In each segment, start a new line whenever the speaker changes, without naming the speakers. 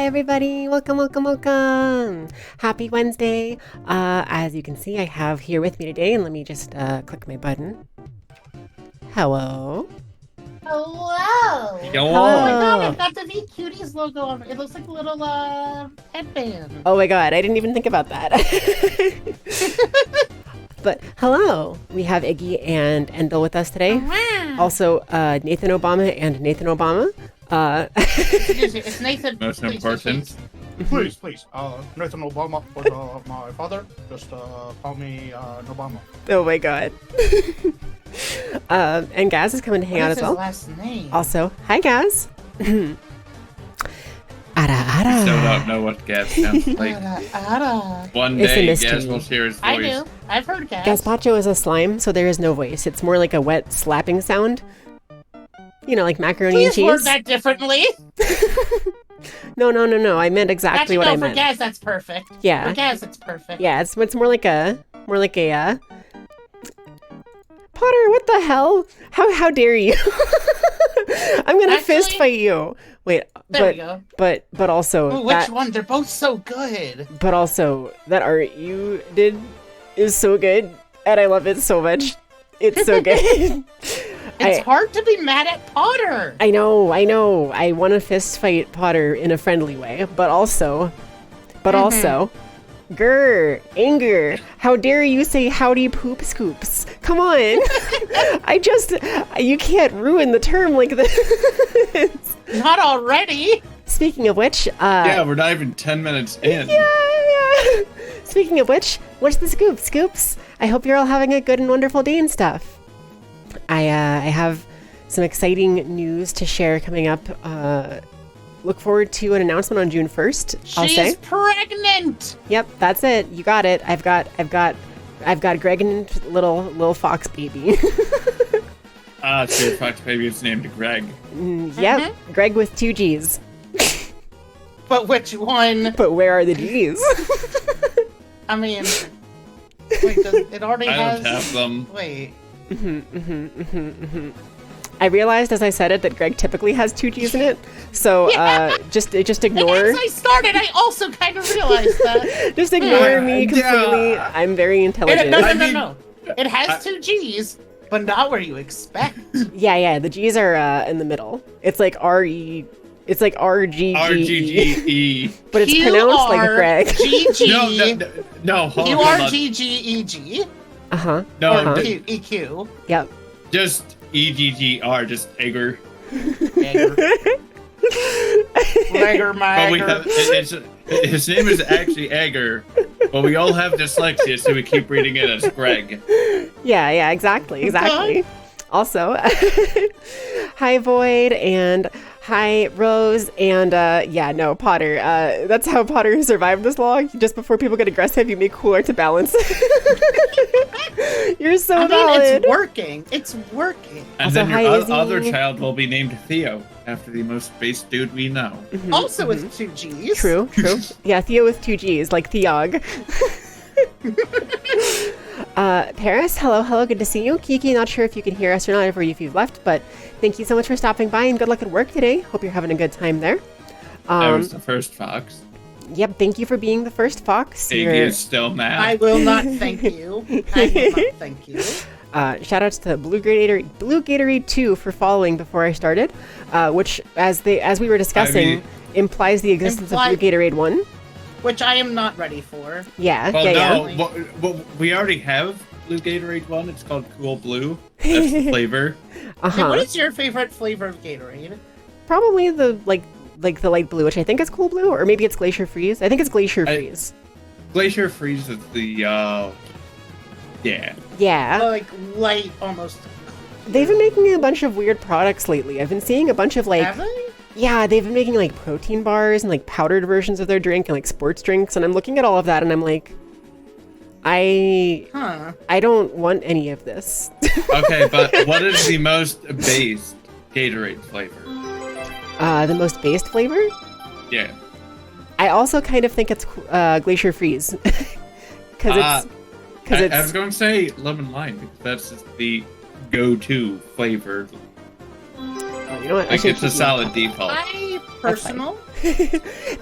Hi everybody, welcome. Happy Wednesday. As you can see, I have here with me today, and let me just click my button. Hello.
Hello.
Yo.
Oh my god, I've got the V Cuties logo on. It looks like a little headband.
Oh my god, I didn't even think about that. But hello, we have Iggy and Endel with us today.
Wow.
Also, Nathan Obama and Nathan Obama.
Excuse me, it's Nathan.
Most
please,
important.
please.
Please. Nathan Obama was my father. Just call me Obama.
Oh my god. And Gaz is coming to hang
What
out
is
as
his
well.
last name?
Also, hi Gaz. Ara
I still
ara.
don't know what Gaz sounds like.
Ada.
One
It's a
day,
mystery.
Gaz will hear his voice.
I do. I've heard Gaz.
Gazpacho is a slime, so there is no voice. It's more like a wet slapping sound. You know, like macaroni and
Please word
cheese.
that differently.
No. I meant exactly what I
For
meant.
Gaz, that's perfect.
Yeah.
For Gaz, it's perfect.
Yeah, it's more like a Potter, what the hell? How dare you? I'm gonna fist
Actually-
fight you. Wait,
There we go.
but also
Oh, which
that
one? They're both so good.
but also that art you did is so good, and I love it so much. It's so good.
It's hard to be mad at Potter.
I know. I want to fist fight Potter in a friendly way, but also, anger. How dare you say howdy poop scoops? Come on. You can't ruin the term like this.
Not already.
Speaking of which,
Yeah, we're not even 10 minutes in.
yeah. Speaking of which, what's the scoop? Scoops? I hope you're all having a good and wonderful day and stuff. I have some exciting news to share coming up. Look forward to an announcement on June 1st. I'll say.
She's pregnant.
Yep, that's it. You got it. I've got a pregnant little fox baby.
So your fox baby is named Greg.
Yep, Greg with 2 G's.
But which one?
But where are the G's?
I mean, wait, it already
I
has.
don't have them.
Wait.
I realized as I said it that Greg typically has 2 G's in it, so just ignore.
As I started, I also kind of realized that.
Just ignore me
Yeah.
completely. I'm very intelligent.
No. It has 2 G's, but not where you expect.
Yeah. The G's are in the middle. It's like R-E. It's like R-G-G-E.
R-G-G-E.
But it's pronounced like Greg.
G-G.
No, hold on.
U-R-G-G-E-G.
Uh-huh.
No,
Or E-Q.
Yep.
just E-G-G-R, just Egger.
Legger,
But we have, his name is actually Egger, but we all have dyslexia, so we keep reading it as Greg.
Yeah, exactly. Also, hi Void and hi Rose and Potter. That's how Potter survived this long. Just before people get aggressive, you make cooler to balance. You're so valid.
It's working.
And
Also,
then
hi,
your
Izzy.
other child will be named Theo, after the most base dude we know.
Also with 2 G's.
True. Yeah, Theo with 2 G's, like Theog. Paris, hello, good to see you. Kiki, not sure if you can hear us or not, or if you've left, but thank you so much for stopping by and good luck at work today. Hope you're having a good time there.
I was the first fox.
Yep, thank you for being the first fox.
Iggy is still mad.
I will not thank you.
Shout outs to Blue Gatorade 2 for following before I started, which, as we were discussing, implies the existence of Blue Gatorade 1.
Which I am not ready for.
Yeah,
Well,
yeah.
no, well, we already have Blue Gatorade 1. It's called Cool Blue. That's the flavor.
Hey, what is your favorite flavor of Gatorade?
Probably the like the light blue, which I think is Cool Blue, or maybe it's Glacier Freeze. I think it's Glacier Freeze.
Glacier Freeze is the, yeah.
Yeah.
Like light, almost.
They've been making a bunch of weird products lately. I've been seeing a bunch of
Have they?
yeah, they've been making like protein bars and like powdered versions of their drink and like sports drinks, and I'm looking at all of that and I'm like, I don't want any of this.
Okay, but what is the most based Gatorade flavor?
The most based flavor?
Yeah.
I also kind of think it's Glacier Freeze. Because
I was going to say lemon lime, because that's just the go-to flavor.
You know what? I
Like,
should
it's a
keep
solid default.
My personal,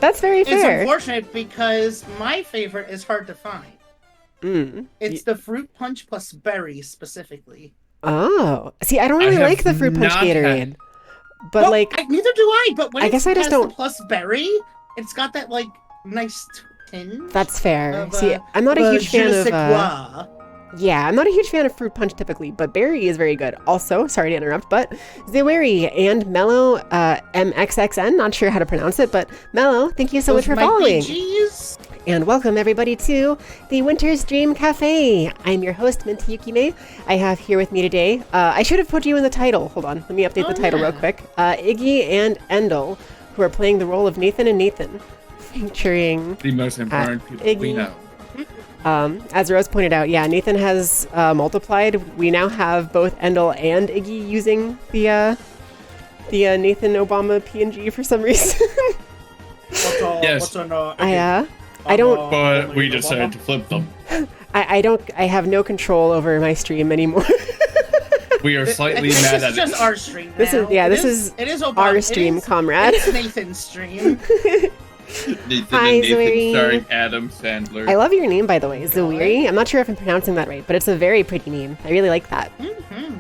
That's very
it's
fair.
unfortunate because my favorite is hard to find. It's the fruit punch plus berry specifically.
Oh, see, I don't
I
really
have
like the fruit punch
not
Gatorade, but
Well,
like,
neither do I. But when
I guess I just
has
don't-
the plus berry, it's got that like nice tinge.
that's fair.
of,
See, I'm not a huge
je
fan
ne
of.
sais quoi.
Yeah, I'm not a huge fan of fruit punch typically, but berry is very good. Also, sorry to interrupt, but Zaweri and Mellow MXXN, not sure how to pronounce it, but Mellow, thank you so much
Those
for
might be
following.
G's.
And welcome everybody to the Winter's Dream Cafe. I'm your host, Minty Yukime. I have here with me today, I should have put you in the title. Hold on, let me update the title real quick. Iggy and Endel, who are playing the role of Nathan and Nathan, featuring
The most important people we
Iggy.
know.
as Rose pointed out, yeah, Nathan has multiplied. We now have both Endel and Iggy using the Nathan Obama PNG for some reason.
Yes.
I don't
But we decided to flip them.
I have no control over my stream anymore.
We are slightly mad at
It's just
it.
our stream.
This is-
now.
yeah,
It
this is
it is Obama.
Our stream, comrade.
It's Nathan's stream.
Nathan
Hi,
and Nathan
Zoe.
starring Adam Sandler.
I love your name, by the way, Zawiri. I'm not sure if I'm pronouncing that right, but it's a very pretty name. I really like that.
Mm-hmm.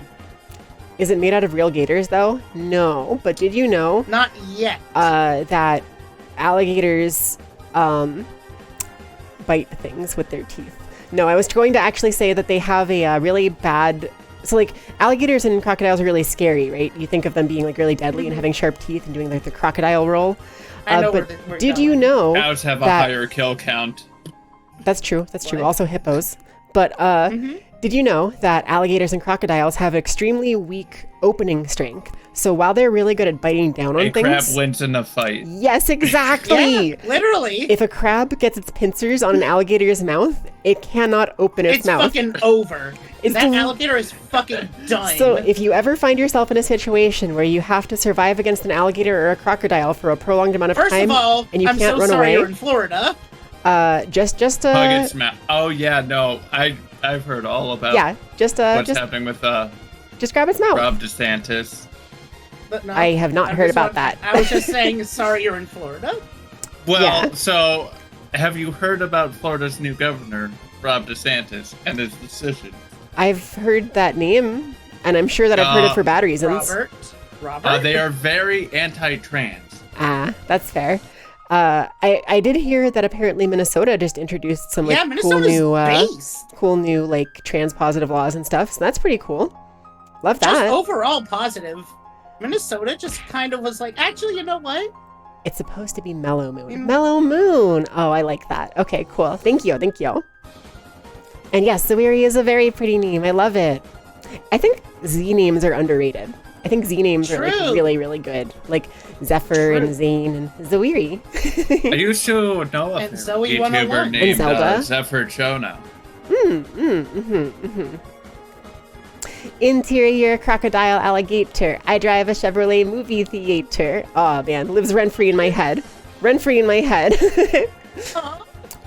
Is it made out of real gators, though? No, but did you know
Not yet.
that alligators bite things with their teeth? No, I was going to actually say that they have a really bad... So, like, alligators and crocodiles are really scary, right? You think of them being, like, really deadly and having sharp teeth and doing, like, the crocodile roll.
I know
but
where we're
did
going.
you know
Cows have a
that-
higher kill count.
That's true. That's true.
What?
Also hippos. But did you know that alligators and crocodiles have extremely weak opening strength? So while they're really good at biting down on
A crab
things,
wins in a fight.
yes, exactly.
Yeah, literally.
If a crab gets its pincers on an alligator's mouth, it cannot open its
It's
mouth.
fucking over.
It's
That
the-
alligator is fucking done.
So if you ever find yourself in a situation where you have to survive against an alligator or a crocodile for a prolonged amount of
First
time,
of all,
and you
I'm
can't
so
run
sorry
away,
you're in Florida.
just
Hug and smack. Oh yeah, no, I've heard all about
just
what's happening with
just grab its mouth.
Rob DeSantis.
But no,
I have not
I'm
heard
just
about
want-
that.
I was just saying sorry you're in Florida.
Well,
Yeah.
so have you heard about Florida's new governor, Rob DeSantis, and his decision?
I've heard that name, and I'm sure that I've heard it for bad reasons.
Robert.
They are very anti-trans.
Ah, that's fair. I did hear that apparently Minnesota just introduced some like
yeah,
cool
Minnesota's
new
based.
like trans-positive laws and stuff. So that's pretty cool. Love
Just
that.
overall positive. Minnesota just kind of was like, actually, you know what?
It's supposed to be Mellow Moon.
Mm.
Mellow Moon. Oh, I like that. Okay, cool. Thank you. Thank you. And yes, Zawiri is a very pretty name. I love it. I think Z names are underrated. I think Z names are like
True.
really, really good. Like Zephyr and Zane and Zawiri.
I used to know a
And Zoe
YouTuber
101.
named
And Zelda.
Zephyr Chono.
Interior crocodile alligator. I drive a Chevrolet movie theater. Oh man, lives rent free in my head. Rent free in my head.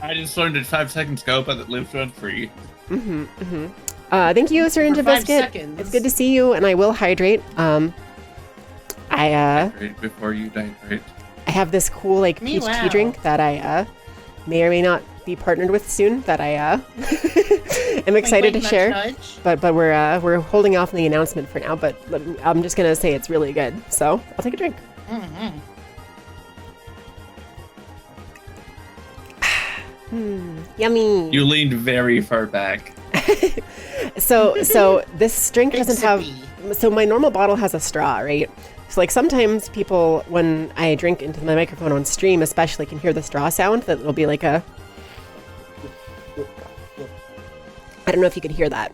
I just learned it 5 seconds ago, but it lives rent free.
Thank you, Sir Ninja
For 5
Biscuit.
seconds.
It's good to see you, and I will hydrate.
Right before you hydrate.
I have this cool like
Me,
peach tea
wow.
drink that I may or may not be partnered with soon. That I am excited
Wink,
to
wink,
share.
nudge, nudge.
But we're holding off on the announcement for now. But I'm just gonna say it's really good. So I'll take a drink.
Mhm.
Yummy.
You leaned very far back.
So this drink
Big
doesn't have.
sippy.
So my normal bottle has a straw, right? So like sometimes people, when I drink into my microphone on stream, especially, can hear the straw sound. That it'll be like a. I don't know if you could hear that.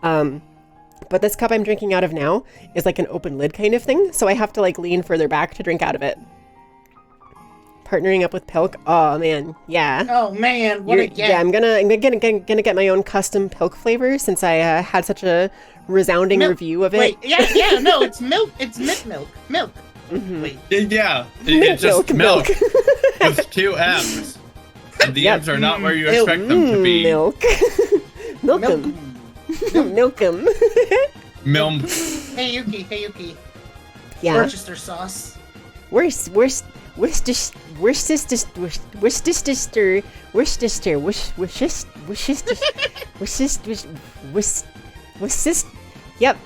But this cup I'm drinking out of now is like an open lid kind of thing, so I have to like lean further back to drink out of it. Partnering up with Pilk, oh man, yeah.
Oh man, what a get.
Yeah, I'm gonna get my own custom Pilk flavor since I had such a resounding review of it.
Wait, yeah, no, it's milk. It's milk. Wait,
Yeah, it's just milk with 2 M's. And the
Yep.
M's are not where you expect them to be.
Milk. Milk 'em. Milk 'em.
Milk.
Hey Yuki.
Yeah.
Worcester sauce.
Worcestershire Yep.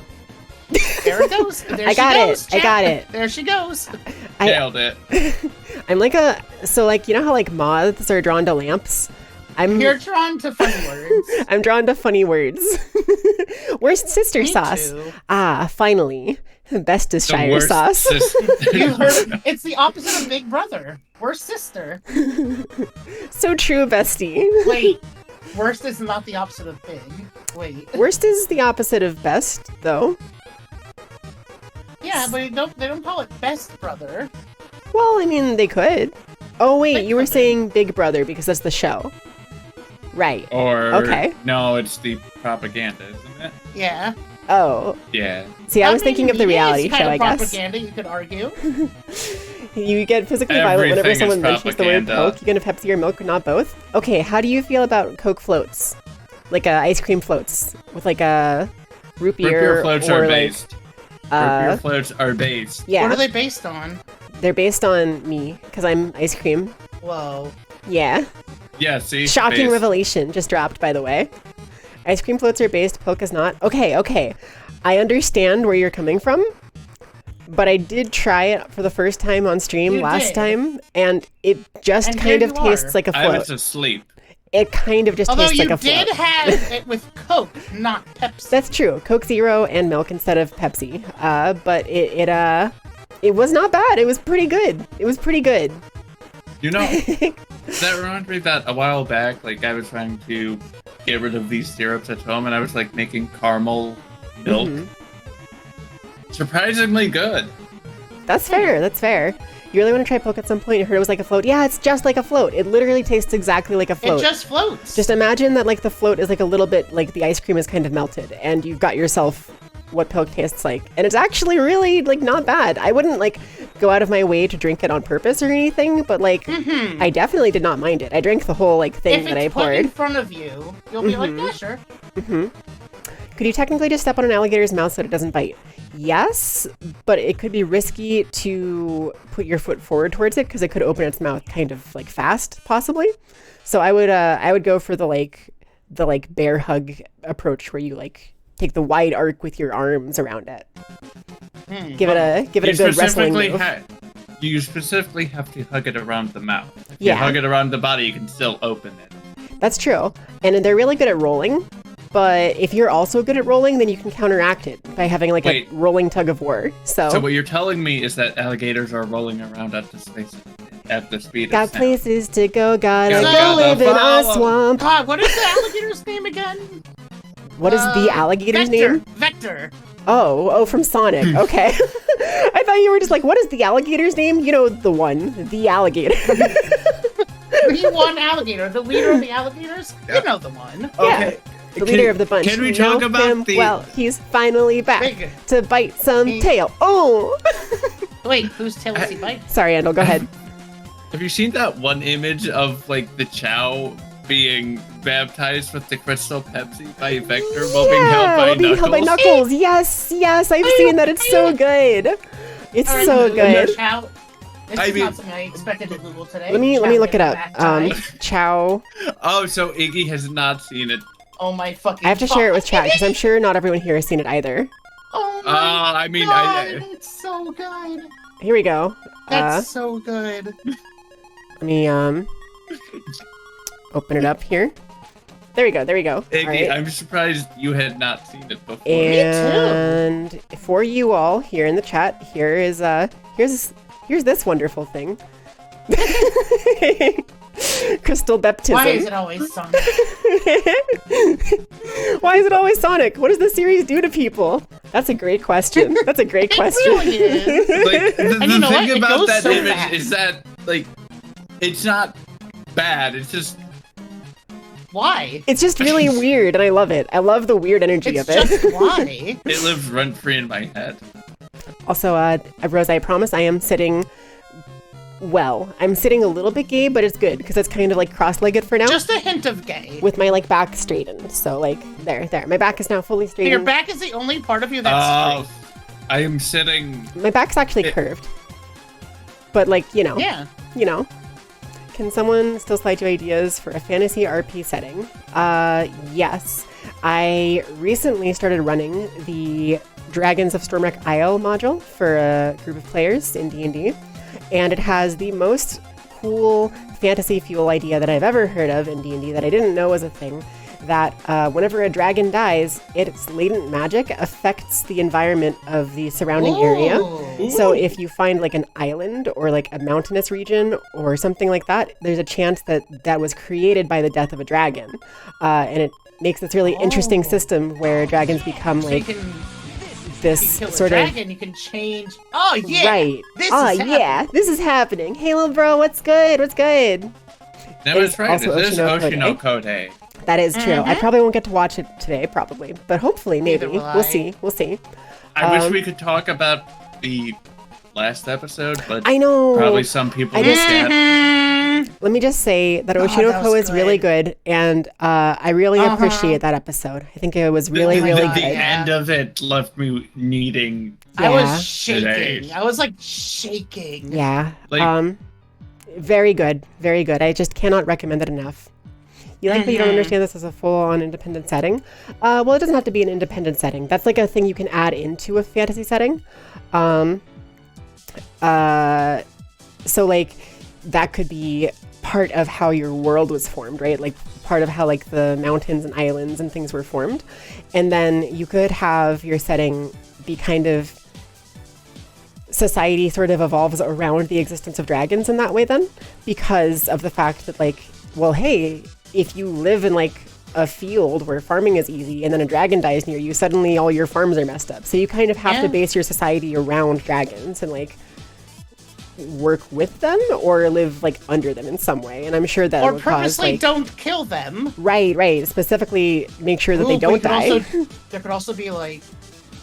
There it goes. There
I got it. I got it.
There she goes.
Nailed it.
I'm like you know how like moths are drawn to lamps?
You're drawn to funny words.
I'm drawn to funny words. Worcestershire
Me
sauce.
too.
Ah, finally. Bestishire
worst
sauce.
You heard? It's the opposite of Big Brother. We're sister.
So true, bestie.
Wait, worst is not the opposite of big. Wait.
Worst is the opposite of best, though.
Yeah, but they don't call it best brother.
Well, I mean, they could. Oh, wait,
They
you were
could.
saying Big Brother because that's the show. Right.
Or
Okay.
no, it's the propaganda, isn't it?
Yeah.
Oh.
Yeah.
See, I was thinking of the
it is
reality
kind
show,
of
I guess.
propaganda, you could argue.
You get physically violent whenever
Everything is
someone mentions the word
propaganda.
Coke. You get a Pepsi or Milk, not both. Okay, how do you feel about Coke floats? Like ice cream floats with like a root
Root beer
beer
floats
or
are
like
based. Root beer floats are based.
yeah,
What are they based on?
they're based on me because I'm ice cream.
Whoa.
Yeah,
Yeah, see?
shocking
based.
revelation just dropped, by the way. Ice cream floats are based, Coke is not. Okay. I understand where you're coming from, but I did try it for the first time on stream
You
last
did.
time, and it just
And
kind
here
of
you
tastes
are.
like a
I
float.
was asleep.
It kind of just
Although
tastes
you
like a float.
did have it with Coke, not Pepsi.
That's true. Coke Zero and milk instead of Pepsi. But it was not bad. It was pretty good.
You know, that reminds me that a while back, like, I was trying to get rid of these syrups at home, and I was, like, making caramel milk.
Mhm.
Surprisingly good.
That's fair. You really want to try Poke at some point? You heard it was like a float. Yeah, it's just like a float. It literally tastes exactly like a float.
It just floats.
Just imagine that like the float is like a little bit like the ice cream is kind of melted, and you've got yourself what Poke tastes like, and it's actually really like not bad. I wouldn't like go out of my way to drink it on purpose or anything, but like I definitely did not mind it. I drank the whole like thing
if
that I
it's put in
poured.
front of you, you'll be like, yeah, sure.
Could you technically just step on an alligator's mouth so it doesn't bite? Yes, but it could be risky to put your foot forward towards it because it could open its mouth kind of like fast, possibly. So I would go for the bear hug approach where you like take the wide arc with your arms around it. Give it a good wrestling move.
You specifically have to hug it around the mouth. If
Yeah.
you hug it around the body, you can still open it.
That's true, and they're really good at rolling. But if you're also good at rolling, then you can counteract it by having like
Wait.
a rolling tug of war.
So what you're telling me is that alligators are rolling around at the speed
Got
of sound.
places to go, gotta
Gotta
go live in a
follow.
swamp.
God, what is the alligator's name again?
What is the alligator's
Vector.
name?
Vector.
Oh, from Sonic. Okay. I thought you were just like, what is the alligator's name? You know, the one, the alligator.
The one alligator, the leader of the alligators.
Yeah.
You know the one.
Okay.
The leader of the bunch.
Can we
You
talk
know
about
him?
the?
Well, he's finally back
Big.
to bite some
He-
tail. Oh!
Wait, whose tail is he biting?
Sorry, Andal, go ahead.
Have you seen that one image of like the Chow being baptized with the crystal Pepsi by Vector while being held by
while being held by
Knuckles?
Knuckles. Yes, I've seen that. It's so good. It's
All right,
so
Google
good.
Chow. This
I
is
mean-
not something I expected to Google today.
Let me
Chow
look it
getting
up.
back tied.
Chow.
Oh, so Iggy has not seen it.
Oh my fucking.
I have to share it with
God.
chat because I'm sure not everyone here has seen it either.
Oh my
I mean,
God, it's so good.
Here we go.
That's so good.
Let me open it up here. There we go.
Iggy,
All right.
I'm surprised you had not seen it before.
And for you all here in the chat, here's this wonderful thing. Crystal baptism.
Why is it always Sonic?
Why is it always Sonic? What does the series do to people? That's a great question. That's a great question.
Really is.
Like, the
And you know
thing
what? It
about
goes
that
so
image
fast.
is that, like, it's not bad. It's just
Why?
It's just really weird, and I love it. I love the weird energy
It's
of it.
just why.
it lives rent free in my head.
Also, Rose, I promise I am sitting well. I'm sitting a little bit gay, but it's good because it's kind of like cross-legged for now.
Just a hint of gay.
with my like back straightened. So like there. My back is now fully straightened.
Your back is the only part of you that's straight.
I am sitting.
My back's actually curved. But like,
Yeah.
Can someone still slide you ideas for a fantasy RP setting? Yes. I recently started running the Dragons of Stormwreck Isle module for a group of players in D&D, and it has the most cool fantasy fuel idea that I've ever heard of in D&D that I didn't know was a thing, that whenever a dragon dies, its latent magic affects the environment of the surrounding area. So if you find like an island or like a mountainous region or something like that, there's a chance that that was created by the death of a dragon. And it makes this really interesting system where dragons become like this
kill a
sort
dragon, you can change. Oh yeah,
right.
This
This is happening. Hey, little bro, what's good? What's good?
That was right.
also
This is
Oshino
Oshino Kode.
That is true. I probably won't get to watch it today, probably, but hopefully, maybe.
Neither will I.
We'll see. We'll see.
I wish we could talk about the last episode, but
I know.
probably some people
I
will
just-
get.
Let me just say that
that
Oshinoko
was
is really
good.
good, and I really appreciate that episode. I think it was really, really
The
good.
end of it left me needing.
I
Yeah.
was shaking.
Today.
I was like shaking.
Yeah.
Like-
Very good. Very good. I just cannot recommend it enough. You like that you don't understand this as a full-on independent setting? Well, it doesn't have to be an independent setting. That's like a thing you can add into a fantasy setting. So like that could be part of how your world was formed, right? Like part of how like the mountains and islands and things were formed. And then you could have your setting be kind of society sort of evolves around the existence of dragons in that way then, because of the fact that like, well, hey, if you live in like a field where farming is easy and then a dragon dies near you, suddenly all your farms are messed up. So you kind of have to base your society around dragons and like work with them or live like under them in some way. And I'm sure that
Or
would cause
purposely
like,
don't kill them.
right. Specifically make sure that they
Ooh,
don't
but
die.
there could also be like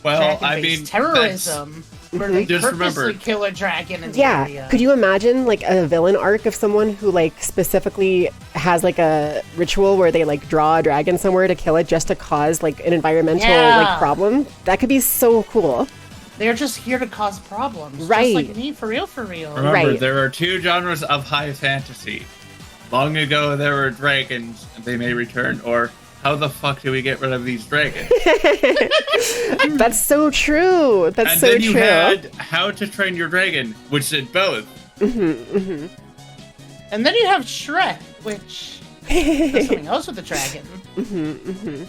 Well, I
dragon-based
mean,
terrorism, where they
Just
purposely
remember-
kill a dragon in the
Yeah.
area.
Could you imagine like a villain arc of someone who like specifically has like a ritual where they like draw a dragon somewhere to kill it just to cause like an environmental like
Yeah.
problem? That could be so cool.
They're just here to cause problems.
Right.
Just like me, for real, for real.
Remember,
Right.
there are two genres of high fantasy. Long ago, there were dragons, and they may return. Or, how the fuck do we get rid of these dragons?
That's so true. That's
And
so
then you
true.
had How to Train Your Dragon, which did both.
And then you have Shrek, which does something else with the dragon.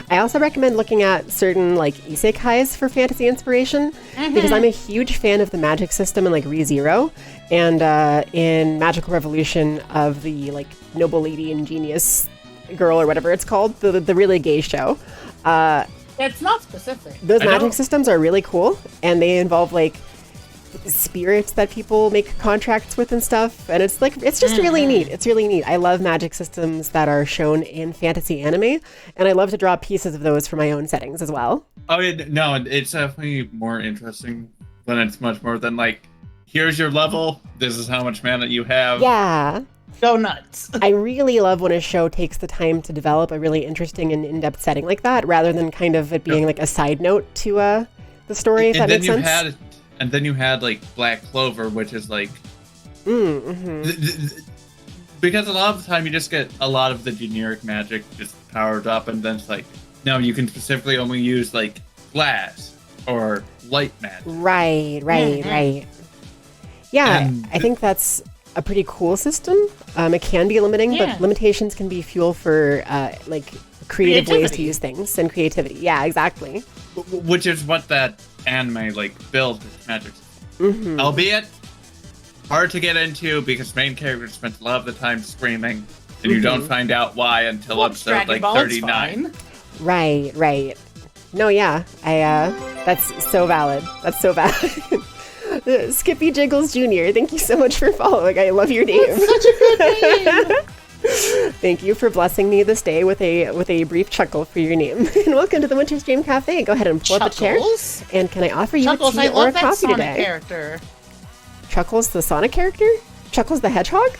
I also recommend looking at certain like isekais for fantasy inspiration because I'm a huge fan of the magic system in like ReZero and in Magical Revolution of the like noble lady and genius girl or whatever it's called, the really gay show.
It's not specific.
Those
I
magic
know.
systems are really cool and they involve like spirits that people make contracts with and stuff, and it's just really neat. It's really neat. I love magic systems that are shown in fantasy anime, and I love to draw pieces of those for my own settings as well.
Oh, no, it's definitely more interesting when it's much more than like, here's your level, this is how much mana you have.
Yeah.
Go nuts.
I really love when a show takes the time to develop a really interesting and in-depth setting like that, rather than kind of it being like a side note to the story, if that makes sense.
And then you had like Black Clover, which is like because a lot of the time you just get a lot of the generic magic just powered up, and then it's like, no, you can specifically only use like glass or light magic.
Right. Yeah,
And
I think that's a pretty cool system. It can be limiting,
Yeah.
but limitations can be fuel for like creative ways to
Creativity.
use things and creativity. Yeah, exactly.
Which is what that anime like builds its magic system. Albeit hard to get into because main characters spent a lot of the time screaming, and you don't find out why until
Well,
episode
Dragon
like
Ball, it's
39.
fine.
Right. No, yeah. That's so valid. That's so valid. Skippy Jiggles Jr., thank you so much for following. I love your name.
Such a good name.
Thank you for blessing me this day with a brief chuckle for your name. And welcome to the Winter Stream Cafe. Go ahead and pull up a chair.
Chuckles?
And can I offer you
Chuckles,
a
I
tea or a
love that
coffee
Sonic
today?
character.
Chuckles the Sonic character? Chuckles the Hedgehog?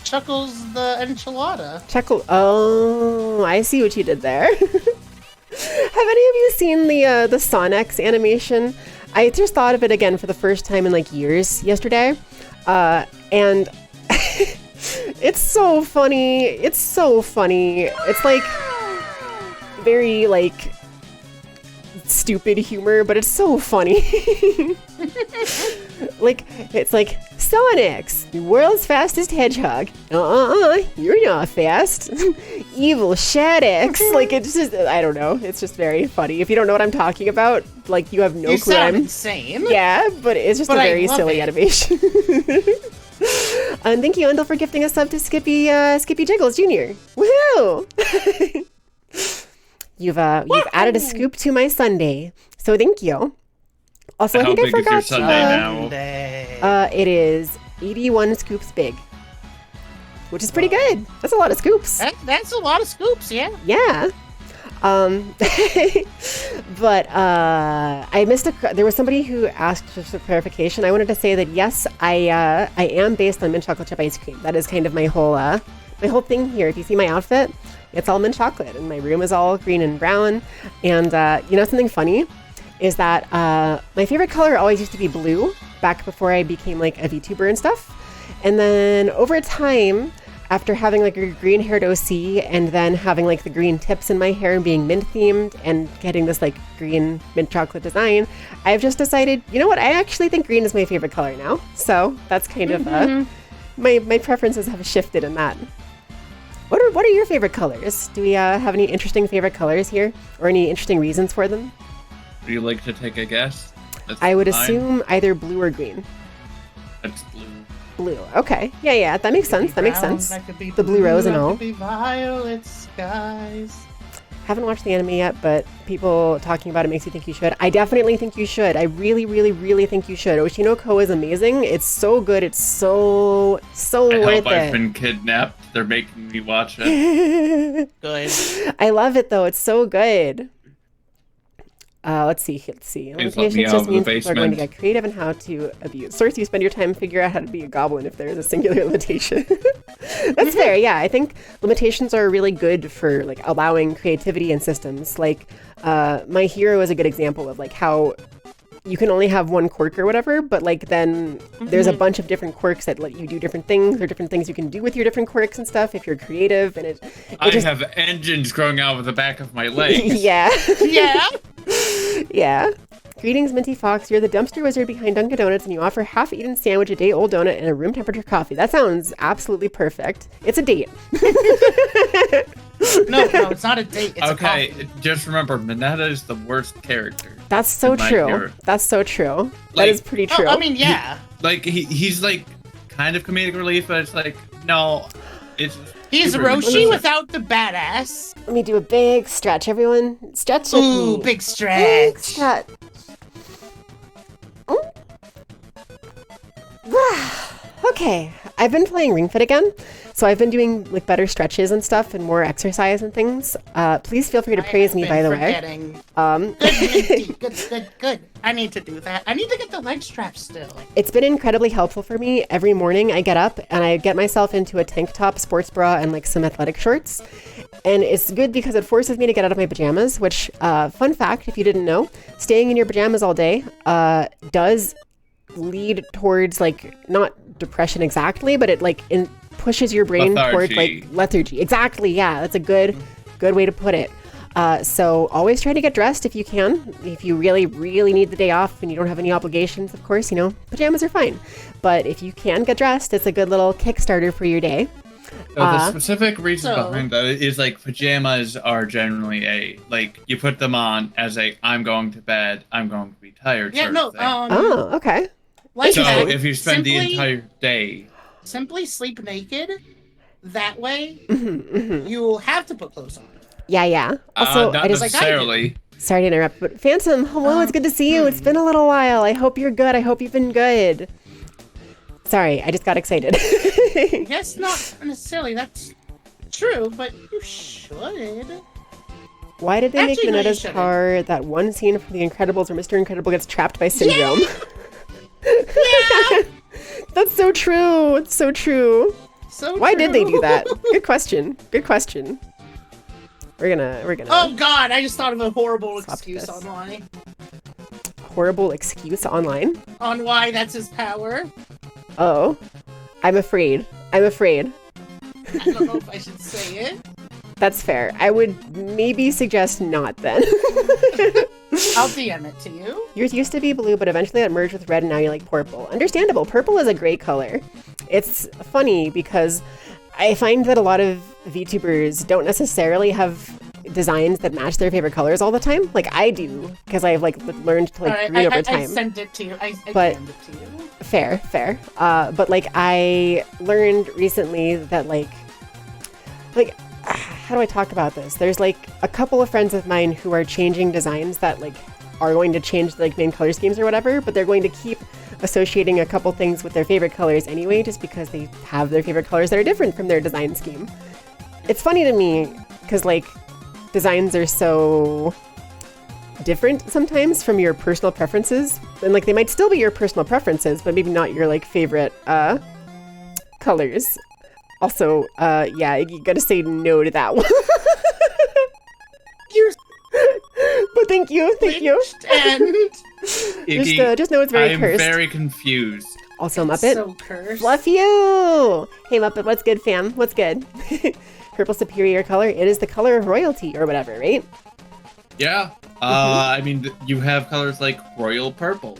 Chuckles the enchilada.
Chuckle. Oh, I see what you did there. Have any of you seen the Sonex animation? I just thought of it again for the first time in like years yesterday. And it's so funny. It's so funny. It's like very like stupid humor, but it's so funny. Like, it's like, Sonics, the world's fastest hedgehog. You're not fast. Evil Shaddix. Like, it's just, I don't know. It's just very funny. If you don't know what I'm talking about, like, you have no
You
clue.
sound insane.
Yeah, but it's just a very silly animation. And thank you, Undle, for gifting a sub to Skippy Jiggles Jr. Woohoo! You've added a scoop to my Sunday, so thank you. Also, I think I forgot.
How big is your Sunday now?
It is 81 scoops big, which is pretty good. That's a lot of scoops.
That's a lot of scoops, yeah.
Yeah. But I missed there was somebody who asked just for clarification. I wanted to say that yes, I am based on mint chocolate chip ice cream. That is kind of my whole thing here. If you see my outfit, it's all mint chocolate, and my room is all green and brown. And you know something funny is that my favorite color always used to be blue back before I became like a VTuber and stuff. And then over time, after having like a green haired OC and then having like the green tips in my hair and being mint themed and getting this like green mint chocolate design, I've just decided, you know what? I actually think green is my favorite color now. So that's kind of my preferences have shifted in that. What are your favorite colors? Do we have any interesting favorite colors here or any interesting reasons for them?
Would you like to take a guess?
I would assume either blue or green.
That's blue.
Blue. Okay. Yeah. That makes sense. That makes sense. The blue rose and all.
That could be violet skies.
Haven't watched the anime yet, but people talking about it makes you think you should. I definitely think you should. I really, really, really think you should. Oshinoko is amazing. It's so good. It's so worth it. I hope
I've been kidnapped. They're making me watch it.
Good.
I love it though. It's so good. Let's see. Limitations just means people are going to get creative in how to abuse. Source, you spend your time figure out how to be a goblin if there is a singular limitation. That's fair. Yeah, I think limitations are really good for like allowing creativity in systems. Like, My Hero is a good example of like how you can only have one quirk or whatever, but like then there's a bunch of different quirks that let you do different things or different things you can do with your different quirks and stuff if you're creative. And
I have engines growing out of the back of my legs.
Yeah.
Yeah.
Yeah. Greetings, Minty Fox. You're the dumpster wizard behind Dunkin' Donuts, and you offer half-eaten sandwich, a day-old donut, and a room-temperature coffee. That sounds absolutely perfect. It's a date.
No, it's not a date. It's a coffee.
Just remember, Minetta is the worst character.
That's so true. That's so true. That is pretty true.
I mean, yeah.
He's like kind of comedic relief, but it's like, no, it's...
He's Roshi without the badass.
Let me do a big stretch, everyone. Stretch with me.
Ooh, big stretch.
Big stretch. Okay, I've been playing Ring Fit again, so I've been doing like better stretches and stuff and more exercise and things. Please feel free to praise me, by the way.
Good. I need to do that. I need to get the leg strap still.
It's been incredibly helpful for me. Every morning I get up and I get myself into a tank top, sports bra, and like some athletic shorts. And it's good because it forces me to get out of my pajamas, which, fun fact, if you didn't know, staying in your pajamas all day does lead towards like not depression exactly, but it like pushes your brain towards like lethargy. Exactly. Yeah, that's a good way to put it. So always try to get dressed if you can. If you really, really need the day off and you don't have any obligations, of course, pajamas are fine. But if you can get dressed, it's a good little Kickstarter for your day.
The specific reason behind that is like pajamas are generally you put them on as I'm going to bed, I'm going to be tired.
Yeah,
no.
Oh, okay.
So if you spend the entire day,
simply sleep naked. That way, you'll have to put clothes on.
Yeah. Also,
not necessarily.
Sorry to interrupt, but Phantom, hello, it's good to see you. It's been a little while. I hope you're good. I hope you've been good. Sorry, I just got excited.
Yes, not necessarily. That's true, but you should.
Why did they make Minetta's car that one scene from The Incredibles where Mr. Incredible gets trapped by Syndrome?
Yeah.
That's so true. It's so true. Why did they do that? Good question. We're gonna.
Oh God! I just thought of a horrible excuse online.
horrible excuse online.
On why that's his power.
Oh, I'm afraid.
I don't know if I should say it.
That's fair. I would maybe suggest not then.
I'll DM it to you.
Yours used to be blue, but eventually it merged with red, and now you like purple. Understandable. Purple is a great color. It's funny because I find that a lot of VTubers don't necessarily have designs that match their favorite colors all the time. Like I do, because I've like learned to like read over time.
I sent it to you. I
But-
DM'd it to you.
Fair. But like I learned recently that like how do I talk about this? There's like a couple of friends of mine who are changing designs that like are going to change like main color schemes or whatever, but they're going to keep associating a couple things with their favorite colors anyway, just because they have their favorite colors that are different from their design scheme. It's funny to me because like designs are so different sometimes from your personal preferences, and like they might still be your personal preferences, but maybe not your like favorite colors. Also, yeah, you gotta say no to that one.
You're
But thank you.
and
Iggy,
Just know it's very
I'm
cursed.
very confused.
Also, Muppet.
so cursed.
Fluff you! Hey, Muppet, what's good, fam? What's good? Purple superior color. It is the color of royalty or whatever, right?
Yeah. I mean, you have colors like royal purple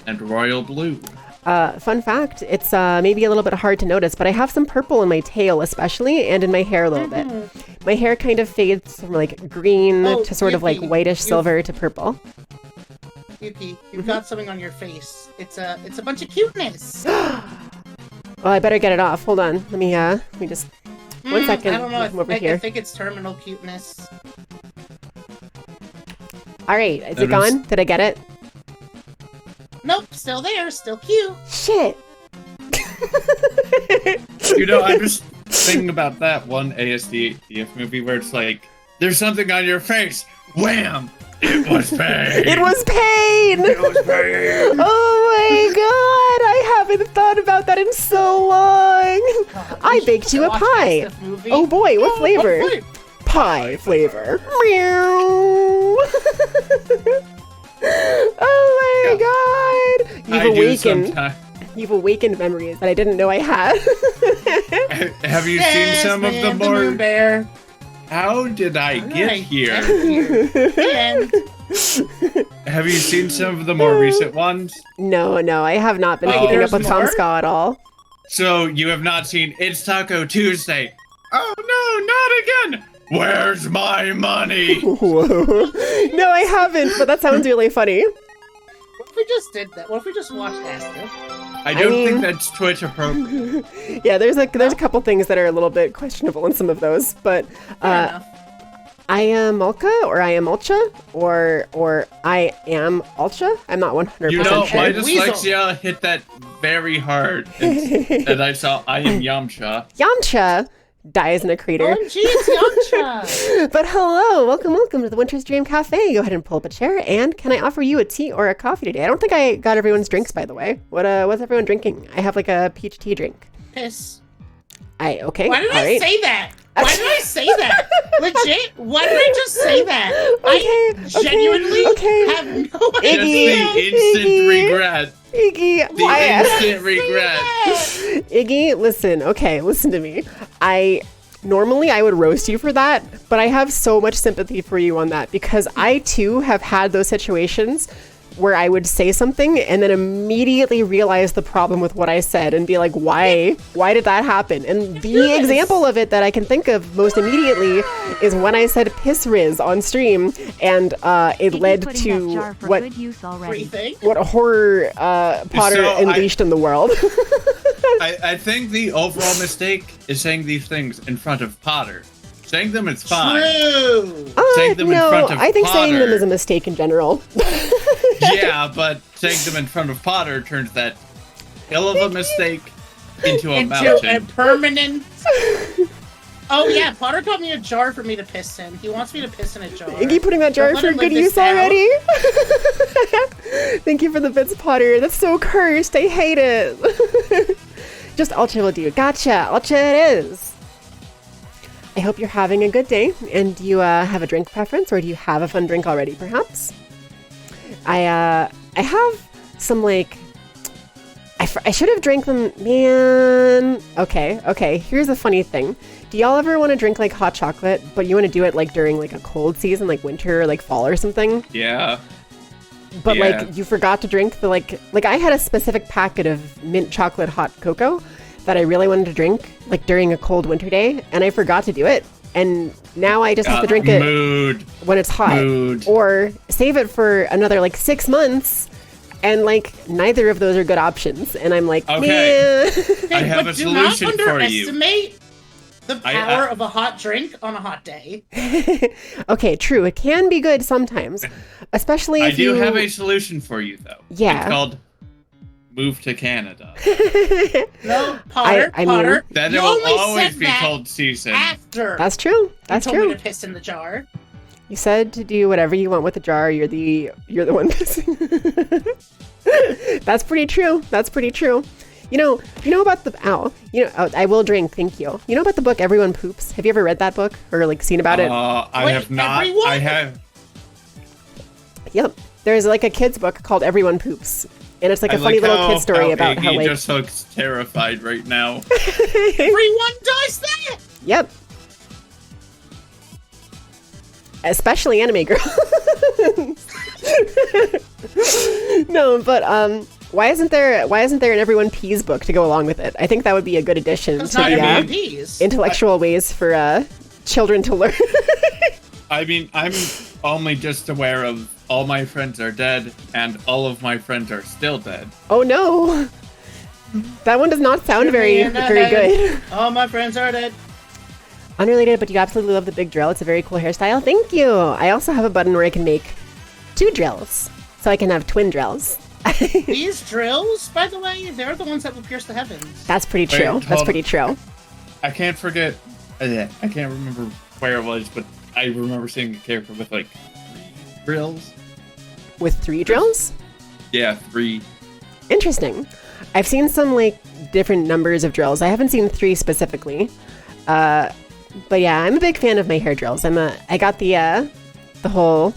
and royal blue.
Fun fact, it's maybe a little bit hard to notice, but I have some purple in my tail especially, and in my hair a little bit. My hair kind of fades from like green to sort of like
Yuki,
whitish silver to purple.
Yuki, you've got something on your face. It's a bunch of cuteness.
Well, I better get it off. Hold on. Let me just 1 second.
I don't know.
Come over
I
here.
think it's terminal cuteness.
All right, is
That
it gone? Did I get it?
Nope, still there, still cute.
Shit.
You know, I'm just thinking about that one ASDF movie where it's like, there's something on your face. Wham! It was pain.
It was pain.
It was pain.
Oh my god! I haven't thought about that in so long. I baked you a
Watch
pie.
this movie.
Oh boy, what flavor?
What
Pie flavor. Meow. Oh my god!
I do sometimes.
You've awakened memories that I didn't know I had.
Have you seen some of the
Jasmine,
more?
Moon Bear.
How did I get here?
And
Have you seen some of the more recent ones?
No, I have not been
Oh.
keeping up with
There's
Tom
more?
Ska at all.
So you have not seen It's Taco Tuesday? Oh no, not again! Where's my money?
Whoa. No, I haven't, but that sounds really funny.
what if we just did that? What if we just watched Astrid?
I don't
mean-
think that's Twitch appropriate.
Yeah, there's a couple things that are a little bit questionable in some of those, but
Fair enough.
I am Mulka or I am Ulcha or I am Ulcha. I'm not 100%
You know,
sure.
my
Weasel.
dyslexia hit that very hard, and I saw I am Yamcha.
Yamcha dies in a crater.
OMG, it's Yamcha!
But hello, welcome to the Winter's Dream Cafe. Go ahead and pull up a chair, and can I offer you a tea or a coffee today? I don't think I got everyone's drinks, by the way. What's everyone drinking? I have like a peach tea drink.
Piss.
Okay.
Why did
all
I
right.
say that? Why did I say that? Legit? Why did I just say that? I
Okay,
genuinely
okay.
have no
Just
idea.
the instant
Iggy.
regret.
Iggy,
The instant regret.
Iggy, listen to me. Normally I would roast you for that, but I have so much sympathy for you on that because I too have had those situations where I would say something and then immediately realize the problem with what I said and be like, why did that happen? And the
Yes.
example of it that I can think of most immediately is when I said piss riz on stream and it led to what
Everything.
horror Potter
So
unleashed in the world.
I think the overall mistake is saying these things in front of Potter. Saying them is fine.
True.
Saying them in
no,
front of
I think saying them
Potter.
is a mistake in general.
Yeah, but saying them in front of Potter turns that hill of a mistake into a
Into a
mountain.
permanent. Oh yeah, Potter got me a jar for me to piss in. He wants me to piss in a jar.
Iggy putting that jar
Don't let
for
him
good
live
use
this down.
already. Thank you for the bits, Potter. That's so cursed. I hate it. Just Ulcha will do. Gotcha. Ulcha it is. I hope you're having a good day. And do you have a drink preference, or do you have a fun drink already, perhaps? I I have some like, I should have drank them, man. Okay. Here's a funny thing. Do y'all ever want to drink like hot chocolate, but you want to do it like during like a cold season, like winter or like fall or something?
Yeah.
But like you forgot to drink the like I had a specific packet of mint chocolate hot cocoa that I really wanted to drink like during a cold winter day, and I forgot to do it. And now I just have to drink it when it's hot, or save it for another like 6 months. And like neither of those are good options, and I'm like,
okay,
yeah.
I have a solution for you.
Do not underestimate the power of a hot drink on a hot day.
Okay, true. It can be good sometimes, especially if you...
I do have a solution for you, though.
Yeah.
It's called move to Canada.
No, Potter.
That it will always be cold season.
After.
That's true. That's
you
true.
told me to piss in the jar.
You said to do whatever you want with the jar. You're the one pissing. That's pretty true. You know about the I will drink. Thank you. You know about the book Everyone Poops? Have you ever read that book or like seen about it?
I have not.
Everyone?
I have.
Yep. There's like a kid's book called Everyone Poops, and it's like a funny little kid story about how like.
He just looks terrified right now.
Everyone does that.
Yep. Especially anime girls. No, but why isn't there an Everyone Pees book to go along with it? I think that would be a good addition to the intellectual ways for children to learn.
I mean, I'm only just aware of all my friends are dead and all of my friends are still dead.
Oh no. That one does not sound very good.
All my friends are dead.
Unrelated, but you absolutely love the big drill. It's a very cool hairstyle. Thank you. I also have a button where I can make 2 drills, so I can have twin drills.
These drills, by the way, they're the ones that will pierce the heavens.
That's pretty true. That's pretty true.
I can't forget. I can't remember where it was, but I remember seeing a character with like 3 drills.
With 3 drills?
Yeah, 3.
Interesting. I've seen some like different numbers of drills. I haven't seen 3 specifically. But yeah, I'm a big fan of my hair drills. I got the whole,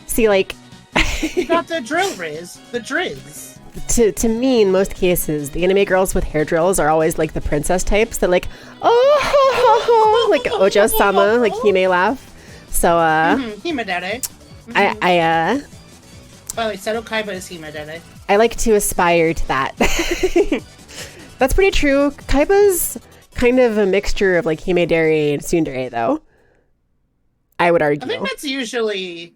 see, like...
You got the drill riz, the drizz.
To me, in most cases, the anime girls with hair drills are always like the princess types that like, oh, like Ojo-sama, like Hime laugh. So,
Hime Dede.
I
By the way, Seto Kaiba is Hime Dede.
I like to aspire to that. That's pretty true. Kaiba's kind of a mixture of like Himedare and Tsundere, though. I would argue.
I think that's usually...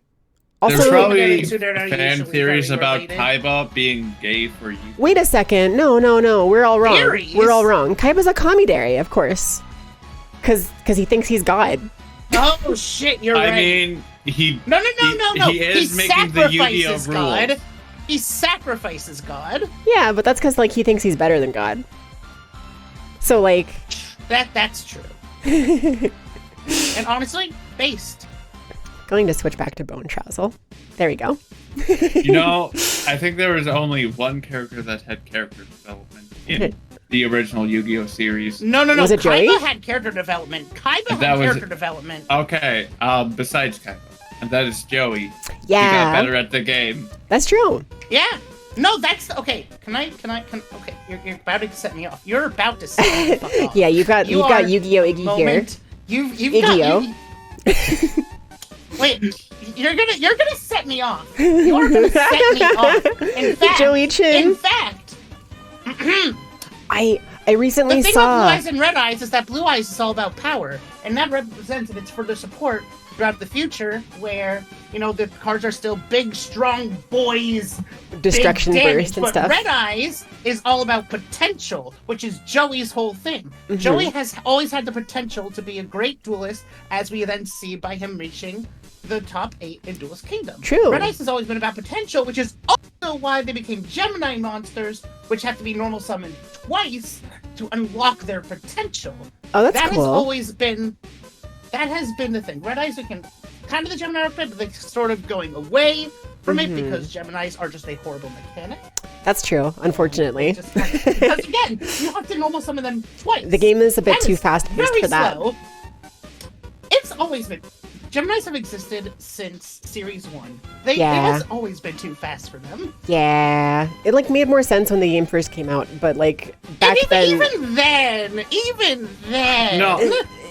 Also,
there's probably
fan
theories about Kaiba being gay for you.
Wait a second. No. We're all wrong.
Theories?
We're all wrong. Kaiba's a Kamidare, of course. Because he thinks he's God.
Oh, shit, you're right.
I mean, he...
No.
He is making the Yu-Gi-Oh! Rules.
God. He sacrifices God.
Yeah, but that's because like he thinks he's better than God. So like...
That's true. And honestly, based.
Going to switch back to Bone Trousel. There we go.
You know, I think there was only one character that had character development in the original Yu-Gi-Oh! Series.
No.
Was it Joey?
Kaiba had character development. Development.
Okay, besides Kaiba. And that is Joey.
Yeah.
He got better at the game.
That's true.
Yeah. No, that's okay. Can I? Okay, you're about to set me off. You're about to set me the fuck off.
Yeah, you've got Yu-Gi-Oh! Iggy here.
You've
Iggy-Oh.
got Wait, you're gonna set me off. You are gonna set me off. In fact,
Joey Chin.
In fact,
I recently
the thing
saw.
with Blue Eyes and Red Eyes is that Blue Eyes is all about power, and that represents its further support throughout the future, where the cards are still big, strong boys,
destruction
big damage,
burst and
but
stuff.
Red Eyes is all about potential, which is Joey's whole thing.
Mm-hmm.
Joey has always had the potential to be a great duelist, as we then see by him reaching the top 8 in Duelist Kingdom.
True.
Red Eyes has always been about potential, which is also why they became Gemini monsters, which have to be normal summoned twice to unlock their potential.
Oh, that's
that
cool.
That has been the thing. Red Eyes are kind of the Gemini archetype, but they're sort of going away from it because Geminis are just a horrible mechanic.
That's true, unfortunately.
Because again, you have to normal summon them twice.
The game is a bit too fast-paced for that.
Slow. It's always been Geminis have existed since Series 1. It
Yeah.
has always been too fast for them.
Yeah, it like made more sense when the game first came out, but like back
And
then,
even then.
No.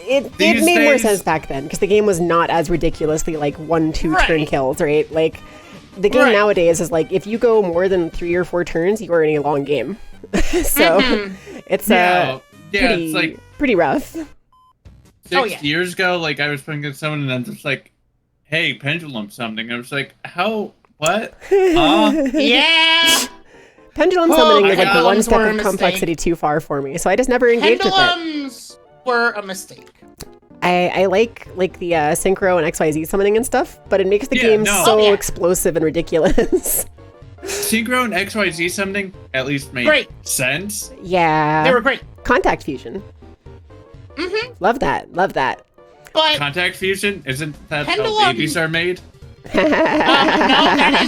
it
These
made more
days-
sense back then because the game was not as ridiculously like 1-2 turn
Right.
kills, right? Like the game
Right.
nowadays is like if you go more than 3 or 4 turns, you are in a long game. So it's
Yeah,
pretty,
it's like
pretty rough.
6 years ago, like I was playing against someone and I'm just like, hey, pendulum something. I was like, how? What?
Yeah!
Pendulum
Oh
summoning
my
is like
God.
the one
Pendulums
step
were a
of
mistake.
complexity too far for me, so I just never engaged with it.
Pendulums were a mistake.
I like the synchro and XYZ summoning and stuff, but it makes the
Yeah,
game
no.
so
Oh, yeah.
explosive and ridiculous.
Synchro and XYZ something at least made
Great.
sense.
Yeah.
They were great.
Contact fusion.
Mm-hmm.
Love that. Love that.
But
Contact fusion, isn't that
Pendulum.
how babies are made?
no, that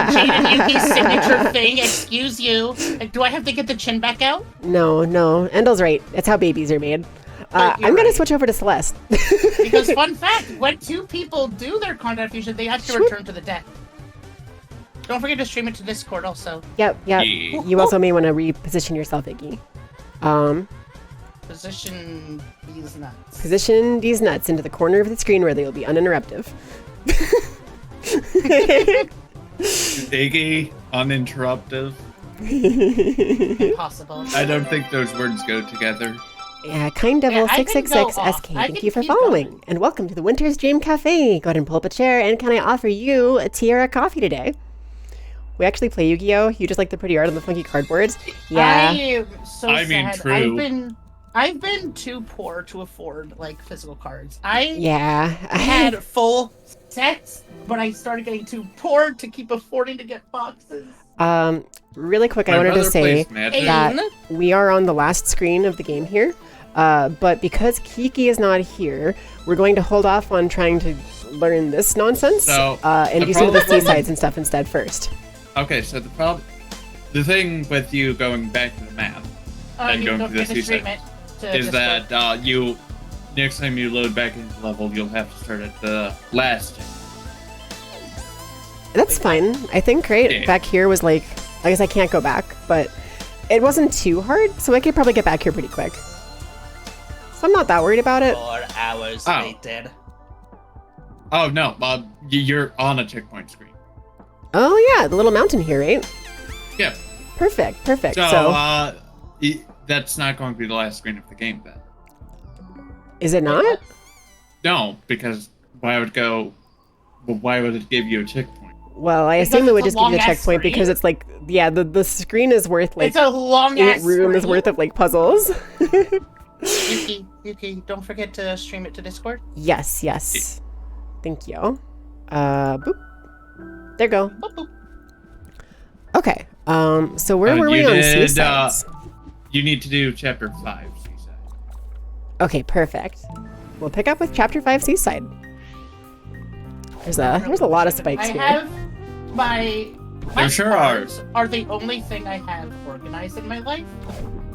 is Jade and Yuki's signature thing. Excuse you. Like, do I have to get the chin back out?
No, Endel's right. It's how babies are made.
You're
I'm gonna
right.
switch over to Celeste.
Because fun fact, when 2 people do their contact fusion, they have to return to the deck. Don't forget to stream it to Discord also.
Yep.
Yeah.
You also may want to reposition yourself, Iggy.
Position these nuts.
Position these nuts into the corner of the screen where they will be uninterruptive.
Iggy, uninterruptive.
Impossible.
I don't think those words go together.
Yeah, Kind Devil
Yeah, I can go
666
off.
SK.
I
Thank
can
you for
keep
following,
going.
and welcome to the Winter's Dream Cafe. Go ahead and pull up a chair, and can I offer you a Tiara coffee today? We actually play Yu-Gi-Oh! You just like the pretty art on the funky cardboards. Yeah.
I am so
I mean,
sad.
true.
I've been too poor to afford like physical cards. I
Yeah.
had full sets, but I started getting too poor to keep affording to get boxes.
Really quick, I
My
wanted to
brother
say
plays Magic.
that we are on the last screen of the game here. But because Kiki is not here, we're going to hold off on trying to learn this nonsense
So,
and
the
do some of the
problem-
seasides and stuff instead first.
Okay, so the thing with you going back to the map and
You
going
don't
to the
get to stream
seaside
it to
is
Discord.
that you next time you load back into the level, you'll have to start at the last.
That's fine, I think, right?
Yeah.
Back here was like, I guess I can't go back, but it wasn't too hard, so I could probably get back here pretty quick. So I'm not that worried about it.
4 hours
Oh.
later.
Oh no, you're on a checkpoint screen.
Oh yeah, the little mountain here, right?
Yeah.
Perfect.
So, that's not going to be the last screen of the game then.
Is it not?
No, because why would it give you a checkpoint?
Well, I
Because
assume it would
it's
just
a
give you a
long-ass
checkpoint because
screen.
it's like, yeah, the screen is worth like
It's a long
8
ass
rooms worth of like puzzles.
Yuki, don't forget to stream it to Discord.
Yes. Thank you. Boop. There you go.
Boop, boop.
Okay. So where were we
You
on
did,
seasides?
You need to do chapter 5, Seaside.
Okay, perfect. We'll pick up with chapter 5 seaside. There's a lot of spikes
I
here.
have my
There sure
cards are the only thing I have organized in my life.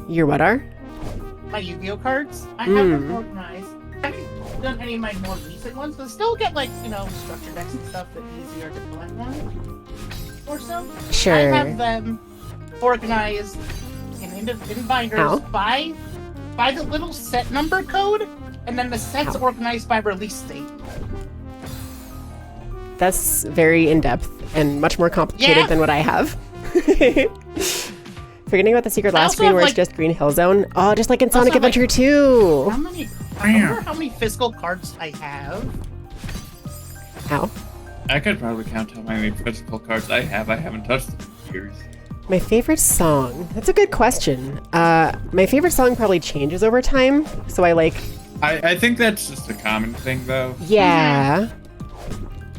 Your what are?
My Yu-Gi-Oh cards, I have them organized. I haven't done any of my more recent ones, but still get like structure decks and stuff that easier to collect one or so.
Sure.
I have them organized in binders
How?
by the little set number code, and then the sets
How?
organized by release date.
That's very in-depth and much more complicated
Yeah.
than what I have. Forgetting about the secret
I
last
also
screen
have,
where it's
like-
just Green Hill Zone. Oh, just like in Sonic
have, like-
Adventure 2.
How many? I remember how many physical cards I have.
Ow.
I could probably count how many physical cards I have. I haven't touched them in years.
My favorite song. That's a good question. My favorite song probably changes over time. So
I think that's just a common thing, though.
yeah.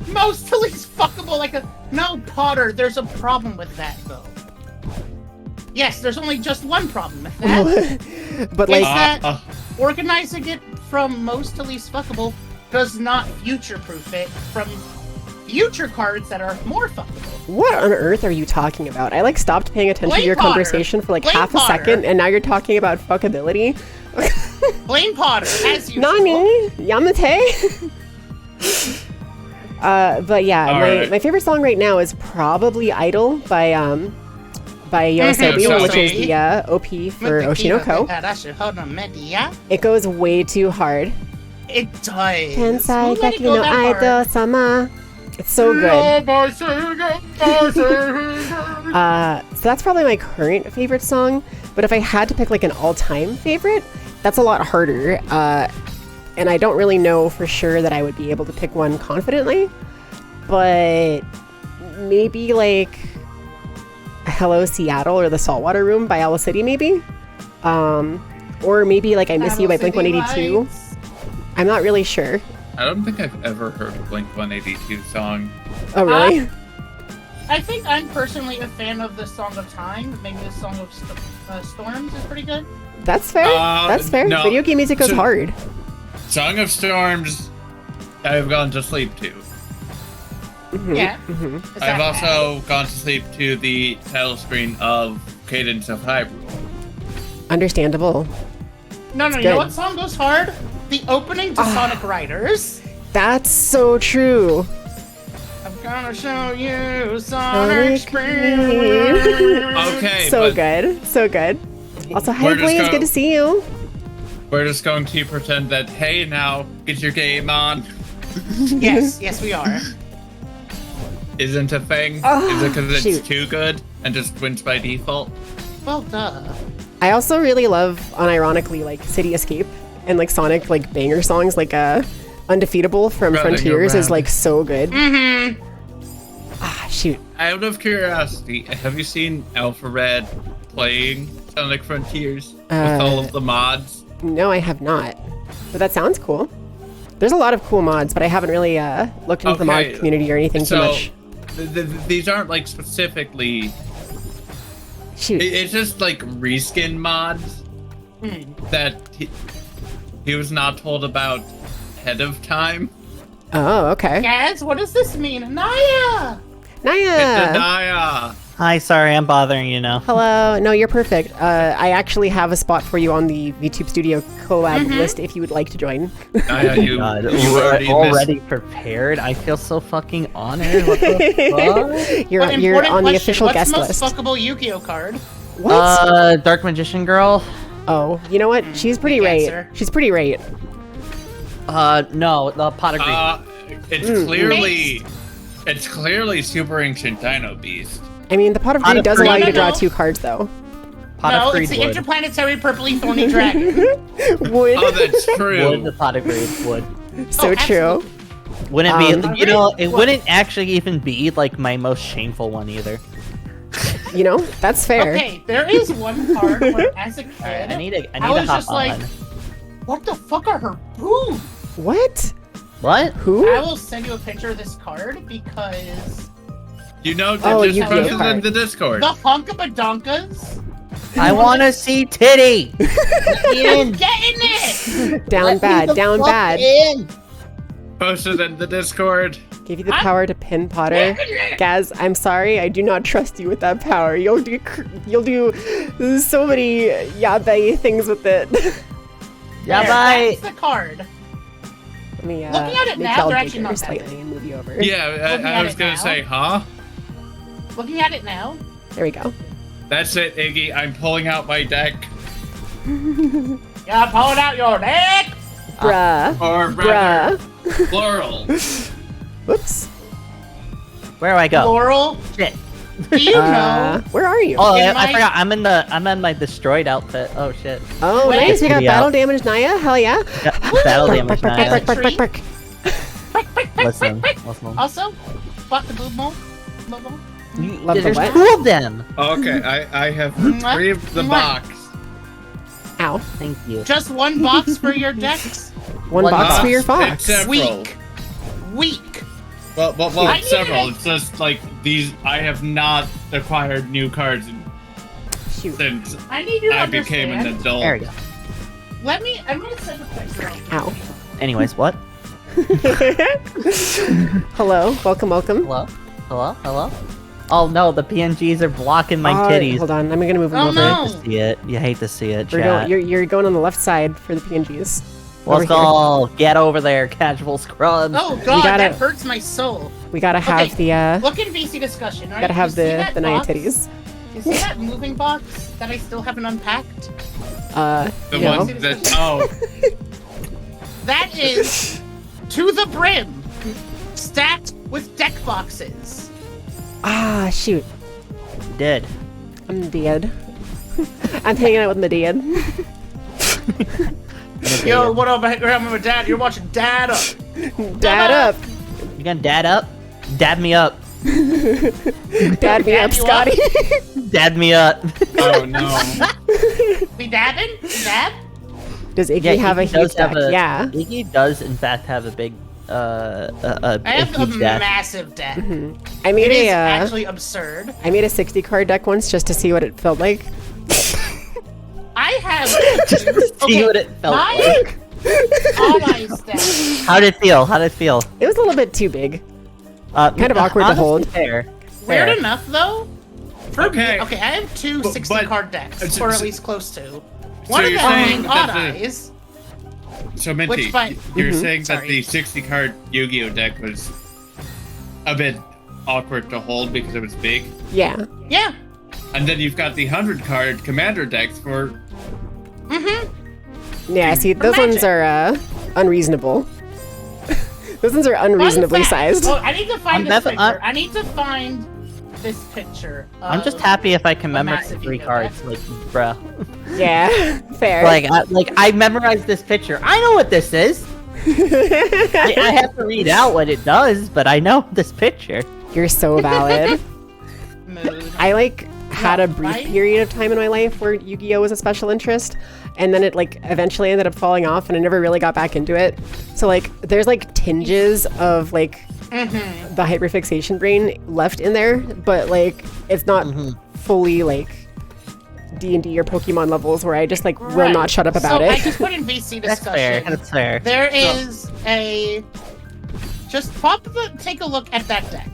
Most least fuckable, no, Potter, there's a problem with that, though. Yes, there's only just one problem with that.
But
It's
like,
that organizing it from most to least fuckable does not future-proof it from future cards that are more fuckable.
what on earth are you talking about? I stopped paying attention
Blame
to your
Potter.
conversation for
Blame
half a
Potter.
second, and now you're talking about fuckability.
Blame Potter, as usual.
Nani? Yamate? But yeah,
Alright.
my favorite song right now is probably "Idol" by Yoasobi,
Yoasobi.
which is the OP for Oshinoko. It goes way too hard.
It does.
Tensai
Who let it
Geki
go
no
that hard?
Idol sama. It's so good. So that's probably my current favorite song. But if I had to pick like an all-time favorite, that's a lot harder. And I don't really know for sure that I would be able to pick one confidently. But maybe like Hello Seattle or The Saltwater Room by Owl City, maybe. Or maybe like I Miss You by Blink-182. I'm not really sure.
I don't think I've ever heard a Blink-182 song.
Oh, really?
I think I'm personally a fan of the Song of Time. Maybe the Song of Storms is pretty good.
That's fair. That's fair.
no.
Video game music goes
So-
hard.
Song of Storms, I've gone to sleep to.
Yeah. Is that
I've also gone to sleep to the title screen of Cadence of Hyrule.
Understandable.
bad? No, you
good.
know what song goes hard? The opening to Sonic Riders.
That's so true.
I'm gonna show you Sonic Spring.
Okay,
So
but
good. So good. Also, hi
We're just
Blaze,
go-
good to see you.
we're just going to pretend that, hey, now, get your game on.
Yes, we are.
Isn't a thing.
Oh,
Is it because it's
shoot.
too good and just wins by default?
Well, duh.
I also really love, unironically, like City Escape and like Sonic like banger songs like Undefeatable from
Running
Frontiers is
around.
like so good.
Mm-hmm.
Ah, shoot.
Out of curiosity, have you seen Alpha Red playing Sonic Frontiers with all of the mods?
No, I have not. But that sounds cool. There's a lot of cool mods, but I haven't really looked into the mod
Okay,
community or anything too much.
These aren't like specifically.
Shoot.
It's just like reskin mods that he was not told about ahead of time.
Oh, okay.
Guys, what does this mean? Naya!
Naya!
Naya.
Hi, sorry, I'm bothering you now.
Hello. No, you're perfect. I actually have a spot for you on the VTube Studio collab list if you would like to join.
Naya, you
God,
already
we're
missed.
already prepared. I feel so fucking honored. What the fuck?
You're
What
you're
important
on the
question,
official
what's
guest
most
list.
fuckable Yu-Gi-Oh card?
What?
Dark Magician Girl?
Oh, you know what? She's pretty
good
right.
answer.
She's pretty right.
No, the Pot of Grief.
It's clearly Super Ancient Dino Beast.
I mean, the Pot of
Pot
Greed
of
does
Greed.
allow you to
No,
draw
no.
2 cards, though.
Pot
No,
of
it's
Greed
the
would.
interplanetary purpley thorny dragon.
Would.
Oh, that's true.
Would the Pot of Greed would.
So
Oh,
true.
Wouldn't be, it
What?
wouldn't actually even be like my most shameful one either.
You know, that's fair.
Okay, there is one card where, as a kid,
I need to
I was
hop
just
on.
like, what the fuck are her boobs?
What?
What?
Who?
I will send you a picture of this card because
You know,
Oh,
just
you
post
do.
it in the Discord.
the Hunkabadonkas.
I want to see titty.
I'm getting it.
Down bad, down bad.
Post it in the Discord.
Give you the power to pin Potter. Gaz, I'm sorry, I do not trust you with that power. You'll do so many yabai things with it.
Yeah,
There,
bye.
That's the card.
Let me
Looking at it
make
now,
y'all
they're actually
bigger
not that
slightly
big.
and move you over.
Yeah,
Looking
I
at
was
it
gonna
now.
say, huh?
Looking at it now.
There we go.
That's it, Iggy. I'm pulling out my deck.
Yeah, pulling out your neck.
Bruh.
Or rather,
Bruh.
plural.
Whoops.
Where do I go?
Laurel,
Shit.
do you know?
Where are you?
Oh,
In
I
my-
forgot. I'm in my destroyed outfit. Oh shit.
Oh,
Wait.
nice. We got
Yeah.
battle damage Naya. Hell yeah.
Yeah, battle
Bark,
damage
bark,
now.
bark, bark, bark, bark.
Listen.
Also, fuck the boob mo. Boob mo.
Love the
There's
what?
2 of them.
Okay, I have retrieved the
Mwah.
box.
Ow.
Thank you.
Just one box for your decks.
One
One
box
box.
for your
It's
fox.
several.
Weak.
Well,
I
it's several.
needed it.
It's just like these. I have not acquired new cards
Shoot.
since
I need you to
I became an
understand.
adult.
There we go.
I'm gonna send a picture.
Ow.
Anyways, what?
Hello. Welcome, welcome.
Hello? Hello? Hello? Oh no, the PNGs are blocking my titties.
Hold on. I'm going to move them
Oh,
over.
no.
You see it. You hate to see it,
We're
chat.
going, you're going on the left side for the PNGs.
Let's
Over here.
go. Get over there, casual scrubs.
Oh god,
gotta-
that hurts my soul.
We gotta have
Look in VC discussion, right?
gotta have
You see that
the Naya
box?
titties.
You see that moving box that I still haven't unpacked?
The
no.
one that oh,
That is to the brim, stacked with deck boxes.
Ah, shoot.
Did.
I'm dead. I'm hanging out with my dad.
Yo, what up, Grandma and Dad? You're watching Dad Up.
Dad up.
You gonna dad up? Dad me up.
Dad me up,
you
Scotty.
Dad me up.
oh no.
We dabbing? We dab?
Does Iggy have a
Iggy does
huge deck? Yeah.
Iggy does in fact have a big
I have a
huge deck.
massive deck.
I made
It is
a
actually absurd.
I made a 60 card deck once just to see what it felt like.
I have.
See what it felt like.
All my stacks.
How did it feel? How did it feel?
It was a little bit too big.
Kind
of awkward to hold.
Fair.
Weird
Fair.
enough, though.
Okay.
Okay, I have two
But-
60 card decks,
so-
or at
so-
least close to. One of
you're
them
saying
being
that
Odd
the-
Eyes.
So Minty,
Which by-
you're saying that
Sorry.
the 60 card Yu-Gi-Oh deck was a bit awkward to hold because it was big,
Yeah.
Yeah.
and then you've got the 100 card Commander decks for
Yeah, see, those
magic.
ones are unreasonable. Those ones are unreasonably
Fun fact.
sized.
Oh, I need to find
I'm
this
defi-
picture. I need to find this picture.
I'm just
of-
happy if I can memorize
massive
3
ego
cards,
deck.
like, bruh.
Yeah, fair.
I memorized this picture. I know what this is. I have to read out what it does, but I know this picture.
You're so valid.
Mood.
I had a brief
right?
period of time in my life where Yu-Gi-Oh was a special interest, and then it eventually ended up falling off, and I never really got back into it. So there's tinges of the hyperfixation brain left in there, but it's not fully D&D or Pokemon levels where I just will
Right.
not shut up about
so
it.
I just put in VC
That's fair.
discussion.
That's fair.
There is a. Just take a look at that deck.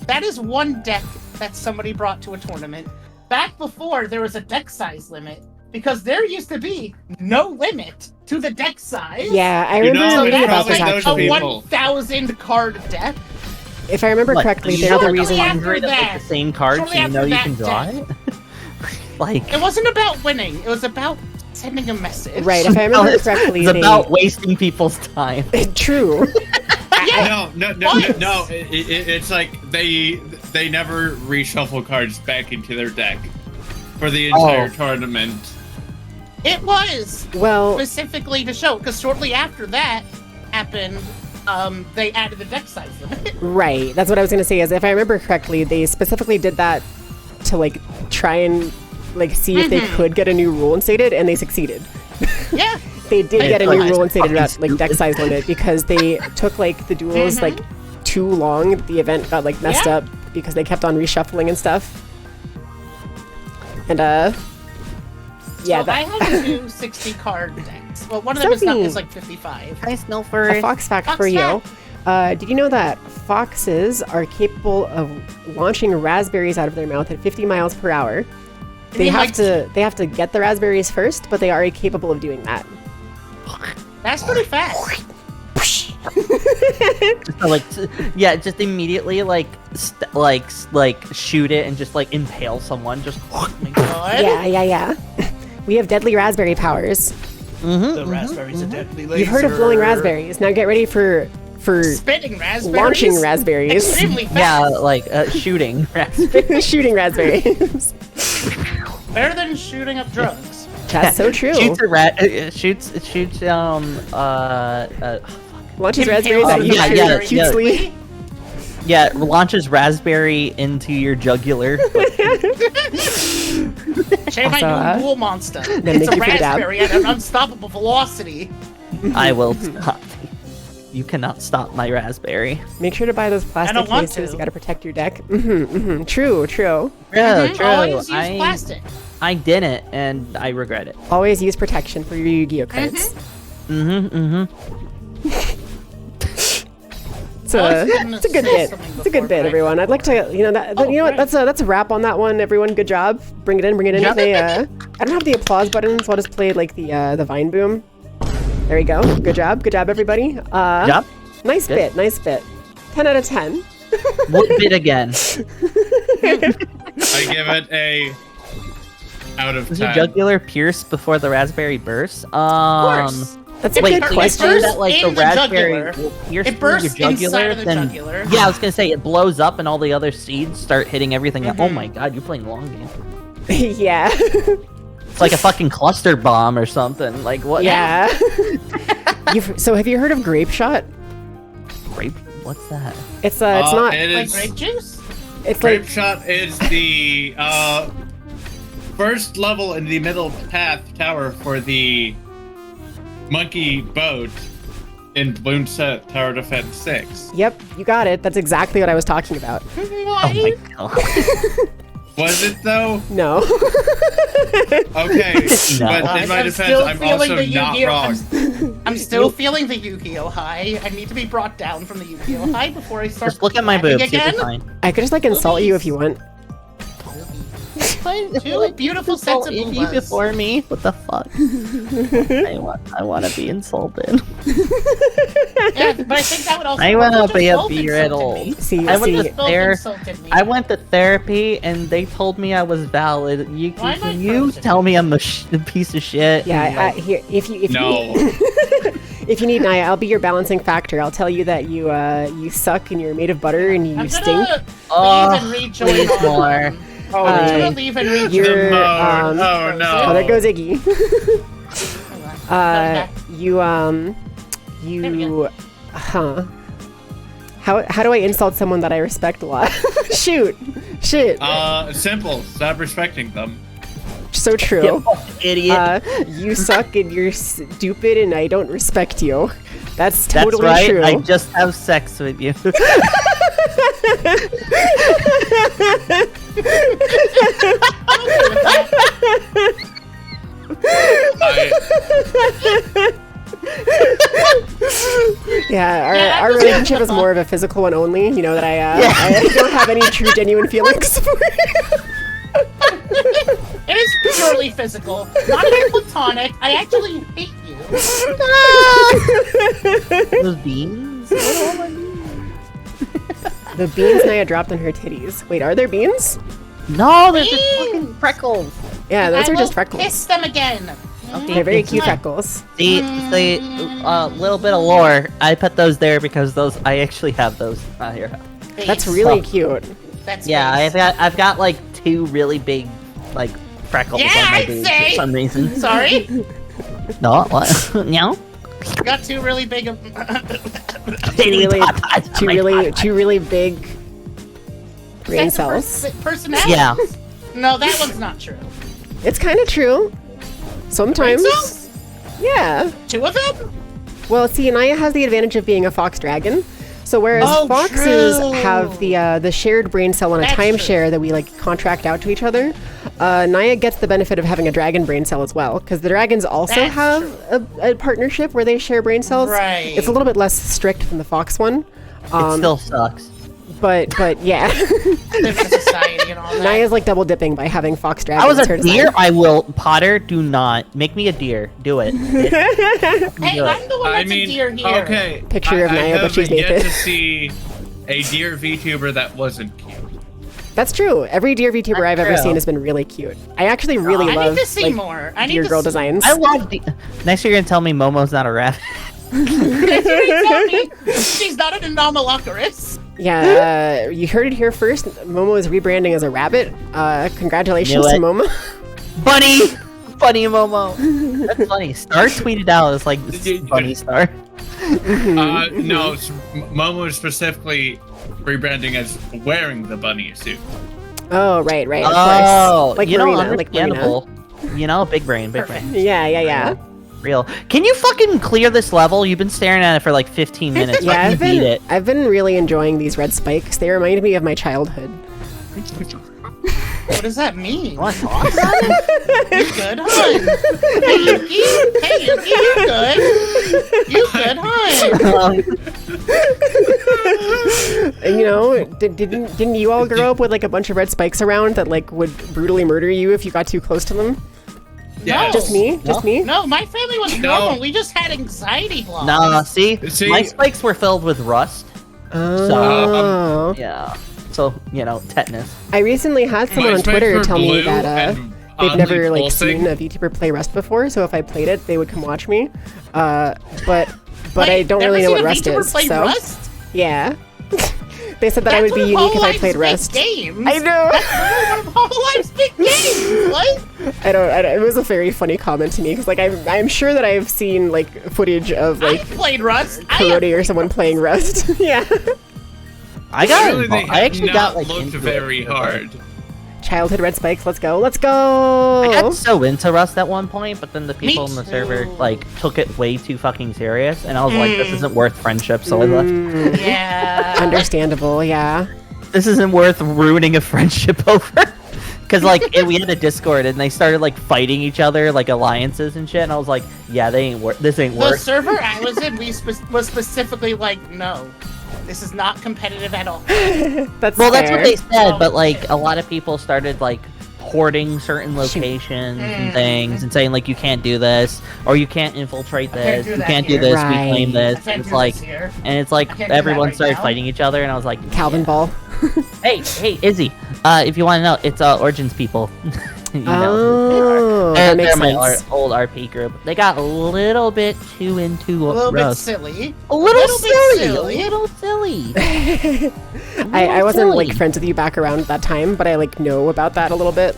That is one deck that somebody brought to a tournament. Back before there was a deck size limit, because there used to be no limit to the deck size.
Yeah, I
You
remember
know,
reading
it's
about this
probably those
actually.
A
people.
1,000 card deck.
If I remember
What,
correctly,
you
they're the
shortly
reason.
after
100 of
that-
the same cards,
shortly
so you know
after
you
that
can draw
deck.
it?
It wasn't about winning. It was about sending a message.
Right, if I remember correctly,
it's
they...
about wasting people's time.
True.
Yeah.
No. It's like they never reshuffle cards back into their deck for the entire tournament.
It was
Well,
specifically to show, because shortly after that happened, they added the deck size limit.
right. That's what I was going to say is if I remember correctly, they specifically did that to try and see if they could get a new rule instated, and they succeeded.
Yeah.
They did get a new
Like,
rule instated about
fucking
deck size limit because they took the duels too long. The event got messed
Yeah.
up because they kept on reshuffling and stuff. And yeah,
So I have two 60 card decks. Well, one of them
Something-
is 55.
Nice, no
a fox fact
Fox
for you.
fact.
Did you know that foxes are capable of launching raspberries out of their mouth at 50 miles per hour? They
mean,
have to get the raspberries first, but they are capable of doing that.
That's pretty fast.
Just immediately shoot it and just impale someone. Just
Good.
Yeah. We have deadly raspberry powers.
The raspberries are deadly laser.
You've heard of blowing raspberries. Now get ready for
Spitting raspberries.
launching raspberries.
Extremely
yeah,
fast.
shooting.
Shooting raspberries.
Better than shooting up drugs.
That's so true.
Shoots
Launches
Impales
raspberries at
the
you
yeah,
too
yeah.
cutesly.
yeah, launches raspberry into your jugular.
Check my
Also,
new duel monster.
make
It's a
you for the dab.
raspberry at an unstoppable velocity.
I will stop. You cannot stop my raspberry.
Make sure to buy those plastic
don't want
cases.
to.
You gotta protect your deck. True.
True,
Always use plastic.
I didn't, and I regret it.
Always use protection for your Yu-Gi-Oh cards. It's
I was
a,
gonna
it's a good
say
bit.
something
It's a good
before,
bit,
but I-
everyone. I'd like to,
great.
that's a wrap on that one. Everyone, good job. Bring it in.
Yep.
I don't have the applause button, so I'll just play the Vine Boom. There we go. Good job, everybody.
Jump.
Nice
Good.
bit, nice bit. 10 out of 10.
What bit again?
I give it a out of
Was
10.
your jugular pierced before the raspberry burst?
Of course.
That's a
Wait,
good
did you
question.
say that like the
In the
raspberry
jugular.
will pierce
It
through your
bursts
jugular?
inside of the
Then
jugular.
yeah, I was gonna say it blows up and all the other seeds start hitting everything. Oh
Mm-hmm.
my god, you're playing long game.
Yeah.
It's like a fucking cluster bomb or something. Like what?
Yeah. So have you heard of grape shot?
Grape? What's that?
It's not.
It
Like
is,
grape juice?
It's
Grape
like
Shot is the first level in the middle path tower for the monkey boat in Bloon Set Tower Defense 6.
Yep, you got it. That's exactly what I was talking about.
Oh my god.
Was it though?
No.
Okay,
No.
but in my
I'm
defense,
still
I'm
feeling
also
the
not
Yu-Gi-Oh!
wrong.
I'm still feeling the Yu-Gi-Oh! High. I need to be brought down from the Yu-Gi-Oh! High before I start
Just look at my
lagging
boobs. You'll be
again.
fine.
I could just like insult you if you want.
Two beautiful sets of
you
boobas.
before me. What the fuck? I want to be insulted.
Yeah, but I think that would also.
I wanna
just
be a
both insulted
beardle.
me.
See,
I went
see,
to
Both
there.
insulted me.
I went to therapy and they told me I was valid.
Why am I
You
frozen?
tell me I'm a piece of shit.
yeah. Here, if you
No.
if you need Naya, I'll be your balancing factor. I'll tell you that you suck and you're made of butter and you
I'm
stink.
gonna
Oh,
leave and rejoin
please
on.
more.
Oh, I'm gonna leave and rejoin.
You're
Mode.
um.
Oh no.
Oh, there goes Iggy.
Okay.
You
There we
you, huh? How do I insult someone that I respect a lot? Shoot, shit.
Simple. Stop respecting them.
So true.
You fucking idiot.
You suck and you're stupid and I don't respect you. That's
That's
totally
right.
true.
I just have sex with you.
Yeah, our relationship is more of a physical one only. You know that I don't have any true genuine feelings for you.
It is purely physical, not even platonic. I actually hate you.
Those beans?
The beans Naya dropped on her titties. Wait, are there beans?
No, they're just fucking
Beans!
freckles.
Yeah, those
I
are
will
just freckles.
Kiss them again.
Okay,
They're very
it's
cute
fine.
freckles.
See, little bit of lore. I put those there because those I actually have those here.
That's
Face.
really
Oh.
cute.
That's
Yeah,
face.
I've got like two really big like freckles
Yeah,
on my
I'd
boobs
say.
for some reason.
Sorry,
No, what? No.
got two really big.
Two really big brain cells.
Personality.
Yeah.
No, that one's not true.
It's kind of true. Sometimes.
Cells?
Yeah.
Two of them?
Well, see, Naya has the advantage of being a fox dragon. So whereas
Oh,
foxes
true.
have the shared brain cell on a
That's
timeshare that we like contract out to each other, Naya gets the benefit of having a dragon brain cell as well, because the dragons also
That's
have a partnership where they share brain cells.
Right.
It's a little bit less strict than the fox one.
It still sucks.
But yeah,
Live in society and all that.
Naya's like double dipping by having fox dragons.
I was
as her
a deer.
design.
I will. Potter, do not make me a deer. Do it.
Hey,
Do
I'm
it.
the one
I
that's
mean,
a deer here.
okay.
Picture of
I
Naya, but she's
haven't yet
naked.
to see a deer VTuber that wasn't cute.
That's true. Every deer VTuber
That's
I've ever
true.
seen has been really cute. I actually really
I
love
need to see
like,
more. I need
deer
to
girl
see
designs.
I love. Next, you're gonna tell me Momo's not a rabbit.
Tell me she's not an anomalocaris.
Yeah, you heard it here first. Momo is rebranding as a rabbit. Congratulations
Knew
to
it.
Momo.
Bunny, funny Momo. That's funny. Star tweeted out. It's like funny Star.
No, Momo is specifically rebranding as wearing the bunny suit.
Oh, right, of
Oh,
course. Like
you know,
Marina, like Marina.
understandable. You know, big brain, big
Perfect.
brain.
Yeah.
Real. Can you fucking clear this level? You've been staring at it for like 15 minutes.
Yeah,
Fucking beat it.
I've been really enjoying these red spikes. They remind me of my childhood.
What does that mean?
What?
You good, hun? Hey, Yuki, you good? You good, hun?
And, you know, didn't you all grow up with like a bunch of red spikes around that like would brutally murder you if you got too close to them?
Yeah.
Just me? Just me?
No, my family was
No.
normal. We just had anxiety blocks.
Nah, see,
See?
my spikes were filled with rust.
Oh.
Yeah. So, tetanus.
I recently had someone
My
on
spikes
Twitter
were
tell me
blue
that
and
they've
oddly
never like
pulsing.
seen a VTuber play Rust before, so if I played it, they would come watch me. But
Wait,
I don't really know
never
what
seen
Rust
a VTuber
is.
play
So
Rust?
yeah, they said that I
That's
would be
one of
unique if I
Hololife's
played
big
Rust.
Games.
I know.
That's one of Hololife's big games. What?
I don't. It was a very funny comment to me because like I'm sure that I've seen like footage of
I
like
played Rust.
Karate or someone playing Rust. Yeah.
I got
Really, they
involved. I
have
actually
not
got like
looked
into
very
it.
hard.
Childhood red spikes. Let's go. Let's
I
go.
got so into Rust at one point, but then the people
Me
in the server
too.
like took it way too fucking serious, and I was like, this isn't worth friendship, so I left.
Yeah.
Understandable. Yeah.
This isn't worth ruining a friendship over. Because like we had a Discord and they started like fighting each other, like alliances and shit, and I was like, yeah, this ain't
The
worth.
server I was in, was specifically like, no, this is not competitive at all.
That's
Well, that's
fair.
what they said,
Oh,
but like
shit.
a lot of people started like hoarding certain locations and things and saying like you can't do this or you can't infiltrate
I can't
this,
do
you
that
can't do
here.
this,
Right.
we claim
I
this.
can't
It's
do
like
this here.
and it's like
I can't do that
everyone
right
started
now.
fighting each other and I was like,
Calvin Ball.
hey, Izzy, if you want to know, it's Origins people. You know.
Oh,
They're
that makes
my
sense.
old RP group. They got a little bit too into
A little bit
Rust.
silly.
A little
bit
silly.
silly.
A little silly.
I wasn't
silly.
like friends with you back around that time, but I like know about that a little bit.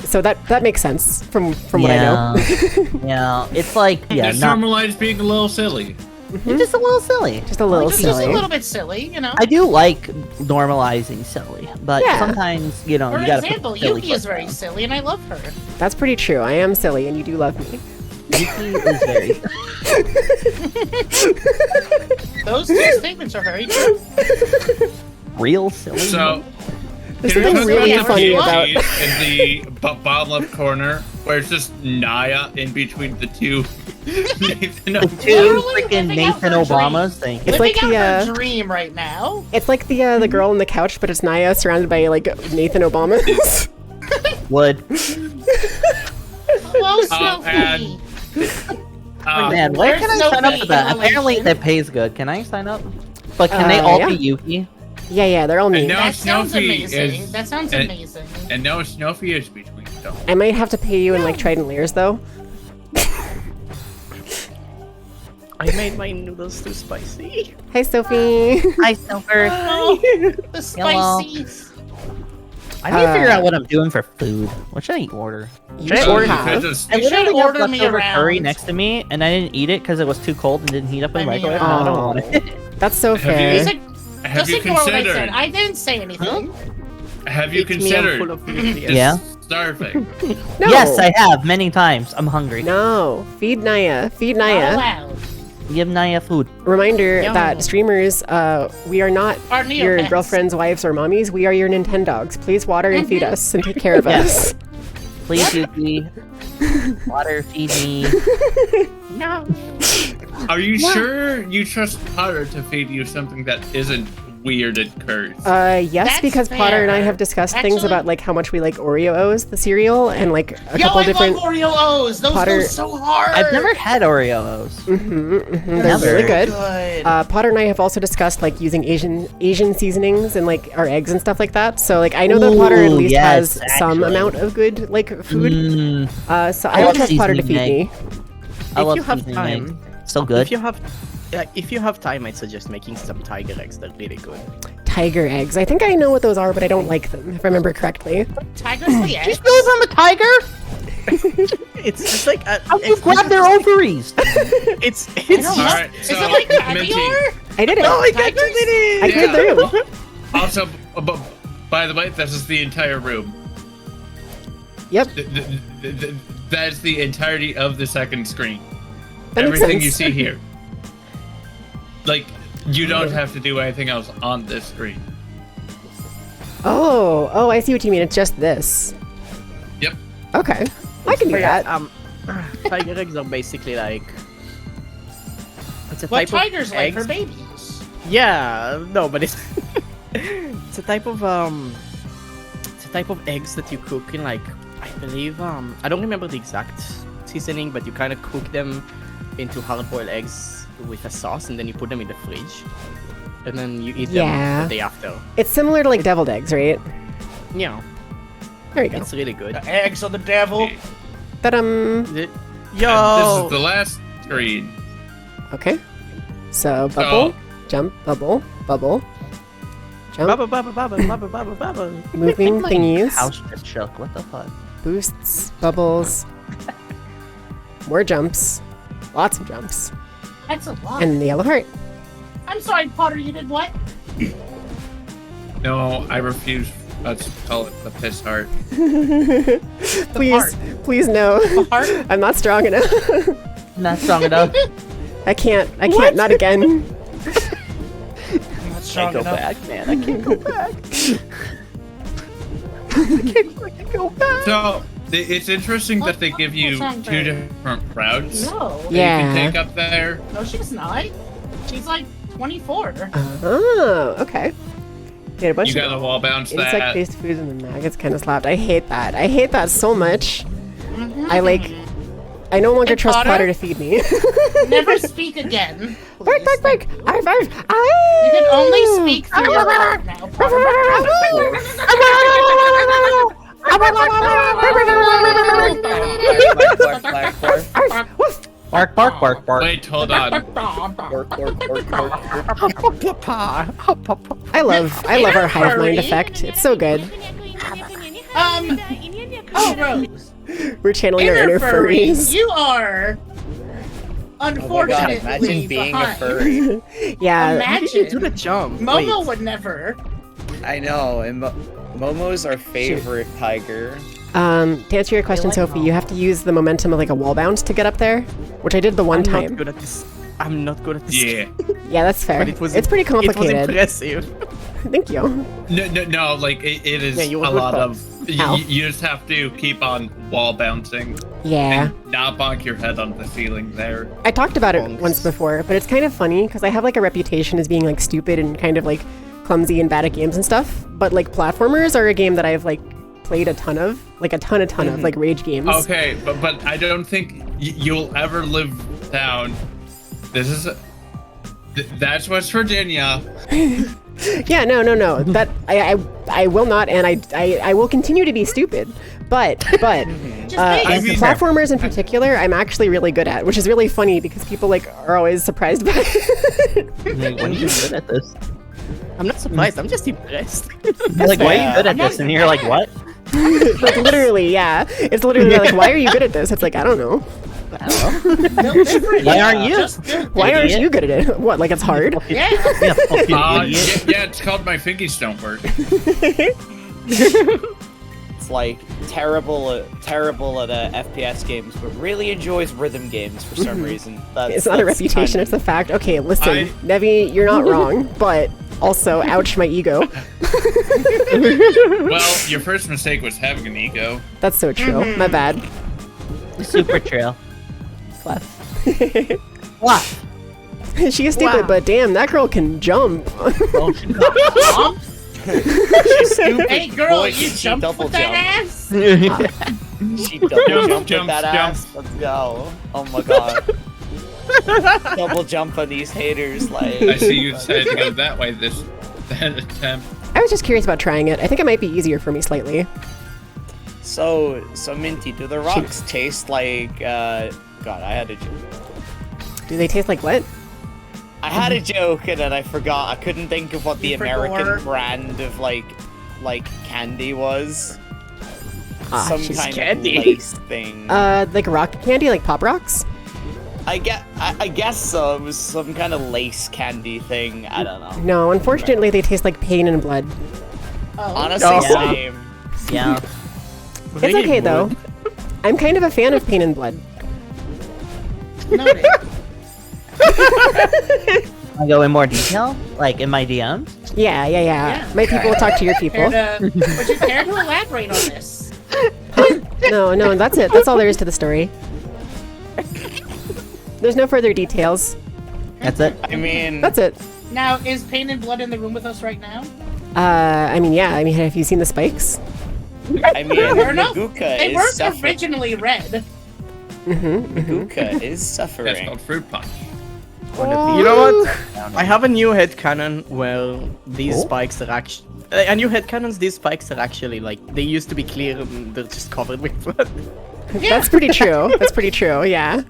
So that makes sense from what I know.
Yeah, it's like
Just
not
normalize being a little silly.
it's just a little silly.
Just a little
Just a
silly.
little bit silly, you know.
I do like normalizing silly, but
Yeah.
sometimes
For
you gotta
example,
put the silly
Yuki is
foot
very
down.
silly, and I love her.
That's pretty true. I am silly, and you do love me.
Yuki is very.
Those two statements are very true.
Real silly.
So,
There's
can we
something
talk
really
about
funny
the
about.
in the bottom left corner where it's just Naya in between the two. Nathan
the two
Literally
freaking
living out
Nathan
her
Obamas. Thank you.
It's
Living
like
out
the,
her dream right now.
It's like the girl on the couch, but it's Naya surrounded by like Nathan Obamas.
Would.
Hello,
and-
Sophie.
Man, where can I
There's
sign
no
up for that?
relation.
Apparently that pays good. Can I sign up? But can they all
yeah.
be Yuki?
yeah, they're all
And
me.
now
That sounds
Snowy
amazing.
is.
That sounds
and-
amazing.
And now Snowy is between them.
I might have to pay you in like Trident layers though.
I made my noodles too spicy.
Hi, Sophie.
Hi, Silver.
Oh, the
Hello.
spices.
I need to figure out what I'm doing for food. What should I order?
You
Should I
should
order-
have.
I
You should
literally have
order me
leftover
around.
curry next to me, and I didn't eat it because it was too cold and didn't heat up in the
I mean,
microwave. and I don't
oh.
want it.
That's so
Have you-
fair.
Just,
Have
just
you
ignore what I
considered?
said. I didn't say anything.
Have you
Eat me, I'm
considered
full of nutrients.
just
Yeah.
starving?
No.
Yes, I have many times. I'm hungry.
No. Feed Naya. Feed
Not
Naya.
allowed.
Give Naya food.
Reminder
Yo.
that streamers, we are not
Our
your
neopets.
girlfriends, wives, or mommies. We are your Nintendogs. Please water and feed us and take care of
Yes.
us.
Please, Yuki. Water, feed me.
No.
Are you sure you trust Potter to feed you something that isn't weird and cursed?
Yes,
That's
because Potter and I
fair.
have discussed things
Actually-
about like how much we like Oreos, the cereal, and like a
Yo,
couple
I
different.
love Oreo O's. Those
Potter-
go so hard.
I've never had Oreos.
They're
Never.
really good.
Good.
Potter and I have also discussed like using Asian seasonings and like our eggs and stuff like that. So like I know that Potter at
Ooh,
least
yes,
has some
actually.
amount of good like food. So I
I
would
love
trust Potter to feed
seasoning
me.
I
If
love
you have
seasoning
time,
eggs. So good.
if you have time, I'd suggest making some tiger eggs. They're really good.
Tiger eggs. I think I know what those are, but I don't like them. If I remember correctly.
Tigers the eggs.
Those I'm a tiger?
It's just like
How do you grab their ovaries?
It's
All right,
Is
so
it like
Minty.
caviar?
I did it.
Oh my
Tigers?
god, you did
I
it!
cleared the room.
Also, by the way, this is the entire room.
Yep.
That's the entirety of the second screen.
That makes
Everything you
sense.
see here. Like, you don't have to do anything else on this screen.
Oh, I see what you mean. It's just this.
Yep.
Okay, I can do that.
Tiger eggs are basically like it's a
What
type
tigers
of
like
eggs.
for babies?
Yeah, no, but it's it's a type of eggs that you cook in like I believe I don't remember the exact seasoning, but you kind of cook them into hard-boiled eggs with a sauce, and then you put them in the fridge, and then you eat them the day after.
It's similar to like deviled eggs, right?
Yeah,
There you go.
it's really good.
The eggs of the devil.
But
Yo,
And this is the last screen.
okay. So bubble, jump, bubble, bubble, jump,
bubba, bubba, bubba, bubba, bubba, bubba.
moving thingies,
House just shook. What the fuck?
boosts, bubbles, more jumps, lots of jumps,
That's a lot.
and the yellow heart.
I'm sorry, Potter, you did what?
No, I refuse. Let's call it the piss heart.
Please, please no.
Heart?
I'm not strong enough.
Not strong enough.
I can't, not again.
I'm not
I
strong
go
enough.
back, man. I can't go back.
So it's interesting that they give you
What's
two
wrong,
different routes
No.
that you
Yeah.
can take up there.
No, she's not. She's like 24.
Oh, okay. Get a bunch
You
of
gotta wall bounce that.
insect-based foods and the maggots kind of slapped. I hate that. I hate that so much. I no longer
And
trust
Potter?
Potter to feed me.
Never speak again.
Bark, bark, bark! Arf, arf!
You can only speak through your heart now, Potter.
Bark, bark, bark, bark.
Wait, hold on.
I love our hive mind effect. It's so good.
Oh, Rose.
We're channeling our inner
furry,
furries.
you are unfortunately
imagine being a
behind.
furry.
Yeah.
Imagine.
Do the jump.
Momo
Wait.
would never.
I know, and Momo's our favorite tiger.
To answer your question,
like
Sophie,
Momo.
you have to use the momentum of like a wall bounce to get up there, which I did the one
I'm
time.
not good at this. I'm not good at this.
Yeah.
Yeah, that's fair.
But it was
It's pretty
It was
complicated.
impressive.
Thank you.
No, like it is
Yeah, you
a
would
lot
pop.
of.
Ow.
You just have to keep on wall bouncing
Yeah.
and not bonk your head on the ceiling there.
I talked about it
Bonks.
once before, but it's kind of funny because I have like a reputation as being like stupid and kind of like clumsy and bad at games and stuff. But like platformers are a game that I've like played a ton of, like a ton of like rage games.
Okay, but I don't think you'll ever live down. This is. That's West Virginia.
Yeah, no. That I will not, and I will continue to be stupid. But
Just be.
I mean-
platformers in particular, I'm actually really good at, which is really funny because people like are always surprised by it.
Like, when are you good at this?
I'm not surprised. I'm just impressed.
They're like, why are you good at
I'm
this? And you're like, what?
Like literally, yeah. It's literally like, why are you good at this? It's like, I don't know.
I don't know.
Built different.
Why aren't you?
Just built
Why aren't
Idiot.
you good at it? What? Like it's hard?
Yeah.
Yeah, fucking
Yeah,
idiot.
yeah, it's called my fingies don't work.
It's like terrible at FPS games, but really enjoys rhythm games for some reason.
It's not a reputation, it's a fact. Okay, listen, Nevi, you're not wrong, but also, ouch, my ego.
Well, your first mistake was having an ego.
That's so true. My bad.
Super trail.
Clef.
What?
She is stupid,
Wow.
but damn, that girl can jump.
Oh, she got
She's stupid.
Hey, girl,
Boy,
you
she
jumped
double
with that
jumped.
ass?
She double jumped
Jump,
with that
jump.
ass. Let's go. Oh my god. Double jump on these haters, like.
I see you decided to go that way this attempt.
I was just curious about trying it. I think it might be easier for me slightly.
So Minty, do the rocks taste like? God, I had a joke.
Do they taste like what?
I had a joke and then I forgot. I couldn't think of what the
You
American
forgot.
brand of like candy was.
Ah,
Some
she's
kind
candy.
of lace thing.
Like rock candy, like Pop Rocks?
I guess so. It was some kind of lace candy thing. I don't know.
No, unfortunately, they taste like pain and blood.
Oh.
Honestly,
Oh.
same.
Yeah.
It's okay though. I'm kind of a fan of pain and blood.
Noted.
I go in more detail, like in my DMs.
Yeah.
Yeah.
My people will talk to your people.
Would you care to elaborate on this?
No, that's it. That's all there is to the story. There's no further details.
That's it.
I mean,
That's it.
Now, is Pain and Blood in the room with us right now?
I mean, yeah. I mean, have you seen the spikes?
I mean,
Fair enough.
Maguka
They
is
weren't
suffering.
originally red.
Maguka is
That's
suffering.
called fruit punch.
You know what? I have a new headcanon where these spikes are actually. A new headcanons, these spikes are actually like. They used to be clear and they're just covered with blood.
That's pretty true. That's pretty true. Yeah.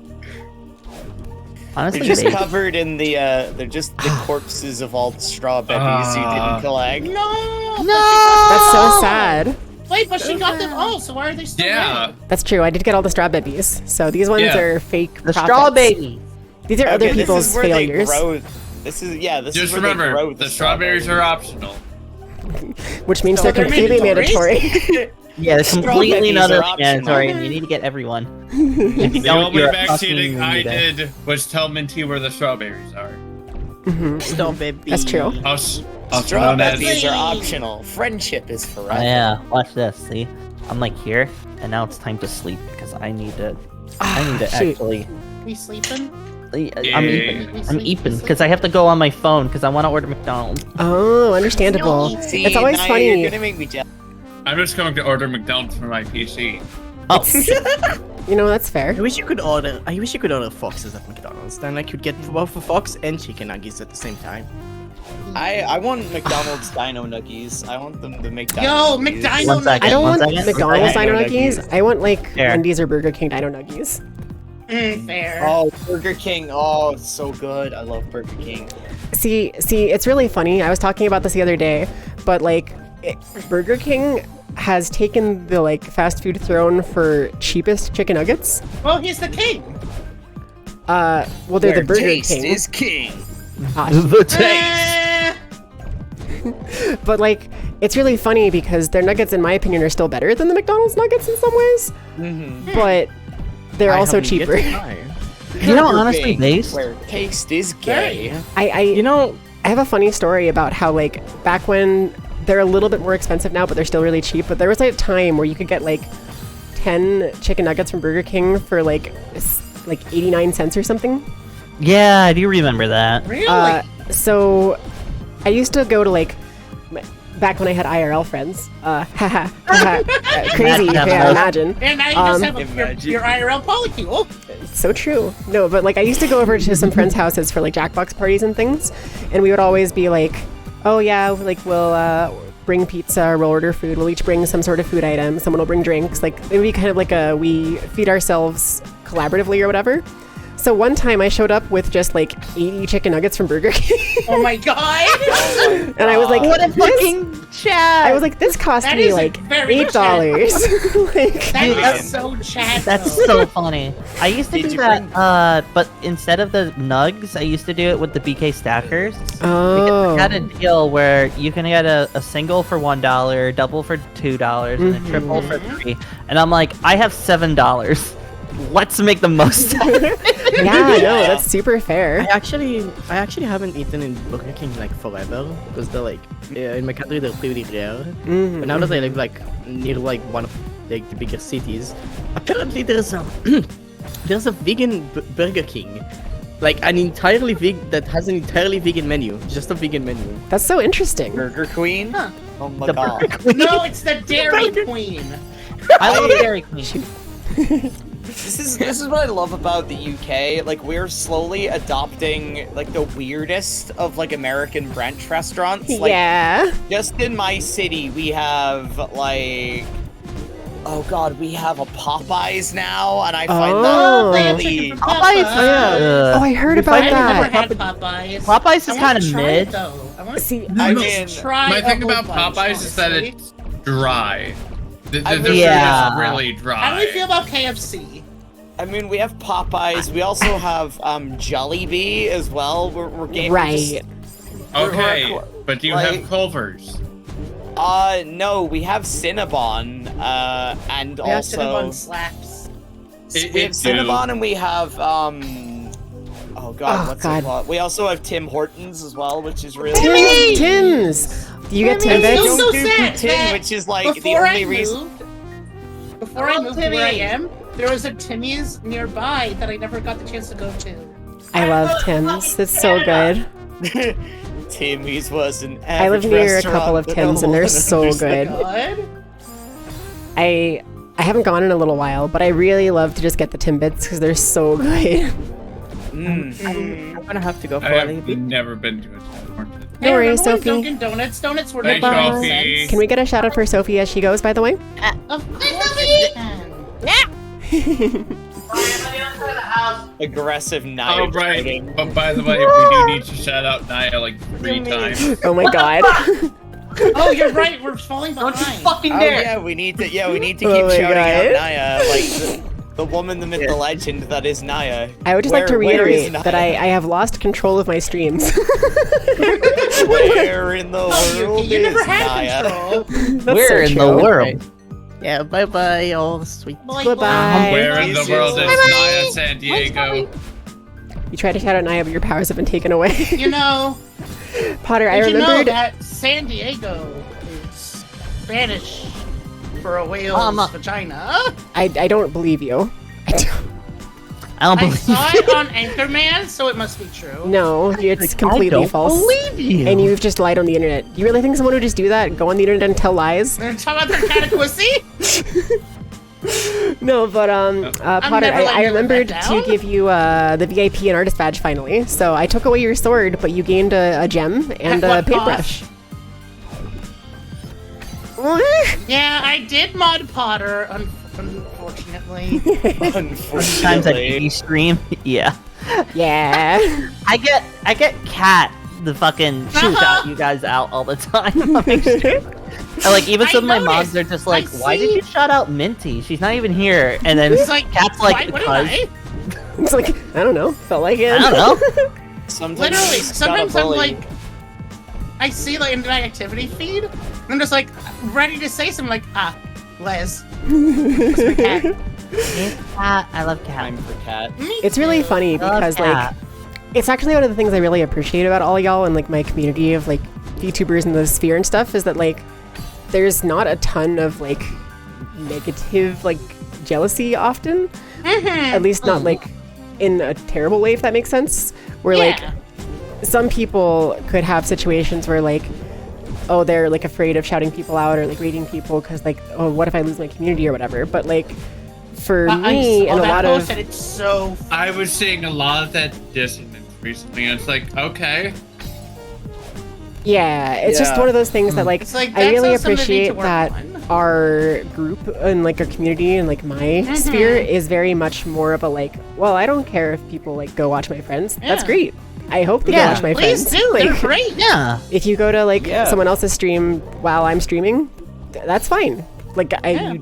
Honestly,
They're just
maybe.
covered in the. They're just the corpses of all the straw babies you didn't collect.
No.
That's so sad.
Wait, but she got them all, so why are they still
Yeah.
red?
That's true. I did get all the straw babies. So these ones
Yeah.
are fake.
The
profits.
straw baby.
These are other
Okay,
people's
this is where
failures.
They grow. This is This
Just
is where they
remember,
grow
the strawberries are optional.
Which means
So
they're
they're
completely
mandatory?
mandatory.
Yeah, it's
Straw
completely
babies
not
are optional.
mandatory, and you need to get everyone. If you
The
don't,
only
you're a
back
fucking
cheating I
weirdo.
did was tell Minty where the strawberries are.
Stop, baby.
That's true.
Also
Straw
known as-
babies are optional. Friendship is forever.
Oh, yeah, watch this. See, I'm like here, and now it's time to sleep because I need to. I need to
shoot.
actually.
We sleeping?
I'm
Yeah.
eating. I'm eating because I have to go on my phone because I want to order McDonald's.
Oh, understandable.
See,
It's always
now
funny.
You're gonna make me jealous.
I'm just going to order McDonald's for my PC.
Oh,
You know, that's fair.
I wish you could order foxes at McDonald's. Then like you'd get both a fox and chicken nuggets at the same time.
I want McDonald's Dino Nuggies. I want them to make Dino
Yo,
Nuggies.
McDino
One second.
I don't
One
want
second.
McDonald's
Dino
Dino Nuggies.
Nuggies.
I want like
Fair.
Wendy's or Burger King Dino Nuggies.
Fair.
Oh, Burger King. Oh, it's so good. I love Burger King.
See, it's really funny. I was talking about this the other day, but like, Burger King has taken the like fast food throne for cheapest chicken nuggets.
Well, he's the king.
Well, they're the Burger King.
king.
the taste.
Eh,
But like, it's really funny because their nuggets, in my opinion, are still better than the McDonald's nuggets in some ways. But they're
I
also
haven't yet
cheaper.
to try.
You know, honestly, based.
Where taste is gay.
You know,
I have a funny story about how like back when they're a little bit more expensive now, but they're still really cheap. But there was like a time where you could get like 10 chicken nuggets from Burger King for like 89 cents or something.
Yeah, I do remember that.
really?
So I used to go to like back when I had IRL friends. Crazy,
Imagine
yeah, imagine.
and now you just have
imagine.
your IRL polycule.
So true. No, but like I used to go over to some friends' houses for like Jackbox parties and things, and we would always be like, "Oh yeah, like we'll bring pizza, or we'll order food. We'll each bring some sort of food item. Someone will bring drinks. Like it would be kind of like we feed ourselves collaboratively or whatever." So one time I showed up with just like 80 chicken nuggets from Burger King,
Oh my god!
and I was like,
What a
"This-"
fucking chat!
I was like, "This cost
That
me
is
like
very
$8." Like,
That is so Chad.
That's
though.
so funny. I used to
Did
do
you
that, but instead of the nugs, I used to do it with the BK stackers.
oh,
I had a deal where you can get a single for $1, double for $2, and a triple for $3. And I'm like, I have $7. Let's make the most out of it.
yeah, no, that's super fair.
I actually haven't eaten in Burger King like forever because they're like in my country they're pretty rare. But now that I live like near like one of like the bigger cities, apparently there's a there's a vegan Burger King, like an entirely that has an entirely vegan menu, just a vegan menu.
That's so interesting.
Burger Queen?
Huh.
Oh my
The
god.
Burger Queen.
No, it's the Dairy Queen.
I love Dairy Queen.
This is what I love about the UK. Like we're slowly adopting like the weirdest of like American brunch restaurants. Like
Yeah.
just in my city we have like oh god, we have a Popeyes now and I find
Oh.
that
Chicken
really
from
Popeyes.
Oh, I heard about
I've never
that.
had Popeyes.
Popeyes is
I wanna
kind of
try
mid.
it, though. I want to
See,
I mean
try.
My
a
thing
whole
about
bunch,
Popeyes is that
honestly.
it's dry. The
I mean-
food
Yeah.
is really dry.
How do you feel about KFC?
I mean we have Popeyes, we also have Jollibee as well. We're getting
right.
Okay,
we're-
but do you
like-
have Culver's?
No, we have Cinnabon, and
Yeah,
also
Cinnabon slaps.
It-
we have
it
Cinnabon
do.
and we have oh god,
Oh,
what's
God.
it called? We also have Tim Hortons as well, which is really
Timmy!
Tim's. Do you get
Timmy!
Timbits?
Feels so
Don't do
sad
Tim,
that
which is like the
Before
only
I
reason.
moved, before I moved to where I am, there was a Timmy's nearby that I never got the chance to go to.
I love Tim's. It's so good.
Timmy's was an
I live
average
near a
restaurant
couple of
that
Tim's
no
and they're
one
so
understood.
good.
Good.
I haven't gone in a little while, but I really love to just get the Timbits because they're so good.
I'm gonna have to go for
I
a
have
little bit.
never been to a Tim Hortons.
No worries,
remember when
Sophie.
Dunkin' Donuts were
Thanks,
making
Sophie.
Can we get a shout out for Sophie as she goes, by the way?
Of course it can.
Aggressive Naya.
Oh, right.
trading.
But by the way, we do need to shout out Naya like 3 times.
Oh my god.
Oh, you're right. We're falling behind.
Oh yeah, we need to
Oh
keep
my
shouting out
God.
Naya, like the woman, the myth, the legend that is Naya.
I would just like to
Where is
reiterate that I have lost control of my streams.
Where in the
Oh,
world
you never
is
had
Naya?
control.
That's
Where
so
in the
true.
world?
Yeah, bye bye, all sweet.
Goodbye.
Where in the
Bye.
world is
Bye-bye.
Naya San Diego?
You tried to shout out Naya, but your powers have been taken away.
You know,
Potter, I
did you know
remembered.
that San Diego is Spanish for a whale's
Mama.
vagina?
I don't believe you.
I don't
I
believe
saw
you.
it on Anchorman, so it must be true.
No, it's
I
completely
don't
false.
believe you.
And you've just lied on the internet. You really think someone would just do that? Go on the internet and tell lies?
They're talking about their cataclysm?
No, but Potter,
never letting
I
you live
remembered
that
to
down.
give you the VIP and artist badge finally. So I took away your sword, but you gained a gem and
At
a
what
paintbrush.
Yeah, I did mod Potter, unfortunately.
Sometimes I
Unfortunately.
stream. Yeah.
Yeah.
I get Cat the fucking shoot out you guys out all the time on my stream. And like even
I
some of my
noticed.
moms are just like,
I
why did
see.
you shout out Minty? She's not even here. And then
It's like,
Cat's
why
like,
wouldn't I?
because
It's like, I don't know. Felt like it.
I don't know.
Sometimes
Literally,
you just gotta
sometimes I'm
bully.
like, I see like in my activity feed, and I'm just like ready to say something like, Les. That's my cat.
Cat. I love Cat.
Time for cat.
Me
It's really
too.
funny
I love
because like
Cat.
it's actually one of the things I really appreciate about all y'all and like my community of like YouTubers in the sphere and stuff is that like there's not a ton of like negative like jealousy often. At least not like in a terrible way, if that makes sense. Where like
Yeah.
some people could have situations where like oh they're like afraid of shouting people out or like rating people because like oh what if I lose my community or whatever. But like for me
I
and
saw
a
that
lot
post
of
and it's so
I was seeing a lot of that dissonance recently, and it's like, okay.
yeah, it's just
Yeah.
one of those things that like
It's like,
I
that's
really
something to
appreciate
work
that
on.
our group and like our community and like my sphere is very much more of a like, well, I don't care if people like go watch my friends. That's
Yeah.
great. I hope they
Yeah.
go watch my
please
friends.
do. They're
Like,
great.
Yeah.
if you go to like
Yeah.
someone else's stream while I'm streaming, that's fine. Like
Yeah.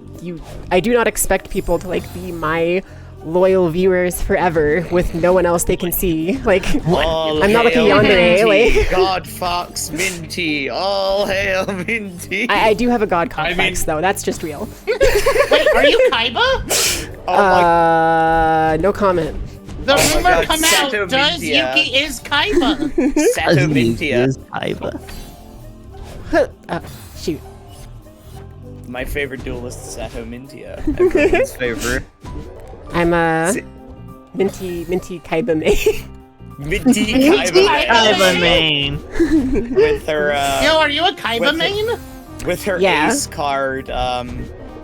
I do not expect people to like be my loyal viewers forever with no one else they can see. Like
All
I'm not looking
hail
yonder, eh?
Minty,
Like-
God Fox Minty. All hail Minty.
I do have a god
I
complex
mean-
though. That's just real.
Wait, are you Kaiba?
Oh my
No comment.
The
Oh my
rumor
God,
come out.
Sato
Does
Mintia.
Yuki is Kaiba?
Sato Mintia.
Is Kaiba.
Shoot.
My favorite duelist is Sato Mintia. Everyone's favorite.
I'm Minty Kaiba May.
Minty
Kaiba.
Kaiba
Main.
with her
Yo, are you a Kaiba
with-
main?
with her
Yeah.
ace card,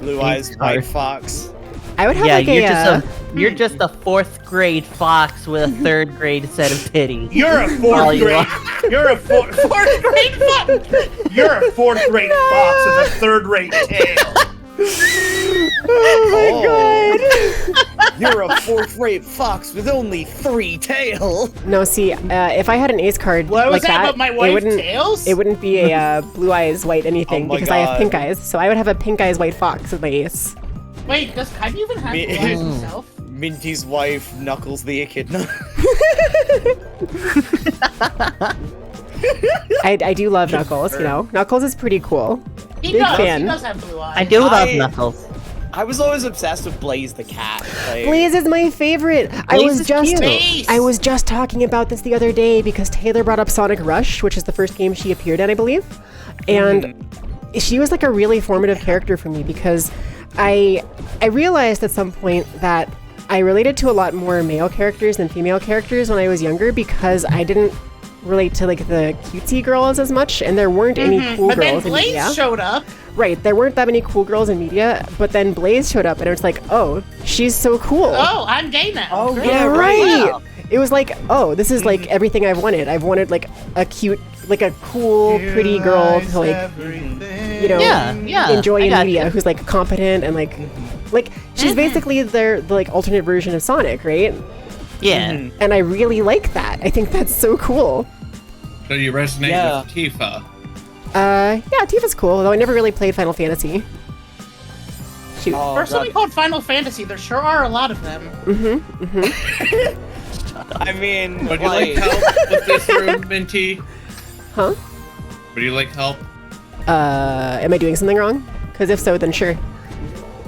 blue eyes
Ace
white
card.
fox.
I would have
Yeah,
like
you're just a 4th grade fox with a 3rd grade set of titties.
You're a
All
fourth
you
grade. You're a fourth.
Fourth grade fuck.
You're a fourth grade fox with a third rate tail.
Oh my god! You're a 4th-rate fox with only 3 tail.
no. See, if I had an ace card
What was
like
that
that,
about my
it
wife
wouldn't.
tails?
It wouldn't be a blue eyes white anything
Oh my
because I have
God.
pink eyes. So I would have a pink eyes white fox with my ace.
Wait, does Kaiba even have
Me-
blue eyes himself?
Minty's wife, Knuckles the Echidna.
I do love Knuckles. You know, Knuckles is pretty cool.
He
Big
does.
fan.
He does have blue eyes.
I do love
I-
Knuckles.
I was always obsessed with Blaze the cat. Like,
Blaze is my favorite. I
Blaze
was
is
just
cute.
Blaze.
I was just talking about this the other day because Taylor brought up Sonic Rush, which is the first game she appeared in, I believe. And she was like a really formative character for me because I realized at some point that I related to a lot more male characters than female characters when I was younger because I didn't relate to like the cutesy girls as much, and there weren't any cool
But then
girls in
Blaze
media.
showed up.
Right, there weren't that many cool girls in media, but then Blaze showed up, and it was like, oh, she's so cool.
Oh, I'm gay now.
Oh,
Great.
yeah,
right.
right.
It was like, oh, this is like everything I've wanted. I've wanted like a cute, like a cool, pretty girl to like, you know,
Yeah,
enjoy
I
in
got
media,
you.
who's like competent and like she's basically the like alternate version of Sonic, right?
Yeah.
And I really like that. I think that's so cool.
So you resonate
Yeah.
with Tifa.
Yeah, Tifa's cool, though I never really played Final Fantasy. Shoot.
Oh,
For something
God.
called Final Fantasy, there sure are a lot of them.
I mean,
Would you like help with this room, Minty?
Huh?
Would you like help?
Am I doing something wrong? Because if so, then sure.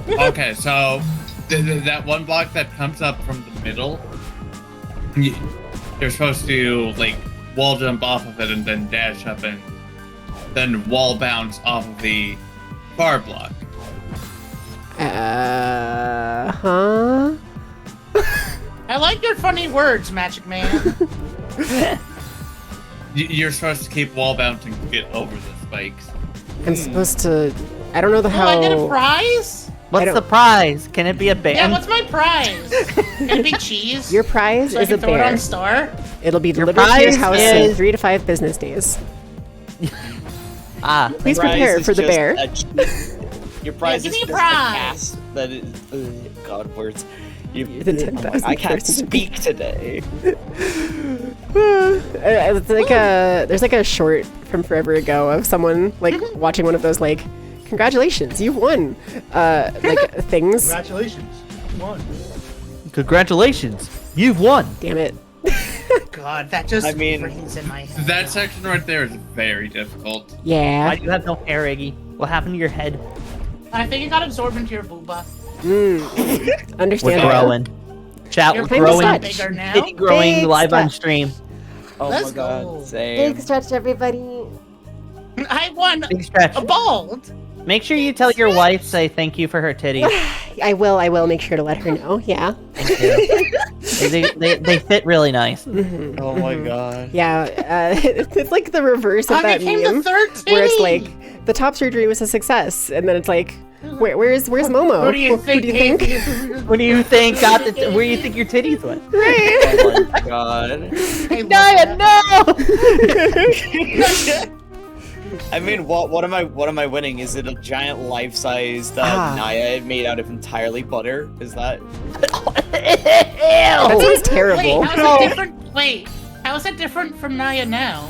Okay, so that one block that comes up from the middle, you're supposed to like wall jump off of it and then dash up and then wall bounce off of the far block.
Huh?
I like your funny words, Magic Man.
You're supposed to keep wall bouncing to get over the spikes.
I'm supposed to. I don't know
Oh,
how.
I get a prize?
What's
don't-
the prize? Can it be a band?
Yeah, what's my prize? Can it be cheese?
Your prize
so I
is a
can throw it on
bear.
Star?
It'll be delivered to your
prize
house in
is-
3 to 5 business days. Please
Prize
prepare
is
for the
just
bear.
Your prize
give
is
me a
just
prize.
cast that is. God, words.
You're the 10,000th
I can't
person.
speak today.
It's like there's like a short from forever ago of someone like watching one of those like, congratulations, you've won, like things.
Congratulations. One.
Congratulations, you've won.
Damn it.
God, that just
I mean-
rings in my head.
That section right there is very difficult.
Why
Yeah.
do you have no hair, Iggy? What happened to your head?
I think it got absorbed into your booba.
We're
Understandable.
growing. Chat,
Your
we're
Thank you
growing.
so
booba's
much.
bigger now.
Big growing
Big
live on
step.
stream.
Oh
Let's
my God,
go.
same.
stretch, everybody.
I won
Big stretch.
a bald.
Make sure you tell your wife say thank you for her titties.
I will make sure to let her know. Yeah.
they fit really nice.
Oh my God.
Yeah. It's like the reverse of
I
that
became
meme.
the third titty.
Where it's like the top surgery was a success, and then it's like, where's Momo?
Who do you think?
Who do you think?
What do you think? Got the? Where do you think your titties went?
Oh my God.
I love that.
No.
I mean, what am I winning? Is it a giant life-size that Naya made out of entirely butter? Is that?
That sounds terrible.
Wait, how is it different? Wait, how is that different from Naya now?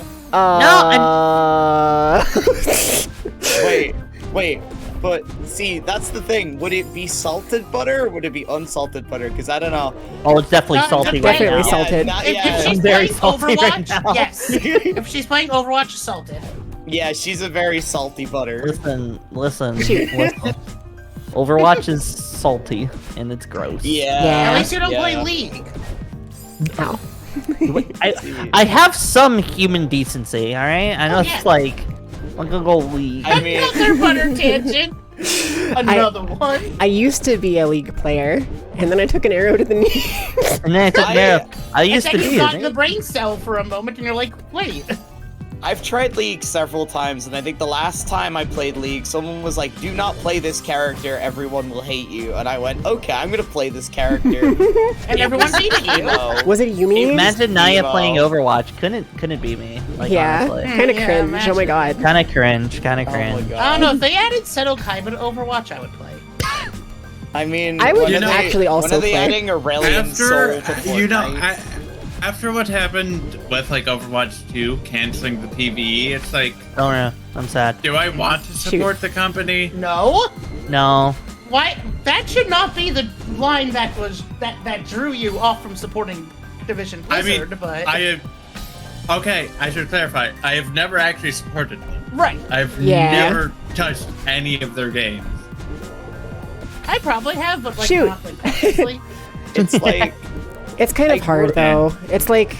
Wait. But see, that's the thing. Would it be salted butter or would it be unsalted butter? Because I don't know.
Oh, it's definitely
Not
salty right
definitely
now.
salted.
If she's
I'm very
playing
salty right
Overwatch,
now.
yes. If she's playing Overwatch, salted.
Yeah, she's a very salty butter.
Listen.
Shoot.
Overwatch is salty and it's gross.
Yeah.
Yeah.
At least you don't
Yeah.
play League.
Ow.
I have some human decency, all right? I know
Oh,
it's
yeah.
like I'm gonna go league.
I mean,
Another butter tangent. Another one.
I used to be a League player, and then I took an arrow to the knee.
And then I took care of. I used
and
to
then
be.
you got in
right?
the brain cell for a moment, and you're like, wait.
I've tried League several times, and I think the last time I played League, someone was like, "Do not play this character. Everyone will hate you." And I went, "Okay, I'm gonna play this character."
And everyone hated you.
Was it Yumi?
Imagine Naya
Emo.
playing Overwatch. Couldn't be me. Like,
Yeah,
honestly.
kind of
Yeah,
cringe.
imagine.
Oh my god.
Kind of cringe.
Oh my
cringe.
God.
I don't know, if they added Seto Kaiba to Overwatch, I would play.
I mean,
I would
when are they-
actually also
when are they
play.
adding Aurelion Soul to Fortnite?
After what happened with like Overwatch 2 canceling the PvE, it's like,
Don't know. I'm sad.
do I want to support the company?
No?
No.
Why? That should not be the line that was that drew you off from supporting Division
I
Blizzard,
mean,
but
I have. Okay, I should clarify. I have never actually supported them.
right.
I've
Yeah.
never touched any of their games.
I probably have, but like
Shoot.
not like consciously.
It's like,
It's kind of
I
hard
grew-
though. It's like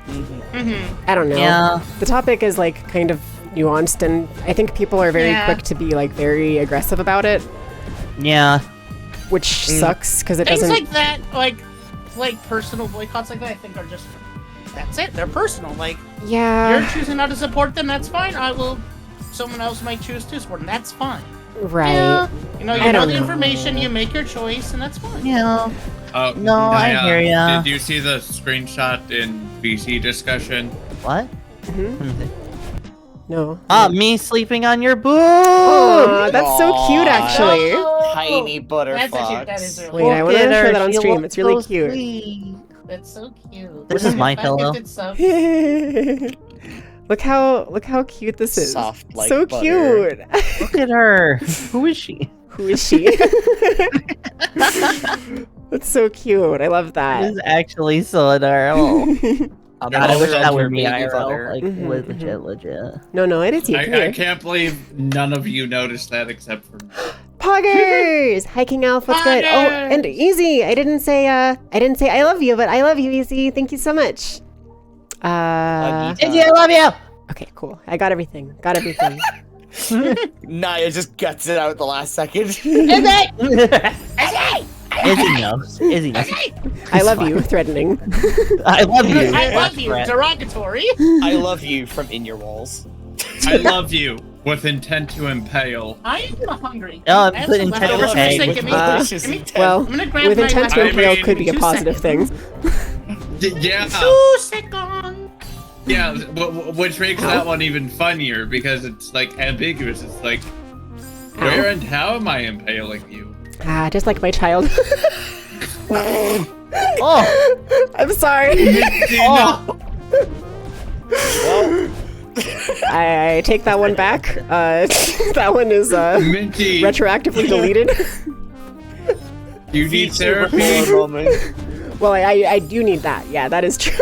Mm-hmm.
I don't know.
Yeah.
The topic is like kind of nuanced, and I think people are very
Yeah.
quick to be like very aggressive about it,
Yeah.
which sucks because it
Things
doesn't.
like that, like personal boycotts like that, I think are just that's it. They're personal. Like
Yeah.
You're choosing not to support them, that's fine. Someone else might choose to support them, that's fine.
Right.
Yeah.
You know,
I
you know
don't
the
know.
information, you make your choice, and that's fine.
Yeah.
Oh,
No, I hear ya.
Did you see the screenshot in VC discussion?
What?
Mm-hmm. No.
Me sleeping on your boob.
Oh, that's so cute, actually.
Tiny
That's
butterfox.
actually, that is really
Wait, I want to
Look at
show
her,
that on
she
stream.
looks
It's really
so
cute.
sweet.
That's so cute.
This is my pillow.
Look how cute this is.
Soft like
so
butter.
cute.
Look at her. Who is she?
Who is she? That's so cute. I love
This
that.
is actually so adorable.
I'm
God, I
all
wish
about
that
your
were me
baby
IRL.
butter.
Like,
Mhm,
legit.
No, it is you. Come
I
here.
can't believe none of you noticed that except for me.
Poggers! Hiking Elf, what's good? Oh, and Easy. I didn't say I love you, but I love you, Easy. Thank you so much.
Izzy, I love you!
Okay, cool. I got everything.
Naya just guts it out at the last second.
Izzy knows. Izzy knows.
I love you, threatening.
I love you.
I love you,
Brett.
derogatory.
I love you from in your walls.
I love you with intent to impale.
I am hungry.
Oh,
I have
put
some
intent
leftovers
to
for
say.
steak
With
and meat.
malicious
Give me-
intent.
Well,
I'm gonna grab
with
my
intent to
leftovers.
impale
mean,
could be a
2
positive
seconds.
thing.
Yeah,
2 seconds.
yeah, which makes that one even funnier because it's like ambiguous. It's like, where and how am I impaling you?
Just like my child.
Oh,
I'm sorry.
oh.
I take that one back. That one is
Minty,
retroactively deleted.
you need
Feature
therapy?
for a moment.
Well, I do need that. Yeah, that is true.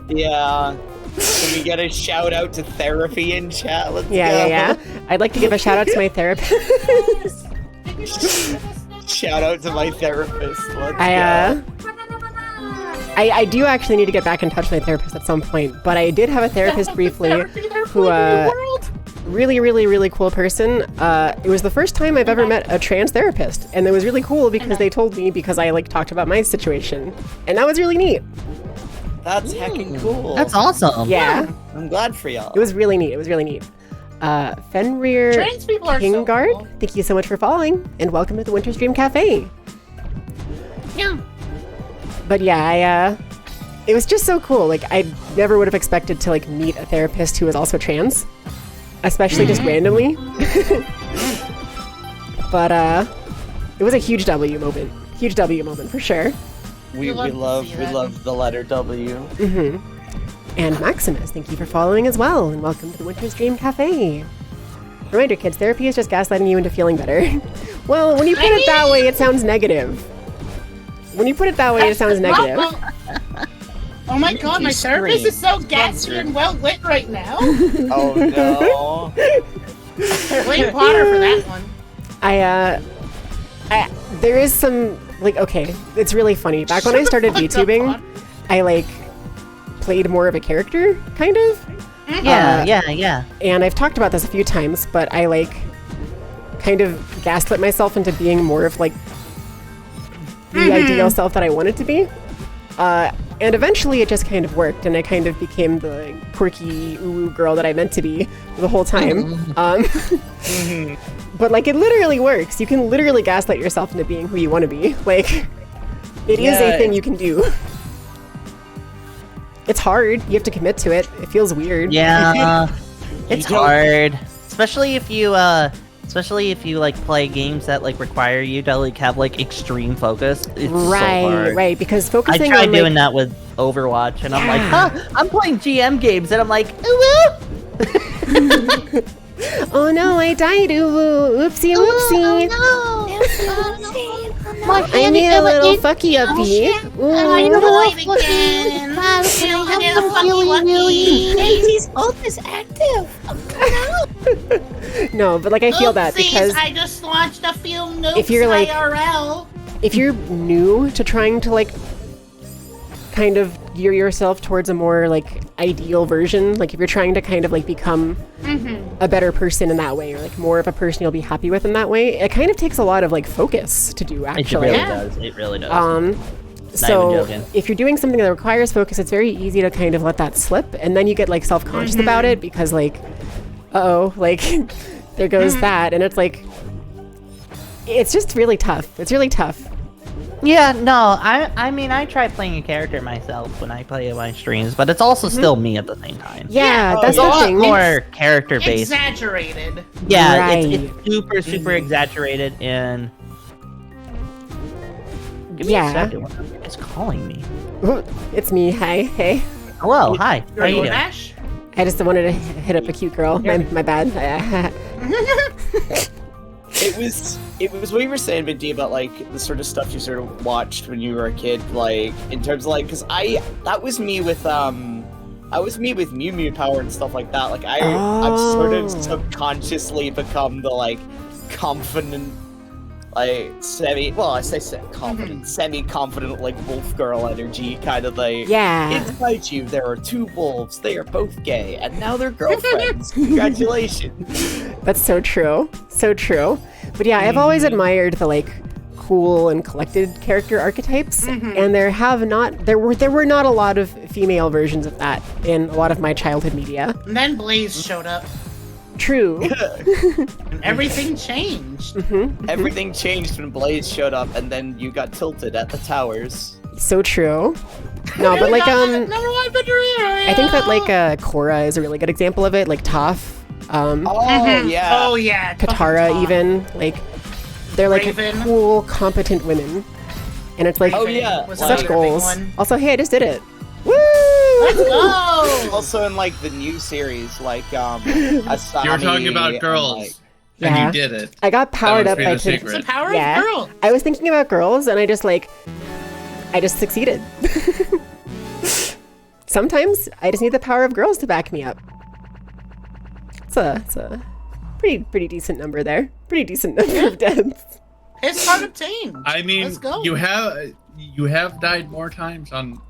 Yeah. Can we get a shout out to therapy in chat? Let's go.
Yeah. I'd like to give a shout out to my therapist.
Shout out to my therapist. Let's go.
I do actually need to get back in touch with my therapist at some point, but I did have a therapist briefly who, really, really, really cool person. It was the first time I've ever met a trans therapist, and it was really cool because they told me because I talked about my situation, and that was really neat.
That's heckin' cool.
That's awesome.
Yeah,
I'm glad for y'all.
it was really neat. Fenrir
Trans people are so
Kingguard,
cool.
thank you so much for following, and welcome to the Winter Stream Cafe.
Yeah.
But yeah, it was just so cool. Like, I never would have expected to meet a therapist who was also trans, especially just randomly. But it was a huge W moment. Huge W moment for sure.
We
love
love
to see that.
the letter W.
And Maximus, thank you for following as well, and welcome to the Winter Stream Cafe. Reminder, kids, therapy is just gaslighting you into feeling better. Well, when you put it that way, it sounds negative. When you put it that way, it sounds negative.
Oh my god, my therapist
scream.
is so gassy and well lit right now.
Oh no.
Blame Potter for that one.
There is some, okay, it's really funny. Back when I started
Shut the fuck up,
VTubing,
Potter.
I, played more of a character, kind of.
Yeah.
And I've talked about this a few times, but I, kind of gaslit myself into being more of, the ideal self that I wanted to be. And eventually it just kind of worked, and I kind of became the quirky, ooh girl that I meant to be the whole time. But, it literally works. You can literally gaslight yourself into being who you want to be. It is a thing you can do. It's hard. You have to commit to it. It feels weird.
Yeah. It's
You don't-
hard. Especially if you play games that require you to have extreme focus. It's so hard.
Right. Because
I
focusing
tried
on
doing that with Overwatch, and I'm like,
Yeah.
I'm playing GM games, and I'm like, ooh,
oh no, I died. Ooh, oopsie, whoopsie. I need a little fucky uppy.
Daisy's ult is active.
No, but I feel that because
I just launched a few noobs
if you're,
IRL.
if you're new to trying to kind of gear yourself towards a more ideal version, if you're trying to kind of become a better person in that way, or more of a person you'll be happy with in that way, it kind of takes a lot of focus to do,
it
actually.
really does. It really does.
So
joking.
if you're doing something that requires focus, it's very easy to kind of let that slip, and then you get like self-conscious about it because like, uh-oh, like there goes that, and it's like, it's just really tough. It's really tough.
Yeah, no, I mean, I try playing a character myself when I play my streams, but it's also still me at the same time.
Yeah,
Yeah,
that's
It's a
the
lot
thing.
more character-based.
Exaggerated.
Yeah,
Right.
it's super exaggerated and... Give me
Yeah.
a second. What is calling me?
It's me. Hi. Hey.
Hello, hi. How
Are
you
you
doing?
Ash?
I just wanted to hit up a cute girl. My bad.
It was what you were saying, Mindy, about like the sort of stuff you sort of watched when you were a kid, like in terms of like, because that was me with Mew Mew Power and stuff like that. Like I've sort of subconsciously become the like confident, like semi-confident like wolf girl energy kind of like.
Yeah.
Inside you, there are two wolves. They are both gay, and now they're girlfriends. Congratulations.
That's so true. So true. But yeah, I've always admired the like cool and collected character archetypes, and there were not a lot of female versions of that in a lot of my childhood media.
And then Blaze showed up,
True.
and everything changed.
Everything changed when Blaze showed up, and then you got tilted at the towers.
So true. No, but like
Number one victory!
I think that like Korra is a really good example of it. Like Toph,
Oh yeah.
Oh yeah.
Katara,
fucking
even like they're like
Raven.
cool, competent women, and it's like
Oh, yeah.
Was
Like-
such
another big
goals.
one.
Also, hey, I just did it. Woo!
Let's go!
Also in like the new series, like Asami.
You were talking about
and,
girls,
like-
and
Yeah.
you did it.
I got powered
That
up
must be
by
the
Kid.
secret.
It's the power
Yeah.
of girl.
I was thinking about girls, and I just succeeded. Sometimes I just need the power of girls to back me up. It's a pretty decent number there. Pretty decent number of deaths.
It's hard obtained.
I mean,
Let's go.
you have died more times on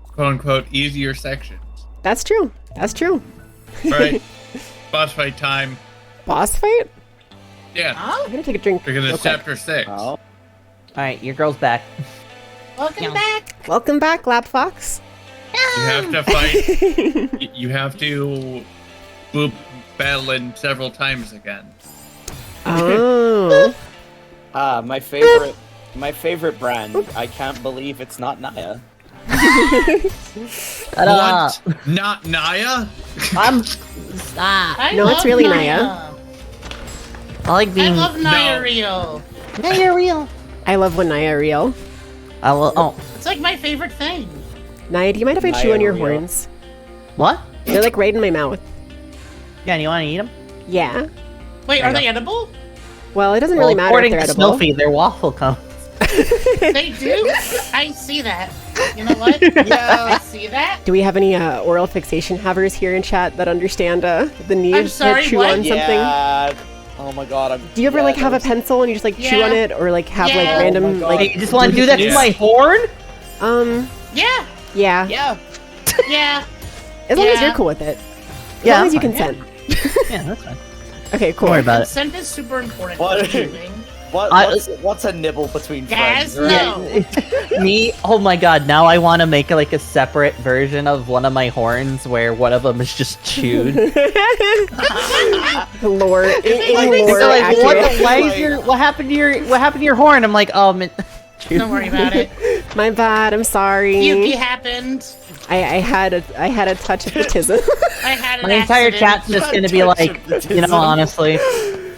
quote unquote easier sections.
That's true. That's true.
All right, boss fight time.
Boss fight?
Yeah,
I'm gonna take a drink.
because
real
it's
quick.
chapter 6.
All right, your girl's back.
Welcome back.
Welcome back, Lap Fox.
You have to fight. You have to boop Badeline several times again.
Oh.
my favorite brand. I can't believe it's not Naya.
Ta-da!
What? Not Naya?
I'm.
I
No,
love
it's really
Naya.
I like
I
being.
love Naya
No.
Rio.
Naya real.
I love when Naya real.
I will. Oh,
It's like my favorite thing.
Naya, do you mind if I chew
Naya
on your
real.
horns?
what?
They're like right in my mouth.
Yeah, you want to eat them?
Yeah.
Wait, are they edible?
Well, it doesn't really matter if
according
they're
to
edible.
Snowfeed, they're waffle cones.
They do? I see that. You know what? I see that.
Do we have any oral fixation havers here in chat that understand the need
I'm sorry,
to chew
what?
on something?
Yeah. Oh my god.
Do you ever like have a pencil and you just like chew
Yeah.
on it, or like have
Yeah.
like
Oh
random
my God.
like?
Hey, you just want to do that to
Yeah.
my horn?
Yeah.
Yeah.
Yeah.
Yeah.
As long as
Yeah.
you're cool with it. As
Yeah,
long as you
fine.
consent.
Yeah, that's fine.
Okay, cool.
Don't worry about it.
Consent is super important
What?
for chewing.
What's a nibble between
Guys,
friends?
no.
Me? Oh my god, now I want to make like a separate version of one of my horns where one of them is just chewed.
Lore,
like-
in lore
They're like,
accurate.
what happened to your horn? I'm like,
Don't worry about it.
My bad. I'm sorry.
Yuki happened.
I had a touch of autism.
I had an
my entire
accident.
chat's just gonna be like, you know, honestly,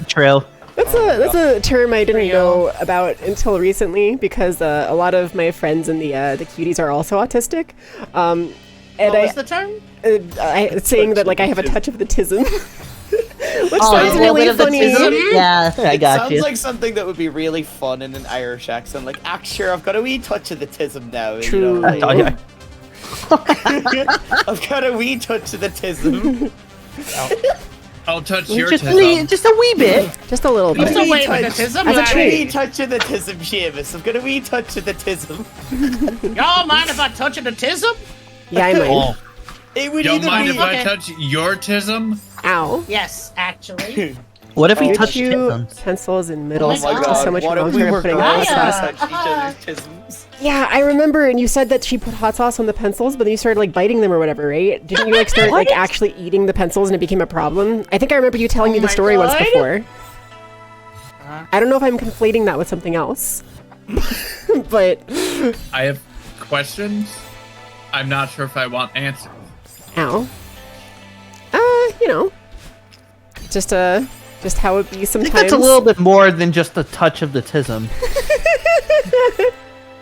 true.
That's a term I didn't
Real.
know about until recently because a lot of my friends in the cuties are also autistic. And
What was the term?
saying that like I have a touch of the tism, which
Oh,
sounds
a little
really
bit of the
funny.
tism? Yeah, I
It
got
sounds
you.
like something that would be really fun in an Irish accent. Like, sure, I've got a wee touch of the tism now.
True.
You know,
I told you.
I've got a wee touch of the tism.
I'll touch your
Just
tism.
just a wee bit.
Just a little
What's
bit.
the way with the tism?
As a
I've got a
treat.
wee touch of the tism, Seamus. I've got a wee touch of the tism.
Y'all mind if I touch the tism?
Yeah, I mind.
Oh,
It would
don't
either
mind
be
if I
Okay.
touch your tism?
Ow.
Yes, actually.
What if we
Oh,
touch
two
tisms?
pencils in middle.
Oh my
Just
God,
so much
what if
fun
we
started
were
putting
girls
hot
Gaia.
sauce.
and touched each other's tisms?
Yeah, I remember, and you said that she put hot sauce on the pencils, but then you started like biting them or whatever, right? Didn't you like start like actually eating the pencils and it became a problem? I think I remember you telling me the
my
story once
God.
before. I don't know if I'm conflating that with something else, but
I have questions. I'm not sure if I want answers.
ow. You know, just how it be
I
sometimes.
think that's a little bit more than just a touch of the tism.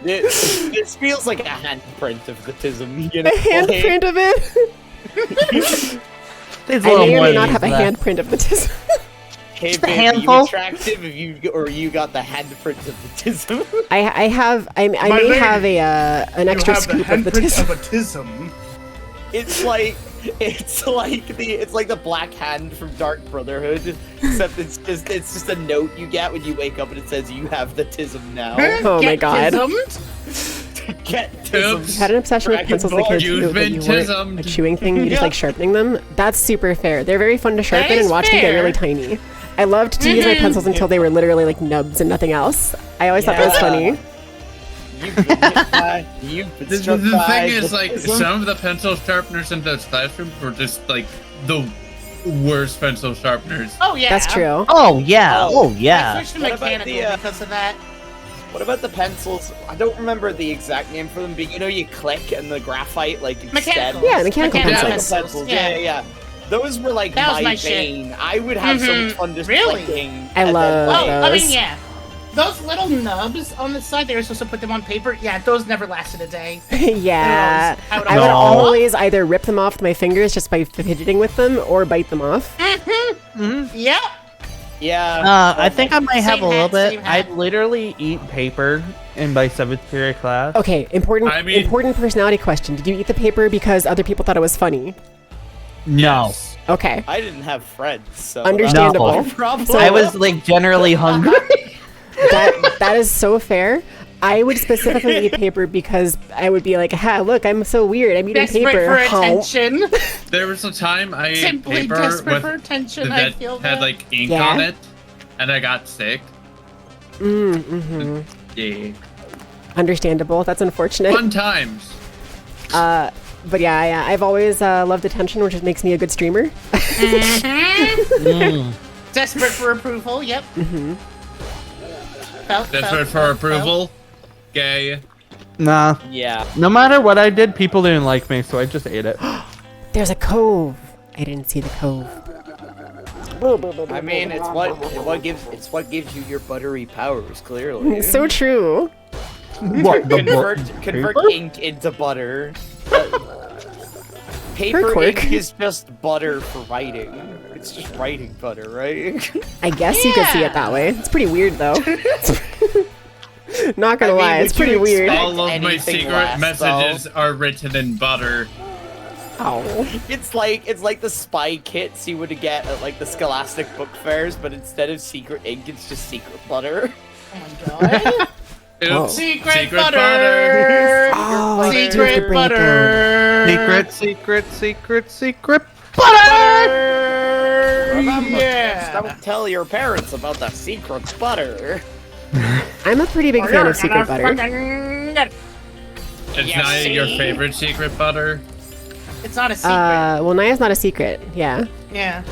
This feels like a handprint of the tism. You know?
a handprint of it.
There's a
I
little
may or
more
may not
than
have a
that.
handprint of the tism.
Hey,
Just a
babe,
handful?
Are you attractive if you got the handprint of the tism?
I may
lady,
have an extra
you have the
scoop of the
handprint
tism.
of a tism.
It's like the Black Hand from Dark Brotherhood, except it's just a note you get when you wake up and it says you have the tism now.
Oh my
Get
God.
tismed?
Get
Oops.
tism.
Had an obsession with
Dragon
pencils as a
Ball,
kid
you've
too, but
been
you weren't
tismed.
a chewing thing. You just like sharpening them. That's super fair. They're very fun to sharpen
is
and watch them get
fair.
really tiny. I loved to use my pencils until they were literally like nubs and nothing else. I always thought that was
Yeah.
funny.
You've been hit by, you've been
The
struck
thing
by
is,
the
like,
tism.
some of the pencil sharpeners in those classrooms were just like the worst pencil sharpeners.
Oh yeah.
That's true.
Oh yeah,
Oh,
oh yeah.
I switched to
What about
mechanical
the,
because of that.
What about the pencils? I don't remember the exact name for them, but you know you click and the graphite like
Mechanical.
extends.
Yeah, mechanical
pencils.
Pencils. Yeah. Those were like
That was
my
my shit.
bane. I would have so
Mhm.
much fun just
Really?
clicking.
I
and then,
love
like,
Oh, I mean,
those.
yeah. Those little nubs on the side, they were supposed to put them on paper. Yeah, those never lasted a day.
Yeah.
I would
I would
No.
always either rip them off with my fingers just by fidgeting with them or bite them off.
Yep.
Yeah.
I think I might have
Same
a little
hat,
bit.
same hat.
I'd literally eat paper in my 7th period class.
Okay, important
I mean-
important personality question. Did you eat the paper because other people thought it was funny?
No.
Okay.
I didn't have friends, so
Understandable.
No.
That's my problem.
So-
I was like generally hungry.
That is so fair. I would specifically eat paper because I would be like, ha, look, I'm so weird. I'm eating
Desperate
paper.
for
How?"
attention.
There was a time I ate
Simply
paper
desperate for
with
attention. I
that
feel
had
that.
like ink
Yeah.
on it, and I got sick.
Mm-hmm.
Yeah,
Understandable. That's unfortunate.
fun times.
But yeah, I've always loved attention, which makes me a good streamer.
Desperate for approval. Yep.
Desperate for approval. Gay.
Nah.
Yeah.
No matter what I did, people didn't like me, so I just ate it.
There's a cove. I didn't see the cove.
I mean, it's what gives you your buttery powers. Clearly.
So true.
What?
Convert ink into butter. Paper
quirk.
ink is just butter for writing. It's just writing butter, right?
I guess you could see it that way. It's pretty weird, though. Not gonna
I mean,
lie, it's
would you
pretty weird.
expect-
All of my
anything
secret
less,
messages are written in butter.
Oh.
It's like the spy kits you would get at like the Scholastic book fairs, but instead of secret ink, it's just secret butter.
Oh my god.
Oops.
Oh.
Secret butter.
Oh, I do have to
Secret
bring it down.
butter.
Secret.
Remember,
Yeah.
don't tell your parents about the secret butter.
I'm a pretty big fan of secret butter.
It's
You
not
see?
your favorite secret butter.
It's not a secret.
Well, Naya's not a secret, yeah.
Yeah.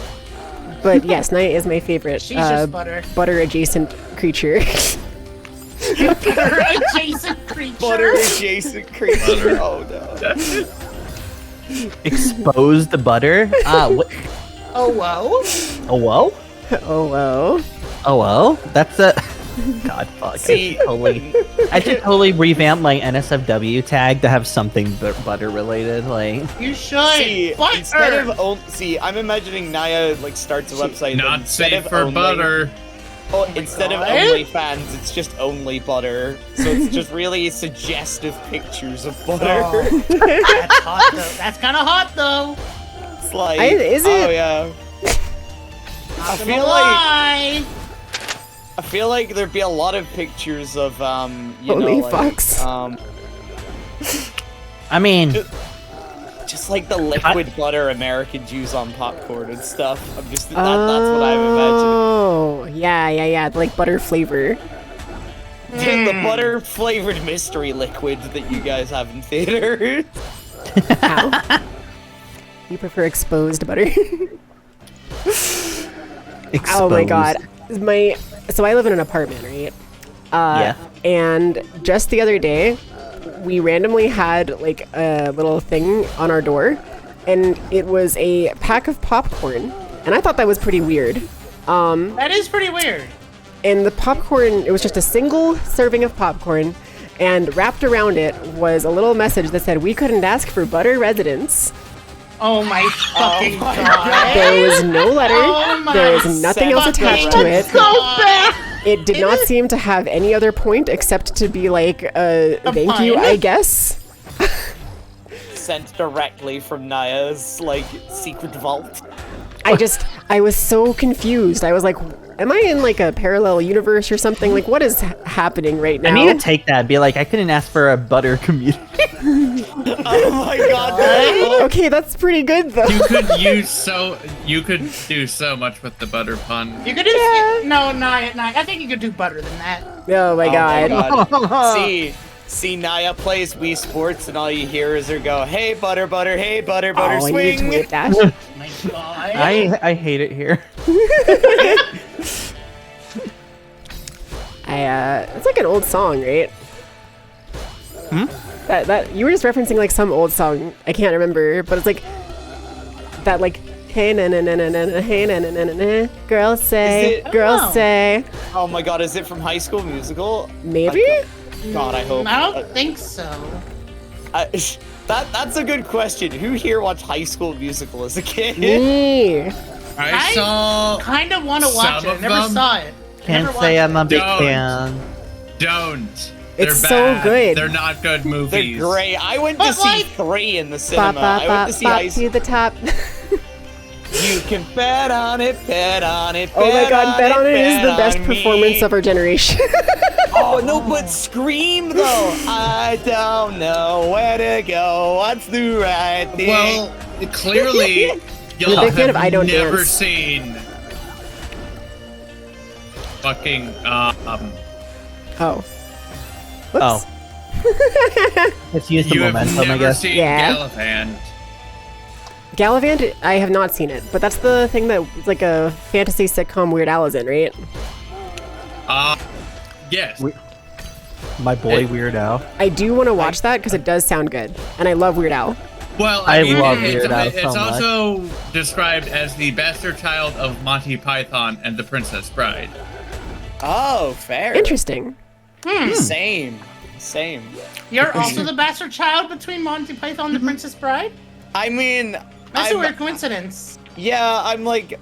But yes, Naya is my favorite
She's just butter.
butter adjacent creature.
Butter adjacent creature.
Butter adjacent creature. Oh no.
Exposed butter? What?
Oh whoa.
Oh, whoa?
Oh, whoa.
Oh, well? That's a... God, fuck.
See-
I should totally revamp my NSFW tag to have something butter related, like...
You should.
See,
Butter.
instead of I'm imagining Naya like starts a website. and
Not
instead
safe
of
for
only-
butter.
Oh, instead of
God.
OnlyFans, it's just only butter. So it's just really suggestive pictures of butter.
Oh, that's hot though. That's kind of hot though.
It's like,
Is it?
oh yeah.
Not
feel
gonna
like-
lie.
I feel like there'd be a lot of pictures of you
Only
know, like,
fucks.
I mean...
Just like the liquid butter Americans use on popcorn and stuff. That's what I'm imagining.
Oh, yeah. Like butter flavor.
The butter flavored mystery liquid that you guys have in theaters.
How? You prefer exposed butter? Oh my god. So I live in an apartment, right?
Yeah.
And just the other day, we randomly had like a little thing on our door, and it was a pack of popcorn, and I thought that was pretty weird.
That is pretty weird.
And the popcorn, it was just a single serving of popcorn, and wrapped around it was a little message that said we couldn't ask for butter residence.
Oh my fucking god.
There was no letter.
Oh
There was nothing else attached to it.
So bad.
It did not seem to have any other point except to be like a thank you,
pun?
I guess.
Sent directly from Naya's like secret vault.
I was so confused. I was like, am I in like a parallel universe or something? Like, what is happening right now?
I need to take that and be like, I couldn't ask for a butter community.
Oh my god.
Okay, that's pretty good though.
You could do so much with the butter pun.
You could do no. I think you could do better than that.
Oh my god.
See, Naya plays Wii Sports, and all you hear is her go, "Hey, butter, butter, hey, butter, butter,
Oh, I need to
swing."
wait dash.
Oh my god.
I hate it here.
It's like an old song, right? That you were just referencing like some old song. I can't remember, but it's like that like hey na na na na na hey na na na na na girls say girls say.
Oh my god, is it from High School Musical?
Maybe.
God, I hope.
I don't think so.
That's a good question. Who here watched High School Musical as a kid?
Me.
I saw
kind of want to watch
some
it.
of
Never
them.
saw it.
Can't
Never
say
watched
I'm a big
Don't.
fan.
Don't.
It's
They're
so
bad.
good.
They're not good
They're
movies.
great. I went to
But,
see
like-
3 in the
Bop,
cinema.
bop,
I went
bop,
to see
bop
High
to the top.
You can bet on it, bet on it,
Oh my god, Bet on It is the
bet
best
on me.
performance of our generation.
Oh no, but Scream though. I don't know where to go. What's the right thing?
Well, clearly, y'all
big fan of I
have
Don't
never
Dance.
seen fucking
Oh. Whoops.
Oh. It's used the
you have
momentum, I
never
guess.
seen
Yeah.
Gallivant.
Gallivant, I have not seen it, but that's the thing that it's like a fantasy sitcom Weird Al is in, right?
Yes.
My boy Weird Al.
I do want to watch that because it does sound good, and I love Weird Al.
Well,
I
mean,
love
it's,
Weird Al
it's
so much.
also described as the bastard child of Monty Python and the Princess Bride.
Oh, fair.
Interesting.
Same.
You're also the bastard child between Monty Python and the Princess Bride?
I mean,
That's a
I'm-
weird coincidence.
Yeah, I'm like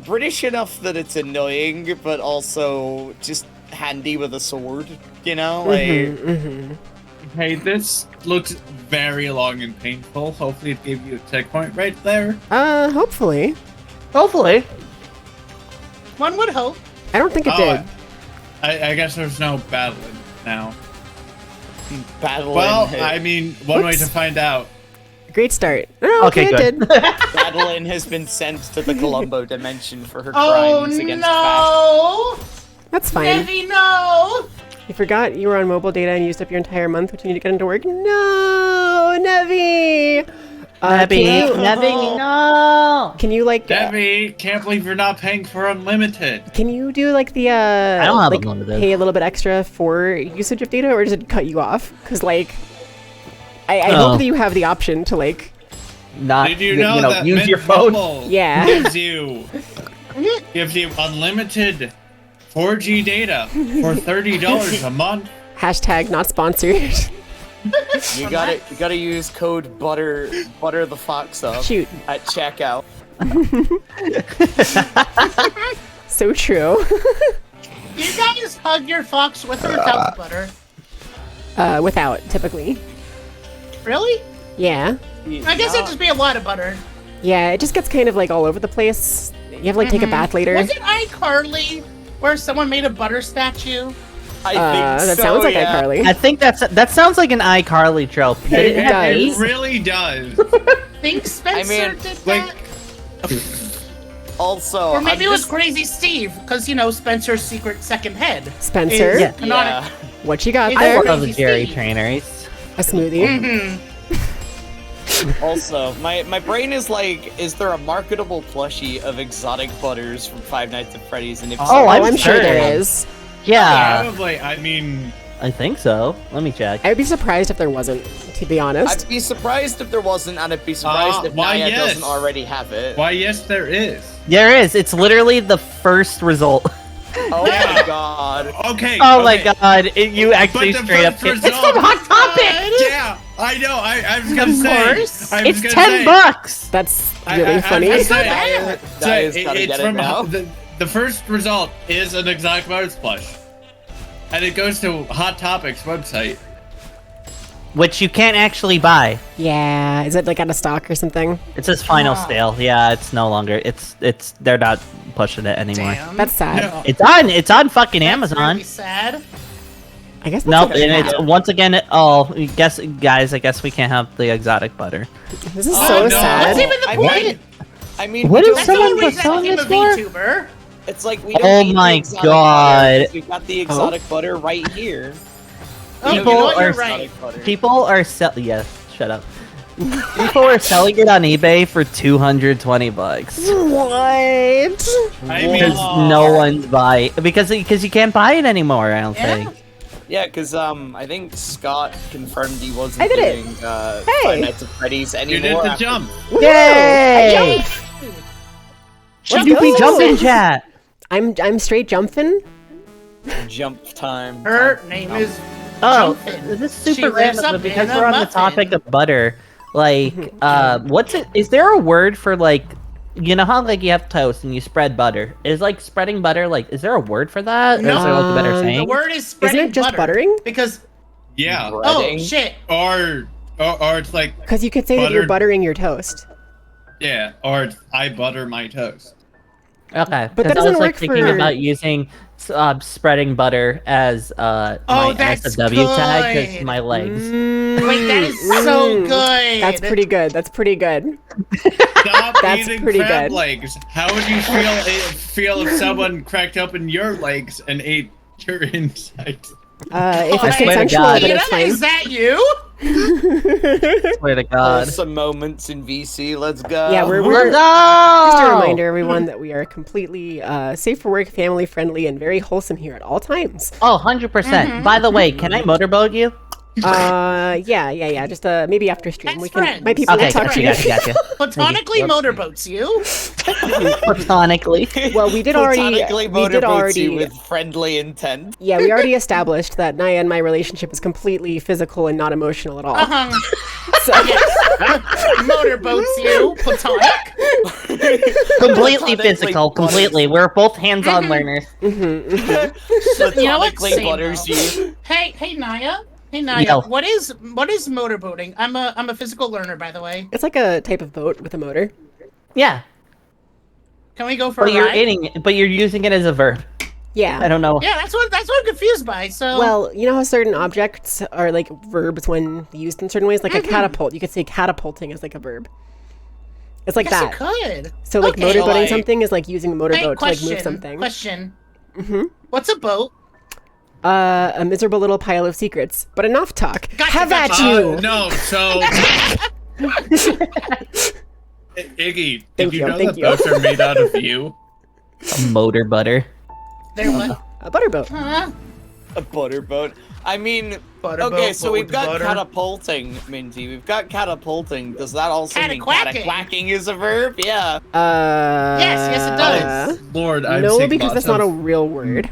British enough that it's annoying, but also just handy with a sword. You know, like.
Hey, this looks very long and painful. Hopefully it gave you a checkpoint right there.
Hopefully.
Hopefully.
One would hope.
I don't think it
Oh,
did.
I guess there's no battling now.
Battling.
Well, I mean, one way
Whoops.
to find out.
Great start. Oh, okay,
Okay,
it
good.
did.
Madeline has been sent to the Columbo dimension for her
Oh
crimes against fashion.
no!
That's fine.
Debbie, no!
You forgot you were on mobile data and used up your entire month, which you need to get into work. No, Nevi. Can you like?
Debbie, can't believe you're not paying for unlimited.
Can you do like the I
don't have
like
unlimited.
pay a little bit extra for usage of data, or does it cut you off? Because like, I
Oh.
hope that you have the option to like,
Not
Did you know that
use
Mint
your phone.
Mobile
Yeah.
gives you unlimited 4G data for $30 a month?
hashtag not sponsored.
You gotta use code butter the fox up
Shoot,
at checkout.
so true.
You guys hug your fox with or without the butter?
Without typically.
Really?
Yeah,
I guess it'd just be a lot of butter.
yeah. It just gets kind of like all over the place. You have to like take a bath later.
Was it iCarly where someone made a butter statue?
I think so.
That sounds like
yeah.
iCarly.
I think that sounds like an iCarly trope. Did it have
does.
meat?
It really does.
think Spencer did that.
Also,
Or maybe it was Crazy Steve, because, Spencer's secret second head.
Spencer,
is
Yeah.
canonic.
what you got
It's
there?
I
Crazy
love Jerry
Steve.
trainers.
A smoothie.
Also, my brain is like, is there a marketable plushie of exotic butters from Five Nights at Freddy's? And if so,
Oh,
I'm sure
sure.
there is.
Yeah,
Probably. I mean,
I think so. Let me check.
I would be surprised if there wasn't, to be honest.
I'd be surprised if there wasn't, and I'd be surprised if
why,
Naya
yes.
doesn't already have it.
why? Yes, there is.
There is. It's literally the first result.
Oh my god.
Okay.
Oh my
okay.
god, you actually
But the
straight up.
first
It's
result-
from Hot Topic.
Yeah, I know. I was gonna
Of
say.
course.
I was
It's
gonna
$10.
say-
That's
I-
really
I-
funny.
I-
It's not
I-
bad.
So
Naya's gotta
it's
get it
from
now.
the first result is an exotic butters plush, and it goes to Hot Topic's website.
Which you can't actually buy.
Yeah, is it like out of stock or something?
It's his final
Ah.
sale. Yeah, it's no longer. It's they're not pushing it anymore.
Damn.
That's sad.
No.
It's on fucking
That's
Amazon.
really sad.
I guess that's
Nope,
okay.
and it's once again. I guess I guess we can't have the exotic butter.
This is
Oh,
so
no.
sad.
What's even the
I
point?
mean, I mean,
What
we
is
don't
That's the
someone
only
was
reason I
selling
became a
this for?
VTuber.
It's like we don't
Oh
need the
my
exotic
God.
butter, 'cause we've got the exotic butter right here.
Oh, you
People
know what?
are
You're right.
Exotic butter.
People are selling. Yeah, shut up. People are selling it on eBay for $220
What?
I mean,
because no one's buying because you can't buy it anymore. I don't
Yeah.
think.
Yeah, because I think Scott confirmed he wasn't
I did it.
doing
Hey.
Five Nights at Freddy's
you
anymore.
did the
after-
jump.
Yay! Should you be
go.
jumping, chat?
I'm straight jumping.
Jump time.
Her name is
Oh,
Jumpfin.
this is
She
super
lives
random,
up
but because
in a
we're on the
muffin.
topic of butter, like, what's it? Is there a word for like, you know how like you have toast and you spread butter? Is like spreading butter like? Is there a word for that? Or is there like a better
No.
saying?
The word is spreading
Isn't it just
butter,
buttering?
Because
Yeah.
Breading.
shit.
Or it's like,
Because you could say that you're
Buttered.
buttering your toast.
yeah. Or it's, I butter my toast.
Okay,
But that
'cause I
doesn't
was like
work
thinking
for-
about using spreading butter as my
that's
SW tag
good.
because my legs.
Wait, that is so good.
That's pretty good. That's pretty good.
Stop
That's
eating
pretty
crab
good.
legs. How would you feel if someone cracked open your legs and ate your insides?
If
I
it's
swear to
consensual,
God.
then
Tina,
it's fine.
is that you?
Swear to God.
Some moments in VC. Let's go.
Yeah, we're
Let's
just a
go!
reminder, everyone, that we are completely safe for work, family friendly, and very wholesome here at all times.
Oh, 100%. By the way, can I motorboat you?
Yeah. Just maybe after stream
That's
we can.
friends.
My people
Okay,
will talk to
gotcha,
you.
gotcha.
Platonically motorboats you.
Platonically.
Well, we did already.
Platonically
We did
motorboats you
already.
with friendly intent.
Yeah, we already established that Naya and my relationship is completely physical and not emotional at all. So,
Motorboats you. Platonic.
Completely physical, completely. We're both hands-on learners.
Platonically
Same,
butters
though.
you.
Hey, Naya. Hey, Naya.
Yo.
What is motorboating? I'm a physical learner, by the way.
it's like a type of boat with a motor.
Yeah,
Can we go for
but
a
you're
ride?
but you're using it as a verb.
Yeah.
I don't know.
Yeah, that's what I'm confused by. So
Well, you know how certain objects are like verbs when used in certain ways? Like a catapult. You could say catapulting is like a verb. It's like
I guess
that.
you could.
So like
Okay.
motorboating
like-
something is like using a
Hey,
motorboat to like
question.
move something.
Question.
Mm-hmm.
What's a boat?
A miserable little pile of secrets. But enough talk.
Gotcha,
Have at
gotcha.
you.
No, so Iggy,
Thank
did you
you,
know
thank
that
you.
boats are made out of you?
A motor butter.
There what?
A butterboat.
Huh?
A butterboat. I mean,
Butterboat,
okay, so
but
we've
with
got
butter.
catapulting, Minty. We've got catapulting. Does that also mean
Cataquacking.
cataquacking is a verb? Yeah.
Yes, it does.
Lord, I've
No,
seen
because
lots
that's not a
of-
real word.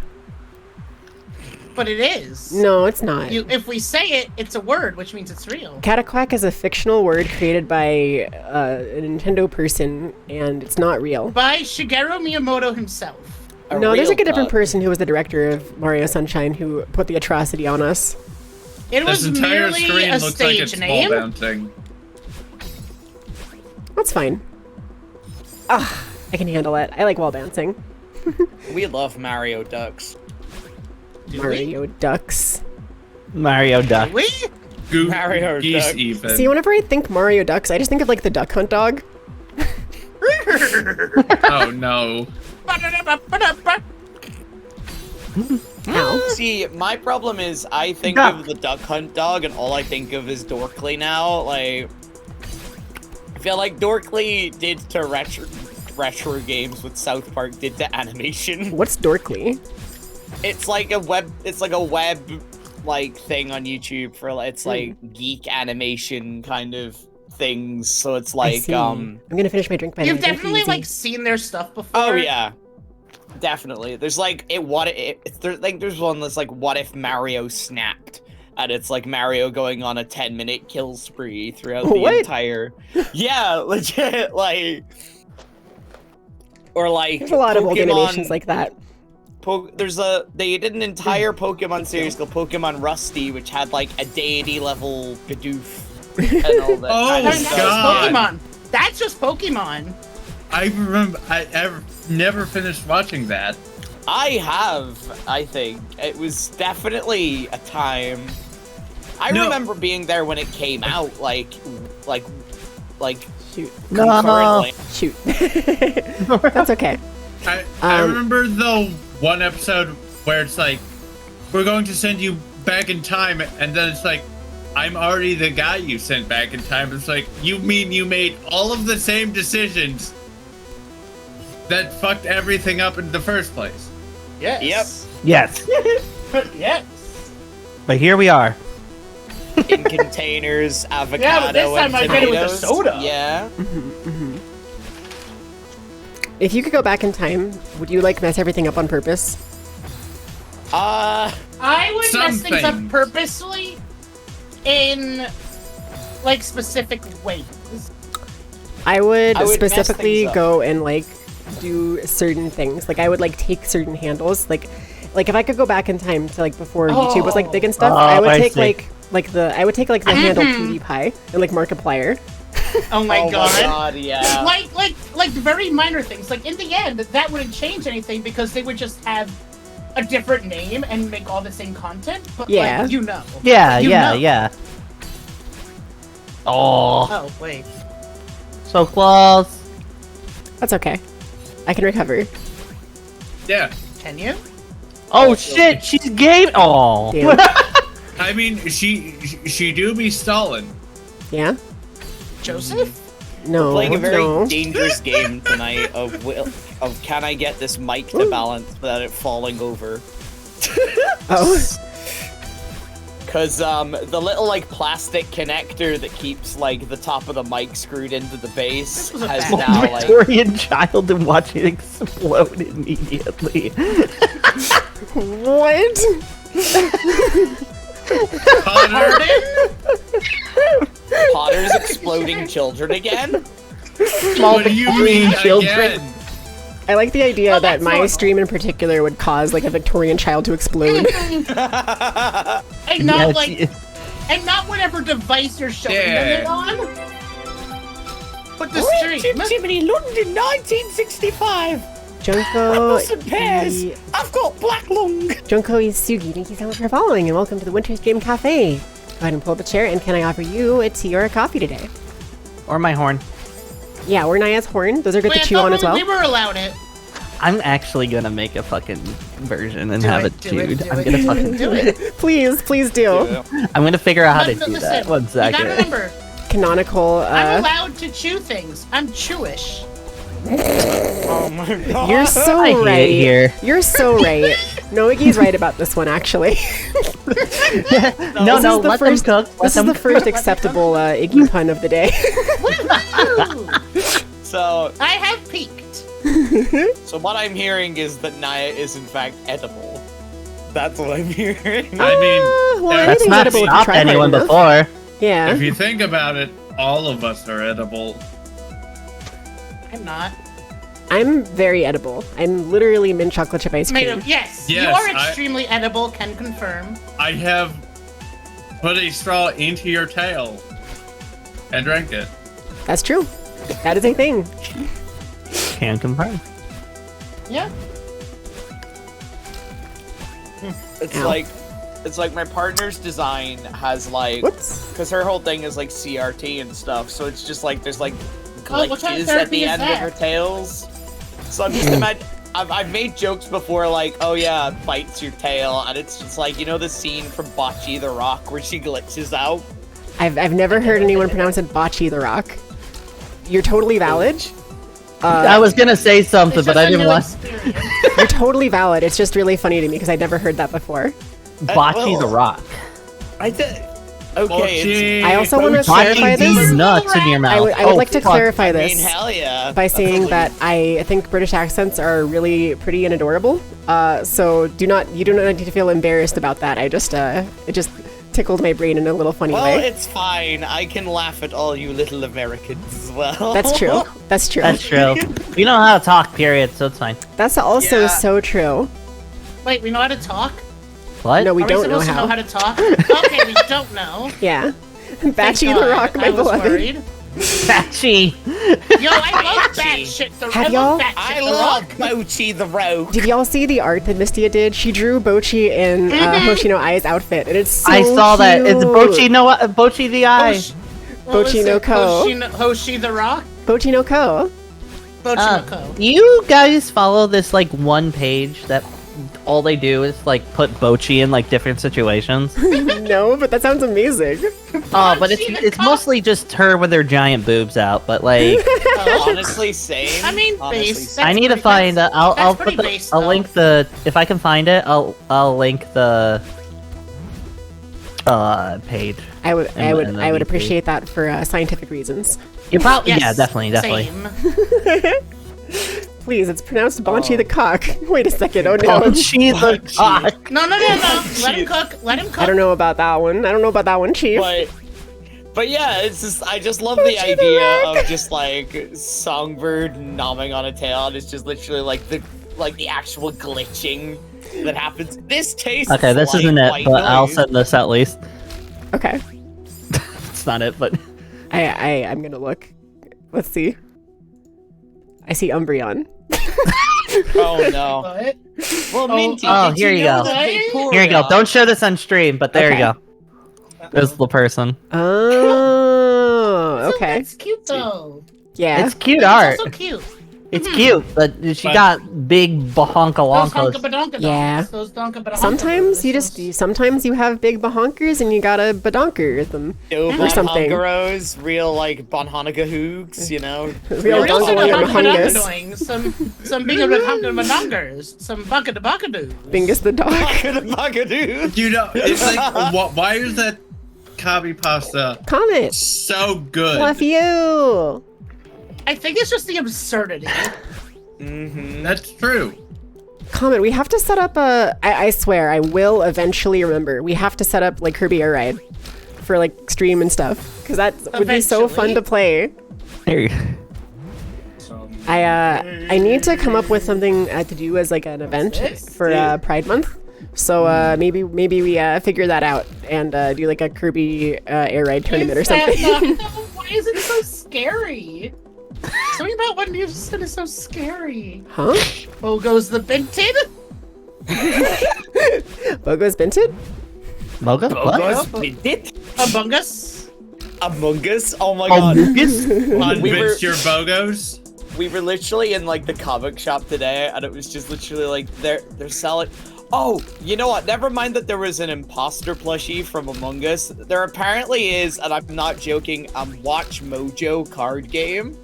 But it is.
No, it's not.
If we say it, it's a word, which means it's real.
Cataquack is a fictional word created by a Nintendo person, and it's not real.
By Shigeru Miyamoto himself.
No, there's like a
real
different
cut.
person who was the director of Mario Sunshine who put the atrocity on us.
It
This
was
entire
merely
screen
a
looks like
stage
it's
name.
ball bouncing.
That's fine. Ah, I can handle it. I like wall bouncing.
We love Mario Ducks.
Do we?
Mario Ducks.
Mario Duck.
Do we?
Mario
geese
Duck.
even.
See, whenever I think Mario Ducks, I just think of like the Duck Hunt dog.
Oh no.
Ow.
See, my problem is I think
Duck.
of the Duck Hunt dog, and all I think of is Dorkly now. Like, I feel like Dorkly did to retro games what South Park did to animation.
What's Dorkly?
It's like a web like thing on YouTube for it's like geek animation kind of things. So it's
I
like
see. I'm gonna finish my drink by the
You've
way. Thank you,
definitely
Izzy.
like seen their stuff before.
oh yeah. Definitely. There's like there's one that's like what if Mario snapped? And it's like Mario going on a 10-minute kill spree throughout the
What?
entire Yeah, legit like or like
There's a lot of old
Pokemon-
animations like that.
they did an entire Pokemon series called Pokemon Rusty, which had like a deity level Bidoof and all that
Oh,
kind of
That's
stuff.
just
God.
Pokemon. That's just Pokemon.
I remember. I've never finished watching that.
I have, I think. It was definitely a time. I
No.
remember being there when it came out, like
Shoot.
concurrently.
Shoot. That's okay.
I
Um,
remember the one episode where it's like, we're going to send you back in time, and then it's like, I'm already the guy you sent back in time. It's like, you mean you made all of the same decisions that fucked everything up in the first place?
Yes.
Yes,
Yes.
but here we are.
In containers, avocado,
this time
and
I did it with the
tomatoes.
soda.
Yeah.
If you could go back in time, would you like mess everything up on purpose?
I would
Some
mess things up
things.
purposely in like specific ways.
I would
I would mess
specifically
things up.
go and like do certain things. Like I would like take certain handles. Like if I could go back in time to like before YouTube was like big and stuff,
Oh,
I would
I
take
see.
I would take like the handle PewDiePie and like Markiplier.
Oh my
Oh
god.
my god, yeah.
Like very minor things. Like in the end, that wouldn't change anything because they would just have a different name and make all the same content. But
Yeah.
like, you know.
Yeah,
You
yeah,
know.
yeah. Oh,
Oh wait.
so close.
That's okay. I can recover.
Yeah.
Can you?
Oh shit, she's game. Oh,
Damn.
I mean, she do be stalling.
Yeah?
Joseph?
No.
Playing a very
no.
dangerous game tonight of can I get this mic to balance without it falling over?
Oh.
Cause the little like plastic connector that keeps like the top of the mic screwed into the base
This was a
has
bad
now like
Victorian child and watch it explode immediately.
What?
Potter,
Potter's exploding children again.
Small
what do you mean
children.
again?
I like the idea
Well,
that
that's
my
normal.
stream in particular would cause like a Victorian child to explode.
And not
Yes,
like
yes.
and not whatever device you're showing
Yeah.
them it on. But the stream.
Jiminy London 1965.
Junko
Pears. I've got black lung.
Junko Isugi, thank you so much for following and welcome to the Winter Stream Cafe. Go ahead and pull up a chair and can I offer you a tea or a coffee today?
Or my horn.
Yeah, or Naya's horn. Those are good
Wait,
to
I
chew
thought
on as well.
we were allowed it.
I'm actually gonna make a fucking version and have it
do it,
chewed.
do
I'm
it.
gonna fucking
Do it.
Please, please do.
I'm gonna figure out how to
No,
do
listen,
that. One
You gotta
second.
remember,
Canonical,
I'm allowed to chew things. I'm Chewish.
Oh my god.
you're so
I hate it
right.
here.
You're so right. Noigi's right about this one, actually.
No,
This
no,
is the
let
first-
them cook. Let
This is
them
the first acceptable Iggy pun of the day.
Woohoo!
So
I have peaked.
what I'm hearing is that Naya is in fact edible. That's what I'm hearing.
I mean,
well,
there-
That's
anything's
not
edible if you
stopped
try hard
anyone
enough.
before.
Yeah.
if you think about it, all of us are edible.
I'm not.
I'm very edible. I'm literally mint chocolate chip ice
Made
cream.
of, yes,
Yes,
you are
I-
extremely edible, can confirm.
I have put a straw into your tail and drank it.
That's true. That is a thing.
Can confirm.
Yeah.
It's
Ow.
like it's like my partner's design has like,
Whoops.
because her whole thing is like CRT and stuff, so it's just like there's like
Oh, what kind of
glitches at
therapy
the
is
end
that?
of her tails. So I'm just imagine. I've made jokes before, like, oh yeah, it bites your tail, and it's just like, you know the scene from Bocce the Rock where she glitches out?
I've never heard anyone pronounce it Bocce the Rock. You're totally valid.
I was gonna say something,
It's
but
just
I
a
didn't
new
want
experience.
You're totally valid. It's just really funny to me because I'd never heard that before.
Bocce the Rock.
I did. Okay, it's,
I also want to clarify
Bocce these
this.
nuts in your mouth.
I would like to
fuck.
clarify
I
this.
mean, hell yeah.
By saying
Absolutely.
that I think British accents are really pretty and adorable. So you do not need to feel embarrassed about that. I just it just tickled my brain in a little funny
Well,
way.
it's fine. I can laugh at all you little Americans as well.
That's true. That's true.
That's true. We know how to talk, period, so it's fine.
That's also
Yeah.
so true.
Wait, we know how to talk?
What?
No, we
Are
don't
we
know
supposed to know
how.
how to talk? Okay, we don't know.
Yeah.
Thank
Batchy the
God.
Rock, my
I was
beloved.
worried.
Batchy.
Yo, I love that shit.
Have y'all-
I love Mochi the Rogue.
Did y'all see the art that Mistia did? She drew Bochi in Hoshino Ai's outfit, and it's so
I saw that. It's
cute.
Bochi the Eye.
Bochi no Ko.
Hoshi the Rock?
Bochi no Ko.
Bochi no Ko.
You guys follow this like one page that all they do is like put Bochi in like different situations.
No, but that sounds amazing.
Oh, but
Bochi the
it's
Cock.
mostly just her with her giant boobs out. But like,
Honestly, same.
I mean,
Honestly,
base.
same.
I need to find. I'll
that's
put
pretty
the.
base,
I'll
though.
link the. If I can find it, I'll link the. Page.
I would
And the
I would
VP.
appreciate that for scientific reasons.
You probably.
Yes,
Yeah, definitely.
Same.
Please, it's pronounced Bonchi the Cock. Wait a second. Oh no.
Bochi the Cock.
No. Let him cook. Let him cook.
I don't know about that one. I don't know about that one, Chief.
But yeah, it's just I just love
Mochi
the
the
idea
Rock.
of just like songbird nomming on a tail, and it's just literally like the actual glitching that happens. This tastes
Okay, this
like
isn't it,
white
but I'll
noise.
send this at least.
Okay.
It's not it, but
I'm gonna look. Let's see. I see Umbreon.
Oh no.
What?
Well, Minty,
Oh,
did
here you
know
go.
that Vaporeon-
here you go. Don't share this on stream, but there
Okay.
you go. There's the person.
Oh, okay.
That's cute though.
Yeah.
It's cute
It's
art.
also cute.
It's cute, but she got big
Those
bahonka-wonkos.
honka-badonka
Yeah.
Those donka-badonka
Sometimes you have big bahonkers and you gotta badonker them.
Or
something.
Bonhongaros, real like Bonhonaga hoogs, you know.
Real
Real
donker mahungus.
honka-badonka some big honka-badongers, some bunka-da-bunka-doos.
Bingus the dog.
Bonhonaga
You know, it's like, why is that Kabi pasta
Comet.
so good?
Love you.
I think it's just the absurdity.
That's true.
Comet, we have to set up I swear, I will eventually remember. We have to set up like Kirby Air Ride for like stream and stuff. Because that would be so fun
Eventually.
to play.
Here you
I need to come up with something to do as like an event for Pride Month. So maybe we figure that out and do like a Kirby Air Ride tournament or
Is that
something.
not- why is it so scary? Something about what you just said is so scary.
Huh?
Bogo's the Binted?
Bogo's Binted?
Moga? What?
Among Us?
Among Us? Oh my
Oh,
god.
Lucas?
Convince your bogos.
We were literally in like the comic shop today, and it was just literally like they're selling. Oh, you know what? Never mind that there was an imposter plushie from Among Us. There apparently is, and I'm not joking, Watch Mojo card game.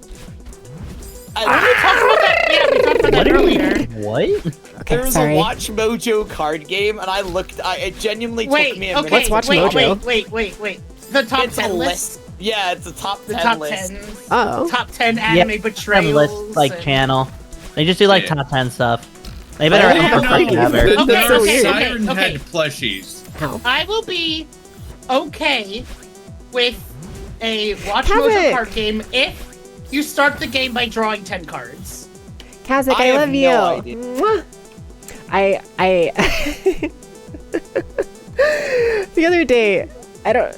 We talked about that. Yeah, we talked about that earlier.
What?
Okay,
There was
sorry.
a Watch Mojo card game, and I looked. it genuinely
Wait,
took me a minute.
okay,
Let's watch
wait,
Mojo.
wait. The top
It's a
10
list.
list.
Yeah, it's a top
The
10
top
list.
10.
Oh.
Top 10 anime
Some
betrayals.
list, like
and-
channel. They just do like
Yeah.
top 10 stuff. They better
Oh,
aim for
no.
fucking ever.
The
Okay,
Dark
okay,
Siren
okay.
Head plushies.
How?
I will be okay with a Watch
Kazakh.
Mojo card game if you start the game by drawing 10 cards.
Kazakh,
I
I
have
love
no
you.
idea.
Mwah. I the other day, I don't.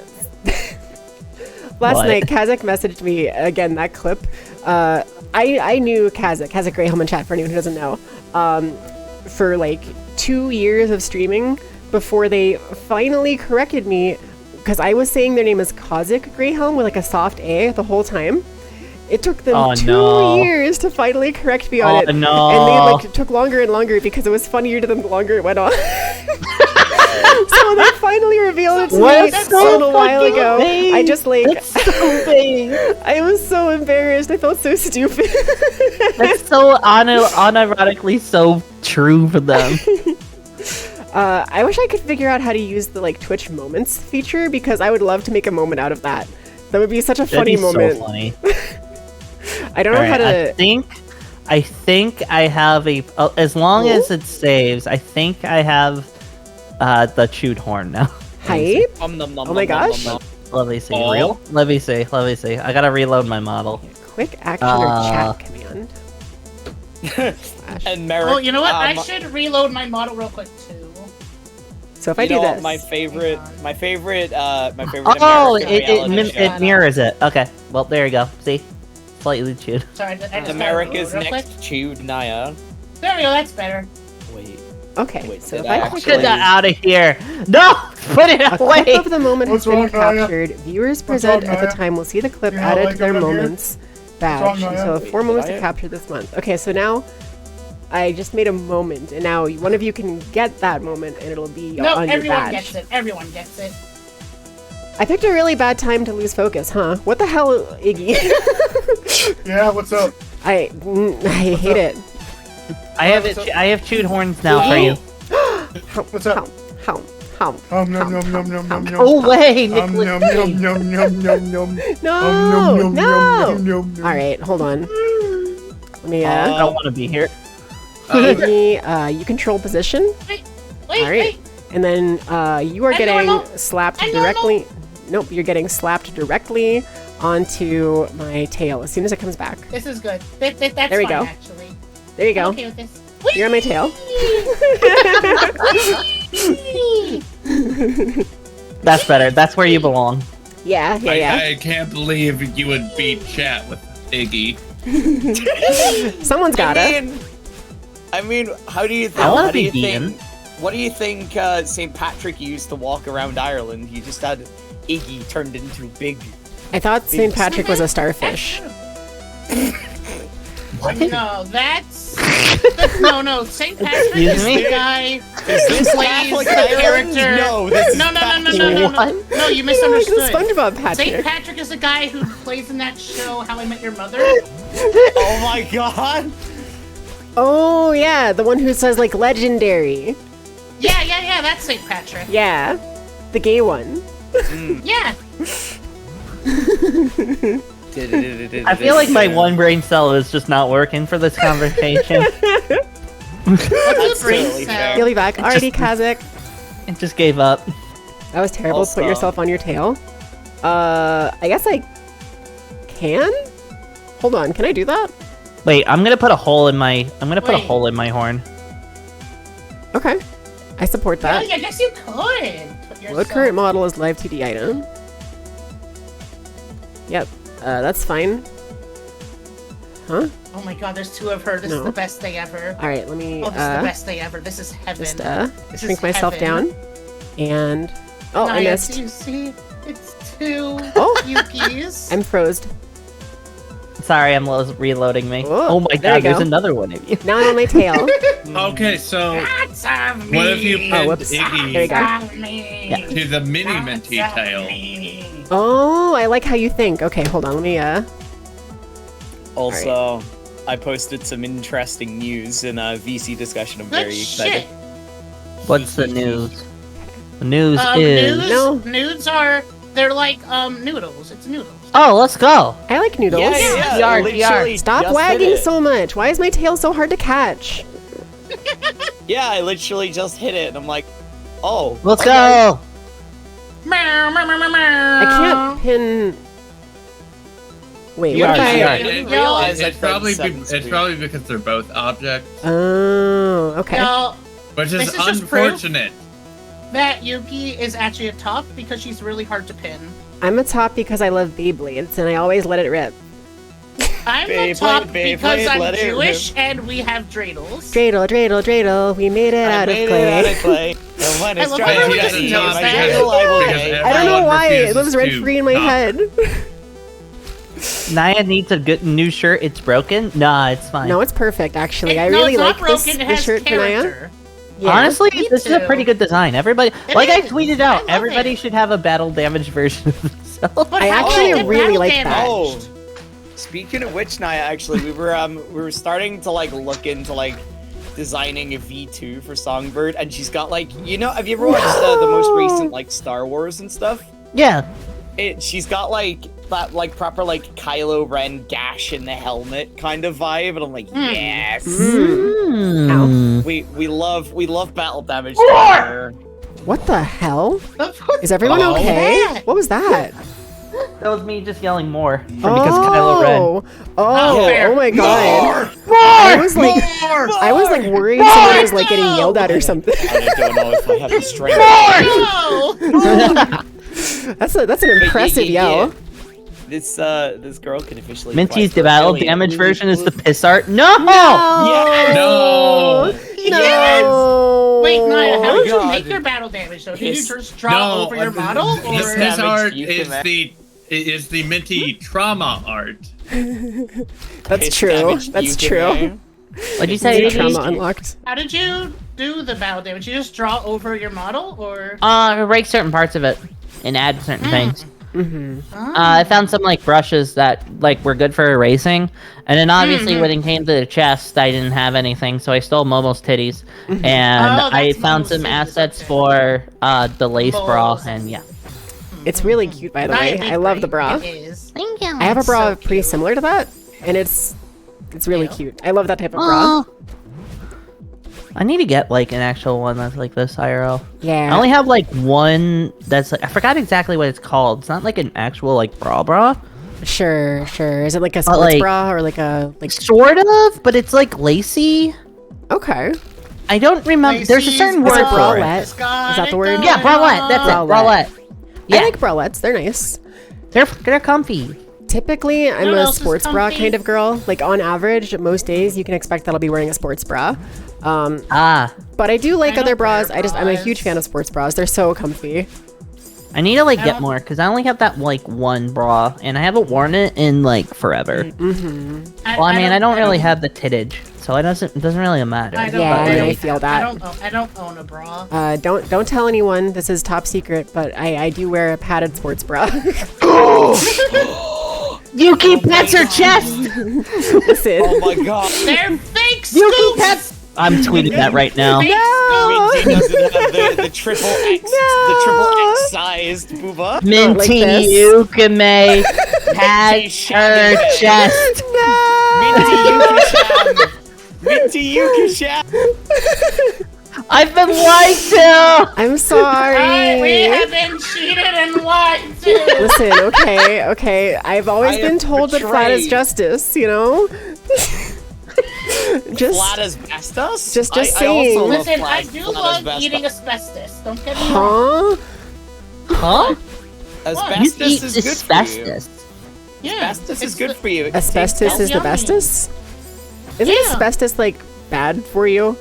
Last
What?
night, Kazakh messaged me again. That clip. I knew Kazakh Grey Home in chat for anyone who doesn't know. For like 2 years of streaming, before they finally corrected me, because I was saying their name is Kazik Greyhelm with like a soft A the whole time. It took them 2 years to finally correct me on it.
Oh, no.
And they like took longer and longer because it was funnier to them the longer it went on. So they finally revealed it to me a little while ago.
vague.
I just like
That's so vague.
I was so embarrassed. I felt so stupid.
That's so unironically so true for them.
I wish I could figure out how to use the like Twitch moments feature because I would love to make a moment out of that. That would be such a funny moment.
So funny.
I don't know how to.
I think I have a. As long as it saves, I think I have the chewed horn now.
Hype? Oh my gosh.
Let me see. Real? Let me see. I gotta reload my model.
Quick action or chat command.
And Merrick.
Oh, you know what? I should reload my model real quick too.
So if I do this,
my favorite.
Oh, it mirrors it. Okay. Well, there you go. See, slightly chewed.
Sorry,
America's Next Chewed Naya.
There we go. That's better.
Wait.
Okay. So if
did
I
I
click
Get
actually-
that out of here! No, put it
a
away.
clip of the moment has
What's
been
wrong, Naya?
captured. Viewers
What's
present
wrong,
at the
Naya?
time will see the clip
You know,
added
like
to their
over here?
moments badge.
wrong, Naya?
So 4
Wait,
moments
did
to
I?
capture this month. Okay, so now I just made a moment, and now one of you can get that moment, and it'll be
No,
on your
everyone
badge.
gets it. Everyone gets it.
I picked a really bad time to lose focus, huh? What the hell, Iggy?
Yeah, what's up?
I hate it.
I have chewed horns now for you.
What's up?
How?
Nom nom nom nom nom nom nom.
Go away,
Nom
Nicholas.
nom nom nom nom nom.
No,
nom,
no.
nom, nom.
All right, hold on. Let me.
I don't want to be here.
Iggy, you control position.
Wait,
All right.
wait.
And then you are
And
getting
normal.
slapped
And
directly. Nope, you're getting slapped directly onto my tail as soon as it comes back.
This is good. That's
There we
fine,
go.
actually.
There you
I'm
go.
okay with this.
You're on my tail.
That's better. That's where you belong.
Yeah.
I can't believe you would beat chat with Iggy.
Someone's gotta.
I mean, how do you think?
I wanna
How do
be
you
beaten.
think? What do you think St. Patrick used to walk around Ireland? He just had Iggy turned into big.
I thought St. Patrick was a starfish.
No, that's no. St. Patrick
Excuse
is
me?
the guy
Is
who
this
plays
Catholic
the
Ireland?
character.
No, this is
No.
What?
No, you
Like
misunderstood.
the SpongeBob
St.
Patrick.
Patrick is the guy who plays in that show How I Met Your Mother.
Oh my god!
Oh yeah, the one who says like legendary.
Yeah, that's St. Patrick.
Yeah, the gay one.
Yeah.
I feel like my one brain cell is just not working for this conversation.
What's a brain
totally
cell?
fair.
You'll be back. Alrighty, Kazik.
It just gave up.
That was terrible.
Also-
Put yourself on your tail. I guess I can. Hold on. Can I do that?
Wait, I'm gonna put a hole in my. I'm gonna put a
Wait.
hole in my horn.
Okay. I support
Yeah,
that.
I guess you could. Put
The
yourself-
current model is live TD item. Yep. That's fine. Huh?
Oh my god, there's 2 of her. This is
No.
the best day ever.
All right. Let me
Oh, this is the best day ever. This is heaven.
just
This
shrink
is
myself
heaven.
down, and oh, I
Naya,
missed.
do you see? It's 2
Oh.
Yukis.
I'm frozed.
Sorry, I'm reloading me.
Oh,
Oh my
there you
god, there's
go.
another one of you.
Now I'm on my tail.
Okay, so
Lots of me.
what if you pinned
whoops. There you
Iggy
go.
Lots of me.
Yeah.
to the mini minty
Lots of
tail?
me.
Oh, I like how you think. Okay, hold on. Let me
Also, I posted some interesting news in a VC discussion. I'm
Good
very excited.
shit.
What's the news? The news is.
Nudes,
No.
nudes are, they're like, noodles. It's noodles.
Oh, let's go.
I like noodles.
PR.
literally
Stop
just
wagging
hit it.
so much. Why is my tail so hard to catch?
Yeah, I literally just hit it, and I'm like, oh.
Let's
okay.
go.
Meow, meow, meow, meow, meow.
I can't pin. Wait,
You
what if
are,
I?
you are.
I didn't realize I
It's probably
pressed
it's
7
probably because they're both objects,
Oh, okay.
No,
which
This
is
is just proof.
unfortunate.
that Yuki is actually a top because she's really hard to pin.
I'm a top because I love Beyblades and I always let it rip.
I'm a
Beyblade,
top
Beyblade,
because I'm
let it
Jewish and we have dreidels.
Dreidel, dreidel, dreidel. We made it
I
out of
made
clay.
it out of clay. And when
I
it's
love
trying
how
to
he
be
doesn't
a
know
my
that.
reliable
Because
game.
I don't know
everyone
why it
refuses
lives rent
to
free in my
stop.
head.
Naya needs a good new shirt. It's broken. Nah, it's fine.
No, it's perfect actually. I
No,
really
it's
like
not broken. It
this
has
shirt for Naya.
character.
Yeah.
Honestly,
Me
this is a
too.
pretty good design. Everybody,
It
like I
is.
tweeted
I
out,
love
everybody
it.
should have a battle damage version of themselves.
But
I
how
actually
do I get
really
battle
like
damage?
that.
Oh, speaking of which, Naya, actually, we were starting to like look into like designing a V2 for Songbird, and she's got like, you know, have you ever watched the most recent like Star Wars and stuff?
Yeah.
She's got like that like proper like Kylo Ren gash in the helmet kind of vibe, and I'm like, yes.
Mm.
We love battle damage. Together.
What the hell?
The fuck-
Is everyone
Oh.
okay?
That?
What was that?
That was me just yelling more because Kylo Ren.
Oh,
fair.
oh my god. I was like worried someone was like getting yelled at or something.
I don't know if I have the strength.
No!
That's an impressive yell.
This girl can officially.
Minty's
fight for
the battle
Billy.
damage version is the piss art. No!
Yes!
No!
No.
Wait, Naya, how did you
God.
make your battle damage though? Did you
Yes.
just draw over your model?
This
Or...
his
damage
art
you can
is
make.
the Minty trauma art.
That's
Piss
true.
damage
That's
you can
true.
make.
What'd you
New
say?
trauma unlocked.
How did you do the battle damage? You just draw over your model, or?
Break certain parts of it and add certain things.
Mm-hmm.
I found some like brushes that like were good for erasing, and then obviously when it came to the chest, I didn't have anything, so I stole Momo's titties, and
Oh,
I
that's
found
Momo's
some
titties,
assets
okay.
for the lace bra,
Momo's.
and yeah.
It's really cute, by the way. I love the bra.
It is.
Thank you.
I have a bra
so
pretty
cute.
similar to that, and it's really
Ew.
cute. I love that type of bra.
I need to get like an actual one that's like this IRL.
Yeah.
I only have like one that's like I forgot exactly what it's called. It's not like an actual like bra.
Sure. Is it like a
But,
sports
like-
bra or like a like?
Sort of, but it's like lacy.
Okay.
I don't remember. There's a certain
Is it
word for it.
bralette? Is that the word?
Yeah, bralette. That's it.
Bralette.
Bralette.
I
Yeah,
like bralettes. They're nice.
they're comfy.
Typically, I'm
What
a
else is
sports bra
comfy?
kind of girl. Like on average, most days you can expect that I'll be wearing a sports bra. But I do like
I
other
don't wear
bras. I'm a
bras.
huge fan of sports bras. They're so comfy.
I need to like
I
get
don't-
more because I only have that like one bra and I haven't worn it in like forever. Well, I mean, I don't really have the tittage, so it doesn't really matter.
I don't,
Yeah,
I,
I
don't,
feel
I
that.
don't own a bra.
Don't tell anyone. This is top secret, but I do wear a padded sports bra.
Yuki pets her chest.
Listen.
Oh my god.
They're fake
Yuki
scoops!
pets. I'm tweeting that right now.
Fake
No!
scoops!
Minty doesn't have the triple X, the triple X sized booba.
like
Minty
this.
Yukime has her chest.
Minty Yukisham.
I've been lied to.
I'm sorry.
We have been cheated and lied to!
Listen, okay. I've always
I
been
am
told that flat is
betrayed.
justice, you know? just
Flat asbestos?
just
I
saying.
also love
Listen,
flat-
I do
flat
love
asbestos.
eating asbestos. Don't get me wrong.
Huh?
Huh? You
Asbestos
eat
is good
asbestos.
Yeah,
Asbestos
it's
is good
the-
for you. It
Asbestos is
That's
the
yummy.
bestest? Isn't
Yeah.
asbestos like bad for you?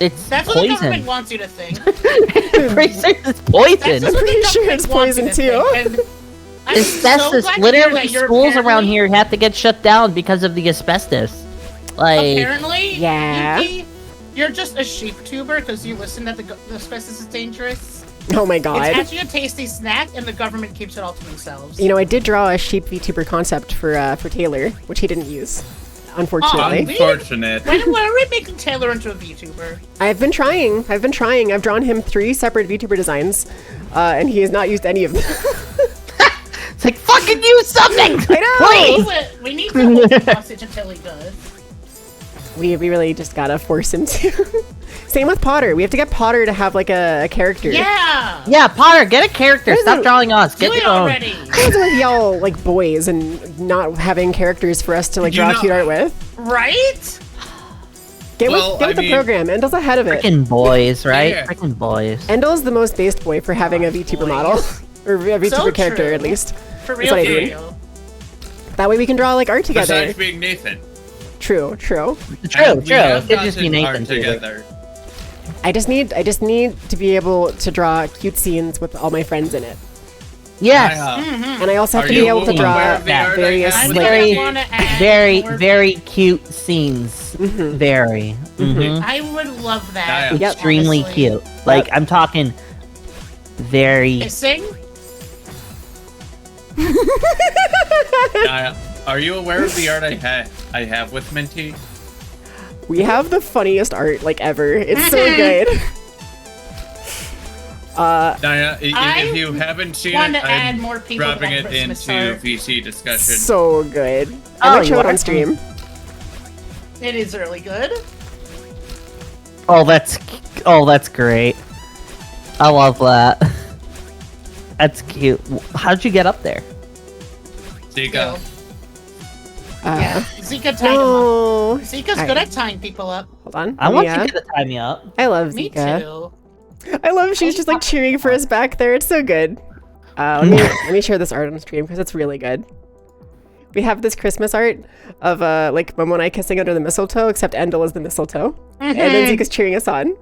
It's
That's what the
poison.
government wants you to think.
Pretty sure it's
That's
poison.
just what
pretty
the
sure
government
it's
wants
poison
you to
too.
think, and I'm so
Asbestos.
glad to hear
Literally,
that you're
schools around
apparently-
here have to get shut down because of the asbestos. Like,
Apparently,
Yeah.
Yuki, you're just a sheep tuber because you listen that the asbestos is dangerous.
Oh my
It's
god.
actually a tasty snack, and the government keeps it all to themselves.
You know, I did draw a sheep VTuber concept for Taylor, which he didn't use, unfortunately.
Unfortunate.
When are we making Taylor into a VTuber?
I've been trying. I've drawn him 3 separate VTuber designs, and he has not used any of them.
it's like fucking use something.
I know!
Please.
We need to hold him hostage until he does.
We really just gotta force him to. Same with Potter. We have to get Potter to have like a character.
Yeah!
Yeah, Potter, get a character.
What is
Stop
it?
drawing us.
Do
Get
it
your own.
already!
What's with y'all like boys and not having characters for us to like
You
draw
know-
cute art with?
Right?
Get
Well,
with
I
the
mean-
program. Endel's ahead of it.
Freaking boys, right?
Yeah.
Freaking boys.
Endel's the most based boy for having a VTuber
boys.
model. Or a VTuber
So
character,
true.
at least.
For
That's
real,
what I
for
mean.
real.
That way we can draw like art together.
Besides being Nathan.
True.
And
True.
we have
Could just be
gotten art
Nathan too.
together.
I just need to be able to draw cute scenes with all my friends in it.
Yes.
And I also have
Are
to be
you
able to
aware
draw
of the art I
various
have?
Very,
want to add
very,
more-
very cute scenes. Very. Mhm.
I would love that.
Yeah,
Yep.
Extremely
honestly.
cute. Like, I'm talking very.
Kissing?
Are you aware of the art I have with Minty?
We have the funniest art like ever. It's so good.
Naya, if you haven't seen
want
it,
to add
I'm
more people
dropping
to
it
that Christmas
into
art.
VC discussion.
So good. I
Oh,
might show
you
it on
are?
stream.
It is really good.
Oh, that's great. I love that. That's cute. How'd you get up there?
Zika.
Yeah, Zika tied him up.
No.
Zika's
Alright.
good at tying people up.
Hold on.
I want
Yeah.
you to tie me up.
I love
Me
Zika.
too.
I love she's just like cheering for us back there. It's so good. Let me share this art on stream because it's really good. We have this Christmas art of like Momo and I kissing under the mistletoe, except Endel is the mistletoe, and then Zika's cheering us on.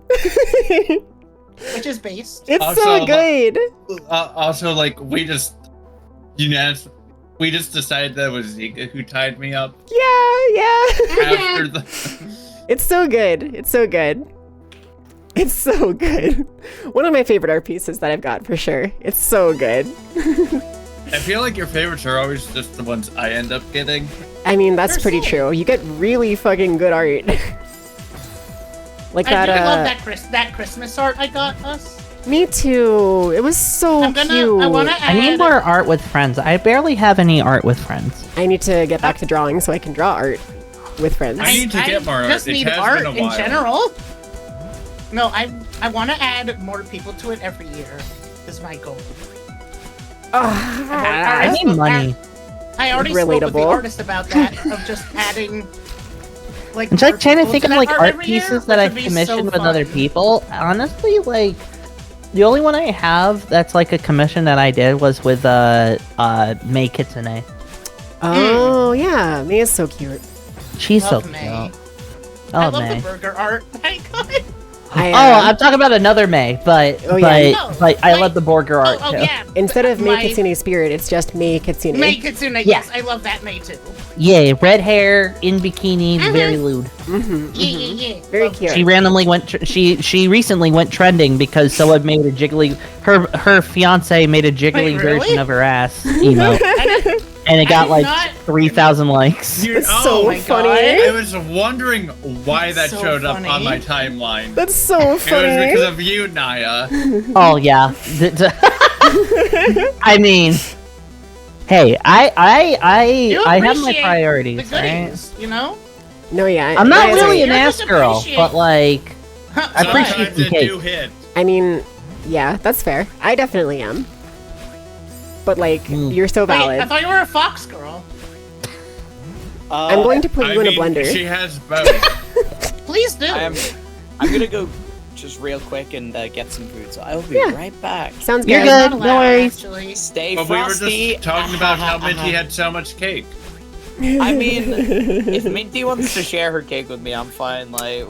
Which is based.
It's
Also,
so good.
Also, like, we just decided that it was Zika who tied me up
Yeah.
after the.
It's so good. It's so good. It's so good. One of my favorite art pieces that I've got for sure. It's so good.
I feel like your favorites are always just the ones I end up getting.
I mean, that's
They're
pretty
so-
true. You get really fucking good art. Like
I
that,
really love that Christmas art I got us.
Me too. It was so
I'm gonna.
cute.
I want to
I
add.
need more art with friends. I barely have any art with friends.
I need to get back to drawing so I can draw art with friends.
I need to get more art.
Just
It
need
has
art
been a
in
while.
general. No, I want to add more people to it every year. Is my goal.
I
I
need money.
I already spoke with the
Relatable.
artist about that of just adding. Like,
I'm just like trying to
more
think of
people
like
that
art
every year,
pieces
which
that I've
would be so
commissioned with other
fun.
people. Honestly, like the only one I have that's like a commission that I did was with Mei Kitsune.
Oh yeah, May is so cute.
She's so
Love
cute.
May.
Oh,
I love
May.
the burger art. I got.
I'm talking about another May, but
Oh, yeah.
No,
but I
like-
love the burger art
Oh
too.
yeah.
Instead of May
My-
Kitsune Spirit, it's just May Kitsune.
May Kitsune. Yes, I love that May too.
Yeah, red hair in bikini, very lewd.
Yeah.
Very
Love
cute.
She randomly went. She recently went trending because someone made a jiggly. Her fiance made a jiggly
Wait, really?
version of her ass emote,
that.
and it got
did
like
not-
3,000 likes.
Dude,
That's so
my
funny.
God.
I was wondering why that
So
showed up on
funny.
my timeline.
That's so
It was
funny.
because of you, Naya.
Oh yeah. I mean, hey,
You
I have my
appreciate
priorities,
The
right?
goodies, you know.
No, yeah.
I'm not
Maya's
really
right.
an
You're
ass
just
girl,
appreciate-
but like, I appreciate
Sometimes
the
it
cake.
do hit.
I mean, yeah, that's fair. I definitely am. But like,
Mm.
you're so
Wait,
valid.
I thought you were a fox girl.
I'm going to put
I
you in a
mean,
blender.
She has both.
Please do.
I'm gonna go just real quick and get some food, so I will be
Yeah.
right back.
Sounds
You're
good.
good.
Not
No
allowed,
worries.
Actually.
Stay
But we were
frosty.
just talking about how Minty had so much cake.
I mean, if Minty wants to share her cake with me, I'm fine. Like,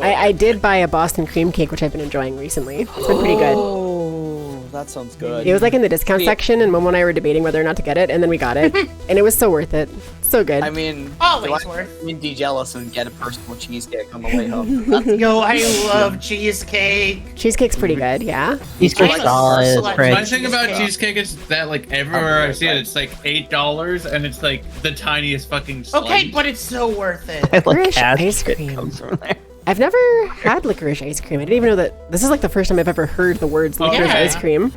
I did buy a Boston cream cake, which I've been enjoying recently. It's been pretty good.
Oh, that sounds good.
It was like in the discount
Yeah.
section, and Momo and I were debating whether or not to get it, and then we got it, and it was so worth it. So good.
I mean,
Always
do I
worth.
Minty jealous and get a personal cheesecake on the way home.
Yo, I love cheesecake.
Cheesecake's pretty good, yeah.
These
I'm
cooks
a
solid,
select-
Fred.
My thing about
Cheesecake.
cheesecake is that like everywhere I see it, it's like $8, and it's like the tiniest fucking slice.
Okay, but it's so worth it.
I like
Licorice
ass
ice
shit
cream.
comes from there.
I've never had licorice ice cream. I didn't even know that. This is like the first time I've ever heard the words licorice
yeah.
ice cream.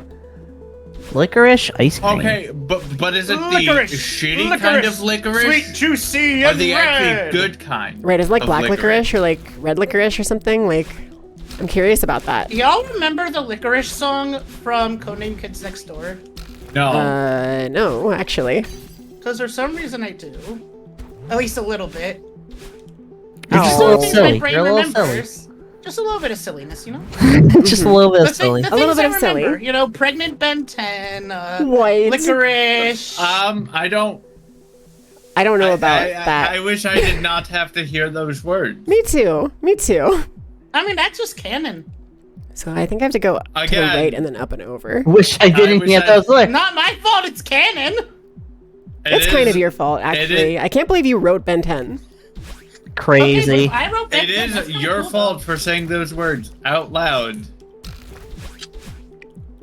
Licorice ice cream.
Okay, but is it the
Licorice.
shitty kind of licorice,
Sweet, juicy,
or
and
the
red.
actually good kind?
Right, is it like
of
black licorice or like red licorice or something? Like, I'm curious about that.
Y'all remember the licorice song from Codename Kids Next Door?
No.
No, actually.
Because for some reason I do. At least a little bit.
You're just a
Oh.
little
Things
silly.
my brain
You're a little silly.
remembers. Just a little bit of silliness, you know?
Just a little bit
The,
of silly.
the
A little
things
bit
I
of silly.
remember, you know, pregnant Ben 10,
What?
licorice.
I don't.
I don't know about
I
that.
wish I did not have to hear those words.
Me too. Me too.
I mean, that's just canon.
So I think I have to go to the
Again.
right and then up and over.
Wish I didn't
wish
get
I-
those looks.
Not my fault, it's canon!
It's kind of your fault, actually. I can't believe you wrote Ben 10.
Crazy.
Okay, but I wrote that.
It is
That's kinda
your
cool,
fault for saying those words out loud.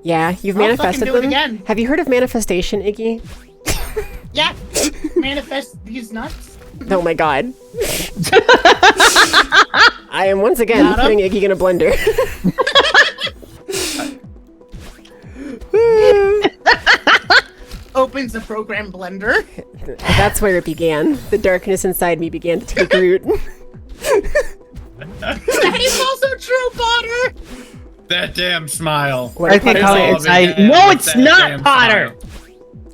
Yeah, you've
I'll
manifested
fucking do it
them.
again.
Have you heard of manifestation, Iggy?
though. Yeah. Manifest these nuts.
Oh my god. I am once again
Got 'em.
putting Iggy in a blender.
Opens the program blender.
That's where it began. The darkness inside me began to take root.
That is also true, Potter!
That damn smile.
What
I
did
think
Potter say?
I'll- No, it's not Potter!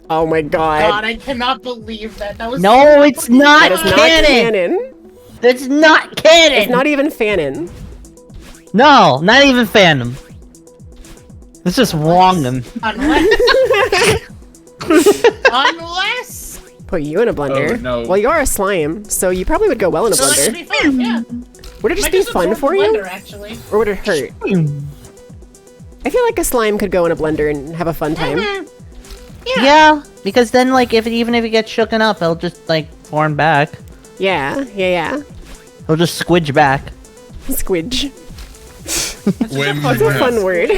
Oh my god.
God, I cannot believe that. That was
No, it's not
That is not
canon.
canon.
That's not canon.
It's not even fanon.
No, not even fandom. Let's just wrong them.
Unless
Put you in a blender.
Oh, no.
Well, you are a slime, so you probably would go well in a
so that should
blender.
be fun, yeah.
Would it just
Might
be
just
fun
absorb
for
the
you?
blender, actually.
Or would it hurt? I feel like a slime could go in a blender and have a fun time.
Yeah, because then, like, even if it gets shooken up, it'll just, like, form back.
Yeah.
It'll just squidge back.
Squidge.
Whim,
That's a fun word.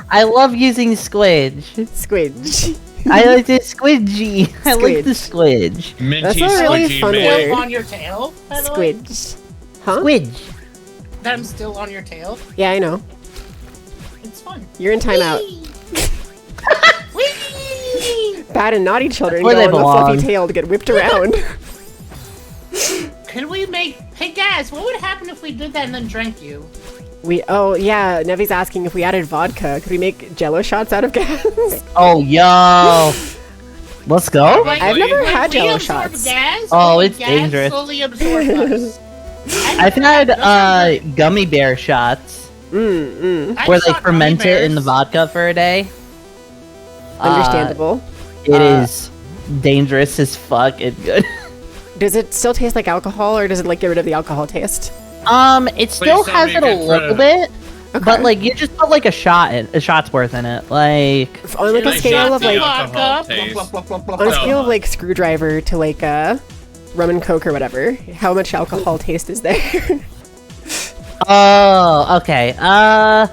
I love using squidge.
Squidge.
I like the squidgy. I like the squidge.
Minty,
That's a really
squidgy
fun
man.
word.
Still on your tail, by the way?
Squidge. Huh?
Squidge.
Them still on your tail.
Yeah, I know.
It's fun.
You're in timeout.
Whee!
Bad and naughty children
That's
go
where
on
they
the fluffy
belong.
tail to get whipped around.
Could we make... Hey, guys, what would happen if we did that and then drank you?
Oh yeah, Nevi's asking if we added vodka, could we make jello shots out of gas?
Oh, yo. Let's go.
Like,
I've never
like,
had
we
Jell-O
absorb
shots.
Gas,
Oh,
or
it's
gas
dangerous.
slowly absorb us.
I've had gummy bear shots
Mm.
I've
where they
shot gummy
ferment it in the
bears.
vodka for a day.
Understandable.
It is dangerous as fuck. It's good.
Does it still taste like alcohol, or does it like get rid of the alcohol taste?
It still
still
has
make
it a
it for
little
the-
bit, but like you just put like a shot's worth in it. Like
On like a
Like
scale
shots
of like
alcohol
vodka.
taste.
on a scale of like screwdriver to like rum and coke or whatever, how much alcohol taste is there?
oh, okay. I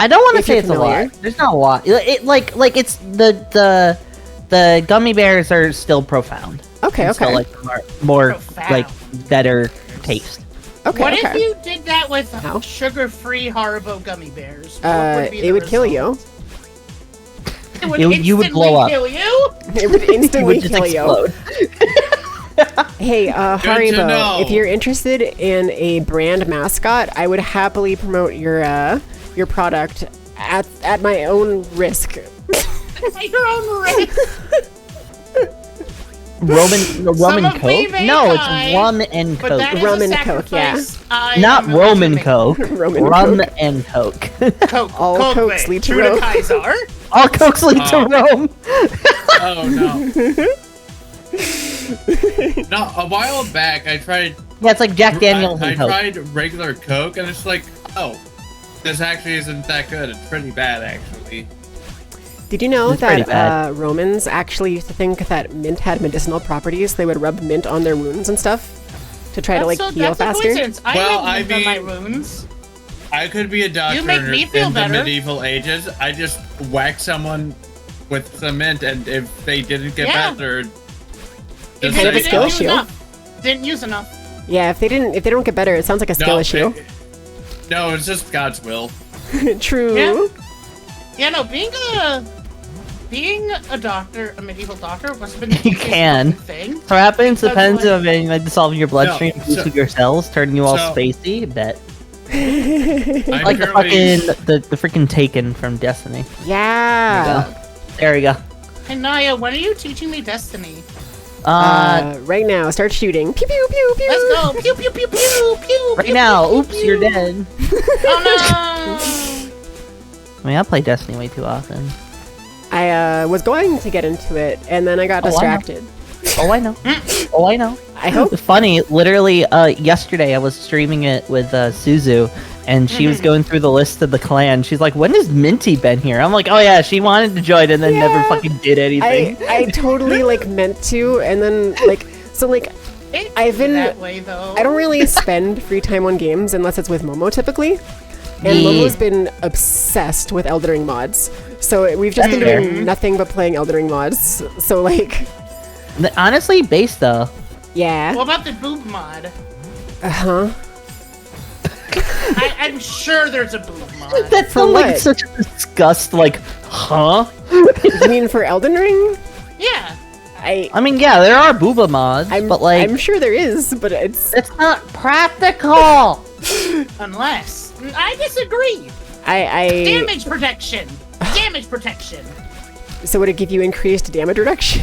don't want to
If
say
you're
it's a
familiar.
lot. There's not a lot. It like it's the gummy bears are still profound.
Okay,
It's still,
okay.
like more
Profound.
like better taste.
Okay,
What
okay.
if you did that with
How?
sugar-free Haribo gummy bears? What would be the
It would kill you.
result? It would
You would blow up.
kill you?
It would instantly
It would just
kill you.
explode.
Hey,
to
Haribo,
know.
if you're interested in a brand mascot, I would happily promote your product at my own risk.
At your own risk.
Rum
Some
and
of me
coke?
may
No,
die,
it's rum and
But
coke.
that is
Rum
a
and Coke, yeah.
sacrifice I
Not
am willing to
Roman
make.
Coke.
Rum and
Rum
Coke.
and Coke.
Coke.
All
Coke,
Cokes
mate.
lead to
True
Rome.
Kaiser.
All Cokes lead to Rome.
Oh no. No, a while back I tried.
Yeah, it's like Jack Daniels
I
and Coke.
tried regular Coke, and it's like, oh, this actually isn't that good. It's pretty bad, actually.
Did you know
It's pretty
that
bad.
Romans actually used to think that mint had medicinal properties? They would rub mint on their wounds and stuff to try to like heal
that's a
faster.
coincidence. I
Well,
have mint
I
on my wounds.
I could be a doctor
make me feel
in
better.
the medieval ages. I just whack someone with cement, and if they didn't get
Yeah.
better,
If
just
kind of a
say,
skill
"Oh,
issue.
Didn't use enough.
Yeah, if they don't get better, it sounds like a skill issue.
No, it's just God's will.
True.
Yeah. Yeah, no, being a doctor, a medieval doctor, must have been the
You
easiest
can.
fucking thing.
So what happens
Because,
depends
like-
on like dissolving your bloodstream,
No,
boosting
so-
your cells, turning you all
so-
spacey. Bet.
I'm
Like the
currently-
fucking the freaking Taken from Destiny.
Yeah.
There we go.
Hey, Naya, when are you teaching me Destiny?
Right now, start shooting. Pew pew pew pew.
Let's go! Pew pew pew pew pew.
right
pew,
now.
pew,
Oops,
pew,
you're
pew.
dead.
Oh
I mean, I play Destiny way too often.
I was going to get into it, and then I got
Oh, wow.
distracted.
Oh, I know. Oh, I know.
I hope.
Funny, literally, yesterday I was streaming it with Suzu, and she was going through the list of the clan. She's like, "When has Minty been here?" I'm like, "Oh yeah, she wanted to join and then never fucking did anything."
I totally like meant to, and then like so like I've been
that way though.
I don't really spend free time on games unless it's with Momo typically, and Momo's been obsessed with Elden Ring mods. So we've just been doing nothing but playing Elden Ring mods. So like,
Honestly, base though.
yeah.
What about the boob mod?
Uh-huh.
I'm sure there's a boob mod.
That
For
sounds like
what?
such a disgust. Like, huh?
You mean for Elden Ring?
Yeah.
I mean, yeah, there are booba mods, but like,
I'm sure there is, but it's
not practical.
Unless I disagree.
I
Damage protection. Damage protection.
so would it give you increased damage reduction?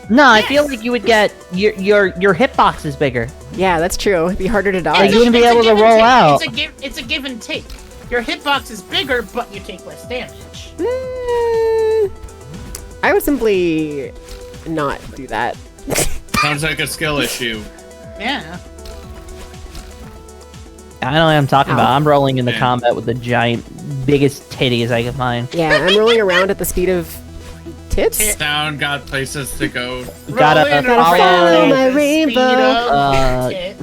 No, I feel like you would get your hitbox is bigger.
Yeah, that's true. It'd be harder to
Yeah,
dodge.
you wouldn't be
It's a
able to
give and
roll
take.
out.
It's a give and take. Your hitbox is bigger, but you take less damage.
I would simply not do that.
Sounds like a skill issue.
Yeah.
I know what I'm talking about.
Ow.
I'm rolling in the
Yeah.
combat with the giant, biggest titties I can find.
Yeah, I'm rolling around at the speed of tits.
Town got places to go.
Gotta
Rolling
follow
around
my
at the speed
rainbow.
of tit.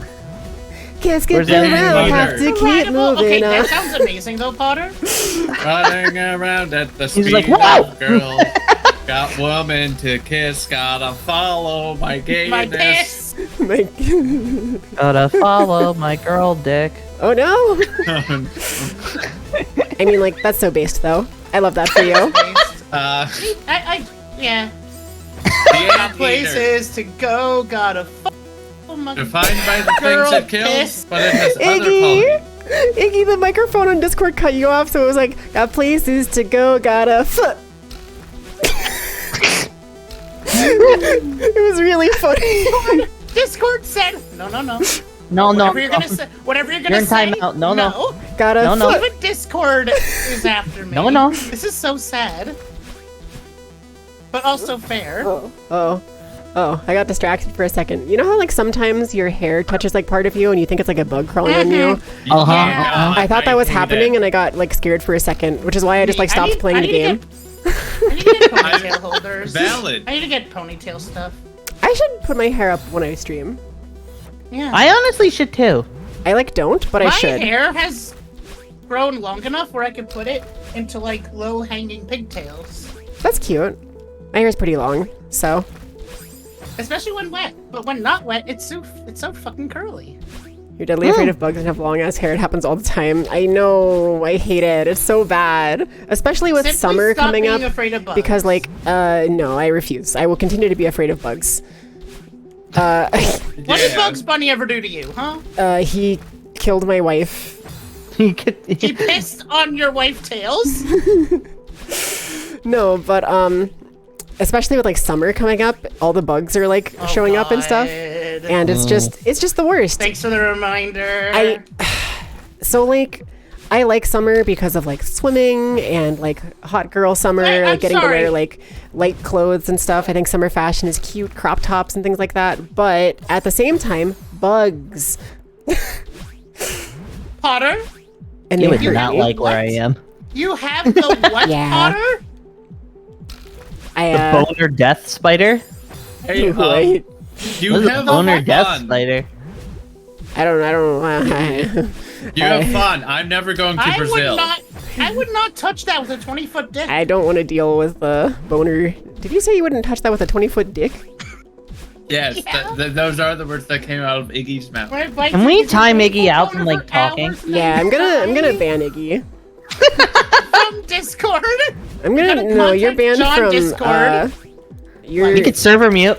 Can't skip
Where's that
around,
leader?
have to keep
Incredible. Okay,
moving
that
on.
sounds amazing though, Potter.
Running around at the
He's
speed
like, "Whoa!"
of girl. Got woman to kiss, gotta follow my gayness.
My piss.
My-
Gotta follow my girl dick.
oh no! I mean, like, that's so based though. I love that for you.
Yeah.
The
Got
anteater.
places to go, gotta follow my
Defined by the
girl
things it kills,
piss.
but it has other
Iggy!
qualities.
Iggy, the microphone on Discord cut you off, so it was like, got places to go, gotta foot. It was really funny.
Discord said no.
No,
Whatever you're gonna say. Whatever you're gonna
You're in
say.
timeout. No.
Gotta
No, no.
foot.
Even Discord is after me.
No.
This is so sad. But also fair.
Oh, I got distracted for a second. You know how like sometimes your hair touches like part of you and you think it's like a bug crawling on you?
Uh-huh.
Yeah.
I thought that was
hate
happening
it.
and I got like scared for a second, which is why I just like stopped playing the game.
I need to get ponytail holders.
Valid.
I need to get ponytail stuff.
I should put my hair up when I stream.
Yeah.
I honestly should too.
I like don't, but I
My
should.
hair has grown long enough where I could put it into like low-hanging pigtails,
That's cute. My hair's pretty long, so
especially when wet. But when not wet, it's so fucking curly.
you're deadly afraid of bugs and have long ass hair. It happens all the time. I know. I hate it. It's so bad, especially with
Simply
summer
stop
coming
being
up.
afraid of bugs.
Because like, no, I refuse. I will continue to be afraid of bugs.
What did
Yeah.
Bugs Bunny ever do to you, huh?
He killed my wife.
He pissed on your wife tails.
No, but especially with like summer coming up, all the bugs are like showing up and stuff,
God.
and it's just the worst.
Thanks for the reminder.
So like, I like summer because of like swimming and like hot girl summer,
I'm
like getting to
sorry.
wear like light clothes and stuff. I think summer fashion is cute, crop tops and things like that. But at the same time, bugs.
Potter,
And
You
they
would
hurt
not
me.
like where I am.
you have the what,
Yeah.
Potter?
I
The boner death spider?
Hey,
wait.
you
What is a
have
boner death
fun.
spider?
I don't.
You have fun. I'm never going to Brazil.
I would not touch that with a 20-foot dick.
I don't want to deal with the boner. Did you say you wouldn't touch that with a 20-foot dick?
Yes,
Yeah.
those are the words that came out of Iggy's mouth.
Can we time Iggy out from, like, talking?
Yeah, I'm gonna ban Iggy.
From Discord.
I'm gonna
gotta
no, you're
contact
banned
John
from
Discord.
you're
We could server mute.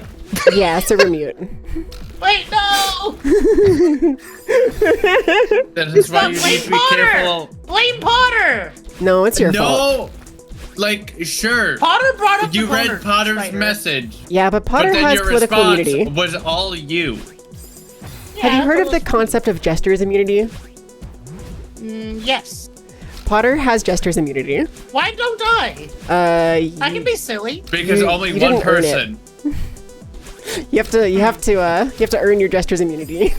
yeah, server mute.
Wait, no!
That is why
Stop,
you need
blame
to be
Potter!
careful.
Blame Potter!
No, it's your fault.
No, like sure.
Potter brought up
You
the
read
boner
Potter's
spider.
message,
Yeah, but Potter
but then
has
your
political
response
immunity.
was all you.
Have you
Yeah,
heard
but
of the concept of jester's immunity?
Yes.
Potter has jester's immunity.
Why don't I? I can be silly.
Because
You-
only
you
one
didn't earn it.
person.
You have to earn your jester's immunity.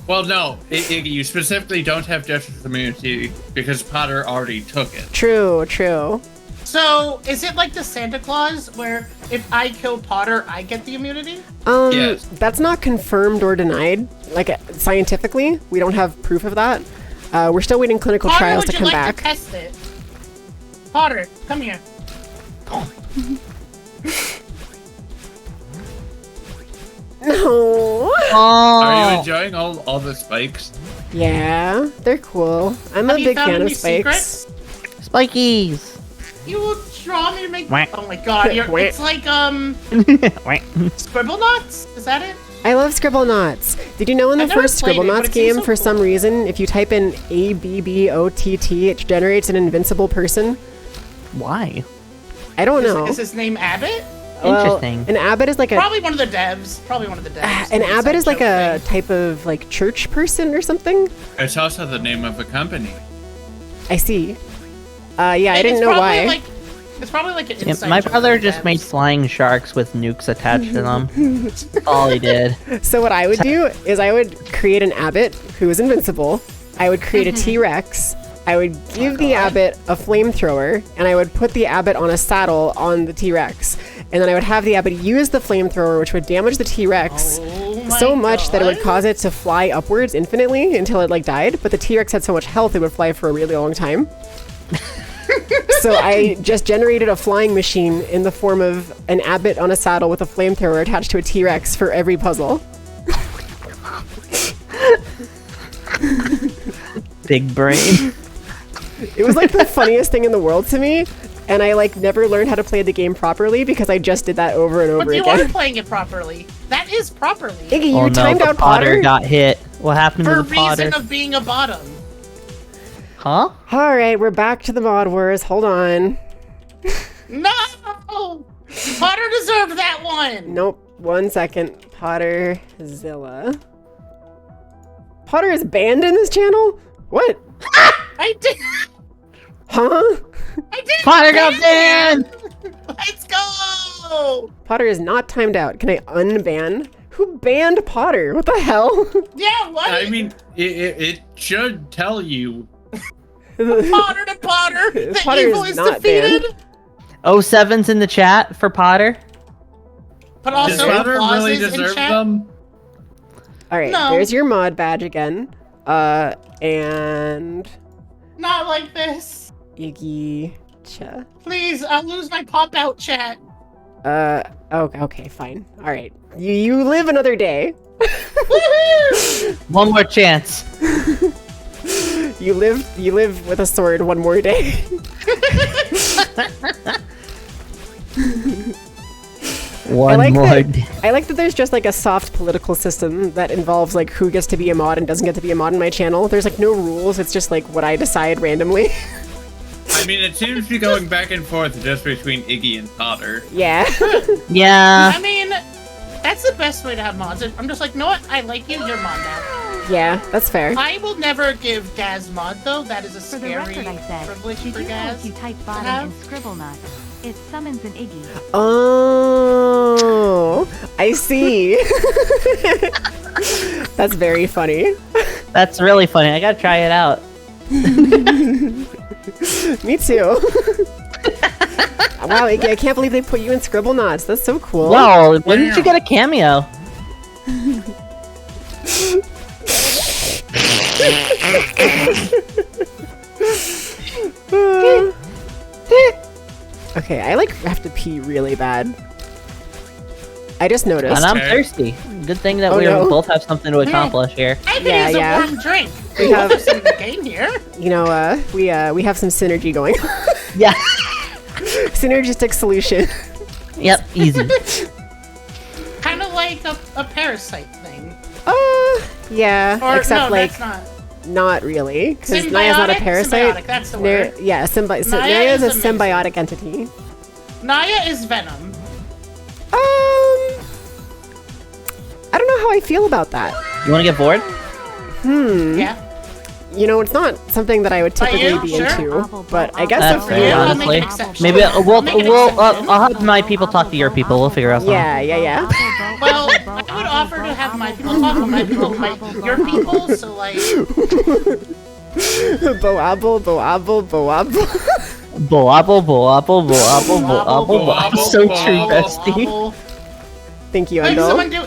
Well, no, Iggy, you specifically don't have Jester's immunity because Potter already took it.
True.
So, is it like the Santa Claus, where if I kill Potter, I get the immunity?
Yes.
That's not confirmed or denied. Like scientifically, we don't have proof of that. We're still waiting clinical
Potter,
trials
would
to
you
come
like
back.
to test it? Potter, come here.
No.
Are you
Oh,
enjoying all the spikes?
Yeah, they're cool. I'm
Have
a
you
big
found
fan of
any
spikes.
secrets?
spikies.
You will draw me and make.
Whack.
Oh my god, it's like Scribble Knots. Is that it?
I love Scribble Knots. Did you know in the
I've never
first
played
Scribble
it, but
Knots
it seems
game,
so
for
cool.
some reason, if you type in ABBOTT, it generates an invincible person?
Why?
I don't know.
Is his name Abbott?
Well,
Interesting.
An abbot is like a
Probably one of the devs.
an abbot is like a type of like church person or something.
It's also the name of a company.
I see. I didn't know why.
It's probably like an
Yeah,
inside
my
joke
brother
with
just
devs.
made flying sharks with nukes attached to them. That's all he did.
So what I would do is I would create an abbot who is invincible. I would create a T-Rex. I would give the abbot a flamethrower, and I would put the abbot on a saddle on the T-Rex. And then I would have the abbot use the flamethrower, which would damage the T-Rex
Oh my
so much that it would
God.
cause it to fly upwards infinitely until it like died. But the T-Rex had so much health it would fly for a really long time. So I just generated a flying machine in the form of an abbot on a saddle with a flamethrower attached to a T-Rex for every puzzle.
Big brain.
It was like the funniest thing in the world to me, and I like never learned how to play the game properly because I just did that over and over
But you are
again.
playing it properly. That is properly.
Iggy, you
Oh no,
timed
the
out
Potter
Potter.
got hit. What happened
For
to
a
the Potter?
reason of being a bottom.
Huh?
All right, we're back to the Mod Wars. Hold on.
No! Potter deserved that one!
Nope. 1 second. Potterzilla. Potter is banned in this channel? What?
I did.
Huh?
I did.
Potter got banned!
Let's go!
Potter is not timed out. Can I unban? Who banned Potter? What the hell?
Yeah, what?
I mean, it should tell you.
Potter to Potter! The
Potter
evil
is
is
not
defeated!
banned.
07's in the chat for Potter.
But
Does
also,
Potter
applause
really
is in
deserve
chat.
them?
All right,
No.
there's your mod badge again. And
Not like this.
Iggy Cha.
Please, I'll lose my pop out chat.
Okay, fine. All right. You live another day.
Woohoo!
One more chance.
You live with a sword one more day.
One
like
more.
that. I like that there's just like a soft political system that involves like who gets to be a mod and doesn't get to be a mod in my channel. There's like no rules. It's just like what I decide randomly.
I mean, it seems to be going back and forth just between Iggy and Potter.
Yeah.
Yeah.
I mean, that's the best way to have mods. I'm just like, you know what? I like you, you're mod now.
Yeah, that's fair.
I will never give Gaz mod, though. That is a
For the
scary
record, I said,
privilege
did
for
you know
Gaz.
if you type
have?
bottom in Scribble Nuts, it summons an Iggy?
Oh, I see. That's very funny.
That's really funny. I gotta try it out.
Me too. Wow, Iggy, I can't believe they put you in Scribble Knots. That's so cool.
Wow, when did you get a cameo?
Okay, I like have to pee really bad. I just noticed.
And I'm
Okay.
thirsty. Good thing that
Oh,
we
no.
both have something to accomplish here.
I could
Yeah,
use
yeah.
a warm drink.
We
We
have-
have some in the game here.
You know, we have some synergy going.
Yeah.
Synergistic solution.
Yep, easy.
Kind of like a parasite thing.
Yeah.
Or
except
no,
like
that's not.
not really, because Naya's not a
Symbiotic?
parasite.
Symbiotic, that's the word.
Yeah,
Naya
Naya is a
is amazing.
symbiotic entity.
Naya is Venom.
I don't know how I feel about that.
You wanna get bored?
Yeah.
You know, it's not something that I would typically
you?
be
Sure.
into, but I guess
That's
if
fair,
you,
I'll make
honestly.
an exception.
Maybe
I'll make an exception.
I'll have my people talk to your people. We'll figure out something.
yeah.
Well, I would offer to have my people talk to my people, your people, so like...
Boabble, boabble, boabble.
Boabble, boabble, boabble, boabble, boabble. So true, bestie.
Thank you,
Like
Undle.
someone do...
Ow.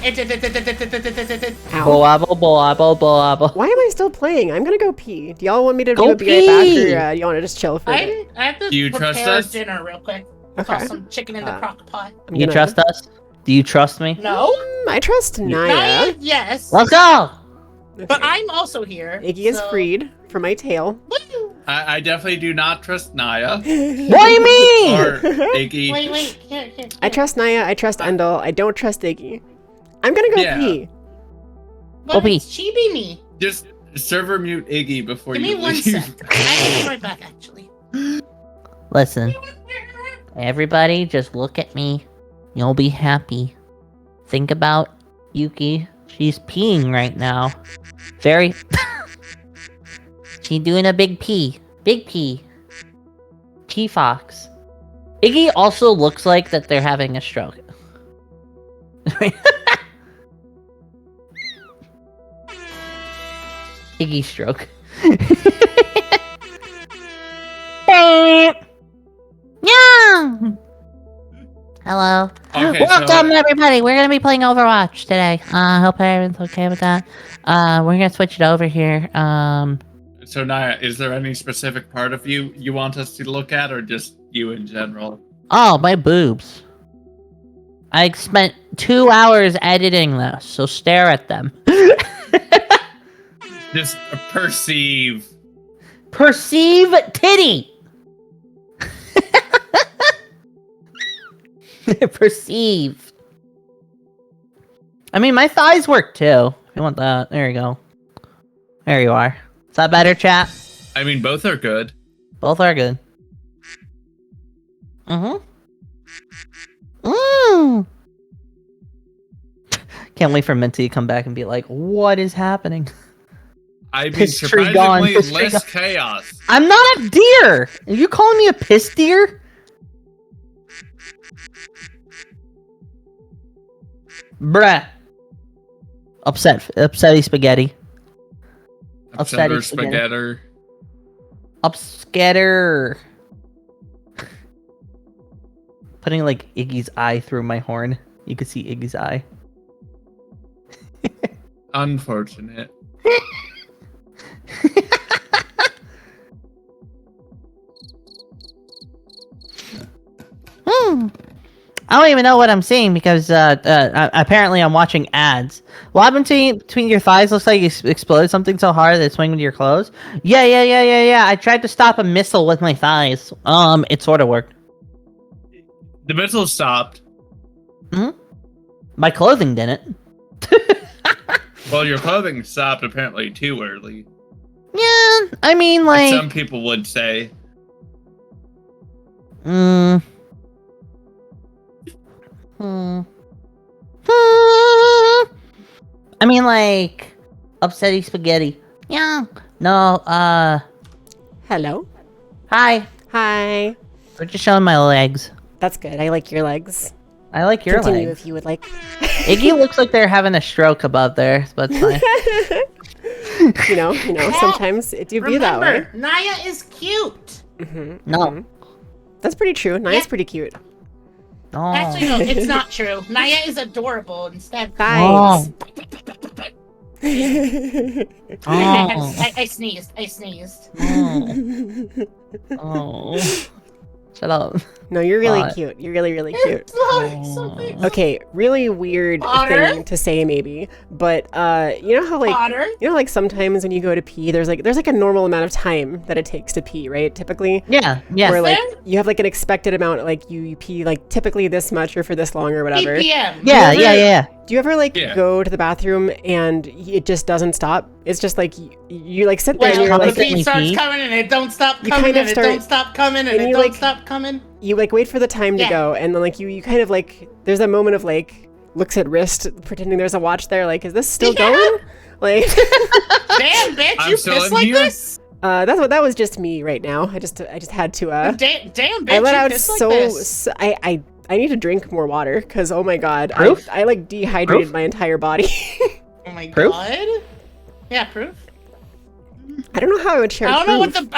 Boabble, boabble, boabble.
Why am I still playing? I'm gonna go pee. Do y'all want me to
Go
be right back,
pee!
or you want to just chill for a bit?
I have to
Do you trust
prepare
us?
dinner real quick.
Okay.
Toss some chicken in the crock pot.
I'm
You
gonna-
trust us? Do you trust me?
No?
I trust Naya.
Naya, yes.
Let's go!
But I'm also here.
Iggy is
so-
freed from my tail.
Woo!
I definitely do not trust Naya
What do you mean?
or Iggy.
Wait. Here.
I trust Naya. I trust Endel. I don't trust Iggy. I'm gonna go
Yeah.
pee.
But
Opie.
it's chibi me.
Just server mute Iggy before
Give me
you
one
leave.
sec. I'll be right back, actually.
Listen, everybody just look at me. You'll be happy. Think about Yuki. She's peeing right now. Very... She's doing a big pee. Big pee. Pee fox. Iggy also looks like that they're having a stroke. Iggy stroke. Yeah. Hello.
Okay,
Welcome everybody. We're gonna be playing Overwatch today. Hope everyone's okay with that. We're gonna switch it over here.
So Naya, is there any specific part of you want us to look at, or just you in general?
Oh, my boobs. I spent 2 hours editing this, so stare at them.
Just perceive.
Perceive titty. Perceive. I mean, my thighs work too. If you want that, there you go. There you are. Is that better, chat?
I mean, both are good.
Both are good. Mm-hmm. Mm. Can't wait for Minty to come back and be like, what is happening?
I mean,
Piss tree gone,
surprisingly
piss tree
less
gone.
chaos.
I'm not a deer! Are you calling me a piss deer? Bruh. Upsetty spaghetti.
Upsetter
spaghetti.
spaghetti.
Upscatter. Putting like Iggy's eye through my horn. You could see Iggy's eye.
Unfortunate.
I don't even know what I'm seeing because apparently I'm watching ads. What happened between your thighs? Looks like you exploded something so hard that it swung into your clothes. Yeah. I tried to stop a missile with my thighs. It sort of worked.
The missile stopped.
My clothing didn't.
Well, your clothing stopped apparently too early.
Yeah, I mean,
Like
like...
some people would say.
I mean, like, upsetty spaghetti. Yeah. No,
Hello.
hi.
Hi.
We're just showing my legs.
That's good. I like your legs.
I like your
Continue
legs.
if you would like.
Iggy looks like they're having a stroke above there, but it's fine.
you know, sometimes it do be that way.
Remember, Naya is cute.
No.
That's pretty true. Naya's
Yeah.
pretty cute.
No.
Actually, no, it's not true. Naya is adorable instead.
Guys.
Oh.
I sneezed.
Oh. Shut up.
No, you're really
God.
cute. You're really, really cute.
Something.
Okay, really weird
Otter?
thing to say maybe, but you know how like
Otter?
sometimes when you go to pee, there's like a normal amount of time that it takes to pee, right? Typically,
Yeah. Yes.
where like
Fair.
you have like an expected amount, like you pee like typically this much or for this long or whatever.
BPM.
Yeah.
Do you ever like
Yeah.
go to the bathroom and it just doesn't stop? It's just like you like sit there and
Well,
you're
the
like
constantly
beat starts
pee?
coming and it don't stop
You
coming
kind of
and it
start-
don't stop coming and
and
it
you,
don't
like-
stop coming.
you like wait for the time to
Yeah.
go and then like you kind of like there's a moment of like looks at wrist pretending there's a watch there like is this still
Yeah.
going like
Damn, bitch,
I'm
you
still
piss
in
like
here?
this?
that was just me right now. I just had to
Damn, bitch,
I let
you
out
piss like
so
this.
I I need to drink more water because oh my god,
Proof?
I like dehydrated
Proof?
my entire body.
Oh my
Proof?
god. Yeah, proof.
I don't know how I would share.
I don't know what
proof.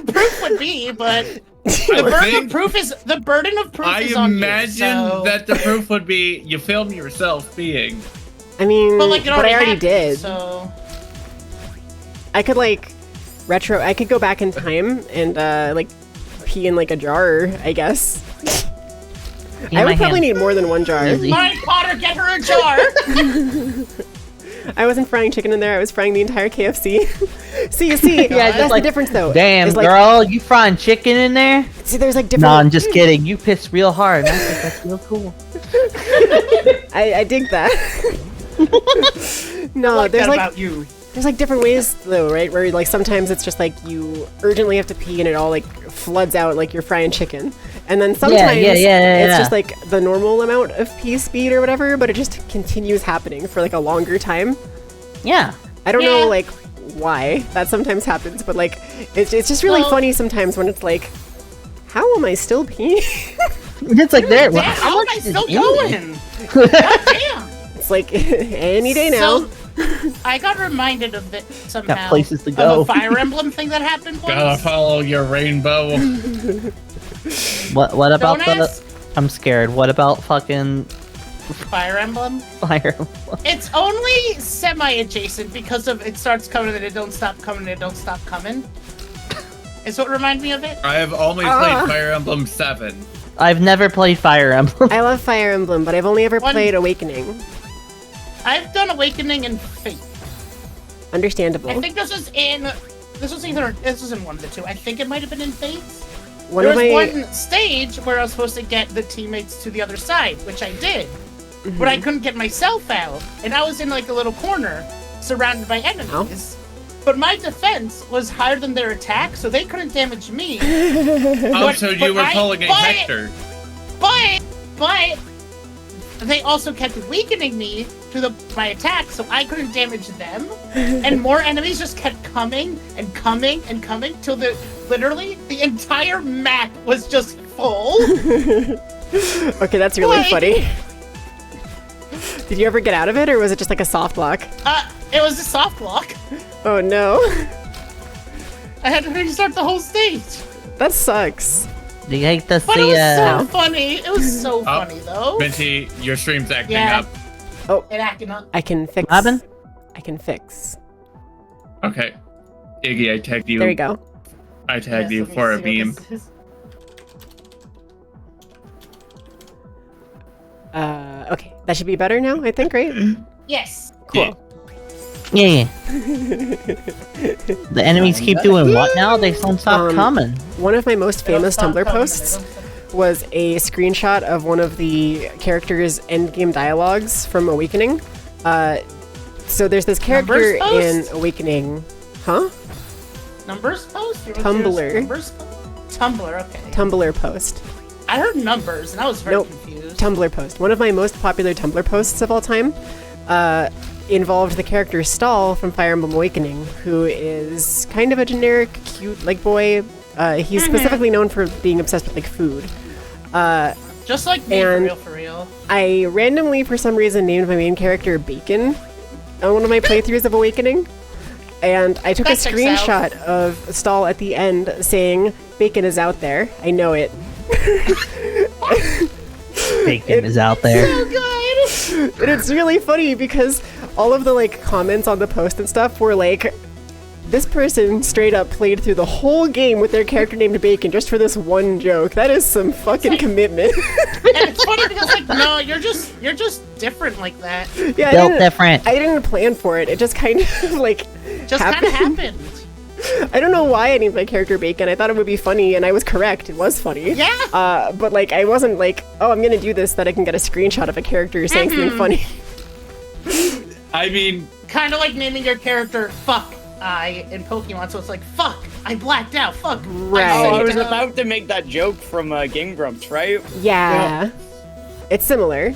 the proof would be, but the burden of proof is
I
on
imagine
you, so...
that the proof would be you film yourself peeing.
I mean,
But like it
but I already
happened,
did.
So
I could like I could go back in time and like pee in like a jar, I guess. I would probably need more than one jar.
Easy.
Mine, Potter, get her a jar.
I wasn't frying chicken in there. I was frying the entire KFC. see,
Yeah,
that's
like,
the difference though.
Damn,
It's like,
girl, you frying chicken in there?
See, there's like different.
No, I'm just kidding. You pissed real hard. I think that's real cool.
I dig that. No,
Like
there's
that
like
about you.
there's like different ways though, right? Where like sometimes it's just like you urgently have to pee and it all like floods out like you're frying chicken, and then sometimes it's just like the normal amount of pee speed or whatever, but it just continues happening for like a longer time.
Yeah.
I don't know like why that sometimes happens, but like it's just really funny sometimes when it's like, how am I still peeing?
It's like there.
Damn, how am I still going? God damn.
It's like any day now.
So, I got reminded of it somehow.
Got places to go.
Of a Fire Emblem thing that happened once.
Gotta follow your rainbow.
What about
Don't
the?
ask.
I'm scared. What about fucking
Fire Emblem.
Fire Emblem?
It's only semi-adjacent because of it starts coming and it don't stop coming and it don't stop coming. Is what remind me of it.
I have only played Fire Emblem 7.
I've never played Fire Emblem.
I love Fire Emblem, but I've only ever played Awakening.
I've done Awakening and Fate.
Understandable.
I think this was in one of the two. I think it might have been in Fate.
One
There
of
was
my
one stage where I was supposed to get the teammates to the other side, which I did. But I couldn't get myself out, and I was in like a little corner, surrounded by enemies. But my defense was higher than their attack, so they couldn't damage me.
So you were pulling a Hector.
But they also kept weakening me to my attack, so I couldn't damage them. And more enemies just kept coming and coming and coming till literally the entire map was just full.
Okay, that's really funny. Did you ever get out of it, or was it just like a soft lock?
It was a soft lock.
Oh no.
I had to restart the whole stage.
That sucks.
Do you hate to
But
see?
it was so funny. It was so funny though.
Minty, your stream's acting
Yeah.
up.
Oh,
It acting up.
I can fix.
Robin?
I can fix.
Okay. Iggy, I tagged you.
There you go.
I tagged you
Yes, let me
for a
see what
beam.
this is.
Okay, that should be better now, I think, right?
Yes.
Cool.
Yeah. The enemies keep doing what now? They don't stop coming.
One of my most famous
They don't
Tumblr
stop coming,
posts
they don't
was a screenshot of one of the characters' endgame dialogues from Awakening. So there's this character in
post?
Awakening. Huh?
Numbers post? You wrote
Tumblr.
yours Numbers post? Tumblr, okay.
Tumblr post.
I heard numbers and I was very
Nope.
confused.
Tumblr post. One of my most popular Tumblr posts of all time involved the character Stall from Fire Emblem Awakening, who is kind of a generic, cute, like, boy. He's specifically known for being obsessed with, like, food.
Just like me,
and
for real.
I randomly, for some reason, named my main character Bacon on one of my playthroughs of Awakening. And I took
That
a
checks
screenshot of Stall at the end saying, "Bacon is out there. I know it."
Bacon is out there.
So good!
And it's really funny because all of the like comments on the post and stuff were like, this person straight up played through the whole game with their character named Bacon just for this one joke. That is some fucking commitment.
And it's funny because like, no, you're just different like that.
Yeah,
Built different.
I didn't plan for it. It just kind of like
Just kind of happened.
I don't know why I named my character Bacon. I thought it would be funny, and I was correct. It was funny.
Yeah.
But like, I wasn't like, oh, I'm gonna do this so that I can get a screenshot of a character saying something funny.
I mean,
Kind of like naming your character Fuck I in Pokemon, so it's like, fuck, I blacked out, fuck.
Right.
Oh, I
I
was
saved
about to make that joke from Game Grumps, right?
Yeah. It's similar.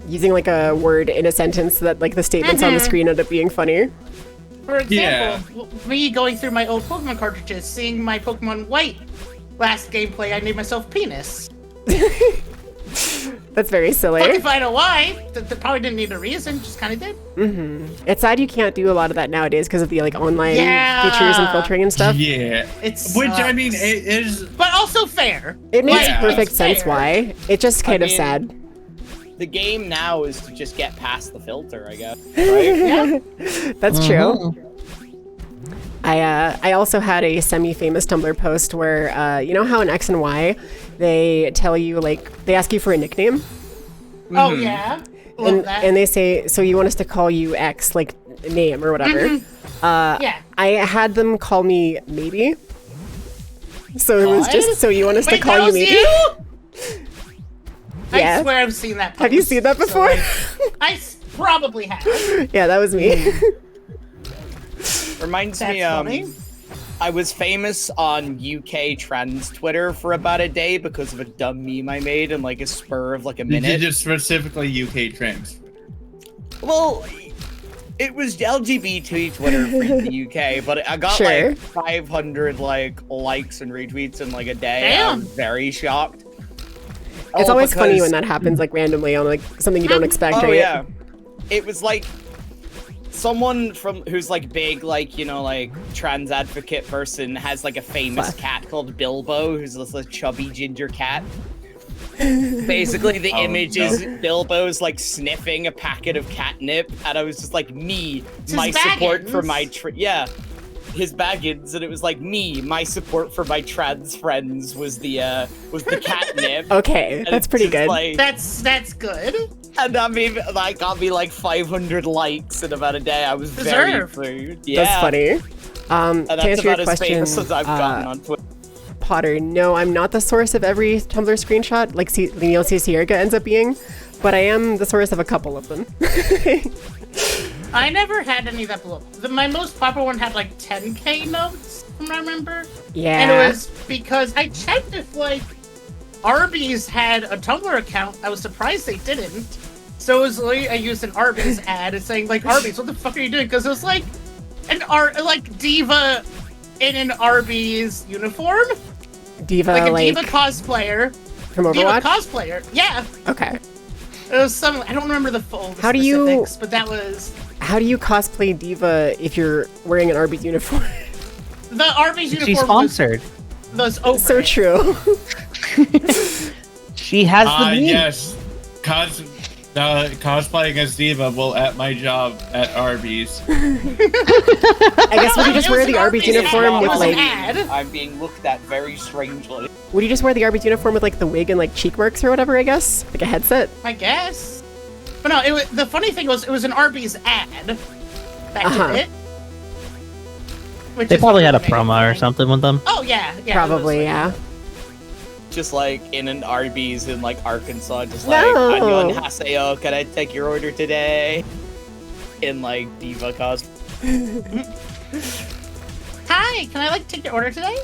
Using like a word in a sentence so that like the statements on the screen end up being funny.
For example, me going through my old Pokemon cartridges, seeing my Pokemon White last gameplay, I named myself Penis.
That's very silly.
Fuck if I know why. They probably didn't need a reason, just kind of did.
It's sad you can't do a lot of that nowadays because of the like online
Yeah.
features and filtering and stuff.
Yeah. Which, I mean, it is...
But also fair.
It makes
Yeah.
perfect
It's
sense
fair.
why. It's just kind of
mean-
sad.
The game now is to just get past the filter, I guess. Right?
That's true. I also had a semi-famous Tumblr post where you know how in X and Y they tell you like they ask you for a nickname
Oh, yeah. Love that.
and they say so you want us to call you X like name or whatever.
yeah.
I had them call me Maybe. So it was
What?
just so you want us to
Wait,
call
that
you
was
Maybe?
you?
Yeah.
I swear I've seen that post.
Have you seen that
So,
before?
like, probably have.
Yeah, that was me.
Reminds
That's
me,
funny.
I was famous on UK trans Twitter for about a day because of a dumb meme I made in like a spur of like a
Did you
minute.
just specifically UK trans?
Well, it was LGBT Twitter for the UK, but I got
Sure.
like 500 like likes and retweets in like a day. I
Damn.
was very shocked.
It's always funny
because-
when that happens like randomly on like something you don't expect,
Oh
right?
yeah, it was like someone from who's like big, like you know, like trans advocate person has like a famous
Fuck.
cat called Bilbo, who's this like, chubby ginger cat. Basically, the
Oh,
image
no.
is Bilbo's like sniffing a packet of catnip, and I was just like, me,
It's
my
his
support for
Baggins.
my his Baggins, and it was like me, my support for my trans friends was the catnip.
Okay,
And
that's
it's
pretty
just,
good.
Like,
That's good.
and I mean, that got me like 500 likes in about a day. I was very
Deserved.
rude. Yeah.
That's funny.
And
To
that's
answer your
about as
question,
famous as I've gotten on Twitter.
Potter, no, I'm not the source of every Tumblr screenshot, like Neil C. Sierra ends up being, but I am the source of a couple of them.
I never had any that blew up. My most popular one had like 10k notes, from what I remember.
Yeah.
And it was because I checked if like Arby's had a Tumblr account. I was surprised they didn't. So it was like I used an Arby's ad and saying like Arby's, what the fuck are you doing? Because it was like like Diva in an Arby's uniform,
Diva,
like a
like,
Diva cosplayer.
from
Diva
Overwatch?
cosplayer, yeah.
Okay.
It was some. I don't remember the full
How do you-
specifics, but that was
How do you cosplay Diva if you're wearing an Arby's uniform?
the Arby's uniform.
She's sponsored.
Was over.
So
it.
true.
She has the meme.
Yes. Cosplaying as Diva will at my job at Arby's.
I guess would you just
It
wear
was
the
an
Arby's
Arby's
uniform
ad. It
with
was an
like...
ad.
I'm being looked at very strangely.
Would you just wear the Arby's uniform with like the wig and like cheek marks or whatever, I guess? Like a headset?
I guess. But no, it was, the funny thing was it was an Arby's ad that
Uh-huh.
did it. Which
They
is
probably had a
amazing.
promo or something with them.
Oh yeah, yeah.
Probably,
it was,
yeah.
Just like in an Arby's in like Arkansas, just
No.
like, Anyon Haseo, can I take your order today? In like Diva cosplay.
Hi, can I like take your order today?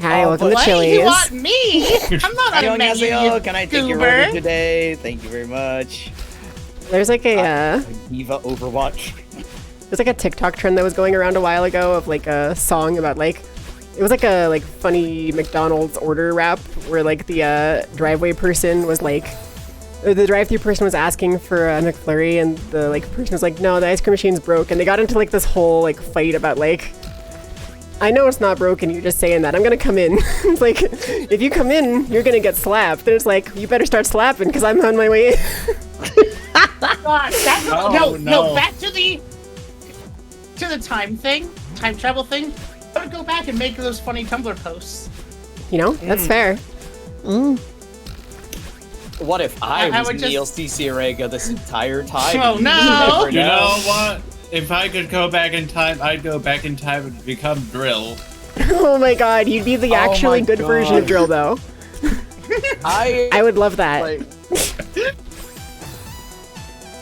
Hi, welcome to
Why do you
Chili's.
want me? I'm not on a
Anyon
menu,
Haseo,
you
can I take your order
goober.
today? Thank you very much.
There's like a
Diva Overwatch.
there's like a TikTok trend that was going around a while ago of like a song about like it was like a like funny McDonald's order rap where like the driveway person was like or the drive-through person was asking for a McFlurry and the like person was like, no, the ice cream machine's broke, and they got into like this whole like fight about like, I know it's not broken, you're just saying that, I'm gonna come in. It's like, if you come in, you're gonna get slapped. And it's like, you better start slapping because I'm on my way in.
God, that,
Oh,
no,
no.
back to the time travel thing. I would go back and make those funny Tumblr posts.
You know, that's fair.
What if I
I
was
would just-
Neil C. Sierra this entire time?
Oh,
You
no.
never
You know what? If I could go back in time, I'd go back in time and become Drill.
Oh my god, you'd be the
Oh
actually
my
good version of
God.
Drill though. I would love that.
like.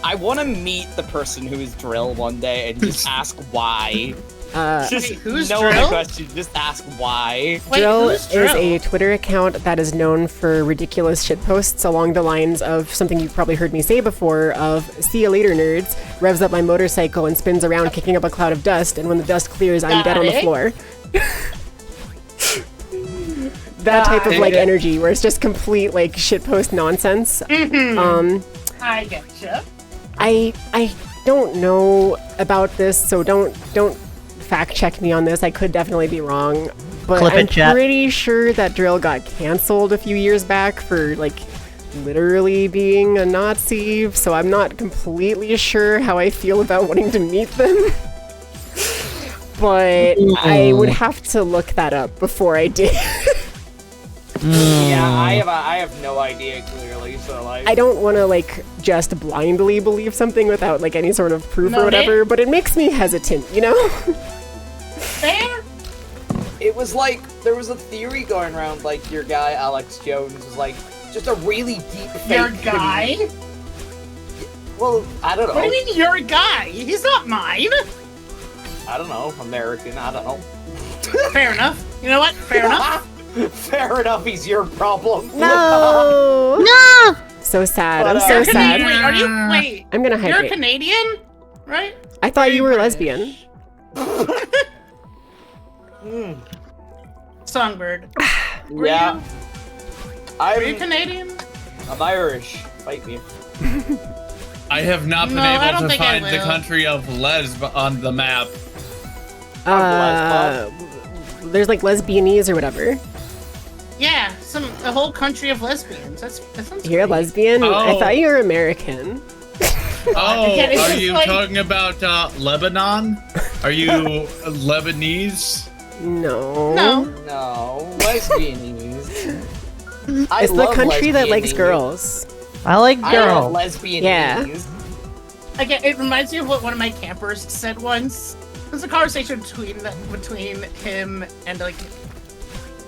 I want to meet the person who is Drill one day and just ask why. Just
Wait, who's
no
Drill?
other question. Just ask why.
Wait,
Drill
who's
is
Drill?
a Twitter account that is known for ridiculous shit posts along the lines of something you've probably heard me say before of, see you later nerds, revs up my motorcycle and spins around kicking up a cloud of dust, and when the dust clears, I'm dead on the
Got it.
floor. that type of like energy where it's just complete like shitpost nonsense.
I getcha.
I don't know about this, so don't fact check me on this. I could definitely be wrong, but
Clip it,
I'm
chat.
pretty sure that drill got canceled a few years back for like literally being a Nazi. So I'm not completely sure how I feel about wanting to meet them. But I would have to look that up before I did.
Yeah, I have no idea clearly, so like...
I don't want to like just blindly believe something without like any sort of proof or whatever, but it makes me hesitant, you know?
Fair.
It was like, there was a theory going around, like, your guy, Alex Jones, was like, just a really deep fake...
Your guy?
Well, I don't know.
What do you mean your guy? He's not mine.
I don't know. American, I don't know.
Fair enough. You know what? Fair enough.
Fair enough, he's your problem.
No!
No!
So sad.
But,
I'm so
You're
sad.
Canadian. Are you? Wait.
I'm gonna
You're
hydrate.
Canadian, right?
I thought you were
British.
lesbian.
Songbird. Were
Yeah.
you? Are you
I'm
Canadian?
Irish. Fight me.
I have not been
No, I
able
don't
to
think I
find the
will.
country of Lesb on the map.
There's like lesbianese or whatever.
Yeah, a whole country of lesbians. That sounds.
You're a
great.
lesbian? I
Oh.
thought you were American.
Oh,
Again, it's
are
just
you
like-
talking about Lebanon? Are you Lebanese?
No.
No.
No, lesbianese. I
It's the
love
country that likes
lesbianese.
girls.
I like
I love
girl.
lesbianese.
Yeah.
Again, it reminds me of what one of my campers said once. There's a conversation between him and like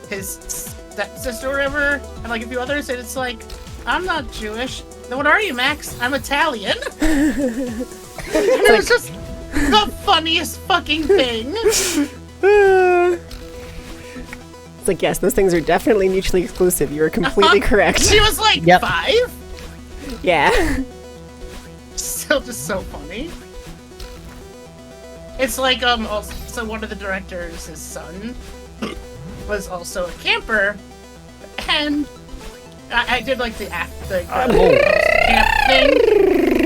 his stepsister or whatever, and like a few others, and it's like, I'm not Jewish. Then what are you, Max? I'm Italian. And it was just the funniest fucking thing.
It's like, yes, those things are definitely mutually exclusive. You were completely correct.
She was like
Yep.
5.
Yeah.
Still just so funny. It's like also, so one of the directors, his son, was also a camper, and I did like the camp thing,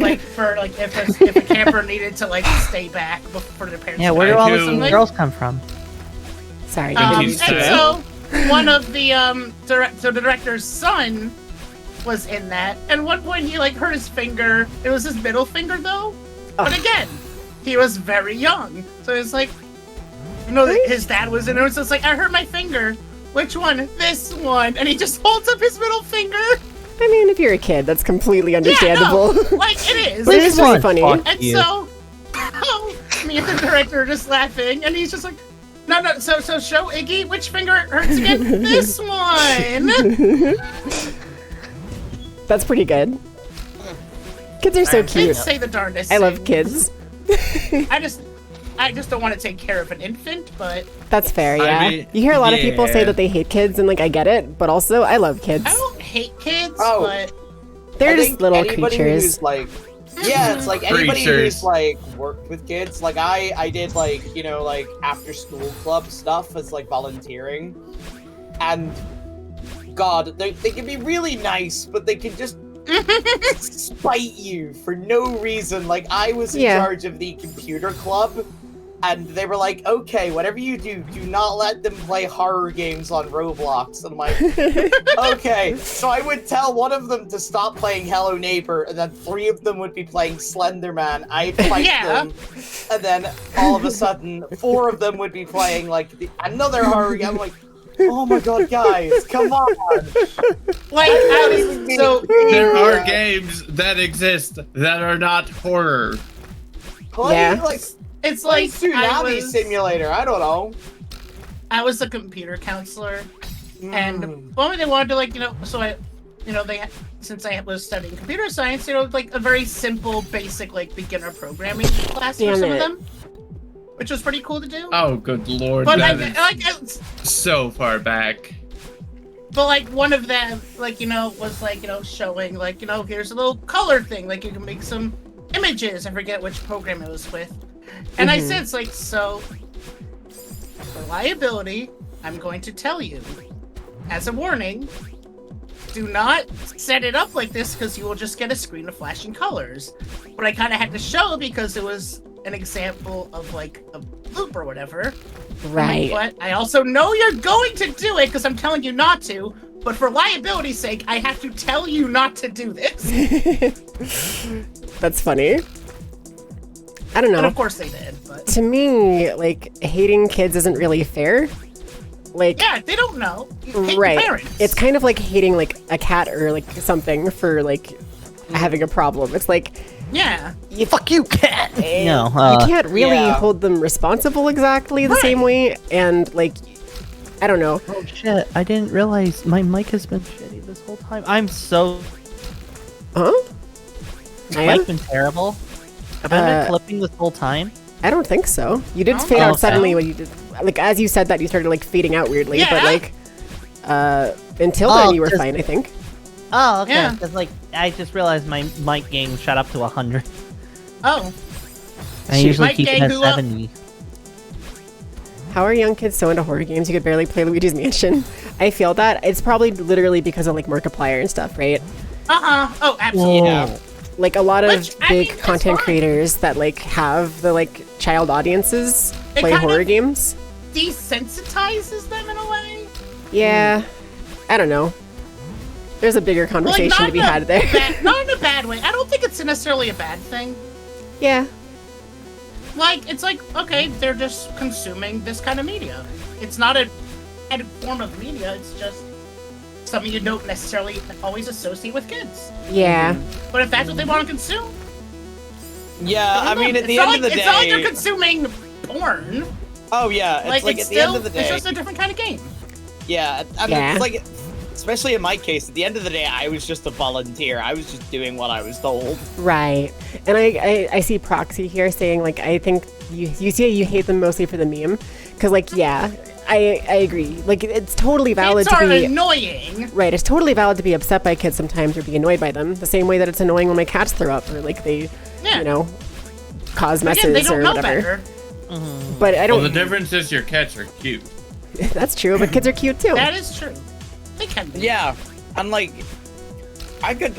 like for like if a camper needed to like stay back before their parents.
Yeah, where do
I
all
do-
these
Something.
girls come from?
Sorry.
And
Teach
so one of the the director's son was in that. And at one point he like hurt his finger. It was his middle finger though. But again, he was very young, so it's like, you know, his dad was in it. So it's like, I hurt my finger. Which one? This one. And he just holds up his middle finger.
I mean, if you're a kid, that's completely understandable.
Yeah, no, like it is.
But it is really
one.
funny.
Fuck
And
you.
so, me and the director are just laughing, and he's just like, no. So show Iggy which finger hurts again. This one.
That's pretty good. Kids are so
Kids
cute.
say the darndest.
I love
things.
kids.
I just don't want to take care of an infant, but
That's fair,
I
yeah.
mean,
You hear a lot of people say
yeah.
that they hate kids, and like I get it, but also I love kids.
I don't hate kids.
Oh.
But
They're
I
just
think
little
anybody
creatures.
Who's like, yeah, it's like anybody
Creatures.
who's like worked with kids. Like I did like, you know, like after school club stuff as like volunteering, and God, they can be really nice, but they can just spite you for no reason. Like I was in
Yeah.
charge of the computer club, and they were like, okay, whatever you do not let them play horror games on Roblox. And I'm like, okay. So I would tell one of them to stop playing Hello Neighbor, and then 3 of them would be playing Slenderman. I'd fight
Yeah.
them, and then all of a sudden 4 of them would be playing like another horror game. I'm like, oh my god, guys, come on.
like,
There are games that exist that are not horror.
Play
Yeah.
like
it's
play
like
Tsunami Simulator. I don't know.
I was a computer counselor,
Mm.
and one they wanted to like, you know, so I, you know, since I was studying computer science, you know, like a very simple, basic, like beginner programming class for
Damn
some of
it.
them, which was pretty cool to do.
Oh, good lord,
But
that is
like,
so far back.
but like one of them, like, you know, was like, you know, showing like, you know, here's a little color thing, like you can make some images. I forget which program it was with, and I said, it's like, so for liability, I'm going to tell you, as a warning, do not set it up like this because you will just get a screen of flashing colors. But I kind of had to show because it was an example of like a loop or whatever.
Right.
But I also know you're going to do it because I'm telling you not to. But for liability's sake, I have to tell you not to do this.
That's funny. I don't know.
And of course they did. But
To me, like, hating kids isn't really fair. Like,
yeah, they don't know. You hate
right.
the parents.
It's kind of like hating like a cat or like something for like having a problem. It's like,
yeah.
Fuck you, cat. No,
you can't really hold them responsible exactly the same way, and like, I don't know.
Oh shit! I didn't realize my mic has been shitty this whole time. I'm so.
Huh?
My mic's been terrible. Have I been clipping this whole time?
I don't think so. You did fade out suddenly when you did. Like, as you said that, you started like fading out weirdly.
Yeah.
But like, until then, you were fine, I think.
Oh, okay.
Yeah.
Because like, I just realized my mic gain shot up to 100.
Oh.
I usually
Mic
keep it
gain
at
who up?
70.
How are young kids so into horror games you could barely play Luigi's Mansion? I feel that. It's probably literally because of like Markiplier and stuff, right?
Oh, absolutely.
Yeah.
Like a lot of
Which, I
big
mean, that's
content
fine.
creators that like have the like child audiences
It
play
kind
horror
of-
games.
Desensitizes them in a way.
Yeah, I don't know. There's a bigger conversation to be had there.
Not in a bad way. I don't think it's necessarily a bad thing.
Yeah,
Like, it's like, okay, they're just consuming this kind of media. It's not a kind of form of media, it's just something you don't necessarily always associate with kids.
yeah.
But if that's what they want to consume,
Yeah, I mean, at the
it's not
end of the
it's not like
day.
they're consuming porn.
Oh yeah, it's like
it's
at the end
still,
of the day.
it's just a different kind of game.
Yeah, I mean,
Yeah.
it's like, especially in my case, at the end of the day, I was just a volunteer. I was just doing what I was told.
Right. And I see Proxy here saying like I think you say you hate them mostly for the meme, because like yeah, I agree. Like it's totally valid
Kids
to
are
be
annoying.
right. It's totally valid to be upset by kids sometimes or be annoyed by them. The same way that it's annoying when my cats throw up or like they,
Yeah.
you know, cause messes
Again, they don't
or
know
whatever.
better.
But I
Well,
don't.
the difference is your cats are cute.
That's true. But kids are cute too.
That is true. They can be.
Yeah, I'm like, I could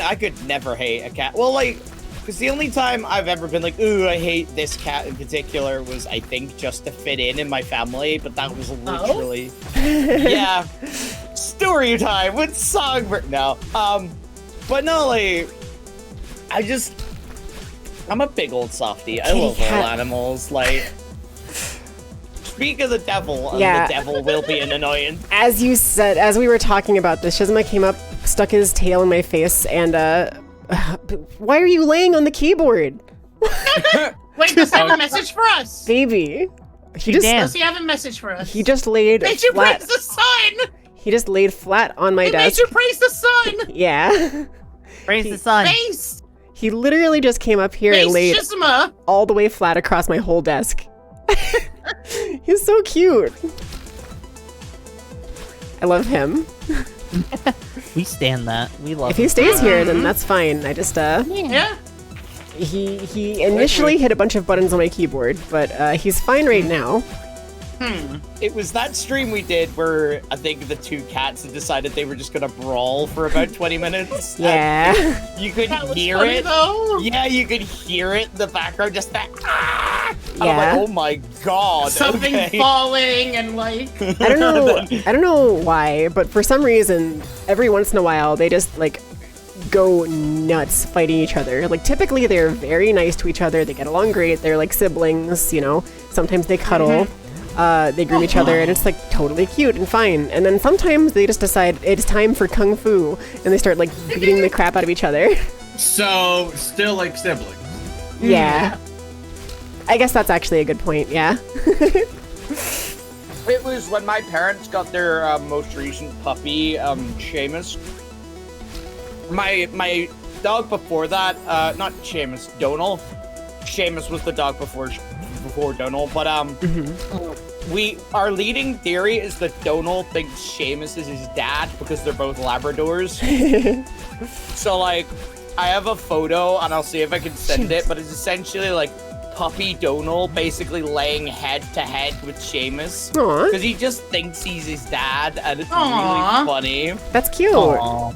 never hate a cat. Well, like, because the only time I've ever been like, ooh, I hate this cat in particular was, I think, just to fit in my family, but that was literally, yeah, story time with Songbird. No, but no, like, I'm a big old softie. I
Kitty
love
cat.
all animals. Like, speak of the devil, and
Yeah.
the devil will be an annoyance.
As you said, as we were talking about this, Shizma came up, stuck his tail in my face, and why are you laying on the keyboard,
Wait, does he have a message for us?
baby? He
She
just
Does he have a message for us?
he just laid
Made you
flat.
praise the sun!
He just laid flat on my
He made
desk.
you praise the sun!
Yeah.
Praise the sun.
Face!
He literally just came up here and
Face
laid
Shizma!
all the way flat across my whole desk. He's so cute. I love him.
We stand that. We love
If he
him.
stays here, then that's fine. I just
Yeah.
he initially hit a bunch of buttons on my keyboard, but he's fine right now.
It was that stream we did where I think the two cats had decided they were just gonna brawl for about 20 minutes.
Yeah.
You could
That was
hear
funny,
it.
though.
Yeah, you could hear it in the background, just that. Ah! I'm
Yeah.
like, oh my god.
Something
okay.
falling and like.
I don't know why, but for some reason, every once in a while they just like go nuts fighting each other. Like typically they're very nice to each other. They get along great. They're like siblings, you know. Sometimes they cuddle. They groom each other, and it's like totally cute and fine. And then sometimes they just decide it's time for kung fu, and they start like beating the crap out of each other.
So, still like siblings.
Yeah. I guess that's actually a good point. Yeah.
It was when my parents got their most recent puppy, Seamus. My dog before that, not Seamus, Donal. Seamus was the dog before Donal, but our leading theory is that Donal thinks Seamus is his dad because they're both Labradors. So like, I have a photo and I'll see if I can send it, but it's essentially like puppy Donal basically laying head to head with Seamus.
Aw,
Because he just thinks he's his dad, and it's
Aw.
really funny.
that's cute.
Aw,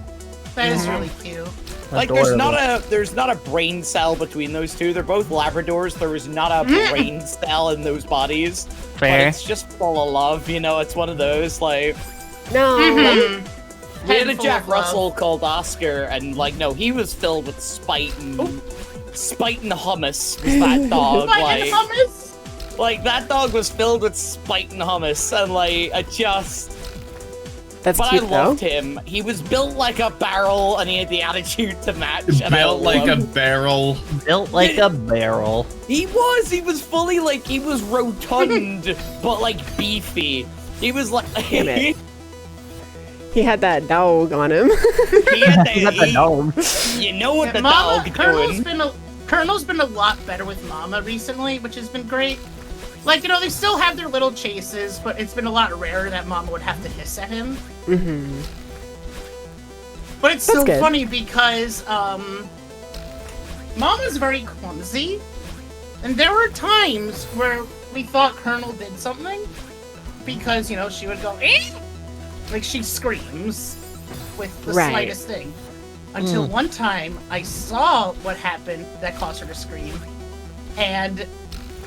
That is really cute.
Like, there's not a brain cell between those two. They're both Labradors. There is not a brain cell in those bodies. But
fair.
it's just full of love, you know. It's one of those like
No.
Mm-hmm.
we had a
Head full
Jack
of love.
Russell called Oscar, and like no, he was filled with spite and hummus. Was that dog
Spite
like?
and hummus?
Like that dog was filled with spite and hummus, and like I just.
That's
But
cute
I
though.
loved him. He was built like a barrel, and he had the attitude to match. And I
Built like a
loved-
barrel.
Built like a barrel.
He was fully like he was rotund, but like beefy. He was like.
Damn it. He had that dog on him.
He had
He got the dome.
You know what the
Mama,
dog
Colonel's
doing?
Colonel's been a lot better with Mama recently, which has been great. Like, you know, they still have their little chases, but it's been a lot rarer that Mama would have to hiss at him.
Mm-hmm.
But it's
That's
so
good.
funny because Mama's very clumsy, and there were times where we thought Colonel did something because, you know, she would go, eh! Like she screams with the
Right.
slightest thing. Until one time I saw what happened that caused her to scream, and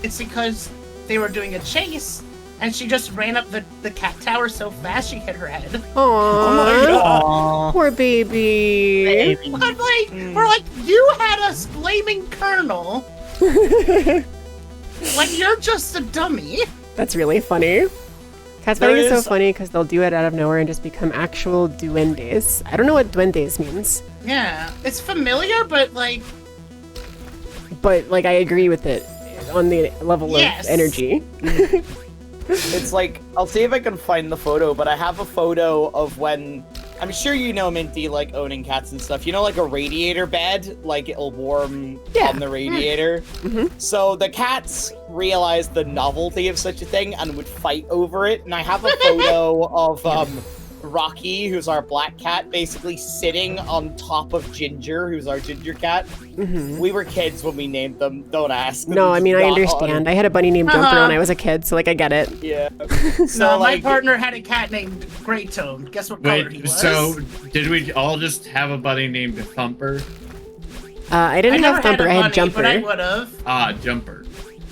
it's because they were doing a chase, and she just ran up the cat tower so fast she hit her head.
Aww.
Aw.
Poor baby.
But like, we're like, you had us blaming Colonel. Like, you're just a dummy.
That's really funny. Cats
There
fighting is so
is-
funny because they'll do it out of nowhere and just become actual duendes. I don't know what duendes means,
Yeah, it's familiar, but like,
but like I agree with it on the level
Yes.
of energy.
It's like I'll see if I can find the photo, but I have a photo of when I'm sure you know Minty, like owning cats and stuff. You know, like a radiator bed, like it'll warm
Yeah.
on the radiator.
Mhm.
So the cats realized the novelty of such a thing and would fight over it. And I have a photo of Rocky, who's our black cat, basically sitting on top of Ginger, who's our ginger cat.
Mhm.
We were kids when we named them. Don't ask.
No, I mean I
Not
understand. I had a bunny named Jumper
Uh-huh.
when I was a kid, so like I get it.
Yeah. So
no,
like,
my partner had a cat named Greytone. Guess what color he
Wait,
was?
so did we all just have a buddy named Thumper?
I
I
didn't
never
have Thumper.
had
I
a
had
bunny, but I
Jumper.
would have.
Ah, Jumper.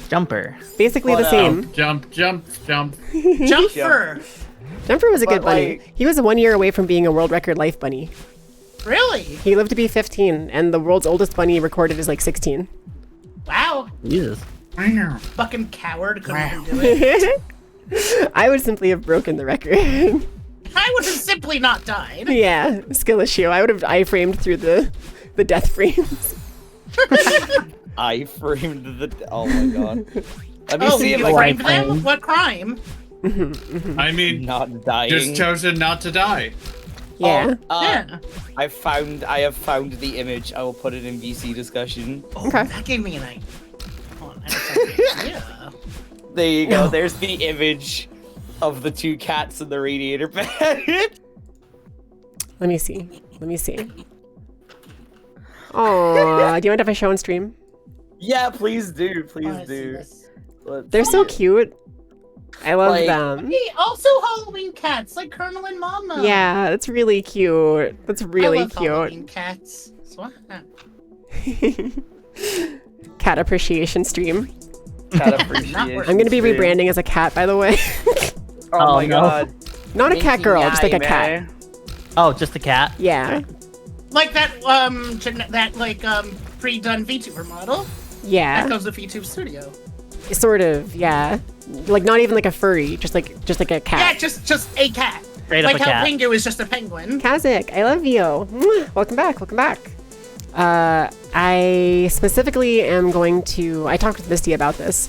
Jumper.
Basically
But,
the same.
Jump, jump, jump.
Jumper.
Jumper was a good
but,
bunny.
like-
He was 1 year away from being a world record life bunny.
Really?
He lived to be 15, and the world's oldest bunny recorded is like 16.
Wow.
Jesus.
Fucking coward. Couldn't even do it.
I would simply have broken the record.
I would have simply not died.
Yeah, skill issue. I would have I-framed through the death frames.
I framed the. Oh my god. Let me
Oh,
see
you
if I
framed
can
them? What crime?
I mean,
not dying.
just chosen not to die.
Yeah.
Yeah.
I have found the image. I will put it in VC discussion.
Oh,
Okay.
that gave me an idea. Hold on, I have an idea.
There you go. There's the image of the two cats in the radiator bed.
Let me see. Let me see. Oh, do you mind if I show on stream?
Yeah, please do. Please
I wanna see
do.
this.
Let's-
They're so cute. I love
Like-
them.
Hey, also Halloween cats, like Colonel and Mama.
Yeah, that's really cute. That's really
I love
cute.
Halloween cats. So,
Cat appreciation stream.
Cat appreciation
I'm gonna be
stream.
rebranding as a cat, by the way.
Oh,
Oh,
my
no.
god.
Not a cat girl, just like a cat.
Oh, just a cat?
Yeah.
like that pre-done VTuber model. That
Yeah.
goes with VTube Studio.
Sort of, yeah. Like not even like a furry, just like a
Yeah,
cat.
just a cat.
Straight up
Like
a
how
cat.
Pingu is just a penguin.
Kazik, I love you. Mwah. Welcome back, welcome back. I specifically am going to. I talked with Misty about this.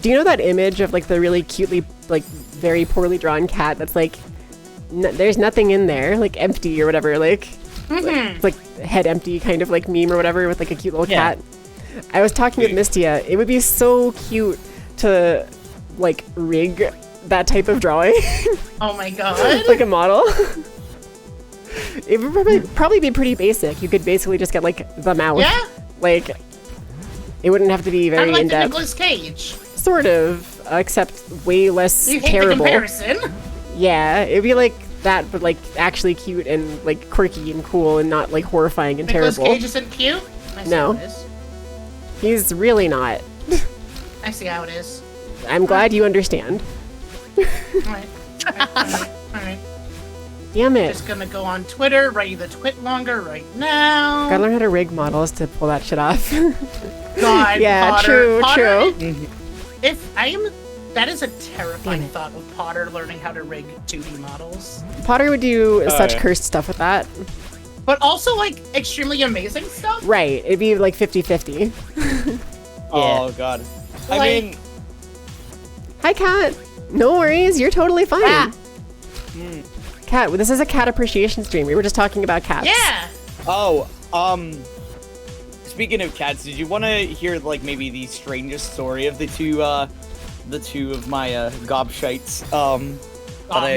Do you know that image of like the really cutely, like very poorly drawn cat that's like, there's nothing in there, like empty or whatever, like, like head empty kind of like meme or whatever with like a cute little
Yeah.
cat. I was talking with Mistia. It would be so cute to like rig that type of drawing,
Oh my god.
like a model. It would probably be pretty basic. You could basically just get like the mouth,
Yeah.
like It wouldn't have to be
Kind
very
of like the
in-depth.
Nicolas Cage.
Sort of, except way less
You hate
terrible.
the comparison.
Yeah, it'd be like that, but like actually cute and like quirky and cool and not like horrifying and
Nicolas
terrible.
Cage isn't cute? I see
No.
how it is.
He's really not.
I see how it is.
I'm glad you understand.
Alright. Alright.
Damn it.
Just gonna go on Twitter, ready to twit longer right now.
Gotta learn how to rig models to pull that shit off.
God,
Yeah,
Potter.
true.
If I am, that is a terrifying
Damn it.
thought of Potter learning how to rig 2D models.
Potter would do such
yeah.
cursed stuff with that.
But also like extremely amazing stuff.
Right, it'd be like 50-50.
Oh god. I
Like-
mean,
Hi, Kat. No worries, you're totally fine.
Ah.
Kat, this is a cat appreciation stream. We were just talking about cats.
Yeah.
Speaking of cats, did you want to hear like maybe the strangest story of the two of my gobshites?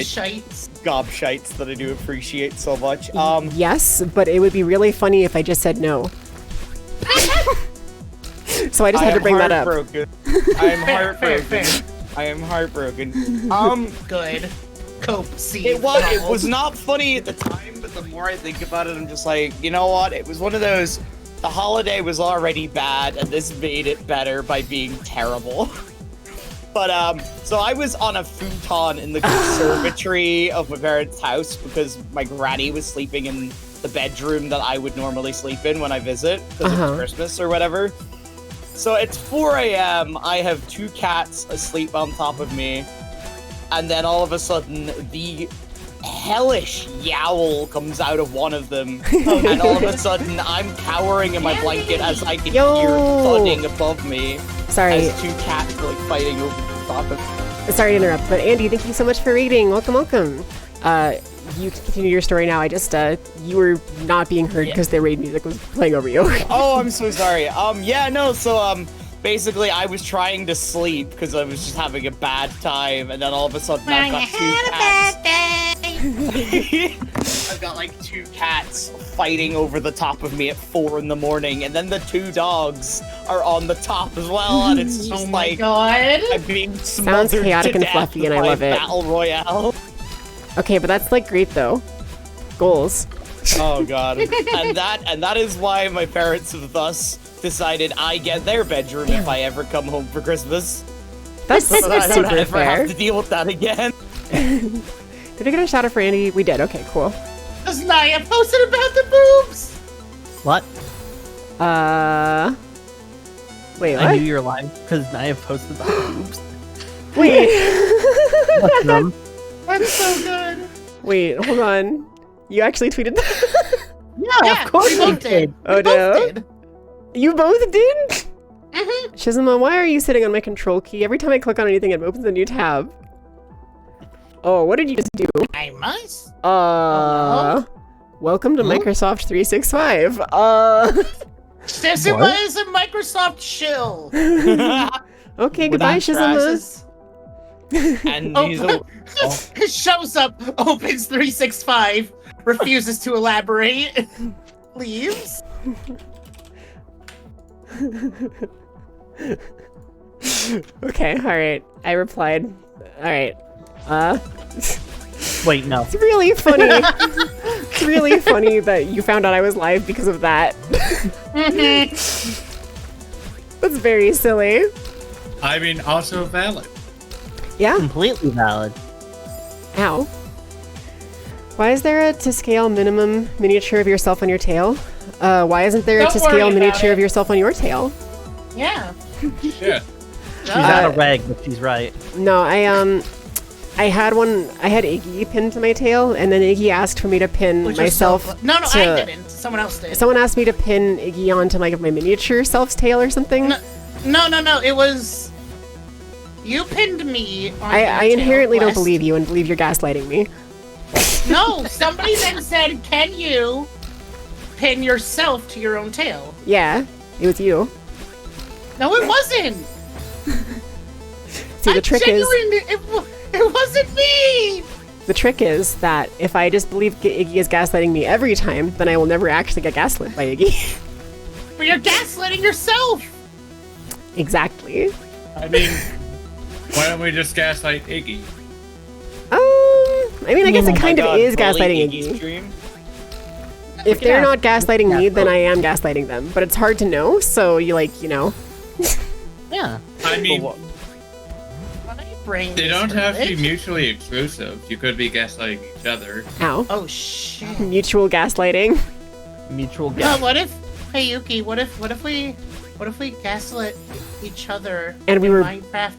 Shites.
Gobshites that I do appreciate so much.
Yes, but it would be really funny if I just said no. So I just had to bring that up.
I am
Fair,
heartbroken.
fair.
I am heartbroken.
Good. Cope. See.
It was not funny at the time, but the more I think about it, I'm just like, you know what? It was one of those. The holiday was already bad, and this made it better by being terrible. But so I was on a futon in the conservatory of my parents' house because my granny was sleeping in the bedroom that I would normally sleep in when I visit because it's Christmas or whatever. So it's 4 a.m. I have 2 cats asleep on top of me, and then all of a sudden the hellish yowl comes out of one of them, and all of a sudden I'm cowering in my blanket as I can hear thudding above me.
Sorry.
As 2 cats are like fighting over the top of.
Sorry to interrupt, but Andy, thank you so much for reading. Welcome, welcome. You can continue your story now. I just, you were not being heard because the raid music was playing over you.
Oh, I'm so sorry. Basically I was trying to sleep because I was just having a bad time, and then all of a sudden I've got 2 cats. I've got like 2 cats fighting over the top of me at 4 in the morning, and then the 2 dogs are on the top as well, and it's just like
God.
I'm being smothered
Sounds chaotic
to
and
death
fluffy, and I
by
love it.
Battle Royale.
Okay, but that's like great though. Goals.
Oh god. and that is why my parents have thus decided I get their bedroom if I ever come home for Christmas.
That's
So that I don't
super
ever
fair.
have to deal with that again.
Did we get a shout out for Andy? We did. Okay, cool.
Does Naya posted about the boobs?
What?
Wait,
I knew
what?
you were lying because I have posted the boobs.
Wait.
What's them?
That's so good.
Wait, hold on. You actually tweeted that?
Yeah,
of course
we
we
both did.
Oh,
We
no.
both did.
You both did?
Mm-hmm.
Shizuma, why are you sitting on my control key? Every time I click on anything, it opens a new tab. Oh, what did you just do?
I must.
Welcome to Microsoft 365.
Shizuma is a Microsoft shill.
Okay, goodbye, Shizuma.
And
Oh,
he's
It shows up, opens 365, refuses to elaborate, leaves.
Okay, alright. I replied. Alright.
Wait, no.
It's really funny. It's really funny that you found out I was live because of that. That's very silly.
I mean, also valid.
Yeah?
Completely valid.
Ow. Why is there a to scale minimum miniature of yourself on your tail? Why isn't there a
Don't
to
worry
scale
about
miniature
it.
of yourself on your tail?
Yeah.
Shit.
She's out of reg, but she's right.
No, I had Iggy pinned to my tail, and then Iggy asked for me to pin
Which was
myself.
so no,
to,
I didn't. Someone else did.
Someone asked me to pin Iggy onto like my miniature self's tail or something.
No. It was you pinned me. On
I
your
inherently
tail
don't believe you and believe you're gaslighting me.
No, somebody then said, "Can you pin yourself to your own tail?"
Yeah, it was you.
No, it wasn't.
See, the trick is
it wasn't me.
the trick is that if I just believe Iggy is gaslighting me every time, then I will never actually get gaslit by Iggy.
But you're gaslighting yourself.
Exactly.
I mean, why don't we just gaslight Iggy?
I mean, I guess it kind of is
bully
gaslighting
Iggy's
Iggy.
dream.
If they're not gaslighting me, then I am gaslighting them. But it's hard to know, so you
Yeah.
I mean,
My brain
they
is
don't have to be
hurting.
mutually exclusive. You could be gaslighting each other.
Ow.
Oh shit.
Mutual gaslighting.
Mutual
No,
gas.
what if? Hey Yuki, what if we gaslit each other
And we
in
were-
Minecraft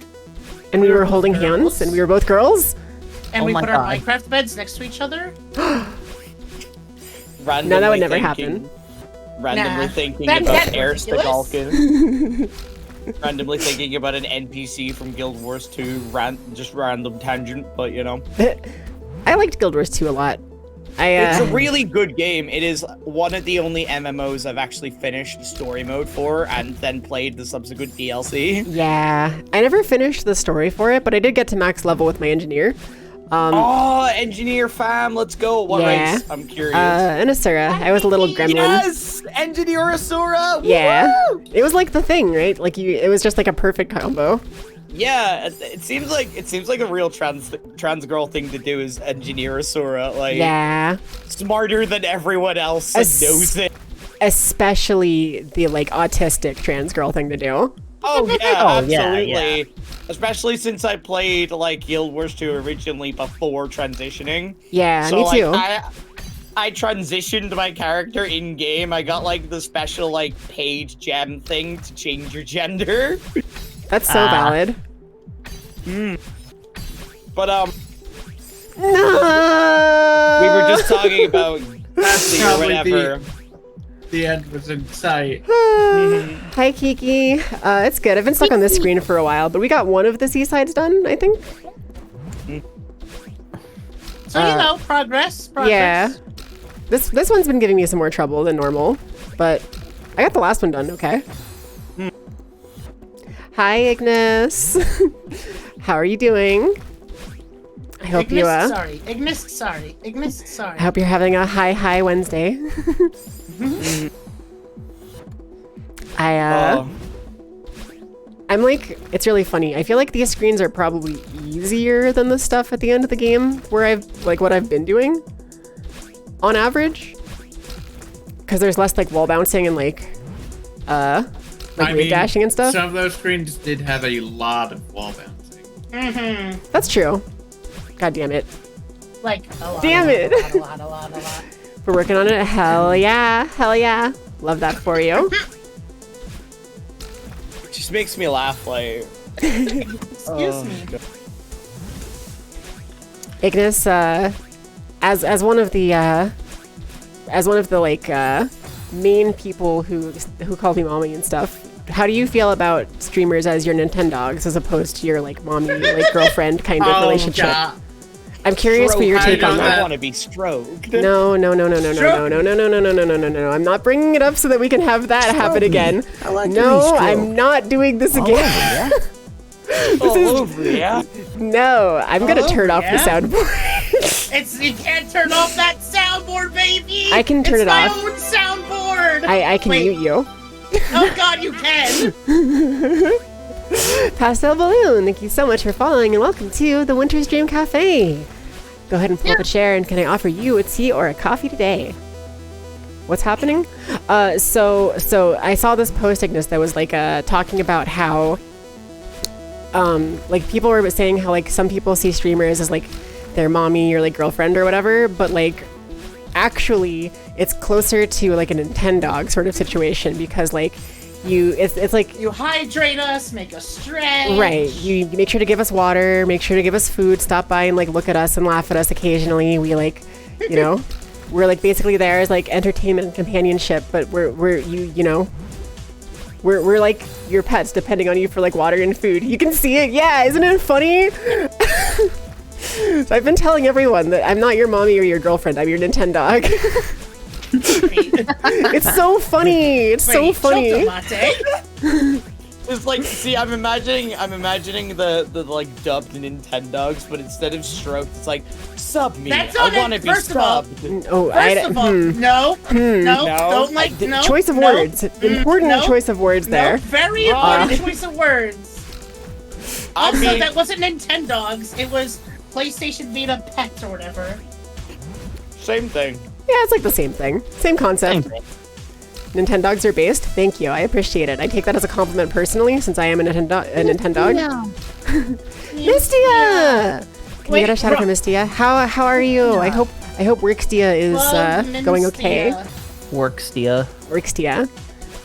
And we were
both
holding
girls?
hands, and we were both girls.
and
Oh
we
my
put our
God.
Minecraft beds next to each other?
Randomly
No, that would never
thinking- Randomly
Nah.
thinking
That's
about Eris the
ridiculous.
Galkin. Randomly thinking about an NPC from Guild Wars 2. Just random tangent, but you know.
I liked Guild Wars 2 a lot.
It's a really good game. It is one of the only MMOs I've actually finished story mode for and then played the subsequent DLC.
Yeah, I never finished the story for it, but I did get to max level with my engineer.
Oh, Engineer fam, let's go. What
Yeah.
race? I'm curious.
An Asura. I was a little gremlin.
Yes! Engineer Asura!
Yeah,
Woo!
it was like the thing, right? Like it was just like a perfect combo.
Yeah, it seems like a real trans girl thing to do is Engineer Asura. Like,
Yeah,
smarter than everyone else and
Es-
knows it.
especially the like autistic trans girl thing to do.
Oh yeah,
Oh, yeah,
absolutely.
yeah.
Especially since I played like Guild Wars 2 originally before transitioning.
Yeah,
So
me
like,
too.
I transitioned my character in game. I got like the special like page gem thing to change your gender.
That's so valid.
But
No.
we were just talking about
That's
Nancy or
probably
whatever.
The end was in sight.
Hi Kiki. It's good. I've been stuck on this screen for a while, but we got one of the seasides done, I think.
So you know, progress.
Yeah. This one's been giving me some more trouble than normal, but I got the last one done. Okay. Hi Ignis. How are you doing? I hope
Ignis,
you
Ignis, sorry.
I hope you're having a high Wednesday. I'm like, it's really funny. I feel like these screens are probably easier than the stuff at the end of the game where I've like what I've been doing on average. Because there's less like wall bouncing and like wave dashing and stuff.
Some of those screens did have a lot of wall bouncing.
That's true. God damn it.
Like a lot.
Damn it.
A lot.
We're working on it. Hell yeah. Hell yeah. Love that for you.
It just makes me laugh. Like,
Excuse me.
Ignis, as one of the like main people who call me mommy and stuff, how do you feel about streamers as your Nintendogs as opposed to your like mommy like girlfriend kind of relationship?
God.
I'm curious for your take on
I
that.
want to be stroked.
No. I'm not bringing it up so that we can have that happen again. No, I'm not doing this again.
All over, yeah.
No, I'm gonna turn off the soundboard.
You can't turn off that soundboard, baby.
I can turn it off.
It's my own soundboard.
I can
Wait.
mute you.
Oh God, you can.
Pastel Balloon, thank you so much for following and welcome to the Winter's Dream Cafe. Go ahead and pull up a chair and can I offer you a tea or a coffee today? What's happening? So I saw this post, Ignis, that was like talking about how like people were saying how like some people see streamers as like their mommy or like girlfriend or whatever, but like actually it's closer to like a Nintendog sort of situation because like it's like
You hydrate us, make us stretch.
right, you make sure to give us water, make sure to give us food, stop by and like look at us and laugh at us occasionally. We like, you know, we're like basically there as like entertainment and companionship, but we're like your pets depending on you for like water and food. You can see it. Yeah, isn't it funny? So I've been telling everyone that I'm not your mommy or your girlfriend. I'm your Nintendog. It's so funny. It's so funny.
Chocolate latte.
It's like, see, I'm imagining the like dubbed Nintendogs, but instead of stroked, it's like sub me.
That's
I
not
want to
it.
be
First of all-
subbed.
First of all, no, don't like, no.
Choice of
no,
words. Important
no,
choice of words there.
Very important choice of words. Also, that wasn't Nintendogs. It was PlayStation Vita Pets or whatever.
Same thing.
Yeah, it's like the same thing. Same concept. Nintendogs are based. Thank you. I appreciate it. I take that as a compliment personally, since I am a Nintendog. Mistia! Can we get a shout out for Mistia? How are you? I hope Workstia is going okay.
Workstia.
Workstia.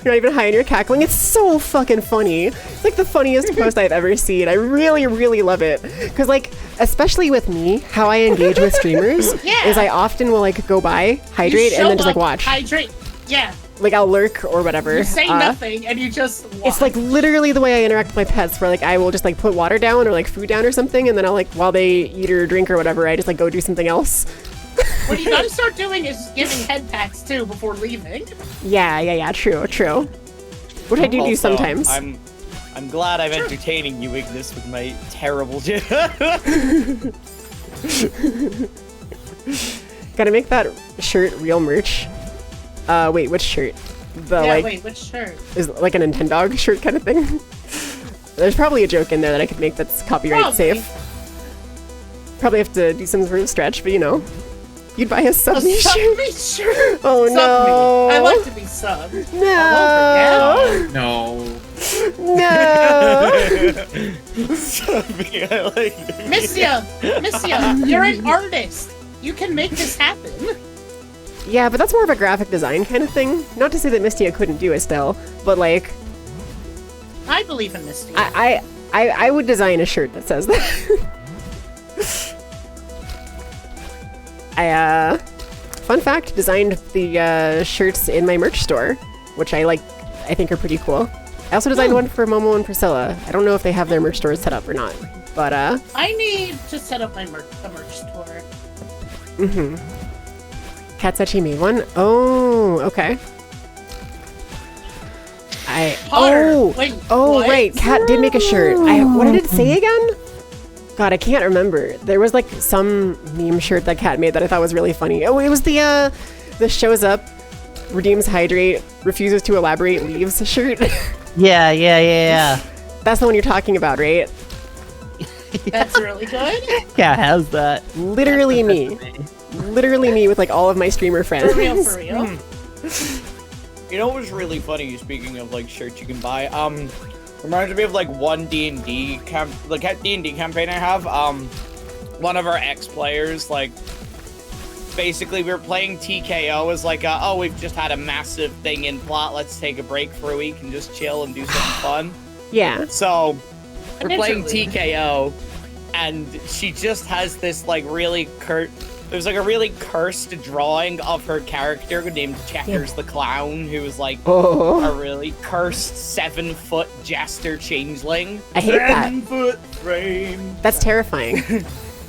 You're not even high and you're cackling. It's so fucking funny. It's like the funniest post I've ever seen. I really, really love it. Because, like, especially with me, how I engage with streamers is I often will, like, go by, hydrate, and then just, like, watch.
Hydrate. Yeah.
Like, I'll lurk or whatever.
You say nothing, and you just watch.
It's, like, literally the way I interact with my pets, where, like, I will just, like, put water down or, like, food down or something, and then I'll, like, while they eat or drink or whatever, I just, like, go do something else.
What you gotta start doing is giving head pats, too, before leaving.
Yeah, true. Which I do
Also,
sometimes.
I'm glad I'm entertaining you, Ignis, with my terrible
Gotta make that shirt real merch. Wait, which shirt?
Which shirt?
Is it like a Nintendog shirt kind of thing? There's probably a joke in there that I could make that's copyright safe. Probably have to do some sort of stretch, but you know. You'd buy a sub me shirt? Oh
sub
no!
Me. I like to be subbed.
No!
No!
Sub me, I like it.
Mistia, you're an artist. You can make this happen.
Yeah, but that's more of a graphic design kind of thing. Not to say that Mistia couldn't do it still, but like...
I believe in Mistia.
I would design a shirt that says that. Fun fact, designed the shirts in my merch store, which I think are pretty cool. I also designed one for Momo and Priscilla. I don't know if they have their merch stores set up or not, but
I need to set up my merch store.
Kat said she made one. Oh, okay. Wait, Kat did make a shirt. What did it say again? God, I can't remember. There was like some meme shirt that Kat made that I thought was really funny. Oh, it was the shows up, redeems hydrate, refuses to elaborate, leaves shirt.
Yeah.
That's the one you're talking about, right?
That's really good.
Yeah, how's that?
Literally me. Literally me with like all of my streamer friends.
For real.
You know what was really funny, speaking of like shirts you can buy? Reminds me of like one D&D campaign I have. One of our ex-players, like, basically we were playing TKO as like, we've just had a massive thing in plot, let's take a break for a week and just chill and do something fun.
Yeah.
So, we're playing TKO, and she just has this like really there's like a really cursed drawing of her character named Checkers the Clown, who is like a really cursed 7-foot jester changeling.
I hate that.
7-foot frame.
That's terrifying.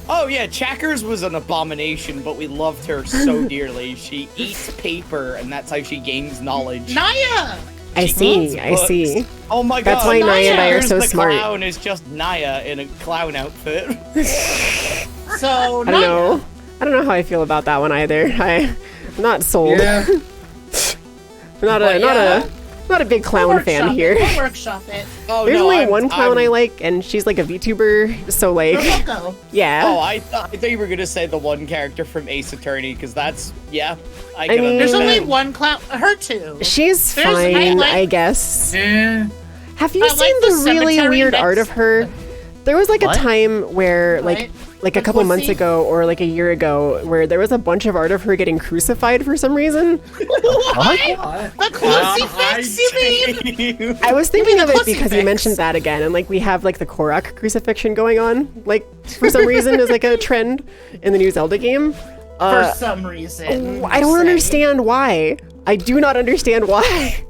Oh yeah, Checkers was an abomination, but we loved her so dearly. She eats paper, and that's how she gains knowledge.
Naya!
I see.
Oh my god.
That's why Naya and I are so
the
smart.
The clown is just Naya in a clown outfit.
So,
I don't know how I feel about that one either. I'm not sold.
Yeah.
not a big clown fan here.
We'll workshop it.
Oh,
There's only one clown I like, and she's like a VTuber, so like...
Roko.
Yeah.
Oh, I thought you were gonna say the one character from Ace Attorney, because that's... Yeah, I
mean,
understand.
There's only one clown. Her too.
She's fine, I guess.
Yeah.
Have you seen the really weird art of her? There was like a time where, like a couple months ago or like a year ago, where there was a bunch of art of her getting crucified for some reason.
What? The crucifix, you mean?
I was thinking of it because you mentioned that again, and like we have like the Korok crucifixion going on, like for some reason is like a trend in the new Zelda game.
For some reason.
I don't understand why. I do not understand why.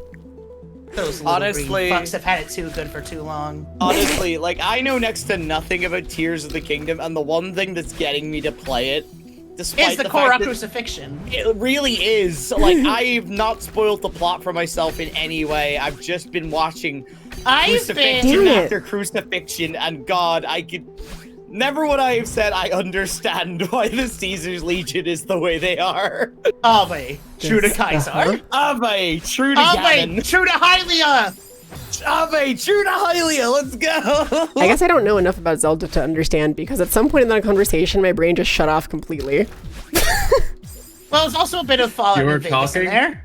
Those little green fucks have had it too good for too long.
Honestly, like, I know next to nothing about Tears of the Kingdom, and the one thing that's getting me to play it, despite
is the
fact
Korra
that
crucifixion.
It really is. Like, I've not spoiled the plot for myself in any way. I've just been watching Crucifixion
Damn it.
after crucifixion, and God, I could... Never would I have said I understand why the Caesar's Legion is the way they are.
Ave, true to Kaiser.
Ave, true to
Ave,
Ganon.
true to Hylia.
Ave, true to Hylia, let's go!
I guess I don't know enough about Zelda to understand because at some point in that conversation, my brain just shut off completely.
Well, there's also a bit of Fallout
You were
New Vegas in
talking?
there.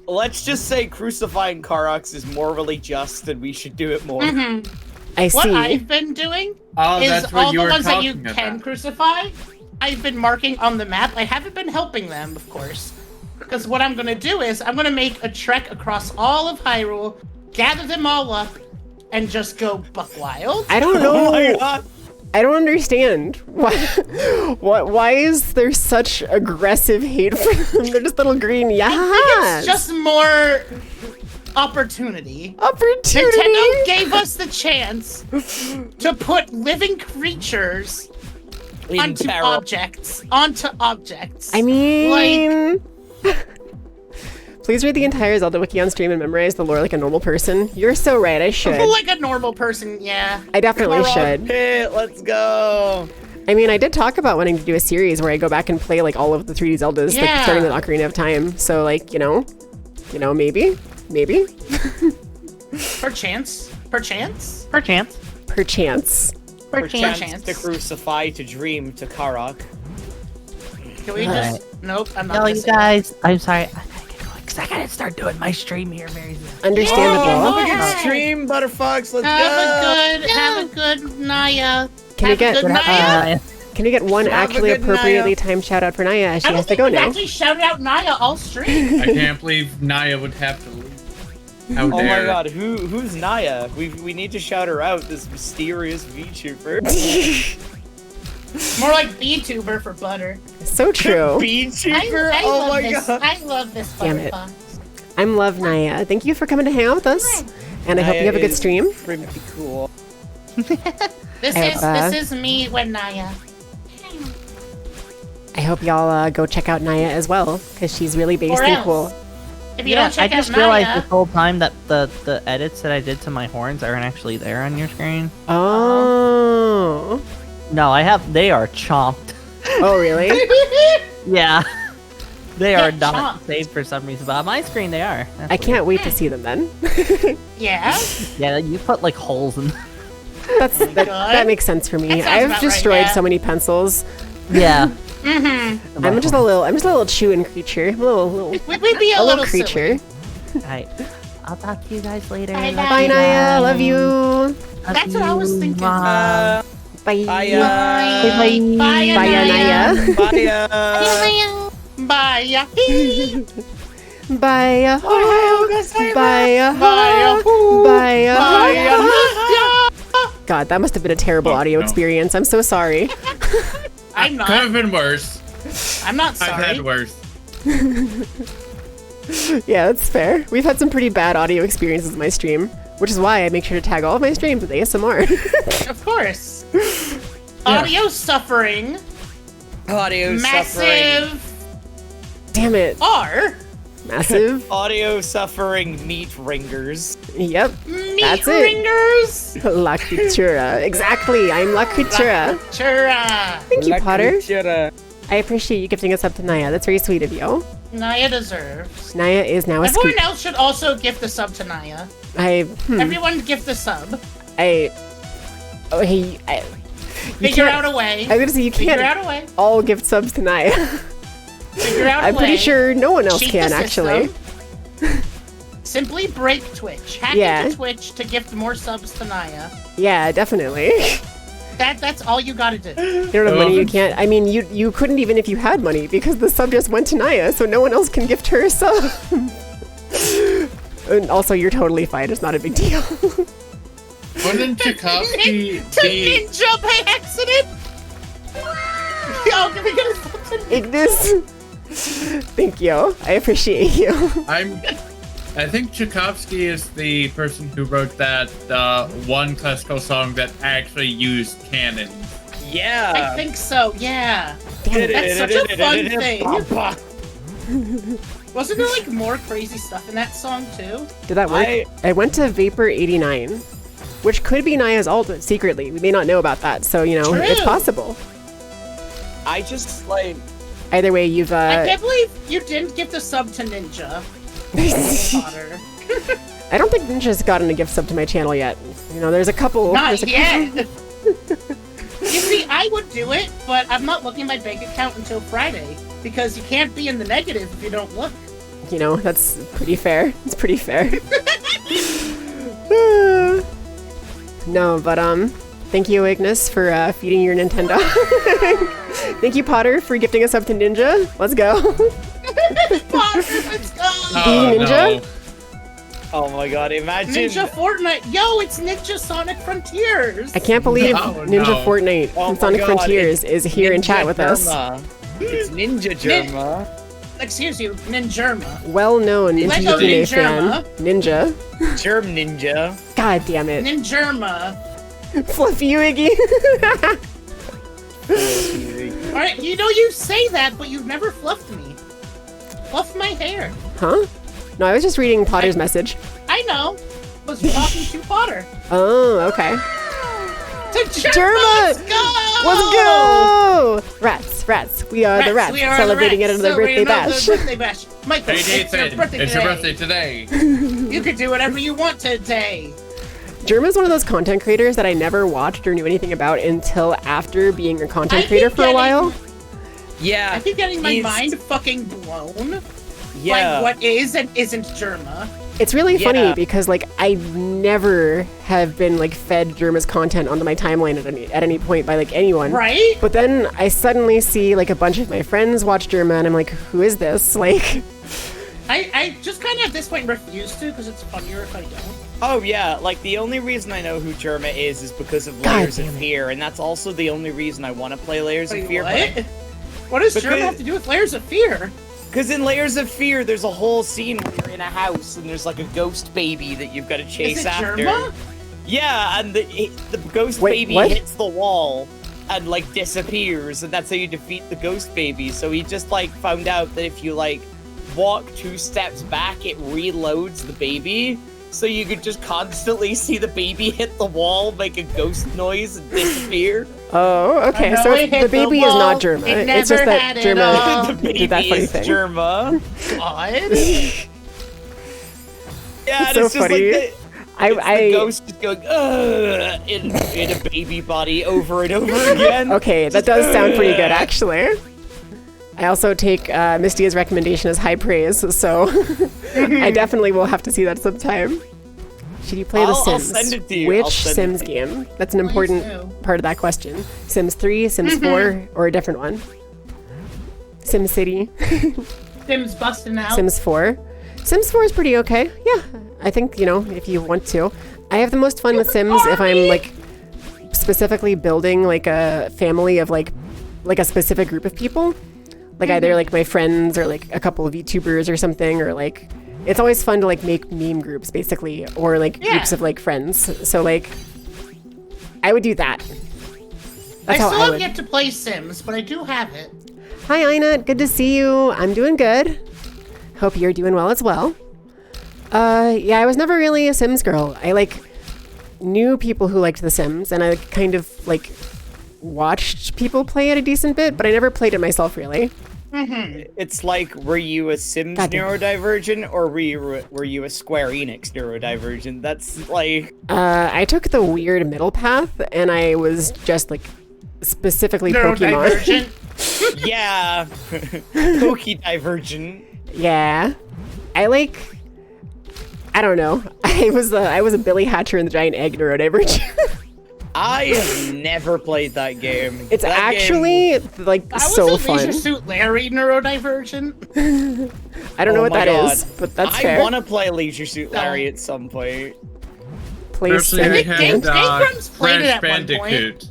Let's just say crucifying Karox is morally just and we should do it more.
I
What
see.
I've been doing
Oh,
is
that's what
all
you
the
were
ones that you
talking
can
about.
crucify, I've been marking on the map. I haven't been helping them, of course. Because what I'm going to do is I'm going to make a trek across all of Hyrule, gather them all up, and just go buck wild.
I don't know.
Oh my God.
I don't understand. Why is there such aggressive hate for them? They're just little green
It's just more opportunity.
opportunity.
Nintendo gave us the chance to put living creatures
In
onto
peril.
objects.
I mean, please read the entire Zelda wiki on stream and memorize the lore like a normal person. You're so right. I should.
Like a normal person, yeah.
I definitely
Korok
should.
Pit, let's go!
I mean, I did talk about wanting to do a series where I go back and play like all of the 3D Zeldas, like
Yeah.
starting with Ocarina of Time. So like, you know, maybe.
Perchance.
Perchance.
Perchance.
Chance to crucify, to dream, to Karok.
Can we
Alright.
just... Nope, I'm not
No,
gonna
you
say that.
guys. I'm sorry. I gotta get going because I gotta start doing my stream here very soon.
Understandable.
Oh,
Good
yeah.
stream, Butterfox, let's
Have a good Naya.
Can we
Have
get-
a good Naya?
Can we get one
Have a
actually
good
appropriately
Naya.
timed shout out for Naya as she
I don't
has to
think
go
we've
now?
actually shouted out Naya all stream.
I can't believe Naya would have to leave. How
Oh
dare.
my God, who's Naya? We need to shout her out, this mysterious VTuber.
More like VTuber for butter.
So true.
VTuber?
I
Oh
love
my
this.
God.
I love this
Damn it.
Butterfox.
I'm Love Naya. Thank you for coming to hang out with us. And I hope you have a good stream.
Pretty cool.
This
This is me when Naya.
I hope y'all go check out Naya as well, because she's really based
Or
and
else.
cool.
If you don't check
I just
out
realized
Naya,
this whole time that the edits that I did to my horns aren't actually there on your screen.
Oh.
No, they are chomped.
Oh, really?
Yeah. They are
Get
not
chomped.
saved for some reason, but on my screen they are. That's
I can't wait to see them then.
yeah.
weird. Yeah, you put like holes in.
That makes sense for me.
That sounds
I've
about right,
destroyed
yeah.
so many pencils.
Yeah.
Mm-hmm.
I'm just a little chewing creature. I'm a little
We'd be a little
creature.
Alright. I'll talk to you guys later.
Bye,
Love
Bye,
you
Naya.
guys.
Love you.
Love
That's what I was
you.
thinking.
Mwah.
Bye.
Bye.
Bye.
Bye,
Naya.
Naya.
Bye.
Bye.
Bye. Bye.
Bye.
Bye. God, that must have been a terrible
Oh,
audio
no.
experience. I'm so sorry.
I'm
Could
not.
have been worse.
I'm not sorry.
I've had worse.
Yeah, that's fair. We've had some pretty bad audio experiences with my stream, which is why I make sure to tag all of my streams with ASMR.
Of course. Audio suffering.
Audio suffering.
Massive.
Damn it.
R.
Massive.
Audio suffering meat ringers.
Yep.
Meat
That's it.
ringers.
La Cultura. Exactly. I'm La Cultura.
Chura.
Thank you, Potter.
Cultura.
I appreciate you gifting us up to Naya. That's very sweet of you.
Naya deserves.
Naya is now a
Everyone
scoop.
else should also gift a sub to Naya.
Hmm.
Everyone gift a sub.
Oh, hey. You
Figure
can't-
out a way.
I was gonna say you
Figure
can't
out a way.
all gift subs to Naya.
Figure out a
I'm
way.
pretty sure no one else
Cheat
can
the
actually.
system. Simply break Twitch. Hack
Yeah.
into Twitch to gift more subs to Naya.
Yeah, definitely.
That's all you gotta do.
You don't have money, you can't. I mean, you couldn't even if you had money because the sub just went to Naya, so no one else can gift her a sub. And also, you're totally fine. It's not a big deal.
Wouldn't Tchaikovsky
To
be...
ninja by accident. Yo, can we get a sub to
Ignis. Thank you. I appreciate you.
I think Tchaikovsky is the person who wrote that one classical song that actually used canon.
I
Yeah.
think so, yeah.
Damn it.
That's such a fun thing. Wasn't there like more crazy stuff in that song too?
Did that work? I went to Vapor 89, which could be Naya's alt secretly. We may not know about that, so you know
True.
it's possible.
I just like.
Either way, you've.
I can't believe you didn't give the sub to Ninja. Potter.
I don't think Ninja's gotten a gift sub to my channel yet. You know, there's a couple.
Not
there's a
yet.
couple-
You see, I would do it, but I'm not looking at my bank account until Friday because you can't be in the negative if you don't look.
You know, that's pretty fair. It's pretty fair. No, but thank you, Ignis, for feeding your Nintendo. Thank you, Potter, for gifting us up to Ninja. Let's go.
Potter, let's go!
Ninja?
No.
Oh my god! Imagine.
Ninja Fortnite. Yo, it's Ninja Sonic Frontiers.
I can't believe
No,
Ninja
no.
Fortnite
Oh
from
my
Sonic
God,
Frontiers is here in chat with us.
It's Ninja Germa.
Excuse you, Ninjurma.
Well-known
Lego
NTUK fan.
Ninjurma.
Ninja.
Germ Ninja.
God damn it.
Ninjurma.
Fluff you, Iggy.
Alright, you know you say that, but you've never fluffed me. Fluff my hair.
Huh? No, I was just reading Potter's message.
I know. Was talking to Potter.
Oh, okay.
To
Germa!
Let's go!
Let's go! Rats. We are the rats
we are
celebrating
the
it
rats,
on the birthday
celebrating
bash.
the birthday bash. Michael,
Hey,
it's your
Nathan,
birthday
it's
today.
your birthday today.
You can do whatever you want today.
Germa's one of those content creators that I never watched or knew anything about until after being a content
I
creator
keep
for a
getting-
while.
Yeah.
I keep getting my
he's-
mind fucking blown.
Yeah.
Like what is and isn't Germa.
It's really funny
Yeah.
because like I never have been like fed Germa's content onto my timeline at any point by like anyone.
Right?
But then I suddenly see like a bunch of my friends watch Germa and I'm like, who is this? Like,
I just kind of at this point refuse to because it's funnier if I don't.
Oh yeah, like the only reason I know who Germa is because of
God
Layers of
damn it.
Fear, and that's also the only reason I want to play Layers of
Wait,
Fear.
what? What does
Because-
Germa have to do with Layers of Fear?
Because in Layers of Fear, there's a whole scene where you're in a house and there's like a ghost baby that you've got to chase
Is it
after.
Germa?
Yeah, and the ghost
Wait,
baby
what?
hits the wall and like disappears, and that's how you defeat the ghost baby. So he just like found out that if you like walk 2 steps back, it reloads the baby. So you could just constantly see the baby hit the wall, make a ghost noise, and disappear.
oh, okay.
I know
So
it hit
the baby is
wall,
not Germa.
it
It's
never
just that
had it
Germa
all.
The baby
did that funny
is
thing.
Germa.
God.
Yeah,
It's
and
so
it's just
funny.
like the ghost just going in a baby body over and over again.
Okay, that does sound pretty good, actually. I also take Mistia's recommendation as high praise, so I definitely will have to see that sometime. Should you play The
I'll
Sims?
send it to you. I'll
Which
send it
Sims
to you.
game? That's an important
too.
part of that question. Sims 3, Sims 4, or a different one? Sims City,
Tim's busting out.
Sims 4. Sims 4 is pretty okay. Yeah, I think, you know, if you want to. I have the most fun with Sims if I'm, like, specifically building, like, a family of, like a specific group of people. Like, either, like, my friends or, like, a couple of VTubers or something, or, like, it's always fun to, like, make meme groups, basically, or, like,
Yeah.
groups of, like, friends. So, like, I would do that.
I
That's how
still
I
have
would.
yet to play Sims, but I do have it.
Hi, Einat. Good to see you. I'm doing good. Hope you're doing well as well. Yeah, I was never really a Sims girl. I, like, knew people who liked The Sims, and I kind of, like, watched people play it a decent bit, but I never played it myself, really.
It's like, were you a Sims
God damn.
neurodivergent or were you a Square Enix neurodivergent? That's like,
I took the weird middle path, and I was just, like, specifically Pokemon.
Neurodivergent.
yeah, Pokedivergent.
Yeah. I don't know. I was a Billy Hatcher and the Giant Egg neurodivergent.
I have never played that game.
It's
That
actually, like,
I was
so
a
fun.
Leisure Suit Larry neurodivergent.
I don't know
Oh
what
my
that
God.
is, but that's
I
fair.
want to play Leisure Suit Larry at some point.
Play
Personally,
Sim-
I
think
had
Game Grumps played it
Crash
at one point.
Bandicoot.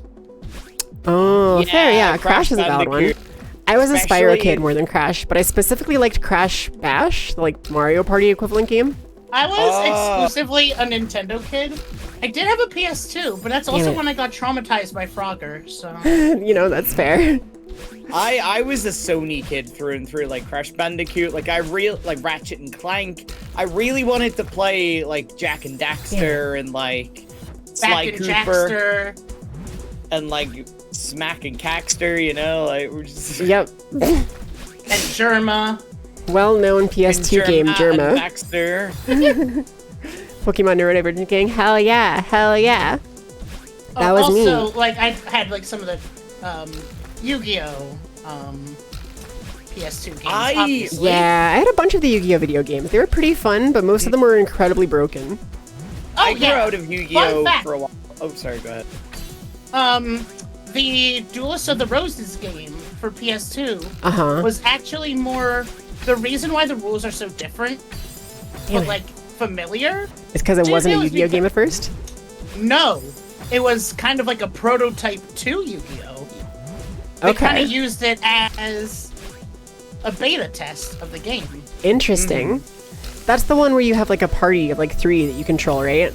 Oh, fair, yeah.
Yeah,
Crash is a valid one.
Bandicoot.
I was a Spyro
Especially-
kid more than Crash, but I specifically liked Crash Bash, the, like, Mario Party equivalent game.
I was exclusively a Nintendo kid. I did have a PS2, but that's also
Damn it.
when I got traumatized by Frogger, so...
You know, that's fair.
I was a Sony kid through and through, like Crash Bandicoot, like like Ratchet and Clank. I really wanted to play like Jak and Daxter and like Sly Cooper
Jackster.
and like Smack and Caxter, you know, like we're just
Yep.
And Germa.
Well-known PS2 game, Germa.
and Daxter.
Pokemon Neurodivergent Gang. Hell yeah. Hell yeah. That was me.
Also, like, I had, like, some of the, Yu-Gi-Oh! PS2 games, obviously.
Yeah, I had a bunch of the Yu-Gi-Oh! Video games. They were pretty fun, but most of them were incredibly broken.
I grew out of Yu-Gi-Oh! For a while. Oh, sorry, go ahead.
The Duelist of the Roses game for PS2 was actually more... The reason why the rules are so different, but, like, familiar...
It's because it wasn't a Yu-Gi-Oh! Game at first?
No. It was kind of like a prototype to Yu-Gi-Oh! They kind of used it as a beta test of the game.
Interesting. That's the one where you have like a party of like 3 that you control, right?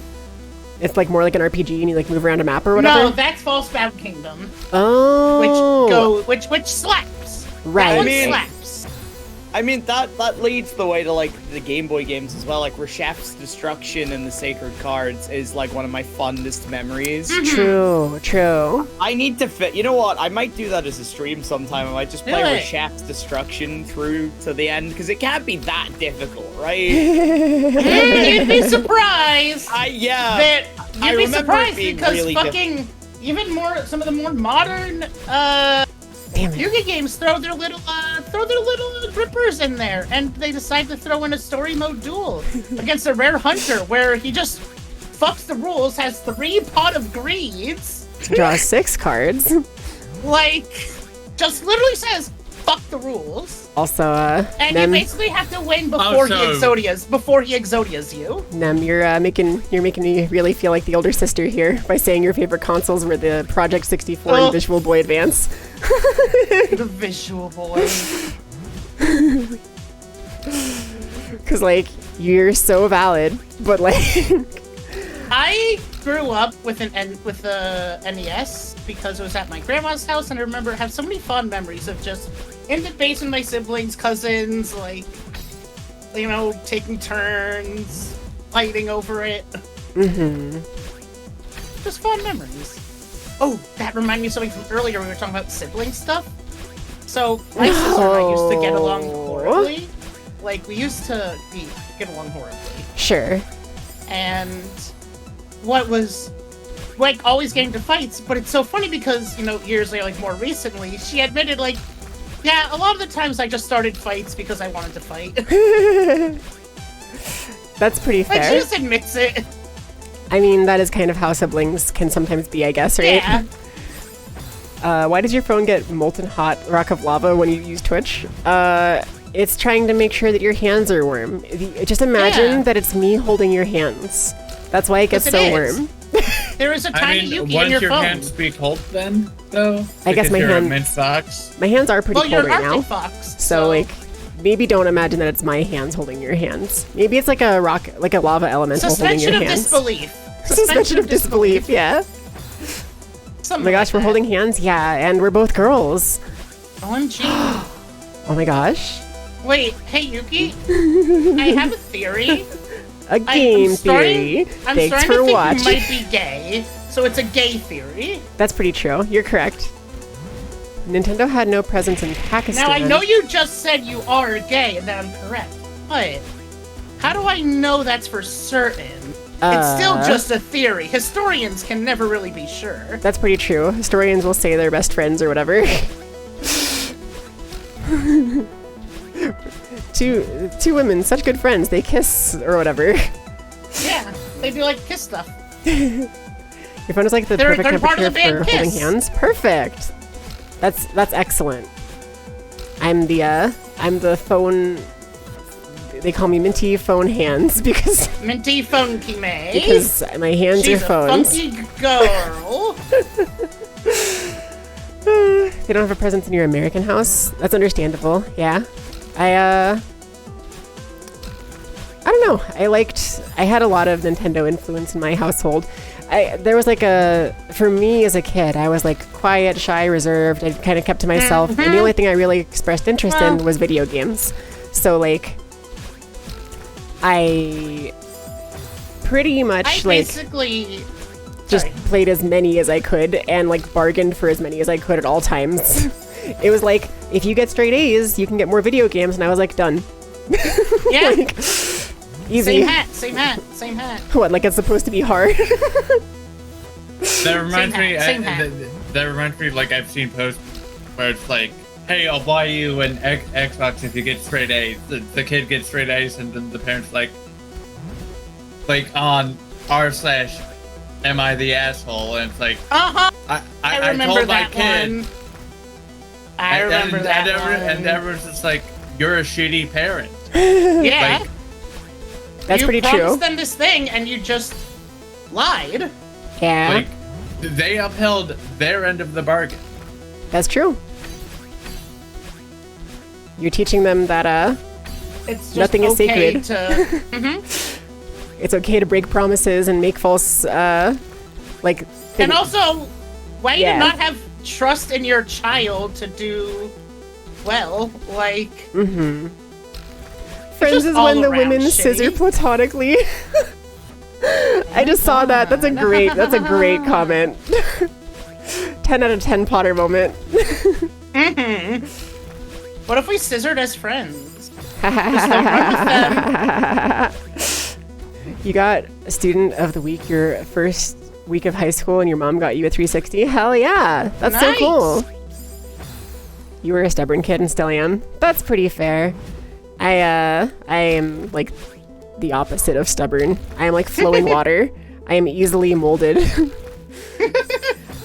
It's like more like an RPG and you like move around a map or whatever?
No, that's Falsebound Kingdom.
Oh.
Which slaps.
Right.
That one slaps.
I mean, that leads the way to, like, the Game Boy games as well. Like, Reshef's Destruction and the Sacred Cards is, like, one of my fondest memories.
True, true.
I need to fit... You know what? I might do that as a stream sometime. I might just play Reshef's Destruction through to the end, because it can't be that difficult, right?
You'd be surprised!
You'd
be surprised because really fucking... Even more... Some of the more modern, Yu-Gi games throw their little drippers in there, and they decide to throw in a story mode duel against a rare hunter where he just fucks the rules, has 3 Pot of Greeds,
draw 6 cards,
like just literally says fuck the rules.
Also,
and you basically have to win before he exodias you.
Nem, you're making me really feel like the older sister here by saying your favorite consoles were the Project 64 and Visual Boy Advance.
The Visual Boy.
Cause like you're so valid, but like
I grew up with the NES because it was at my grandma's house, and I remember I have so many fond memories of just in the basement with my siblings, cousins, like, you know, taking turns, fighting over it. Just fond memories. Oh, that reminded me of something from earlier. We were talking about sibling stuff. So my sister and I used to get along horribly. Like, we used to get along horribly.
Sure.
And what was like always getting to fights, but it's so funny because, you know, years later, like more recently, she admitted, like, yeah, a lot of the times I just started fights because I wanted to fight.
That's pretty fair.
Like, she just admits it.
I mean, that is kind of how siblings can sometimes be, I guess, right?
Yeah.
Why does your phone get molten hot rock of lava when you use Twitch? It's trying to make sure that your hands are warm. Just imagine that it's me holding your hands. That's why it gets so warm.
There is a tiny Yuki in your phone.
Won't your hands be cold then, though?
I guess my hands.
Mint fox.
My hands are pretty cold
you're
right
Arctic
now.
Fox,
so like, maybe don't imagine that it's my hands holding your hands. Maybe it's like a rock, like a lava elemental holding your hands. Suspension of disbelief. Yeah. Oh my gosh, we're holding hands. Yeah, and we're both girls.
OMG.
Oh my gosh.
Wait, hey Yuki. I have a theory.
A game theory.
I'm
Thanks
starting
for
to think
watching.
you might be gay, so it's a gay theory.
That's pretty true. You're correct. Nintendo had no presence in Pakistan.
Now I know you just said you are gay and that I'm correct, but how do I know that's for certain? It's still just a theory. Historians can never really be sure.
That's pretty true. Historians will say they're best friends or whatever. Two women, such good friends. They kiss or whatever.
Yeah, they do like kiss stuff.
Your phone is like the perfect temperature for holding hands. Perfect. That's excellent. I'm the phone. They call me Minty Phone Hands because
Minty Phone Kime.
Because my hands are phones.
She's a funky girl.
They don't have a presence in your American house. That's understandable. Yeah. I don't know. I had a lot of Nintendo influence in my household. there was like for me as a kid, I was like quiet, shy, reserved. I kind of kept to myself. And the only thing I really expressed interest in was video games. So like, I pretty much
basically
just played as many as I could and like bargained for as many as I could at all times. It was like, if you get straight A's, you can get more video games. And I was like, done.
Yeah.
Like, easy.
Same hat.
What, like it's supposed to be hard?
That reminds me.
Same hat.
That reminds me. Like I've seen posts where it's like, "Hey, I'll buy you an Xbox if you get straight A's." The kid gets straight A's, and then the parents like on r/am I the asshole? And it's like,
I remember
told my
that
kid.
one. I remember that one.
And everyone's just like, "You're a shitty parent."
Yeah.
Like,
That's pretty
You
true.
promised them this thing, and you just lied.
Yeah.
like they upheld their end of the bargain.
That's true. You're teaching them that
It's just
nothing is
okay
sacred.
to.
It's okay to break promises and make false like
And also, why
Yeah.
you not have trust in your child to do well? Like,
friends
just
is
all
when the
around
women
shitty.
scissor platonically. I just saw that. That's a great comment. 10 out of 10 Potter moment.
what if we scissored as friends?
You got a student of the week your first week of high school and your mom got you a 360? Hell yeah. That's so
Nice.
cool. You were a stubborn kid and still am. That's pretty fair. I am like the opposite of stubborn. I am like flowing water. I am easily molded.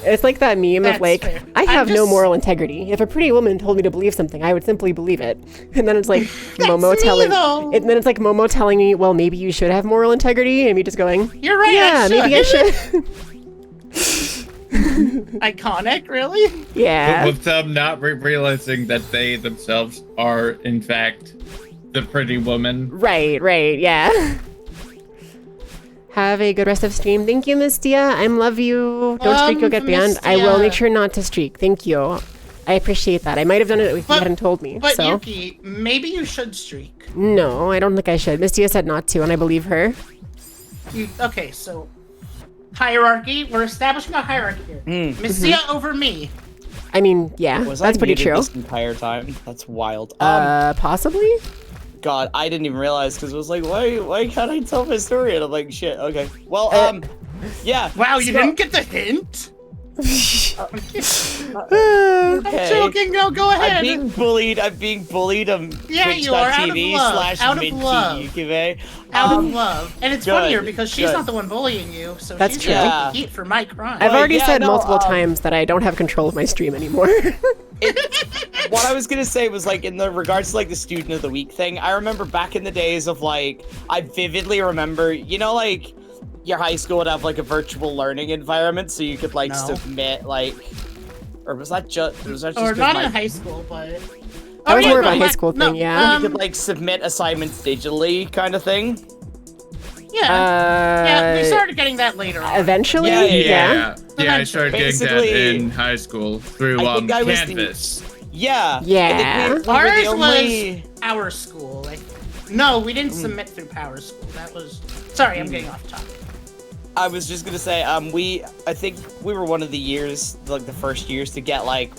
It's like that meme
That's
of like,
fair.
I have no
just-
moral integrity. If a pretty woman told me to believe something, I would simply believe it. And then it's like Momo
me,
telling
though.
and then it's like Momo telling me, well, maybe you should have moral integrity, and me just going,
You're right.
yeah, maybe I should.
Iconic, really?
Yeah.
With them not realizing that they themselves are, in fact, the pretty woman.
Right, yeah. Have a good rest of stream. Thank you, Miss Dia. I love you. Don't streak, you'll get
Miss
banned. I will
Dia.
make sure not to streak. Thank you. I appreciate that. I might have done it if you hadn't told me.
But
So
Yuki, maybe you should streak.
no, I don't think I should. Miss Dia said not to, and I believe her.
Okay, so hierarchy. We're establishing a hierarchy here. Miss Sia over me.
I mean, yeah,
Was
that's
I
pretty
muted
true.
this entire time? That's wild.
Possibly?
God, I didn't even realize because it was like, why can't I tell my story? And I'm like, shit. Okay. Well, yeah.
Wow, you
so-
didn't get the hint?
Okay.
I'm joking. No, go ahead.
I'm being bullied on
Yeah, you are, out of
twitch.tv
love, out of
/Minty
love.
Yukibe.
Out of love. And it's
good,
funnier because she's
good.
not the one bullying you, so
That's
she's
true.
gonna
Yeah.
take the heat for my crime.
I've already
yeah,
said
no,
multiple times that I don't have control of my stream anymore.
What I was gonna say was like in the regards to like the student of the week thing. I remember back in the days of like, I vividly remember, you know, like your high school would have like a virtual learning environment, so you could like
No.
submit like, or was that just
or
'cause
not
my-
in high school, but
That was more of a
no,
high school thing, yeah.
you could like submit assignments digitally, kind of thing.
yeah, we started getting that later on.
Eventually?
Yeah.
Yeah, I started getting that
Basically,
in high school through
I think I was the-
Canvas.
Yeah.
Yeah.
I think we were the
Ours
only-
was Power School. Like, no, we didn't submit through Power School. That was. Sorry, I'm getting off topic.
I was just gonna say, I think we were one of the years, like the first years to get like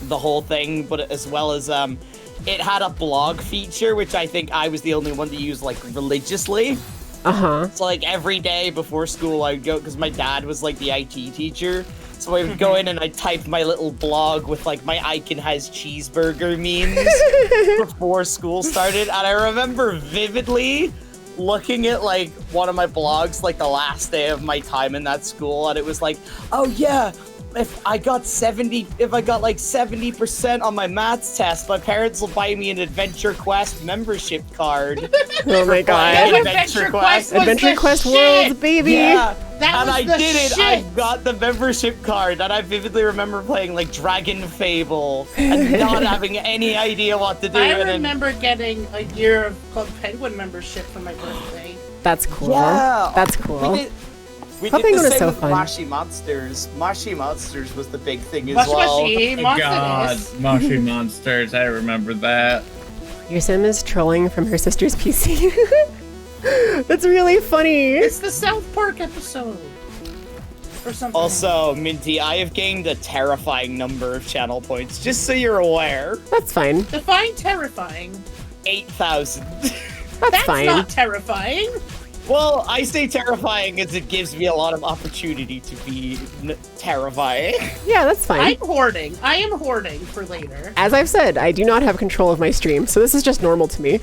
the whole thing, but as well as it had a blog feature, which I think I was the only one to use like religiously.
Uh-huh.
So like every day before school, I'd go because my dad was like the IT teacher. So I would go in and I'd type my little blog with like my icon has cheeseburger memes before school started, and I remember vividly looking at like one of my blogs like the last day of my time in that school, and it was like, oh yeah, if I got like 70% on my maths test, my parents will buy me an Adventure Quest membership card.
Oh my god.
Yeah,
Adventure Quest.
was
Adventure
the
Quest
shit.
World, baby!
Yeah,
That
and
was
I
the
did it. I
shit.
got the membership card, and I vividly remember playing like Dragon Fable and not having any idea what to do.
I
and then-
remember getting a year of Club Penguin membership for my birthday.
That's cool.
Yeah,
That's cool.
We
Pupping
did
one
the
is
same
so
with
fun.
Mashi Monsters. Mashi Monsters was the big thing as
Mush
well.
mushy,
God,
monsters.
Mushy Monsters, I remember that.
Your sim is trolling from her sister's PC. That's really funny.
It's the South Park episode. Or something.
Also, Minty, I have gained a terrifying number of channel points, just so you're aware.
That's fine.
Define terrifying.
8,000.
That's fine.
Not terrifying.
Well, I say terrifying as it gives me a lot of opportunity to be terrifying.
Yeah, that's fine.
I'm hoarding. I am hoarding for later.
As I've said, I do not have control of my stream, so this is just normal to me.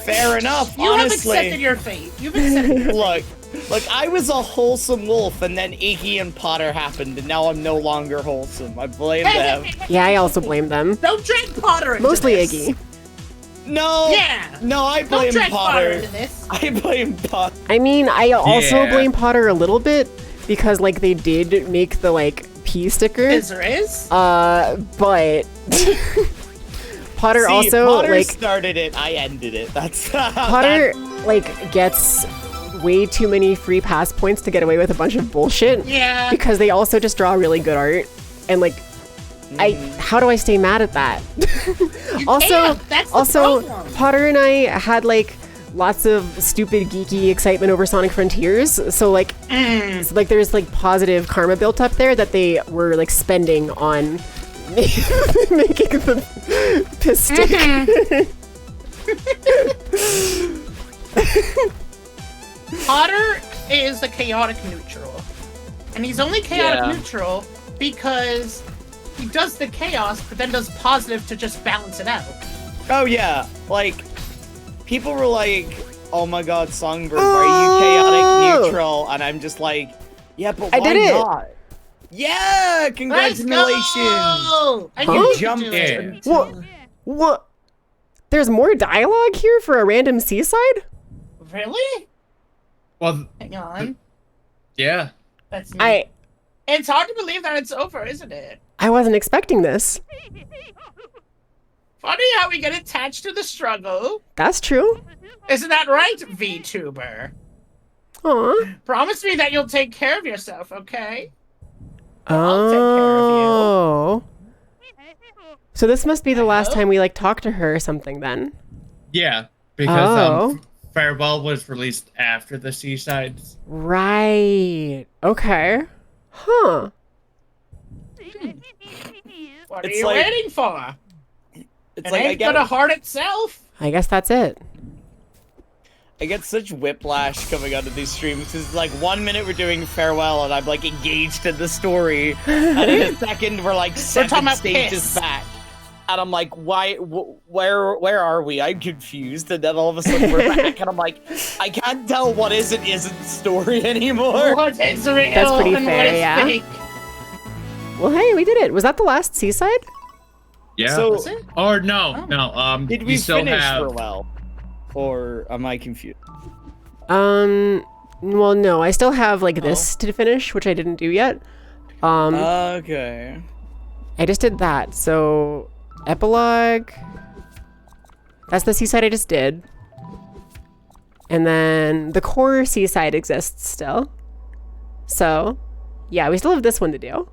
Fair enough,
You have
honestly.
accepted your fate. You've accepted your fate.
Look, I was a wholesome wolf, and then Iggy and Potter happened, and now I'm no longer wholesome. I blame them.
Yeah, I also blame them.
Don't drag Potter into
Mostly
this.
Iggy.
No!
Yeah!
No, I blame
Don't drag Potter
Potter.
into this.
I blame Potter.
I mean, I also
Yeah.
blame Potter a little bit because, like, they did make the, like, P sticker.
Is there is?
But Potter
See,
also,
Potter
like,
started it, I ended it. That's
Potter, like, gets way too many free pass points to get away with a bunch of bullshit.
Yeah.
Because they also just draw really good art. And, like, how do I stay mad at that? Also,
can't. That's the problem.
Potter and I had, like, lots of stupid geeky excitement over Sonic Frontiers. So, like, there's, like, positive karma built up there that they were, like, spending on making the piss stick.
Potter is a chaotic neutral. And he's only chaotic
Yeah.
neutral because he does the chaos, but then does positive to just balance it out.
Oh yeah, like, people were like, oh my god, Songbird, why are you chaotic neutral? And I'm just like, yeah, but why
I did it.
not? Yeah,
Let's
congratulations!
go! I
Huh?
knew you
Jumped
could do it.
What? What? There's more dialogue here for a random seaside?
Really?
Well,
Hang on.
yeah.
That's neat.
I
It's hard to believe that it's over, isn't it?
wasn't expecting this.
Funny how we get attached to the struggle.
That's true.
Isn't that right, VTuber?
Aw.
Promise me that you'll take care of yourself, okay? I'll take care of
Oh. So this must be the last
Hello?
time we, like, talked to her or something then.
Yeah, because
Oh.
Farewell was released after the Seasides.
Right. Okay. Huh.
What
It's
are you
like-
waiting for?
It's
It
like
ain't gonna heart itself.
I guess that's it.
I get such whiplash coming out of these streams because like 1 minute we're doing farewell and I'm like engaged in the story, and in a second we're like
talking
7
about
stages
piss.
back, and I'm like, why? Where are we? I'm confused, and then all of a sudden we're back, and I'm like, I can't tell what is and isn't story anymore.
What is real
That's pretty
and
fair,
what is
yeah.
fake?
Well, hey, we did it. Was that the last seaside?
Yeah.
So
Was it?
or no,
Oh.
no.
did
you
we
still
finish
have.
farewell, or am I confused?
Well, no, I still have, like, this to finish, which I didn't do yet.
Okay.
I just did that, so epilogue. That's the seaside I just did. And then the core seaside exists still. So, yeah, we still have this one to do.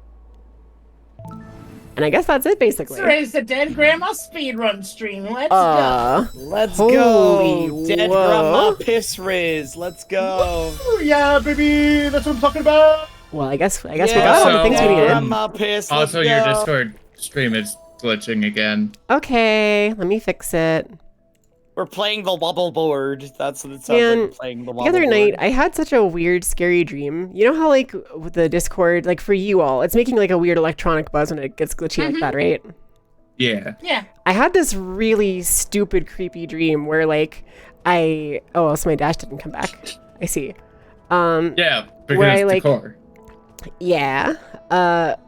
And I guess that's it, basically.
Today's the Dead Grandma speedrun stream. Let's go.
Let's
Holy
go. Dead
whoa.
grandma piss riz. Let's go.
Ooh, yeah, baby, that's what I'm talking about.
Well, I guess we got
Yeah,
all the
so,
things we
dead
needed.
grandma piss. Let's
Also, your
go.
Discord stream is glitching again.
Okay, let me fix it.
We're playing the wobble board. That's what it sounds
Man,
like. We're playing the wobble
The other
board.
night, I had such a weird, scary dream. You know how, like, with the Discord, like, for you all, it's making, like, a weird electronic buzz when it gets glitchy like that, right?
Yeah.
Yeah.
I had this really stupid, creepy dream where, like, oh, well, so my dash didn't come back. I see.
Yeah, because
Where I,
the
like-
core.
Yeah.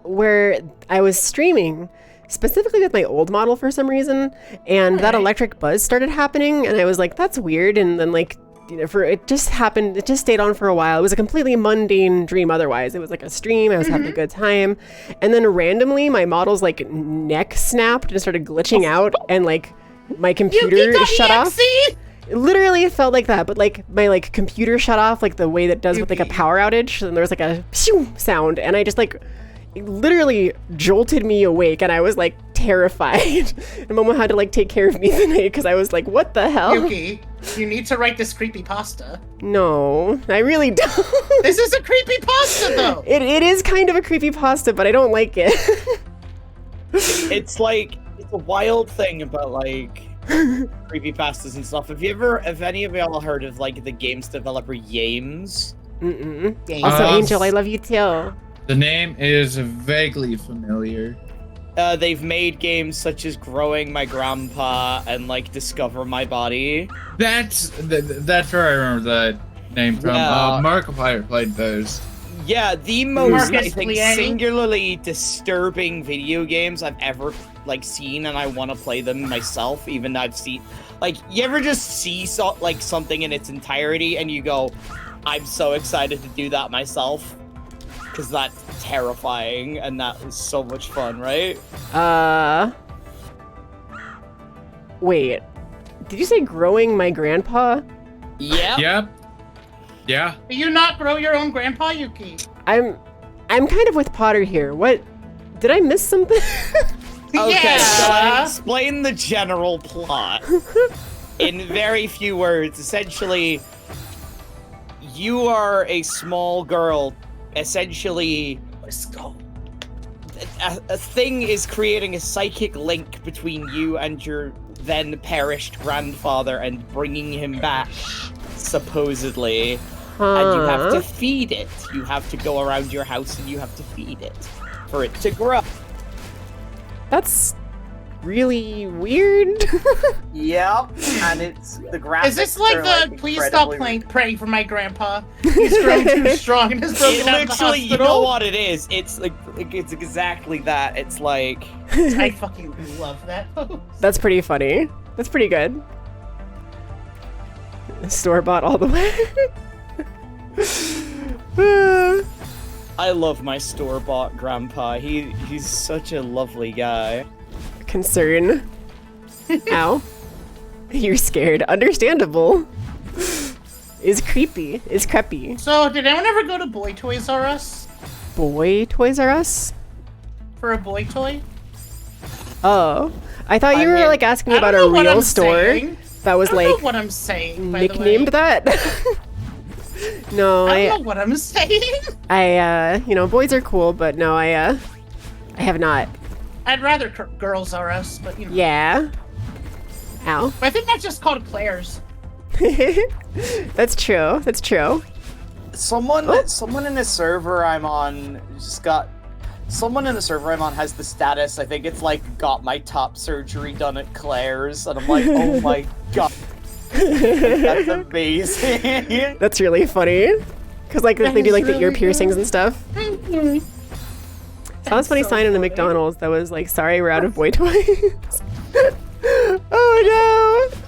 Where I was streaming specifically with my old model for some reason, and that electric buzz started happening, and I was like, that's weird. And then, like, you know, it just happened, it just stayed on for a while. It was a completely mundane dream otherwise. It was like a stream, I was having a good time. And then randomly my model's like neck snapped and started glitching out, and like my computer shut off. Literally, it felt like that, but like my like computer shut off like the way that does with like a power outage, and there was like a pshoo sound, and I just like it literally jolted me awake, and I was like terrified. And Momo had to like take care of me the night because I was like, what the hell?
Yuki, you need to write this creepy pasta.
No, I really don't.
This is a creepy pasta though.
It is kind of a creepy pasta, but I don't like it.
It's like it's a wild thing about like creepypastas and stuff. Have any of y'all heard of like the games developer Yames?
Mm-mm. Also, Angel, I love you too.
The name is vaguely familiar.
They've made games such as Growing My Grandpa and like Discover My Body.
That's where I remember that name from.
Yeah.
Markiplier played those.
Yeah, the most I
Marcus
think
Liang.
singularly disturbing video games I've ever like seen, and I want to play them myself. Even though I've seen, like, you ever just see like something in its entirety and you go, "I'm so excited to do that myself," because that's terrifying and that was so much fun, right?
Wait. Did you say Growing My Grandpa?
Yeah.
Yep. Yeah.
Do you not grow your own grandpa, Yuki?
I'm kind of with Potter here. What? Did I miss something?
Okay, so I
Yeah.
explain the general plot in very few words. Essentially, you are a small girl. Essentially,
Let's go.
a thing is creating a psychic link between you and your then perished grandfather and bringing him back, supposedly. And you have to feed it. You have to go around your house and you have to feed it for it to grow.
That's really weird.
Yep, and it's the graphics.
Is this like
are,
the please stop praying for my grandpa? He's grown too strong and has broken out of the
Literally, you know
hospital.
what it is. It's like it's exactly that. It's like
I fucking love that post.
That's pretty funny. That's pretty good. Store-bought all the way.
I love my store-bought grandpa. He's such a lovely guy.
Concern. Ow. You're scared. Understandable. Is creepy. Is creepy.
So, did anyone ever go to Boy Toys R Us
Boy Toys R Us?
for a boy toy?
Oh. I thought you
I
were
mean,
like asking
I
me about
don't
a
know what
real
I'm
store
saying.
that was
I don't
like
know what I'm saying, by the way.
nicknamed that. No,
I don't know what I'm saying.
boys are cool, but no, I have not.
I'd rather Girls R Us, but you know.
Yeah. Ow.
But I think that's just called Claire's.
That's true. That's true.
Someone in a server I'm on has the status. I think it's like got my top surgery done at Claire's, and I'm like, oh my god, that's amazing.
That's really funny. Cause like they do like the ear piercings and stuff. Saw this funny sign in the McDonald's that was like, "Sorry, we're out of boy toys." Oh no!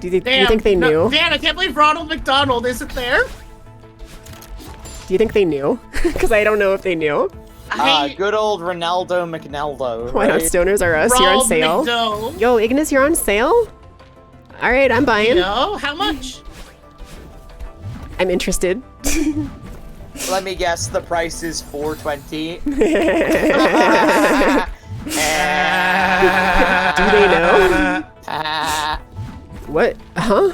Do you think they knew?
Dan, I can't believe Ronald McDonald isn't there.
Do you think they knew? Because I don't know if they knew.
Good old Ronaldo McNaldo.
Why not
right?
Stoners R Us? You're on sale.
McDo.
Yo, Ignis, you're on sale? Alright, I'm buying.
No, how much?
I'm interested.
Let me guess, the price is $4.20.
Do they know? What? Huh?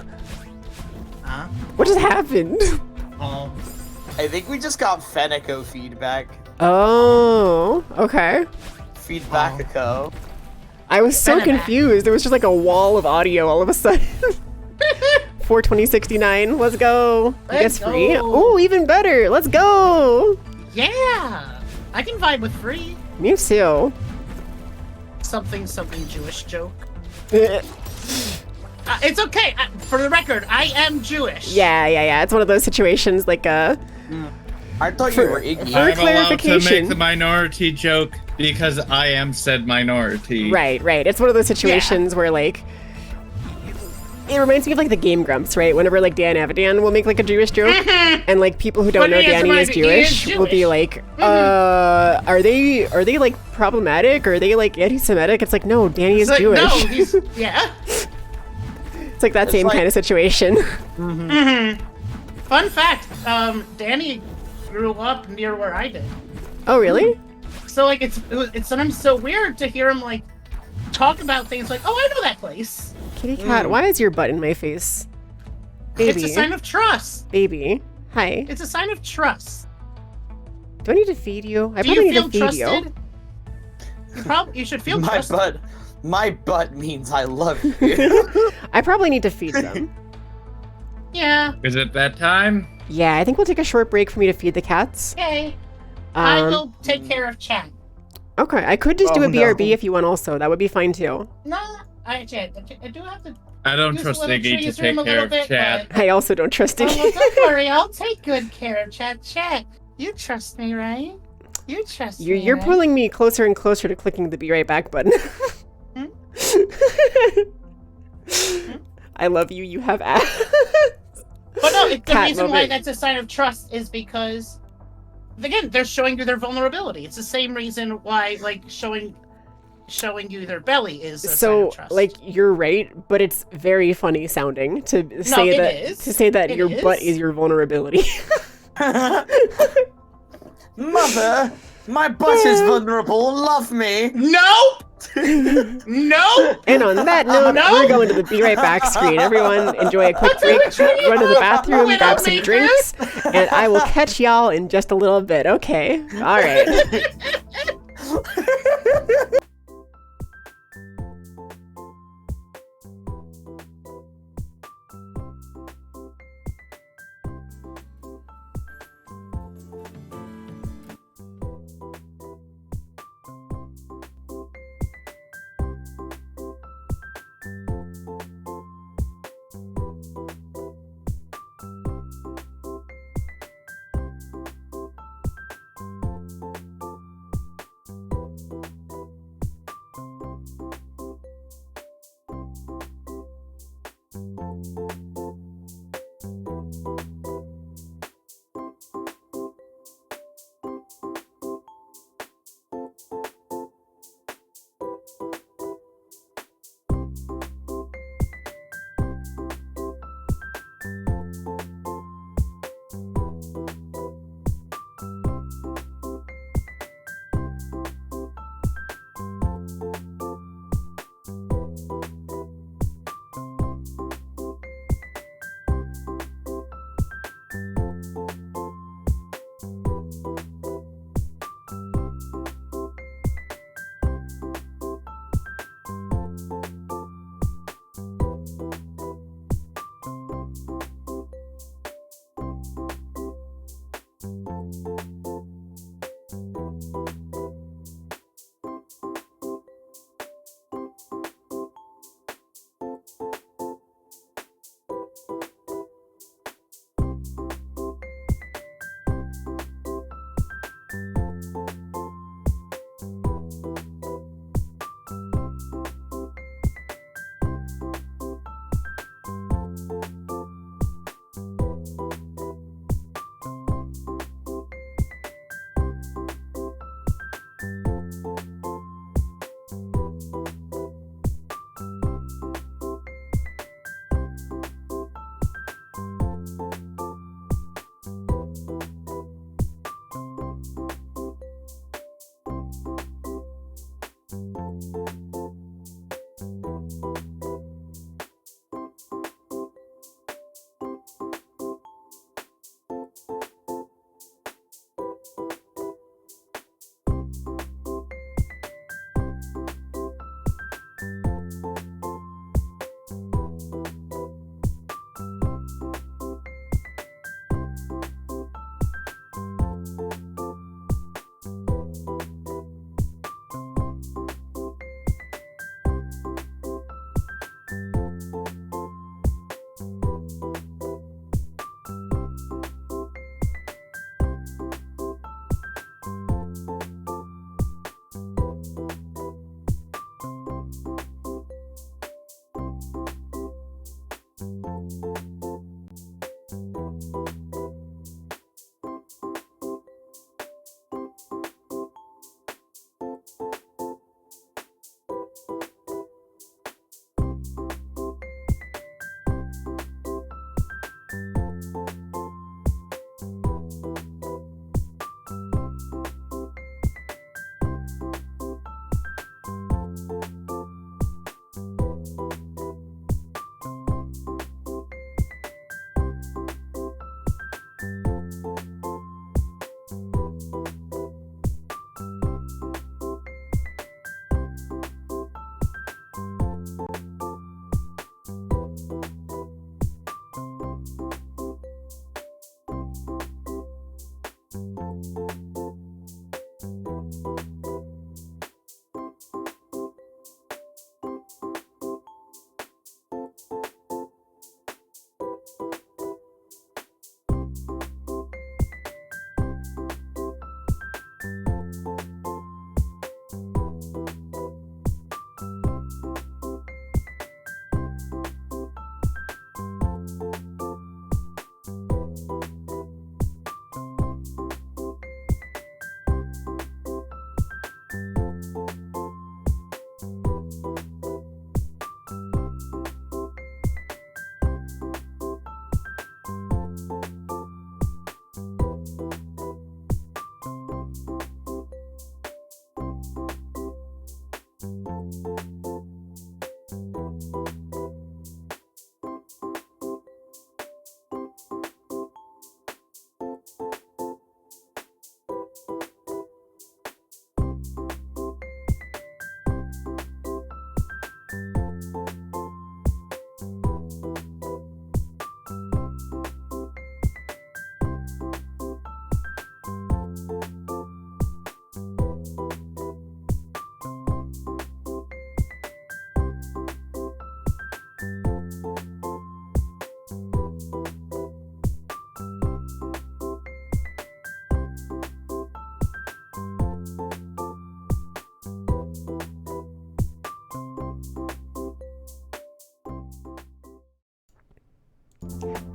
Huh?
What just happened?
Oh.
I think we just got Fenico feedback.
Oh, okay.
Feedback a co.
I was so confused. There was just like a wall of audio all of a sudden. 42069. Let's go. I guess
Let's
free.
go.
Ooh, even better. Let's go.
Yeah, I can vibe with free.
Me too.
Something Jewish joke.
Yeah.
It's okay. For the record, I am Jewish.
Yeah. It's one of those situations like
I thought you were Iggy.
For
I'm allowed to
clarification.
make the minority joke because I am said minority.
Right. It's one of those situations where like it reminds me of like the Game Grumps, right? Whenever like Dan Avidan will make like a Jewish joke, and like people who don't
But
know
he is
Danny is Jewish will be like, are they like problematic? Or are they like anti-Semitic? It's like, no, Danny is
It's like,
Jewish.
no, he's yeah.
It's like that same kind of situation.
Fun fact, Danny grew up near where I did.
Oh, really?
So like it's sometimes so weird to hear him like talk about things like, oh, I know that place.
Kitty cat, why is your butt in my face? Baby.
It's a sign of trust.
Baby. Hi.
It's a sign of trust.
Do I need to feed you? I
Do you
probably need
feel
to feed
trusted? You should feel trusted.
My butt means I love you.
I probably need to feed them.
Yeah.
Is it that time?
Yeah, I think we'll take a short break for me to feed the cats.
Okay. I will take care of chat.
Okay, I could just do
Oh,
a BRB
no.
if you want also. That would be fine too.
No, I do have to.
I don't
use
trust
the little
Iggy to
trees room
take
a
care
little
of
bit,
Chad.
but-
I also don't trust it.
Oh, don't worry, I'll take good care of Chat. Chat, you trust me, right? You trust me.
You're
right?
pulling me closer and closer to clicking the be right back button. I love you. You have ass.
But no, the
Cat
reason why
moment.
that's a sign of trust is because, again, they're showing you their vulnerability. It's the same reason why, like, showing you their belly is a sign
So,
of trust.
like, you're right, but it's very funny sounding to say
it
that
is.
to say that
It
your butt
is.
is your vulnerability.
Mother, my butt is vulnerable. Love me.
No! No!
And on that note,
No!
we're going to the be right back screen. Everyone, enjoy a quick
What's in
break,
the tree?
run to the bathroom,
Wait,
grab
I'll
some
make
drinks, and I will catch y'all in just a little bit. Okay. All right.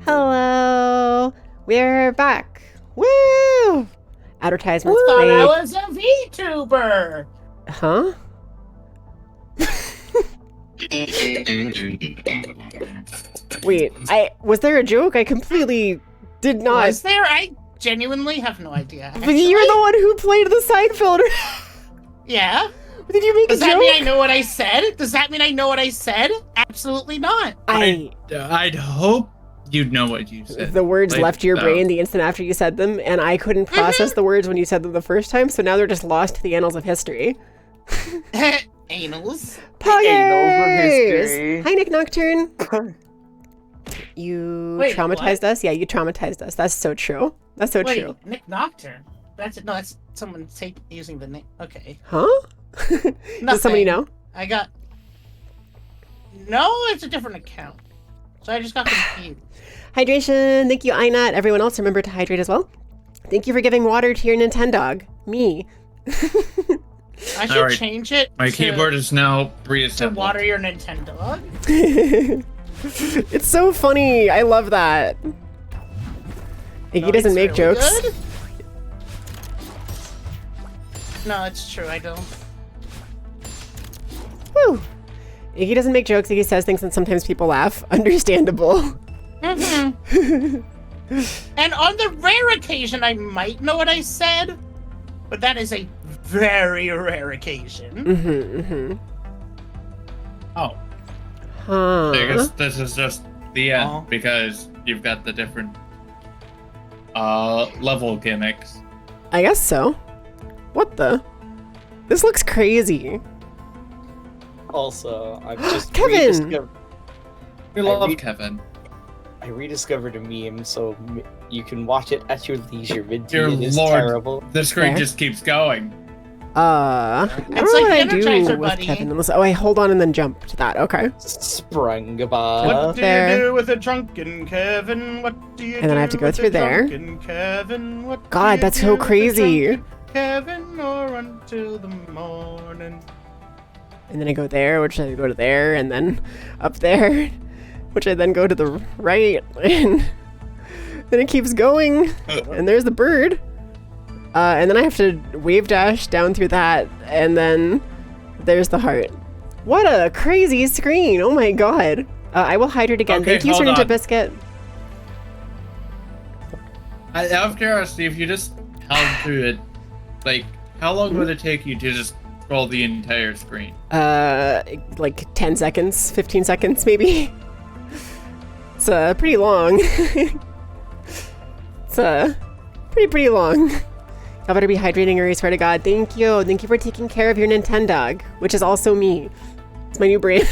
Hello. We're back. Woo! Advertisements
Thought I
played.
was a VTuber.
Huh? Wait, was there a joke? I completely did not.
Was there? I genuinely have no idea.
But you're the one who played the Seinfeld.
Yeah.
Did you make
Does
a joke?
that mean I know what I said? Does that mean I know what I said? Absolutely not.
I'd hope you'd know what you said.
The words
Like,
left your brain the instant after you said them, and I couldn't process the words when you said them the first time, so now they're just lost to the annals of history.
Anals.
Poggers! Hi, Nick Nocturne. You
Wait,
traumatized us? Yeah, you traumatized us. That's so true. That's so
Wait,
true.
Nick Nocturne. That's someone using the name. Okay.
Huh? Does somebody know?
I got. No, it's a different account. So I just got confused.
Hydration. Thank you, Inat. Everyone else, remember to hydrate as well. Thank you for giving water to your Nintendog. Me.
I should
Alright.
change it.
My
to,
keyboard is now
to
reassembled.
water your Nintendo.
It's so funny. I love that. Iggy doesn't make
really
jokes.
good. No, it's true. I don't.
Woo. Iggy doesn't make jokes. Iggy says things and sometimes people laugh. Understandable.
Mm-hmm. And on the rare occasion, I might know what I said, but that is a very rare occasion.
Oh,
Huh.
I guess this is just the end
Oh.
because you've got the different level gimmicks.
I guess so. What the? This looks crazy.
Also, I'm just
Kevin!
We love Kevin.
I rediscovered a meme, so you can watch it at your leisure.
Dear
It is
Lord,
terrible.
the screen
Fair.
just keeps going.
I don't know
It's
what
like
I do
Energizer
with
Bunny.
Kevin. Unless, oh, I hold on and then jump to that. Okay.
Sprungaba.
What do
there.
you do with a drunken Kevin? What do you
And then I have to
do
go
with
through
a
there.
drunken Kevin? What do
God,
you
that's
do
so
with a
crazy.
drunken Kevin, or until the morning.
And then I go there, which I go to there, and then up there, which I then go to the right, and then it keeps going. And there's the bird. And then I have to wave dash down through that, and then there's the heart. What a crazy screen! Oh my god. I will hydrate again.
Okay,
Thank you, Sir
hold
Ninja
on.
Biscuit.
Out of curiosity, if you just held to it, like, how long would it take you to just scroll the entire screen?
Like 10 seconds, 15 seconds maybe. It's pretty long. It's pretty long. I better be hydrating, or I swear to God. Thank you. Thank you for taking care of your Nintendog, which is also me. It's my new brand.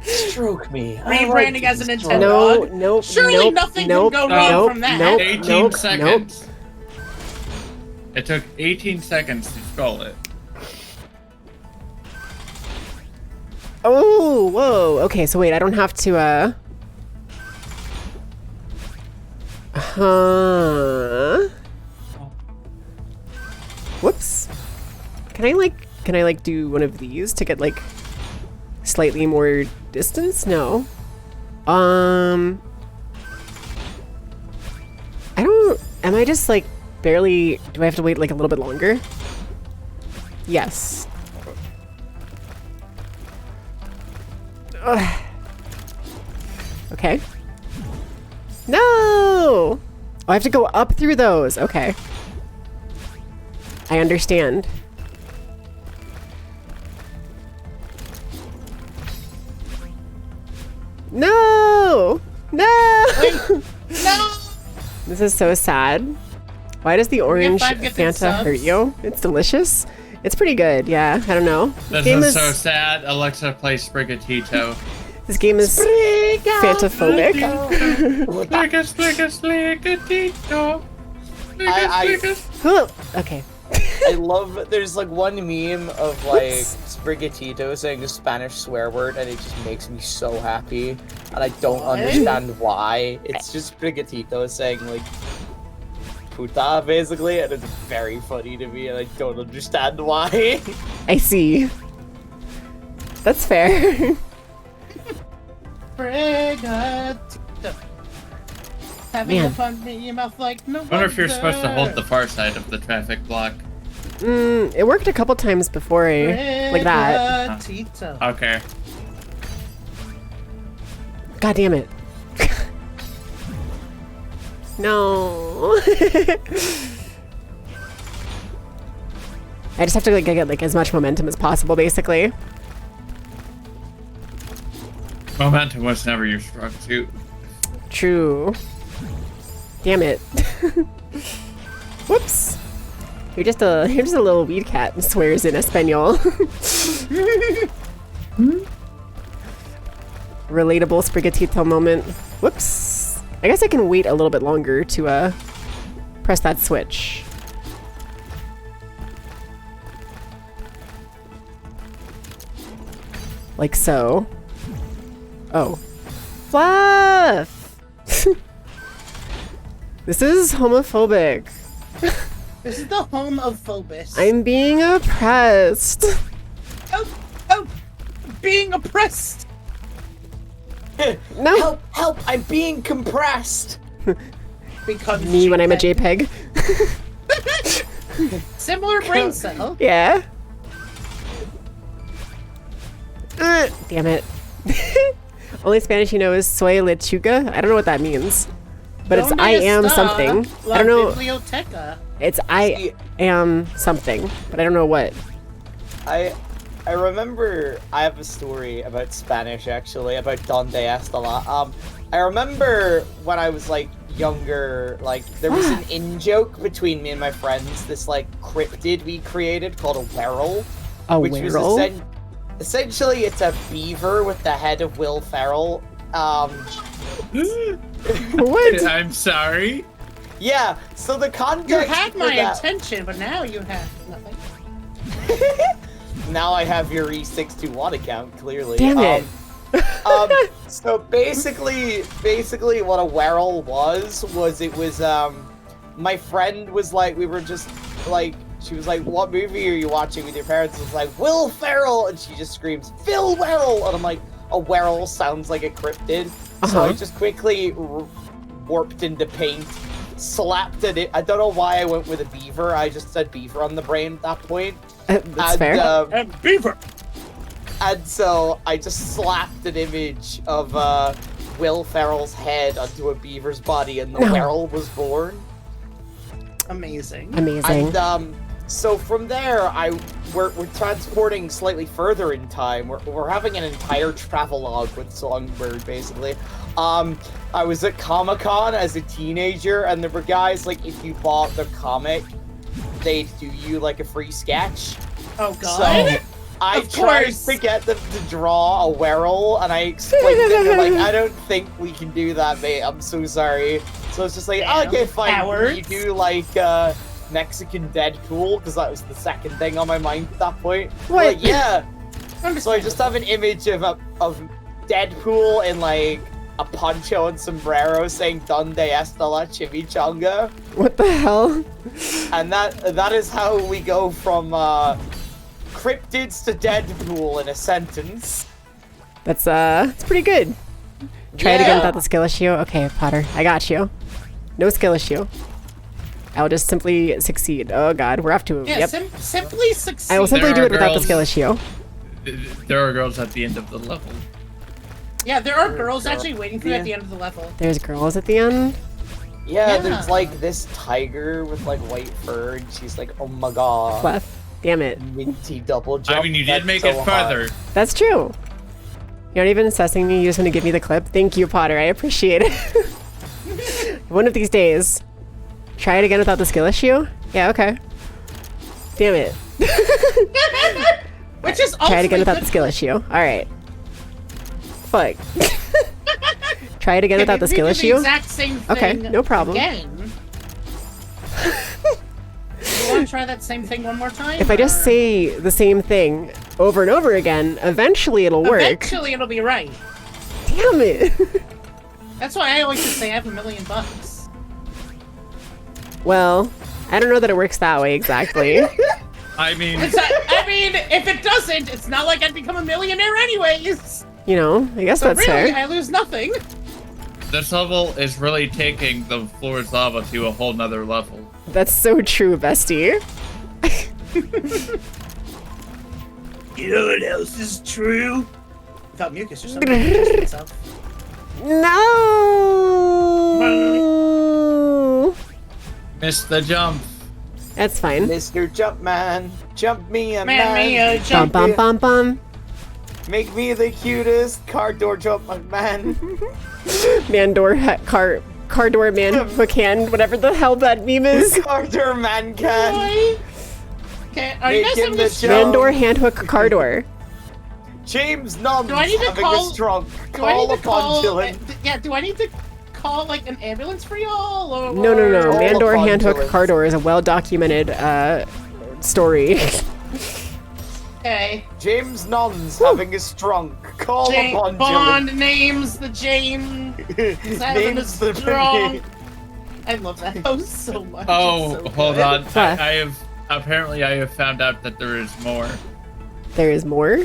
Stroke me.
Rebranding as a Nintendo.
No, nope,
Surely
nope,
nothing
nope,
can go wrong
nope,
from that.
nope,
18
nope,
seconds. It took 18 seconds to scroll it.
Oh, whoa. Okay, so wait, I don't have to, Whoops. Can I like do one of these to get like slightly more distance? No. I don't, am I just like barely, do I have to wait like a little bit longer? Yes. Ugh. Okay. No! Oh, I have to go up through those. Okay. I understand. No! No!
No!
This is so sad. Why does the orange
five gifted
Fanta hurt
subs.
you? It's delicious. It's pretty good, yeah. I don't know.
This is so sad. Alexa plays Sprigatito.
This game is Fantaphobic.
Sprigatito.
Okay.
I love. There's like one meme of like Sprigatito saying a Spanish swear word, and it just makes me so happy, and I don't understand why. It's just Sprigatito saying like puta basically, and it's very funny to me, and I don't understand why.
I see. That's fair.
Sprigatito. Having
Man.
a fun in your mouth like no
I wonder if you're
wonder.
supposed to hold the far side of the traffic block.
It worked a couple times before, like that.
Tito.
Okay.
God damn it. No. I just have to like get like as much momentum as possible, basically.
Momentum was never your strong suit.
True. Damn it. Whoops. You're just a little weed cat and swears in Espanol. Relatable spaghettito moment. Whoops. I guess I can wait a little bit longer to press that switch. Like so. Oh. Fluff! This is homophobic.
This is the home of Phobos.
I'm being oppressed.
Oh, being oppressed.
No.
Help! Help! I'm being compressed.
Becomes
Me when I'm a
JPEG.
JPEG.
Similar brain cell.
Yeah. Damn it. Only Spanish you know is soy lechuga. I don't know what that means. But it's I am something. I don't know.
Biblioteca.
It's I am something, but I don't know what.
I remember I have a story about Spanish actually about Donde Estela. I remember when I was like younger, like there was an in-joke between me and my friends, this like cryptid we created called a werewolf.
A
which
werewolf?
was essentially it's a beaver with the head of Will Ferrell.
What?
I'm sorry.
Yeah, so the context
You had
for
my
that-
attention, but now you have nothing.
Now I have your E621 account, clearly.
Damn it.
So basically what a werewolf was it was, my friend was like, we were just like, she was like, what movie are you watching with your parents? I was like, Will Ferrell! And she just screams, Phil Werrell! And I'm like, a werewolf sounds like a cryptid. So I just quickly warped into paint, slapped it. I don't know why I went with a beaver. I just said beaver on the brain at that point.
That's fair.
And beaver.
And so I just slapped an image of Will Ferrell's head onto a beaver's body, and the werewolf was born.
Amazing.
Amazing.
And so from there, we're transporting slightly further in time. We're having an entire travelogue with Songbird, basically. I was at Comic-Con as a teenager, and there were guys like, if you bought the comic, they'd do you like a free sketch.
Oh god.
So I tried to get them to draw a werewolf, and I explained it. They're like, I don't think we can do that, mate. I'm so sorry. So it's just like, okay, fine.
Cowards.
You do like Mexican Deadpool, because that was the second thing on my mind at that point.
What?
Like, yeah. So I just have an image of Deadpool in like a poncho and sombrero saying "Donde está la chimichanga?"
What the hell?
And that is how we go from cryptids to Deadpool in a sentence.
That's it's pretty good. Try it again without the skill issue. Okay, Potter, I got you. No skill issue. I'll just simply succeed. Oh god, we're off to a
Yeah, simply succeed.
I will simply do
There
it
are
without the
girls.
skill issue.
There are girls at the end of the level.
Yeah, there are girls actually waiting for you at the end of the level.
There's girls at the end.
Yeah,
Yeah.
there's like this tiger with like white fur, and she's like, oh my god.
Clef. Damn it.
Minty double jump.
I mean, you did
That's
make
so
it further.
That's true. You're not even assessing me. You just want to give me the clip. Thank you, Potter. I appreciate it. One of these days. Try it again without the skill issue? Yeah, okay. Damn it.
Which is
Try it again without the
good.
skill issue. Alright. Fuck. Try it again without the
Maybe
skill
do
issue?
The exact same thing
Okay, no problem.
Again. You want to try that same thing one more time?
If I just
or-
say the same thing over and over again, eventually it'll work.
Eventually it'll be right.
Damn it.
That's why I always just say I have $1 million.
Well, I don't know that it works that way exactly.
I mean,
I mean, if it doesn't, it's not like I'd become a millionaire anyways.
You know, I guess
So
that's
really,
fair.
I lose nothing.
this level is really taking the floor's lava to a whole nother level.
That's so true, bestie.
You know what else is true? Without mucus or something. itself.
No.
Missed the jump.
That's fine.
Mr. Jumpman, jump me a
Man,
Bum bum bum bum.
Make me the cutest car door jump man.
Car door man hook hand, whatever the hell that meme is.
Car door man can.
Boy. Okay, are you
Make
guys
him
having
the
a
jump.
stroke?
Man door hand hook car door.
James Nuns
Do I need to
having
call-
a stroke.
Do I
Call
need to
upon
call?
Dylan.
Yeah, do I need to call like an ambulance for y'all? Or,
No.
All
Man door
upon
hand hook
Dylan.
car door is a well documented story.
Okay.
James Nuns having a stroke. Call upon
Bond names the James.
Dylan.
Having a
Names the
strong. I love that house so much.
Oh,
It's so
hold
good.
on.
What?
I have found out that there is more.
There is more.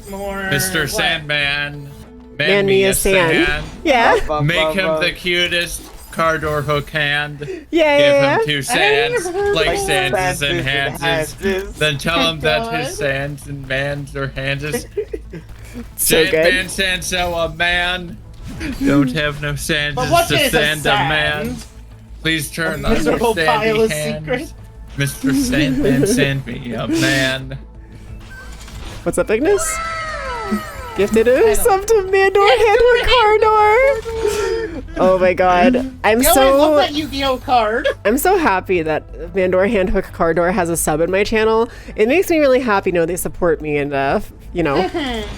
More.
Mr.
what?
Sandman.
Man me a sand. Yeah.
Make him the cutest car door hook hand.
Yeah.
Give
yeah.
him 2 sands, like
Like
sands and
Sands
hands.
and
Then tell him that
God.
his sands and mans or hands is
So
Sand
good.
man sands so a man. Don't have no sands
But what
to
is a
sand a man.
sand?
Please turn
A
on your
miserable pile
sandy
of
hands.
secrets.
Mr. Sandman, sand me a man.
What's up, Ignis? Gifted a sub to Mandor Handler Cardor. Oh my god.
Yo, I love that Yu-Gi-Oh card.
I'm so happy that Mandor Handhook Cardor has a sub in my channel. It makes me really happy to know they support me and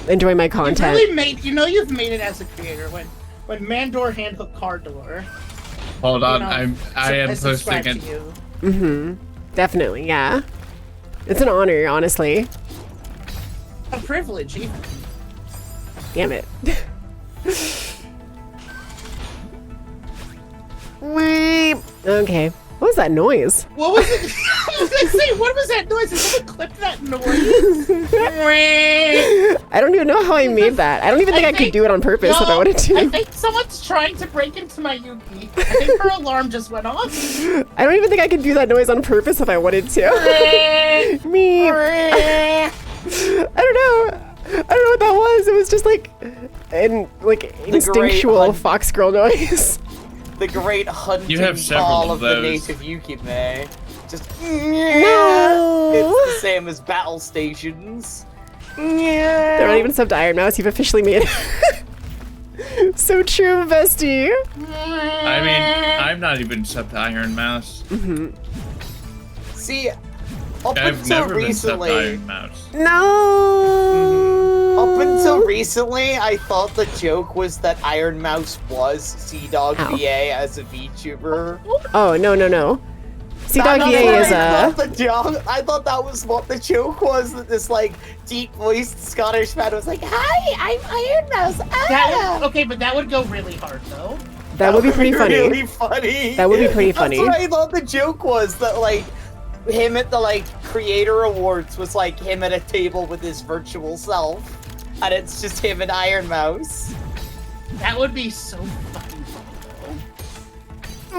enjoy my
You
content.
really made. You know you've made it as a creator when Mandor Handhook Card Door.
Hold on,
know,
I am
subscribe
posting
to
it.
you.
Definitely, yeah. It's an honor, honestly.
A privilege, even.
Damn it. Weep. Okay. What was that noise?
What was it? I was gonna say, what was that noise? Did someone clip that noise?
I don't even know how I made that. I don't even think I could do it on purpose if I
No,
wanted
I
to.
think someone's trying to break into my Yugi. I think her alarm just went off.
I don't even think I could do that noise on purpose if I wanted to. Me. I don't know. I don't know what that was. It was just like instinctual
hunt.
fox girl noise.
The great hunting
You have several
call
of
of the
those.
native Yukime. Just
No.
It's the same as battle stations.
They're not even subbed to Iron Mouse. You've officially made it. So true, bestie.
I mean, I'm not even sub to Iron Mouse.
See, up
I've
until
never been sub to
recently,
Iron Mouse.
No.
up until recently, I thought the joke was that Iron Mouse was Sea-Dog
Ow.
VA as a VTuber.
Oh no. Sea Dog
That's
VA
what
is
I thought the joke. I thought that was what the joke was. That this like deep-voiced Scottish man was like, "Hi, I'm Iron Mouse."
That would, okay, but that would go really hard though.
That would be pretty funny.
Really funny.
That would be pretty funny.
That's what I thought the joke was. That like him at the like creator awards was like him at a table with his virtual self, and it's just him and Iron Mouse.
That would be so fucking funny though.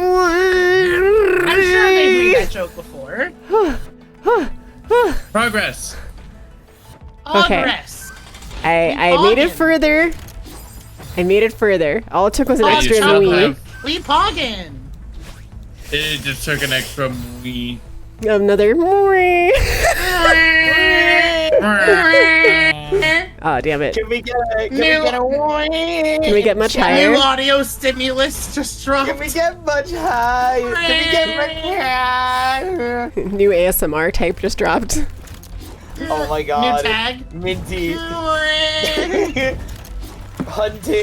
I'm sure they made that joke before.
Progress.
Okay.
Progress.
I made it
Poggin.
further. I made it further. All it took was an
Oh,
extra
chocolate.
Louis.
We poggin.
It just took an extra wee.
Another Maury. Oh, damn it.
Can we get a win?
Can we get much
New
higher?
audio stimulus just dropped.
Can we get much higher? Can we get much higher?
New ASMR type just dropped.
Oh my god.
New tag.
Minty.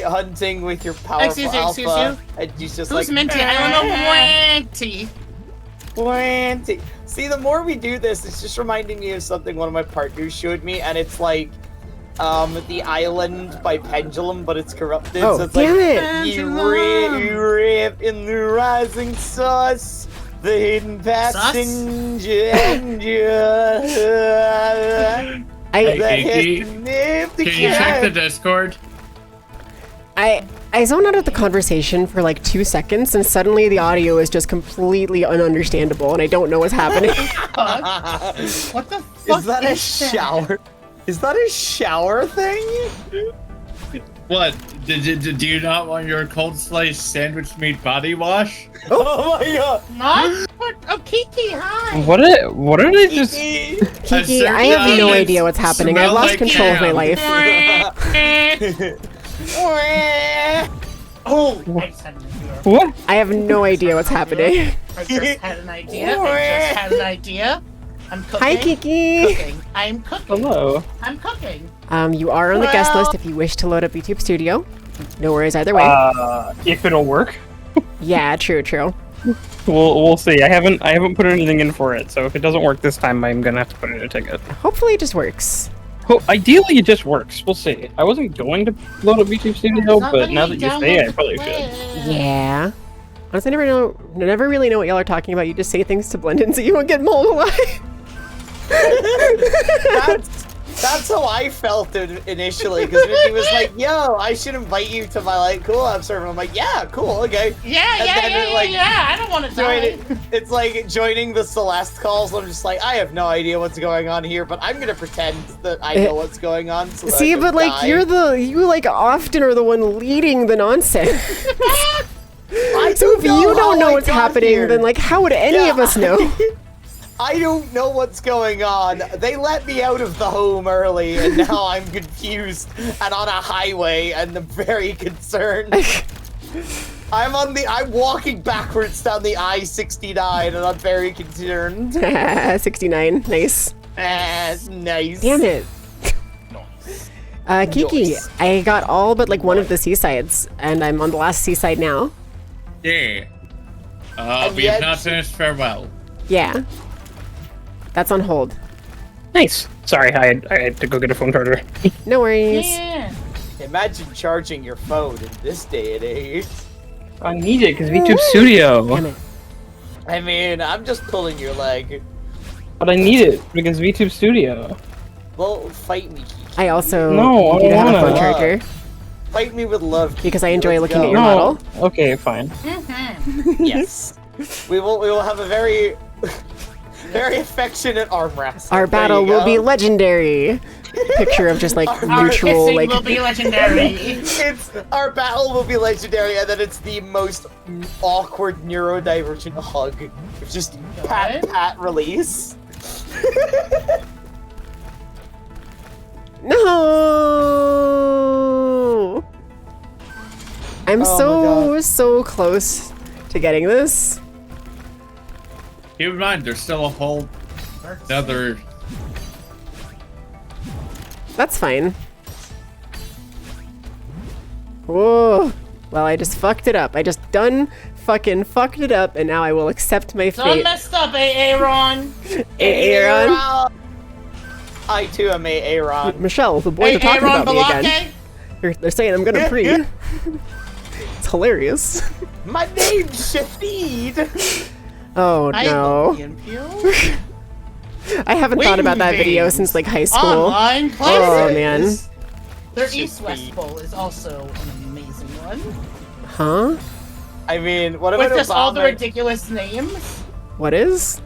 hunting with your powerful
Excuse you,
alpha.
excuse you?
And he's just
Who's
like
Minty? I don't know. Minty.
20. See, the more we do this, it's just reminding me of something one of my partners showed me, and it's like The Island by Pendulum, but it's corrupted.
Oh,
so it's
damn
like
it.
you rip in the rising sauce, the hidden passenger.
I
Hey, can you check the Discord?
I zone out of the conversation for like 2 seconds, and suddenly the audio is just completely ununderstandable, and I don't know what's happening.
What the fuck
Is that a shower? Is that a shower thing?
What? Do you not want your cold sliced sandwich meat body wash?
Oh my god!
Not? Oh, Kiki, hi!
What are they just?
Kiki, I have no idea what's happening. I've lost control of my life.
Oh, I just had an idea.
What?
I have no idea what's happening.
I just had an idea. I'm cooking.
Hi, Kiki.
Cooking. I'm cooking.
Hello.
I'm cooking.
You are on the guest list if you wish to load up YouTube Studio. No worries either way.
If it'll work,
Yeah, true.
we'll see. I haven't put anything in for it, so if it doesn't work this time, I'm gonna have to put in a ticket.
Hopefully it just works.
Well, ideally, it just works. We'll see. I wasn't going to load up YouTube Studio, but now that you say, I probably should.
Yeah. Honestly, I never really know what y'all are talking about. You just say things to blend in so you won't get mulled away.
That's how I felt initially, because Vicky was like, "Yo, I should invite you to my like cool app server." I'm like, "Yeah, cool, okay."
Yeah. I don't want to die.
It's like joining the Celeste calls. I'm just like, I have no idea what's going on here, but I'm gonna pretend that I know what's going on. So that I
See,
can
but like
die.
you like often are the one leading the nonsense. So if
know
you don't
how
know
I
what's
got
happening,
here.
then like how would any of us know?
I don't know what's going on. They let me out of the home early, and now I'm confused and on a highway, and I'm very concerned. I'm walking backwards down the I-69, and I'm very concerned.
69, nice.
Nice.
Damn it. Kiki,
Nice.
I got all but like one of the seasides, and I'm on the last seaside now.
Yeah.
And
We
yet-
have not finished farewell.
Yeah. That's on hold.
Nice. Sorry, I had to go get a phone charger.
No worries.
Yeah.
Imagine charging your phone in this day and age.
I need it because YouTube Studio.
Damn it.
I mean, I'm just pulling your leg.
But I need it because VTube Studio.
Well, fight me, Kiki.
I also
No, I
need to
don't
have a
wanna.
phone charger
Fight me with love, Kiki.
because I enjoy
Let's
looking at
go.
your model.
Okay, fine.
Yes. We will have a very very affectionate arm wrestle.
Our
There
battle
you
will
go.
be legendary. Picture of just like
Our
neutral,
kissing
like
will be legendary.
It's our battle will be legendary, and then it's the most awkward neurodivergent hug. It's just pat release.
No. I'm
Oh
so close to getting this.
Keep in mind, there's still a whole another.
That's fine. Whoa. Well, I just fucked it up. I just fucking fucked it up, and now I will accept my
Done
fate.
messed up, Aaron.
Aaron.
I too am Aaron.
Michelle, the boys
Hey,
are talking
Aaron
about me again.
Balake.
They're saying I'm gonna pre. It's hilarious.
My name's Shafid.
Oh
I
no.
love the NPO.
I haven't thought about that video since like high school.
Online
Oh
classes.
man.
Their East-West Bowl is also an amazing one.
Huh?
I mean, what about
With just all the
Obama?
ridiculous names.
What is?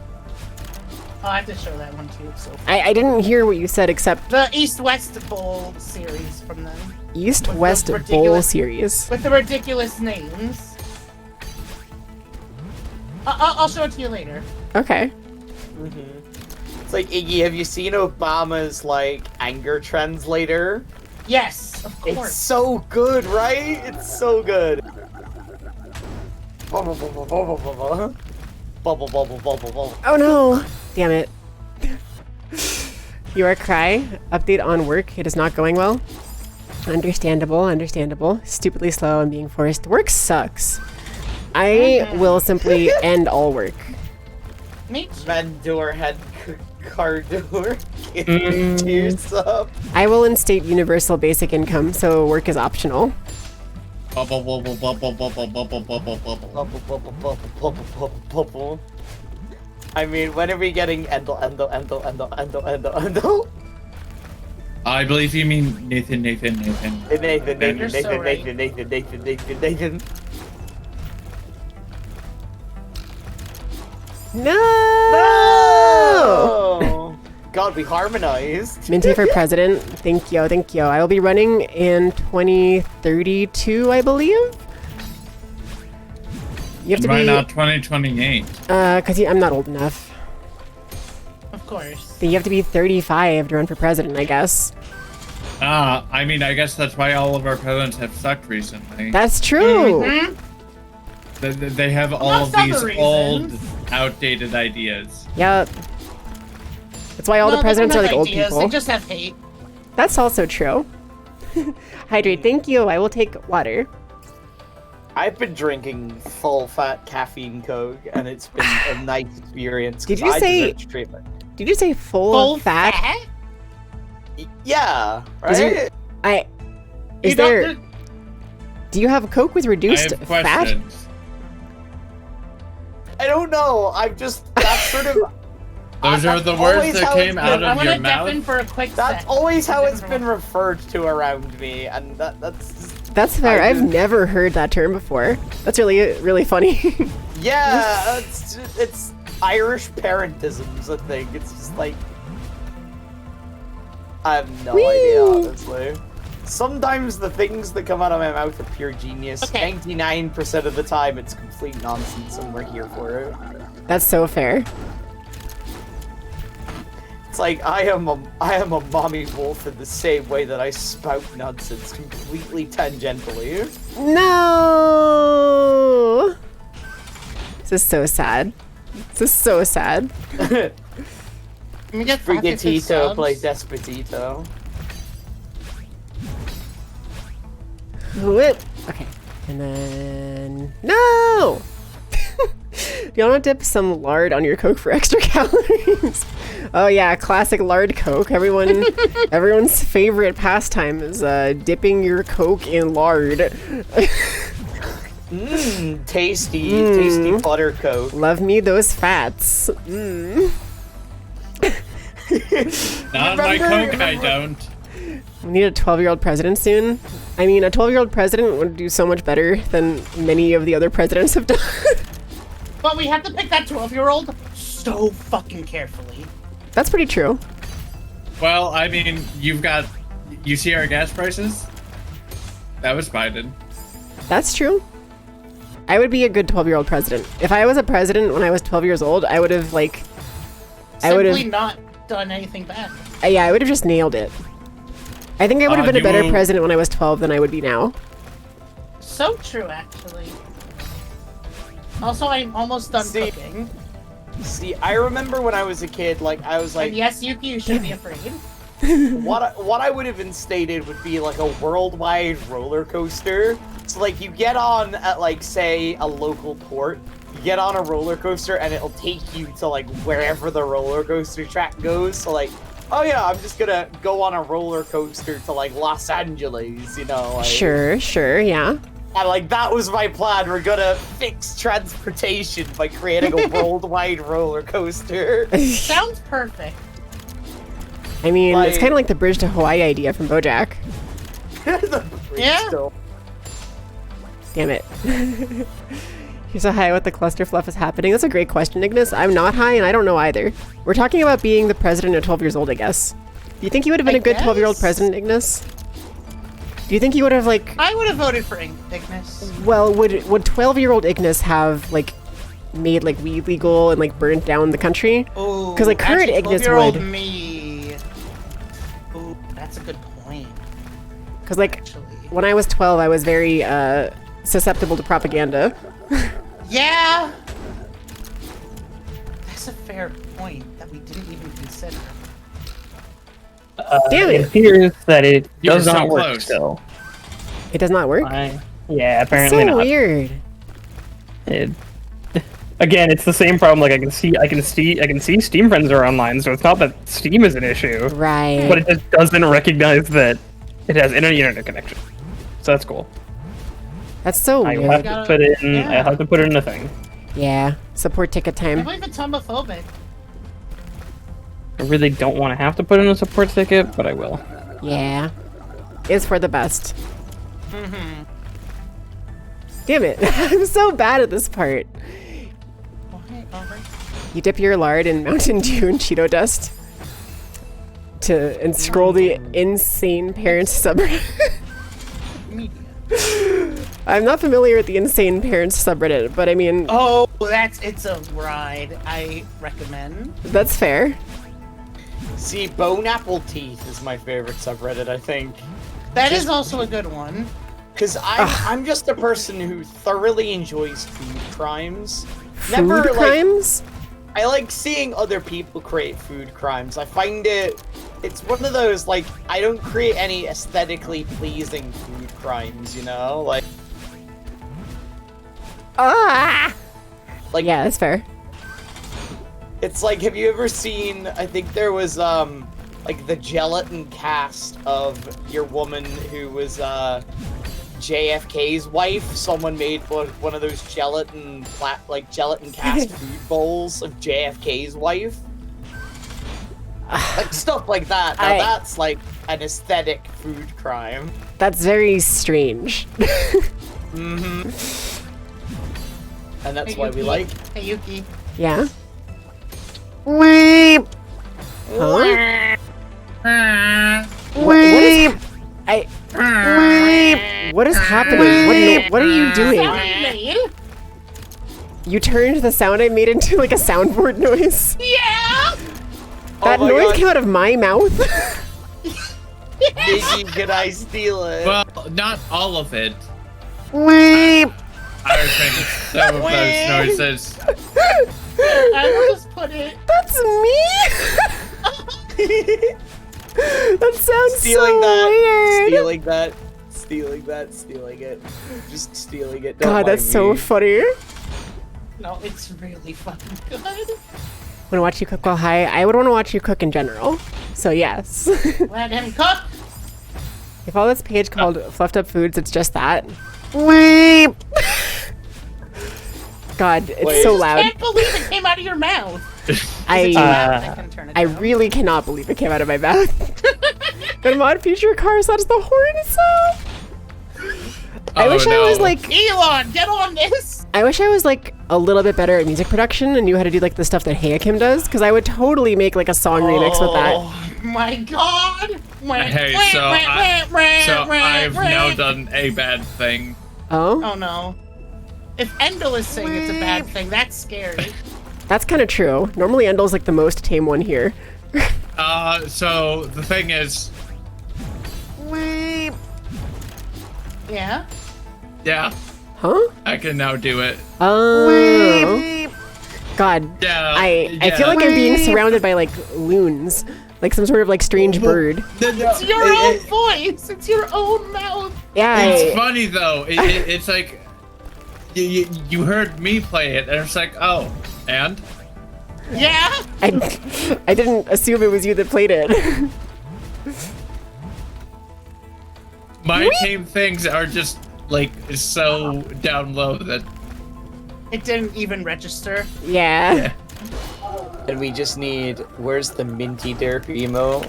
Oh, I have to show that one too. So
I didn't hear what you said except
the East-West Bowl series from them.
East
With the
West Bowl
ridiculous-
series.
With the ridiculous names. I'll show it to you later.
Okay.
It's like, Iggy, have you seen Obama's like anger translator?
Yes, of
It's
course.
so good, right? It's so good. Bubble, bubble.
Oh no! Damn it. You are cry. Update on work. It is not going well. Understandable. Stupidly slow and being forced. Work sucks. I will simply end all work.
Me too.
Mandor had Cardor. Tears up.
I will instate universal basic income, so work is optional.
Bubble, bubble, bubble, bubble, bubble, bubble, bubble.
I mean, when are we getting Endo?
I believe you mean Nathan.
Nathan.
No!
No! God, we harmonized.
Minty for president. Thank you, thank you. I will be running in 2032, I believe. You have to
Why
be.
not 2028?
Because I'm not old enough.
Of course.
You have to be 35 to run for president, I guess.
I mean, I guess that's why all of our presidents have sucked recently.
That's true.
Mhm.
They have all
Amongst
of these
other
old,
reasons.
outdated ideas.
Yep. That's why all
No,
the presidents
they
are
don't
like
have
old
ideas,
people.
They just have hate.
That's also true. Hydrate, thank you. I will take water.
I've been drinking full-fat caffeine Coke, and it's been a nice experience.
Did
'cause
you
I
say-
deserve treatment?
Did you say full fat?
Yeah,
Is
right?
it- I. Is
You don't-
there? Do you have Coke with
I
reduced
have
fat?
questions.
I don't know. I'm just that's sort of.
Those are the words that came out
I
of
want
your
to dip in
mouth.
for a quick
That's
sec.
always how it's
Different
been referred to around me, and that's.
That's fair. I've
just-
never heard that term before. That's really funny.
Yeah, it's Irish parentisms. I think it's just like. I have no idea, honestly. Sometimes the things that come out of my mouth are pure genius.
Okay.
99% of the time, it's complete nonsense, and we're here for it.
That's so fair.
It's like I am a mommy wolf in the same way that I spout nonsense completely tangentially.
No. This is so sad. This is so sad.
Let me get
Frigatito
subs.
play Despotito.
Whip. Okay. And then no. You want to dip some lard on your Coke for extra calories? Oh yeah, classic lard Coke. Everyone's favorite pastime is dipping your Coke in lard.
Tasty butter Coke.
Love me those fats.
Not my Coke, I don't.
We need a 12-year-old president soon. I mean, a 12-year-old president would do so much better than many of the other presidents have done.
But we have to pick that 12-year-old so fucking carefully.
That's pretty true.
Well, I mean, you see our gas prices? That was Biden.
That's true. I would be a good 12-year-old president. If I was a president when I was 12 years old, I would have
Simply not done anything bad.
yeah, I would have just nailed it. I think I would have been a better president when I was 12 than I would be now.
So true, actually. Also, I'm almost done cooking.
See, I remember when I was a kid, like I was like,
And yes, Yuki, you should be afraid.
what I would have instated would be like a worldwide roller coaster. So like you get on at like say a local port, you get on a roller coaster and it'll take you to like wherever the roller coaster track goes. So like, oh yeah, I'm just gonna go on a roller coaster to like Los Angeles, you know? Like,
Sure, yeah.
And like that was my plan. We're gonna fix transportation by creating a worldwide roller coaster.
Sounds perfect.
I mean, it's
Like-
kind of like the bridge to Hawaii idea from BoJack.
Yeah.
Still.
Damn it. You're so high what the cluster fluff is happening. That's a great question, Ignis. I'm not high and I don't know either. We're talking about being the president at 12 years old, I guess. Do you think you would have been a good 12-year-old
guess.
president, Ignis? Do you think you would have like...
I would have voted for Ignis.
Well, would 12-year-old Ignis have like made like weed legal and like burnt down the country?
Ooh,
'Cause, like, current
actually,
Ignis
12-year-old
would.
me. Ooh, that's a good point.
Because like
Actually.
when I was 12, I was very susceptible to propaganda.
Yeah. That's a fair point that we didn't even consider.
Damn it.
It appears that it
You were
does
so
not work
close.
still.
It does not work.
Yeah, apparently
so
not.
weird.
Again, it's the same problem. Like I can see Steam friends are online, so it's not that Steam is an issue,
Right.
but it just doesn't recognize that it has internet connection. So that's cool.
That's so
I
weird.
have to put it in.
Yeah.
I have to put it in a thing.
Yeah. Support ticket
I
time.
believe it's homophobic.
I really don't want to have to put in a support ticket, but I will.
Yeah. It's for the best.
Mm-hmm.
Damn it. I'm so bad at this part. You dip your lard in Mountain Dew and Cheeto dust and scroll the insane parents subreddit. I'm not familiar with the insane parents subreddit, but I mean...
Oh, it's a ride. I recommend.
That's fair.
See, Bone Apple Teeth is my favorite subreddit, I think.
That is also a good one.
Because I'm just a person who thoroughly enjoys food crimes.
Food crimes?
I like seeing other people create food crimes. I find it's one of those, like, I don't create any aesthetically pleasing food crimes, you know? Like,
yeah, that's fair.
It's like, have you ever seen, I think there was, like, the gelatin cast of Your Woman who was, JFK's wife? Someone made one of those gelatin cast food bowls of JFK's wife. Like, stuff like that. Now that's, like, an aesthetic food crime.
That's very strange.
Mm-hmm. And that's why we like...
Hey, Yuki.
Yeah? Weep! Huh? Weep! What is happening? What are you doing? You turned the sound I made into like a soundboard noise.
Yeah!
That noise came out of my mouth.
Maybe can I steal it?
Well, not all of it.
Weep!
I was making some of those noises.
I will just put it.
That's me! That sounds
stealing
so weird.
Stealing it. Just stealing it.
God, that's so funny.
No, it's really fucking good.
Want to watch you cook while high? I would want to watch you cook in general. So yes.
Let him cook.
If all this page called Fluffed Up Foods, it's just that. Weep! God, it's so loud.
I can't believe it came out of your mouth.
I really cannot believe it came out of my mouth. Go to mod feature cars, that's the horn sound. I wish I was like
Elon, get on this.
I wish I was like a little bit better at music production and knew how to do like the stuff that Hayakim does, because I would totally make like a song remix with that.
Oh my god!
Hey, so I've now done a bad thing.
Oh?
Oh no. If Endel is saying it's a bad thing, that's scary.
That's kind of true. Normally Endel's like the most tame one here.
So the thing is...
Yeah?
Yeah.
Huh?
I can now do it.
Oh. God.
Yeah.
I feel like I'm being surrounded by like loons. Like some sort of like strange bird.
It's your own voice! It's your own mouth!
Yeah.
It's funny though. It's like... You heard me play it, and it's like, oh, and?
Yeah?
I didn't assume it was you that played it.
My tame things are just, like, so down low that...
It didn't even register.
Yeah.
And we just need... Where's the minty derp emo?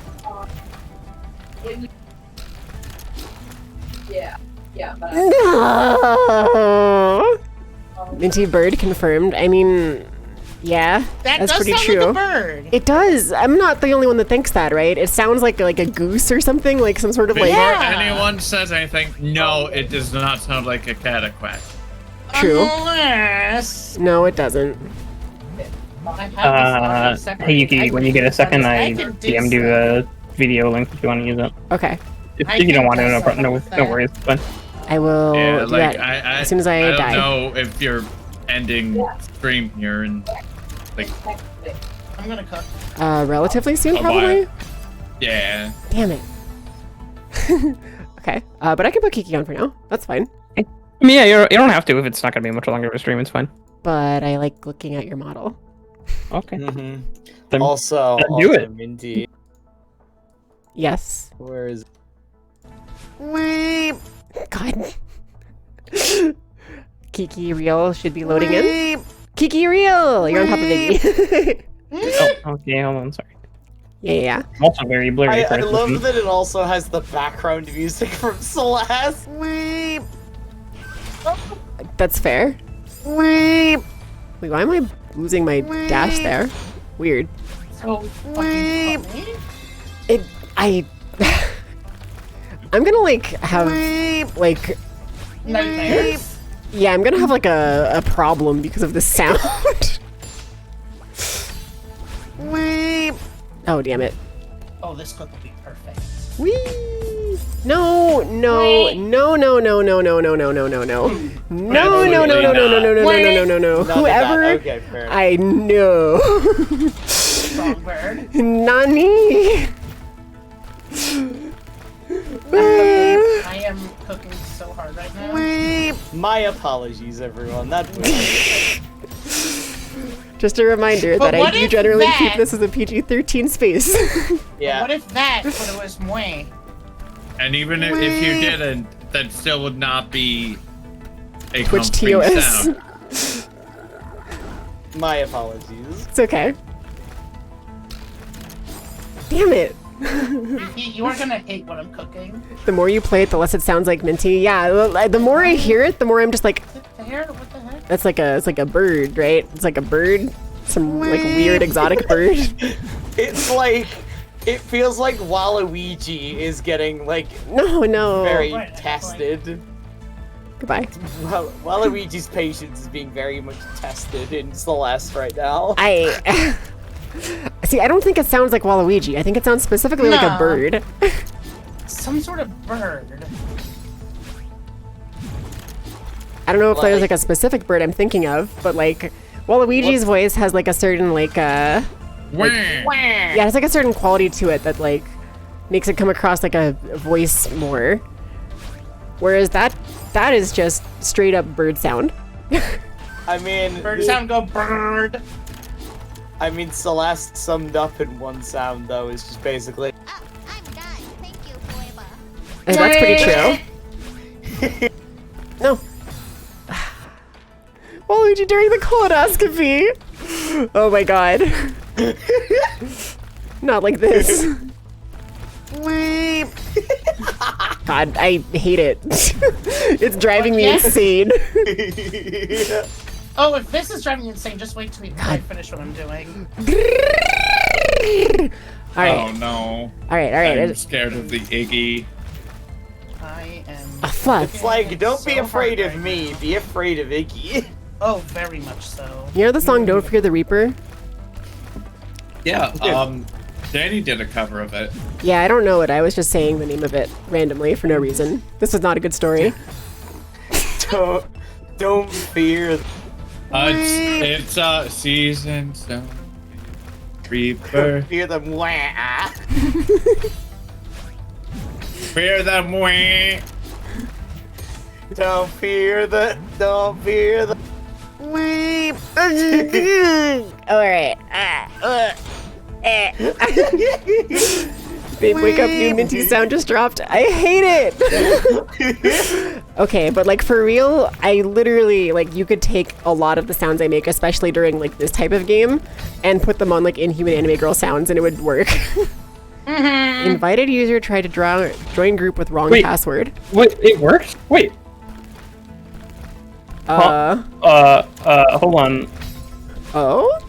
No! Minty bird confirmed. I mean, yeah, that's pretty true.
Like a bird.
It does. I'm not the only one that thinks that, right? It sounds like a goose or something, like some sort of
Before
like.
anyone says anything, no, it does not sound like a cataquack.
True.
Unless...
No, it doesn't.
Hey Yuki, when you get a second, I DM'd you a video link if you want to use it.
Okay.
If you don't want to, no worries, it's fine.
I will
Yeah,
do
like,
that as soon as I die.
I don't know if you're ending stream here and like.
I'm gonna cook.
Relatively soon,
A
probably.
while. Yeah.
Damn it. Okay, but I can put Kiki on for now. That's fine.
I mean, yeah, you don't have to if it's not gonna be much longer of a stream. It's fine.
But I like looking at your model.
Okay.
Mm-hmm. Also,
do it.
Minty.
Yes.
Where is?
Weep. God. Kiki Real should be loading in. Kiki Real! You're on top of Iggy.
Oh, okay, hold on, sorry.
Yeah.
Also very blurry.
I love that it also has the background music from Celeste.
Weep. That's fair. Weep. Wait, why am I losing my dash there? Weird.
So fucking funny.
I'm gonna like have like
Nightmares.
yeah, I'm gonna have like a problem because of the sound. Oh damn it.
Oh, this cook will be perfect.
Whee! No, no, no, no, no, no, no, no, no, no, no, no. No, no, no, no, no, no, no, no, no, no, no, no. Whoever
Okay, fair enough.
I know.
Songbird.
Nani.
I am cooking so hard right now.
My apologies, everyone. That's
Just a reminder
But
that I
what
do
if
generally
that-
keep this as a PG-13 space.
yeah.
What if that, but it was Mue?
And even if you didn't, that still would not be a
Twitch
complete
TOS.
sound.
My apologies.
It's okay. Damn it.
You are gonna hate what I'm cooking.
The more you play it, the less it sounds like Minty. Yeah, the more I hear it, the more I'm just like,
Is it fair? What the heck?
it's like a bird, right? It's like a bird, some like weird exotic bird.
It's like it feels like Waluigi is getting like
No.
very
Right,
tested.
Goodbye.
Waluigi's patience is being very much tested in Celeste right now.
I see. I don't think it sounds like Waluigi. I think it sounds specifically like a
No.
bird.
Some sort of bird.
I don't know if there's like a specific bird I'm thinking of, but like Waluigi's voice has like a certain like yeah, it has like a certain quality to it that like makes it come across like a voice more. Whereas that is just straight up bird sound.
I mean,
Bird sound go bird.
I mean, Celeste summed up in one sound though is just basically.
Oh, I'm done. Thank you forever.
That's pretty true. No. Waluigi during the colonoscopy. Oh my god. Not like this. God, I hate it. It's driving me insane.
Oh, if this is driving you insane, just wait till I finish what I'm doing.
Alright.
Oh no.
Alright.
I'm scared of the Iggy.
I am.
Oh, fuck.
It's like, don't
so
be afraid
hard
of
right
me, be afraid of Iggy.
Oh, very much so.
You know the song Don't Fear the Reaper?
Yeah, Danny did a cover of it.
Yeah, I don't know it. I was just saying the name of it randomly for no reason. This was not a good story.
Don't fear.
It's season so Reaper.
Fear them. Wah.
Fear them wah.
Don't fear the. Don't fear the.
Alright. Babe, wake up, new Minty sound just dropped. I hate it! Okay, but like for real, I literally, like you could take a lot of the sounds I make, especially during like this type of game, and put them on like Inhuman Anime Girl sounds and it would work. Invited user tried to join group with wrong password.
Wait, it works? Wait. Hold on.
Oh?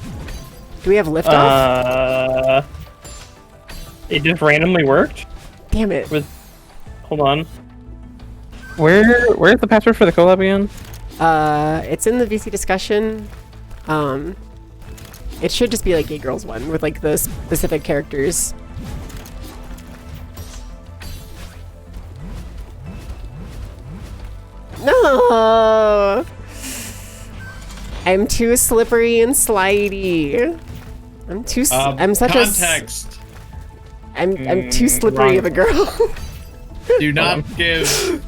Do we have liftoff?
It just randomly worked?
Damn it.
Hold on. Where's the password for the collab again?
It's in the VC discussion. It should just be like Gay Girls one with like the specific characters. No! I'm too slippery and slidey. I'm too. I'm such
context.
I'm too slippery of a girl.
Do not give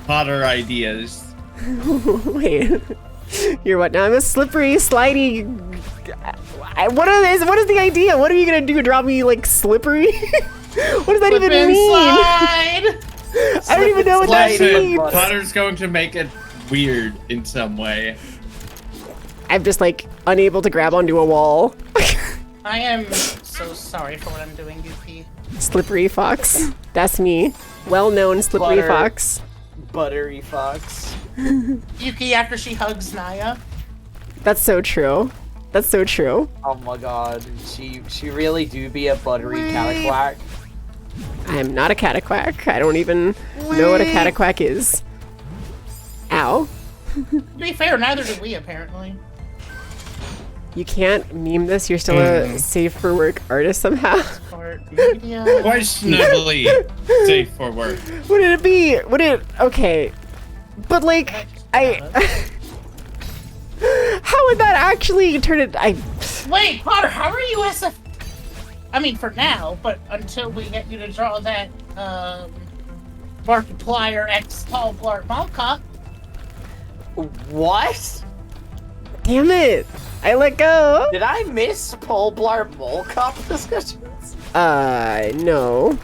Potter ideas.
Wait. You're what now? I'm a slippery, slidey. What is the idea? What are you gonna do? Draw me like slippery? What does that even mean?
Slide.
I don't even know what that means.
Potter's going to make it weird in some way.
I'm just like unable to grab onto a wall.
I am so sorry for what I'm doing, Yuki.
Slippery fox. That's me. Well-known slippery fox.
Buttery fox.
Yuki after she hugs Naya.
That's so true. That's so true.
Oh my god, she really do be a buttery cataquack.
I'm not a cataquack. I don't even know what a cataquack is. Ow.
To be fair, neither do we, apparently.
You can't meme this. You're still a safe for work artist somehow.
Questionably safe for work.
Would it be? Would it? Okay. But like, how would that actually turn it?
Wait, Potter, how are you SF? I mean, for now, but until we get you to draw that, Markiplier X Tall Blark Malka.
What?
Damn it! I let go.
Did I miss Paul Blart Mole Cop discussions?
No.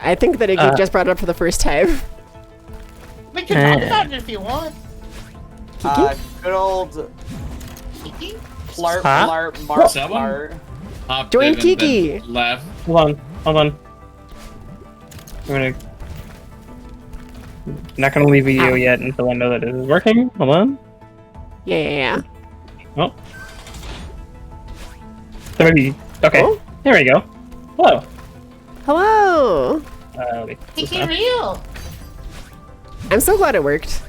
I think that Iggy just brought it up for the first time.
We can talk about it if you want.
Good old
Kiki?
Blart
Huh?
Blart Mark
Someone?
Blart.
Hopped
Join
in and
Kiki.
then left.
Hold on. Not gonna leave a video yet until I know that it is working. Hold on.
Yeah.
Oh. So maybe. Okay.
Oh?
There we go. Hello.
Hello.
Wait,
Kiki real.
I'm so glad it worked.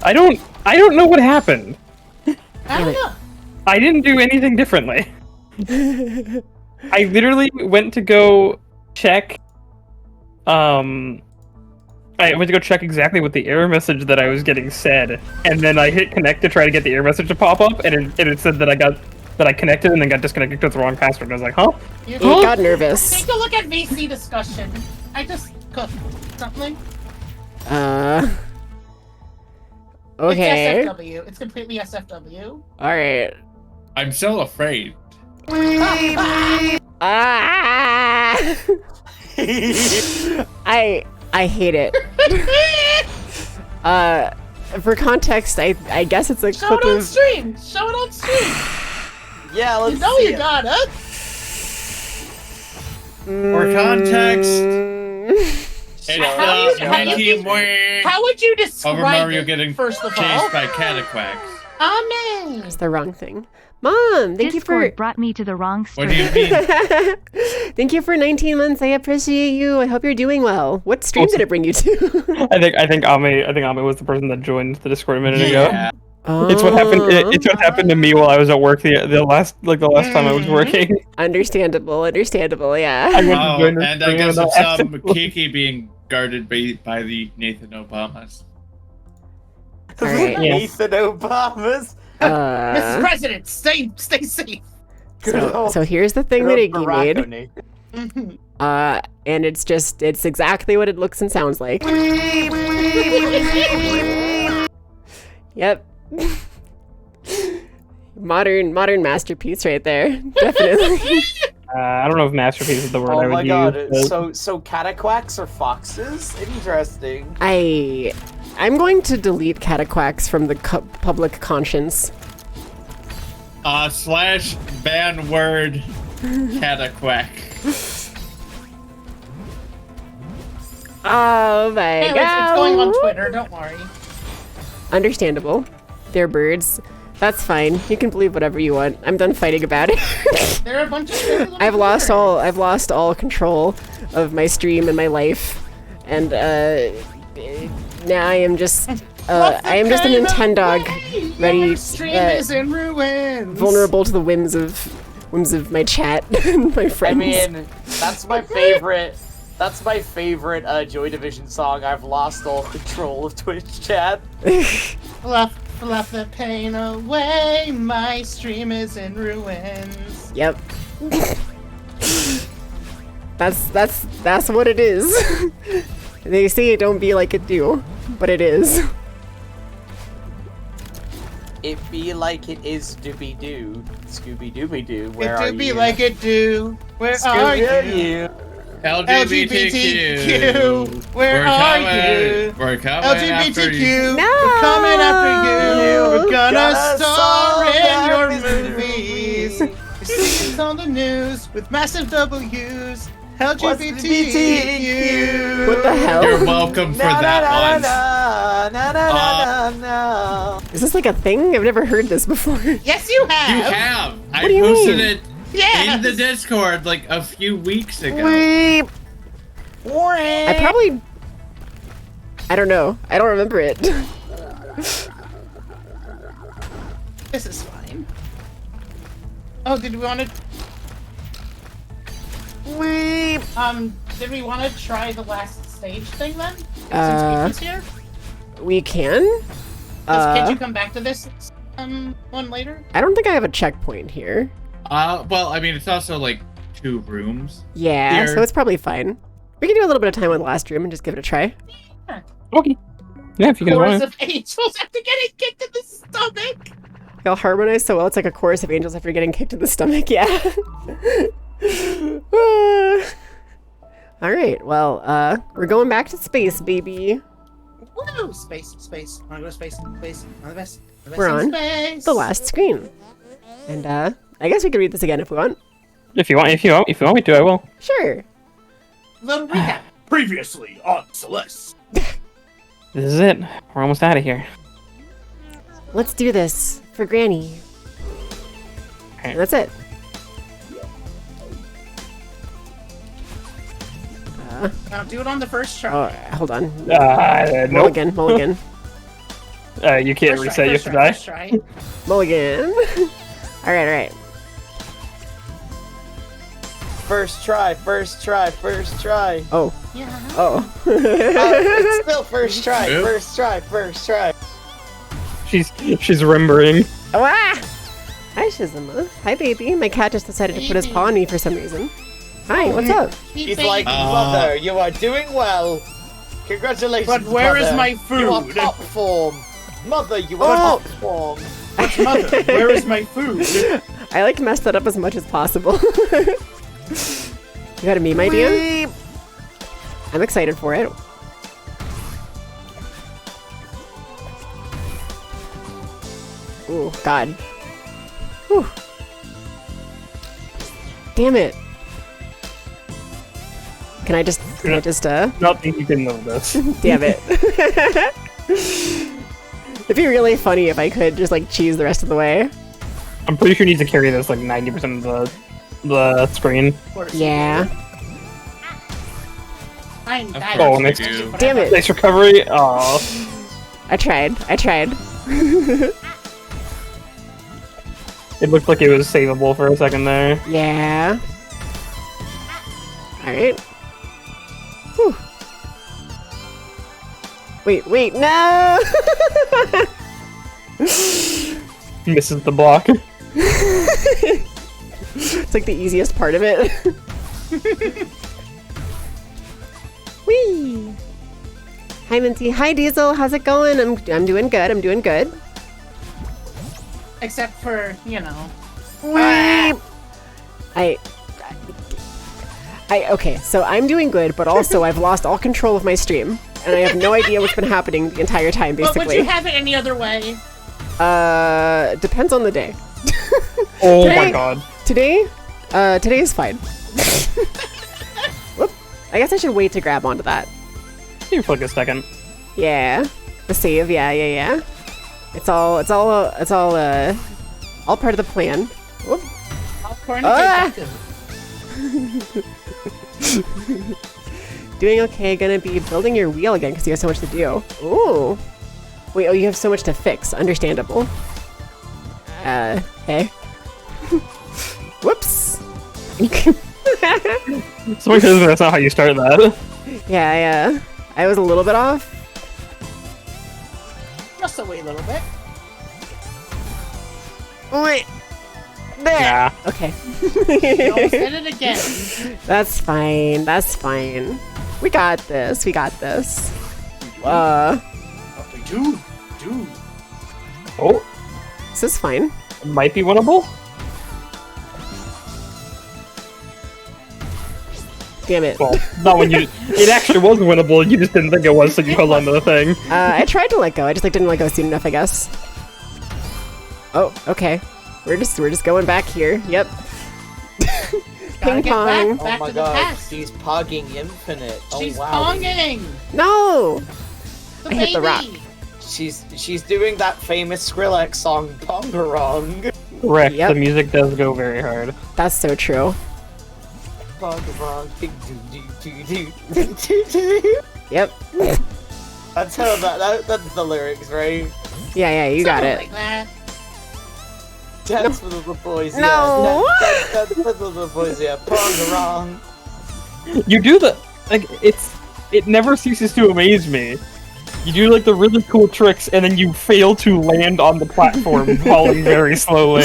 I don't know what happened.
I don't know.
I didn't do anything differently. I literally went to go check. I went to go check exactly what the error message that I was getting said, and then I hit connect to try to get the error message to pop up, and it said that I connected and then got disconnected because the wrong password. And I was like, huh?
You
got nervous.
Take a look at VC discussion. I just cooked something.
Okay.
It's SFW. It's completely SFW.
All right.
I'm so afraid.
I hate it. For context, I guess it's a
Show
clip
it on
of.
stream. Show it on stream.
Yeah, let's
You know
see
you
it.
got it.
For context,
How would you describe
over Mario
it,
getting
first of all?
chased by cataquacks.
Amen.
It's the wrong thing. Mom, thank
Discord
you for.
brought me to the wrong
What
stream.
do you mean?
Thank you for 19 months. I appreciate you. I hope you're doing well. What stream did it bring you to?
I think Ame was the person that joined the Discord a minute
Yeah.
ago. It's what happened. It's what happened to me while I was at work the last time I was working.
Understandable. Yeah.
I went to join the
And I
stream
guess
and
it's
I-
Kiki being guarded by the Nathan Obamas.
All right.
Yeah.
Nathan Obama's.
Mr. President, stay safe.
So here's the thing that Iggy made.
made.
And it's exactly what it looks and sounds like. Yep. modern masterpiece right there. Definitely.
I don't know if masterpiece is the word I
Oh
would
my
use.
god,
but-
so cataquacks are foxes? Interesting.
I'm going to delete cataquacks from the public conscience.
Slash ban word cataquack.
Oh my
Hey,
god.
it's going on Twitter. Don't worry.
Understandable. They're birds. That's fine. You can believe whatever you want. I'm done fighting about it.
There are a bunch of silly little
I've lost
birds.
all control of my stream and my life. And now I am just I am just a Nintendog, ready,
Your stream is in ruins.
vulnerable to the whims of my chat and my friends.
I mean, that's my favorite. That's my favorite Joy Division song. I've lost all control of Twitch chat.
Fluff the pain away. My stream is in ruins.
Yep. That's what it is. They say it don't be like it do, but it is.
It be like it is Doobie Doo, Scooby Dooby Doo. Where
It
are
do be
you?
like it do. Where are
Scooby
you?
LGBTQ.
Where are you?
We're coming after you.
LGBTQ.
No!
We're coming after you. We're gonna
Gonna
star in
star
your
in
movies.
movies.
W's on the news with massive W's. LGBTQ.
What the hell?
You're welcome for that one.
Is this like a thing? I've never heard this before.
Yes, you have.
You have. I
do you
posted
mean?
it in the Discord like a few weeks ago.
Weep. I probably... I don't know. I don't remember it.
This is fine. Oh, did we want to...
Weep.
Did we want to try the last stage thing then? Since Peach is here?
We can?
Can you come back to this one later?
I don't think I have a checkpoint here.
Well, I mean, it's also like 2 rooms.
Yeah,
Here.
so it's probably fine. We can do a little bit of time on the last room and just give it a try.
Okay. Yeah, if you guys
Chorus
want.
of angels after getting kicked in the stomach.
Y'all harmonize so well, it's like a chorus of angels after getting kicked in the stomach, yeah. Alright, well, we're going back to space, baby.
Woo! Space. Wanna go to space? Space. On the best.
We're on
space.
the last screen. And, I guess we can read this again if we want.
If you want me to, I will.
Sure.
Little recap.
Previously on Celeste.
This is it. We're almost out of here.
Let's do this for Granny. And that's it.
Now do it on the first try.
Oh, hold on.
Nope.
Mulligan.
You can't
First
reset. You have to die.
First try.
Mulligan. Alright.
First try.
Oh.
Yeah.
Oh.
It's still first try.
Yep.
First try.
She's remembering.
Oh, ah! Hi, Shizuma. Hi, baby. My cat just decided to put his paw on me for some reason. Hi, what's up?
He's like, Mother, you are doing well. Congratulations,
But where is
Mother.
my
You are
food?
top form. Mother, you are top form.
Mother, where is my food?
I like mess that up as much as possible. You got a meme idea? I'm excited for it. Oh, God. Whew. Damn it. Can I just,
Not think you can know this.
damn it. It'd be really funny if I could just, like, cheese the rest of the way.
I'm pretty sure you need to carry this like 90% of the screen.
Yeah.
I'm dying.
Oh, next.
Damn it.
Nice recovery. Oh,
I tried.
it looked like it was savable for a second there.
Yeah. Alright. Whew. Wait, no!
Misses the block.
It's like the easiest part of it. Whee! Hi, Minty. Hi, Diesel. How's it going? I'm doing good.
Except for, you know.
Whee! Okay, so I'm doing good, but also I've lost all control of my stream, and I have no idea what's been happening the entire time, basically.
But would you have it any other way?
Depends on the day.
Oh
Today-
my god.
Today is fine. Whoop. I guess I should wait to grab onto that.
You for like a second.
Yeah. The save, yeah. It's all part of the plan. Whoop.
According to
Ah!
Jacob.
Doing okay, gonna be building your wheel again because you have so much to do. Ooh. Wait, you have so much to fix. Understandable. Hey. Whoops.
Someone says that's not how you start that.
Yeah. I was a little bit off.
Just a wee little bit.
Wait. There.
Nah.
Okay.
You almost did it again.
That's fine. We got this.
Dude.
Oh,
This is fine.
might be winnable.
Damn it.
Well, not when you. It actually was winnable. You just didn't think it was, so you held on to the thing.
I tried to let go. I just didn't let go soon enough, I guess. Oh, okay. We're just going back here. Yep. Ping
get
pong.
back
Oh my
to the
god,
past.
she's pogging infinite.
She's
oh wow.
ponging.
No!
The
I hit the rock.
baby.
She's doing that famous Skrillex song, Pongarong.
Correct.
Yep.
The music does go very hard.
That's so true.
Pongarong. Ding, doo, doo, doo, doo, doo, doo, doo.
Yep.
That's how that's the lyrics, right?
Yeah, you got
Something
it.
Like that.
Dance for the little boys,
No.
yeah. Dance for the little boys, yeah. Pongarong.
You do the it never ceases to amaze me. You do like the really cool tricks, and then you fail to land on the platform, falling very slowly.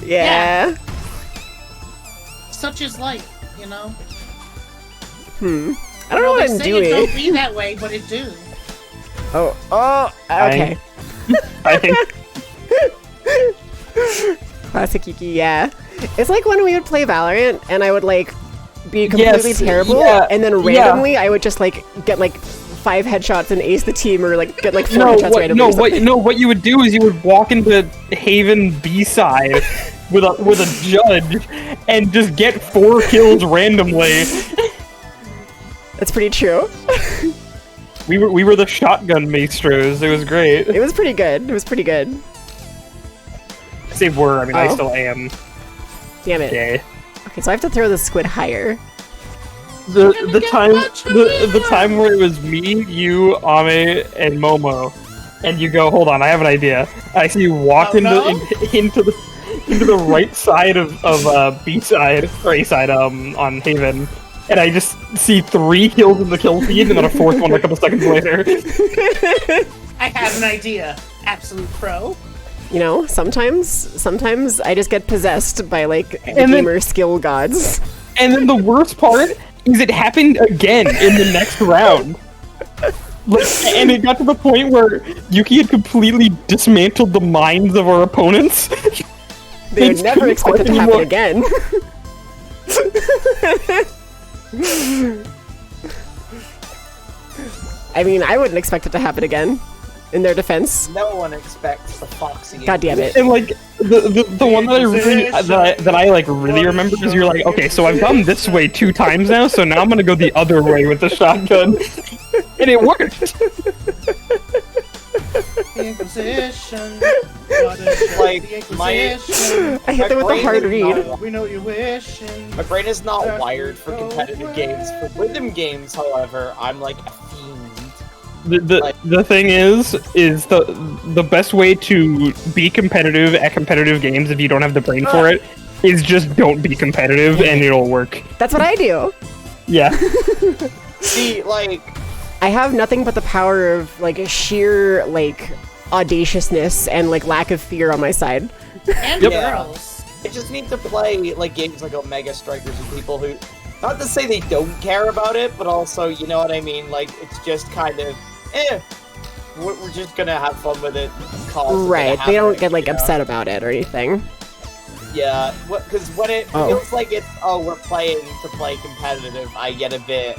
Yeah.
Such is life, you know.
I don't know what I'm
They say it don't
doing.
be that way, but it do.
Oh, okay.
I think
Classic Yuki, yeah. It's like when we would play Valorant, and I would like be completely
Yes,
terrible,
yeah,
and then
yeah.
randomly I would just like get like 5 headshots and ace the team, or like get like 4
no,
headshots randomly. or something.
what you would do is you would walk into Haven B side with a judge and just get 4 kills randomly.
That's pretty true.
We were the shotgun maestros. It was great.
It was pretty good. It was pretty good.
I say were. I mean, I
Oh.
still am.
Damn it.
Okay.
Okay, so I have to throw the squid higher.
The
get
time
much
the time where it was me, you, Ame, and Momo, and you go, hold on, I have an idea. I see you walk
Oh, no?
into the right side of B side or A side on Haven, and I just see 3 kills in the kill feed and then a 4th one a couple seconds later.
I have an idea. Absolute pro.
You know, sometimes I just get possessed by like the
And then-
gamer skill gods.
And then the worst part is it happened again in the next round. Like, and it got to the point where Yuki had completely dismantled the minds of our opponents.
They would never expect it to happen again. I mean, I wouldn't expect it to happen again. In their defense.
No one expects the Foxy.
God damn it.
And like the one that I like really remember is you're like, okay, so I've gone this way 2 times now, so now I'm gonna go the other way with the shotgun, and it worked.
Inquisition.
Like, my-
I hit them with a
brain
hard
is
read.
not-
We know you're wishing.
My brain is not wired for competitive games. For rhythm games, however, I'm like a fiend.
The thing is the best way to be competitive at competitive games if you don't have the brain for it is just don't be competitive and it'll work.
That's what I do.
Yeah.
See, like,
I have nothing but the power of like sheer like audaciousness and like lack of fear on my side.
And
Yep.
girls.
I just need to play like games like Omega Strikers with people who, not to say they don't care about it, but also, you know what I mean? Like, it's just kind of, we're just gonna have fun with it.
Right, they don't get like upset about it or anything.
Yeah, because when it
Oh.
feels like it's, we're playing to play competitive, I get a bit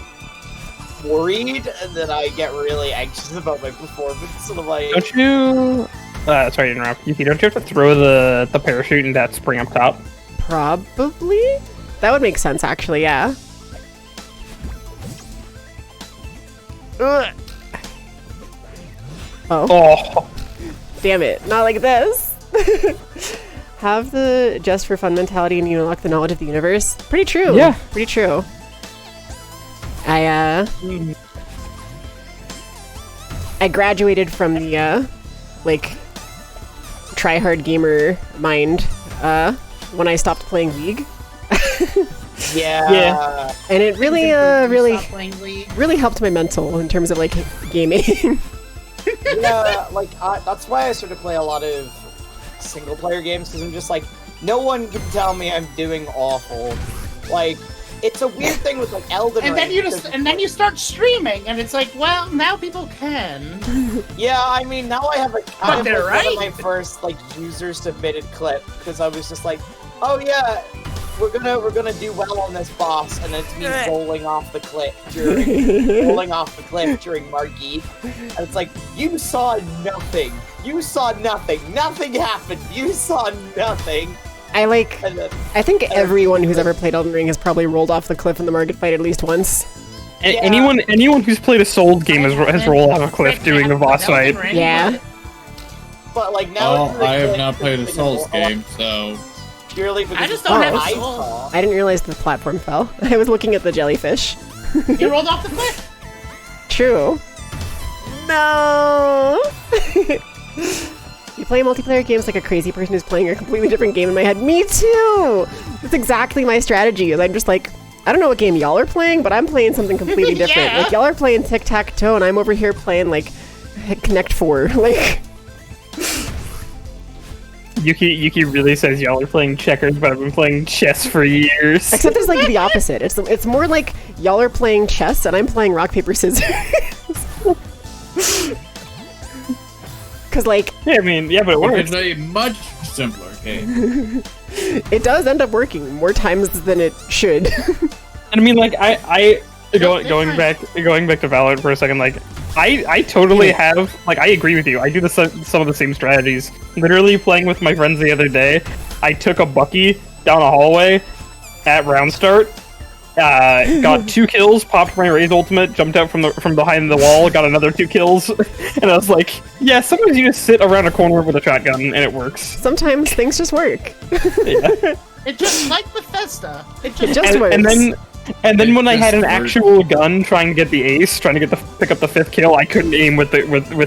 worried, and then I get really anxious about my performance, sort of like...
Don't you sorry to interrupt. Yuki, don't you have to throw the parachute in that spring up top?
Probably? That would make sense actually, yeah. Ugh.
Oh.
Damn it, not like this. Have the just for fun mentality and you unlock the knowledge of the universe. Pretty true.
Yeah.
Pretty true. I graduated from the like try hard gamer mind when I stopped playing League.
Yeah.
And it really
Stop playing League.
really helped my mental in terms of like gaming.
Yeah, like, that's why I sort of play a lot of single-player games, because I'm just like, no one can tell me I'm doing awful. Like, it's a weird thing with, like, Elden
And
Ring.
then you just you start streaming, and it's like, well, now people can.
Yeah, I mean, now I have,
But they're
one of
right.
my first, like, user-submitted clip, because I was just like, oh yeah, we're gonna do well on this boss, and it's me rolling off the cliff during Margit. And it's like, you saw nothing. Nothing happened. You saw nothing.
I think everyone who's ever played Elden Ring has probably rolled off the cliff in the market fight at least once.
Anyone who's played a Souls game has rolled off a cliff doing a boss fight.
Yeah.
But like now,
Well, I have not played a Souls game, so
purely because
I just don't have a
I
soul.
saw.
I didn't realize the platform fell. I was looking at the jellyfish.
You rolled off the cliff.
True. No. You play multiplayer games like a crazy person who's playing a completely different game in my head. Me too! That's exactly my strategy. Is I'm just like, I don't know what game y'all are playing, but I'm playing something completely different.
Yeah.
Like, y'all are playing tic-tac-toe, and I'm over here playing, like, Connect 4. Like...
Yuki really says y'all are playing checkers, but I've been playing chess for years.
Except it's, like, the opposite. It's more like y'all are playing chess, and I'm playing rock, paper, scissors. Because, like...
Yeah, I mean, yeah, but it works.
it's a much simpler game.
It does end up working more times than it should.
And I mean, like, going back to Valorant for a second, like, I totally have, like, I agree with you. I do some of the same strategies. Literally playing with my friends the other day, I took a Bucky down a hallway at round start, got 2 kills, popped my Raze ultimate, jumped out from behind the wall, got another 2 kills, and I was like, yeah, sometimes you just sit around a corner with a shotgun and it works.
Sometimes things just work.
Yeah.
It just like Bethesda. It
It
just
just works.
And then when I had an
Just works.
actual gun trying to get the ace, trying to pick up the 5th kill, I couldn't aim with the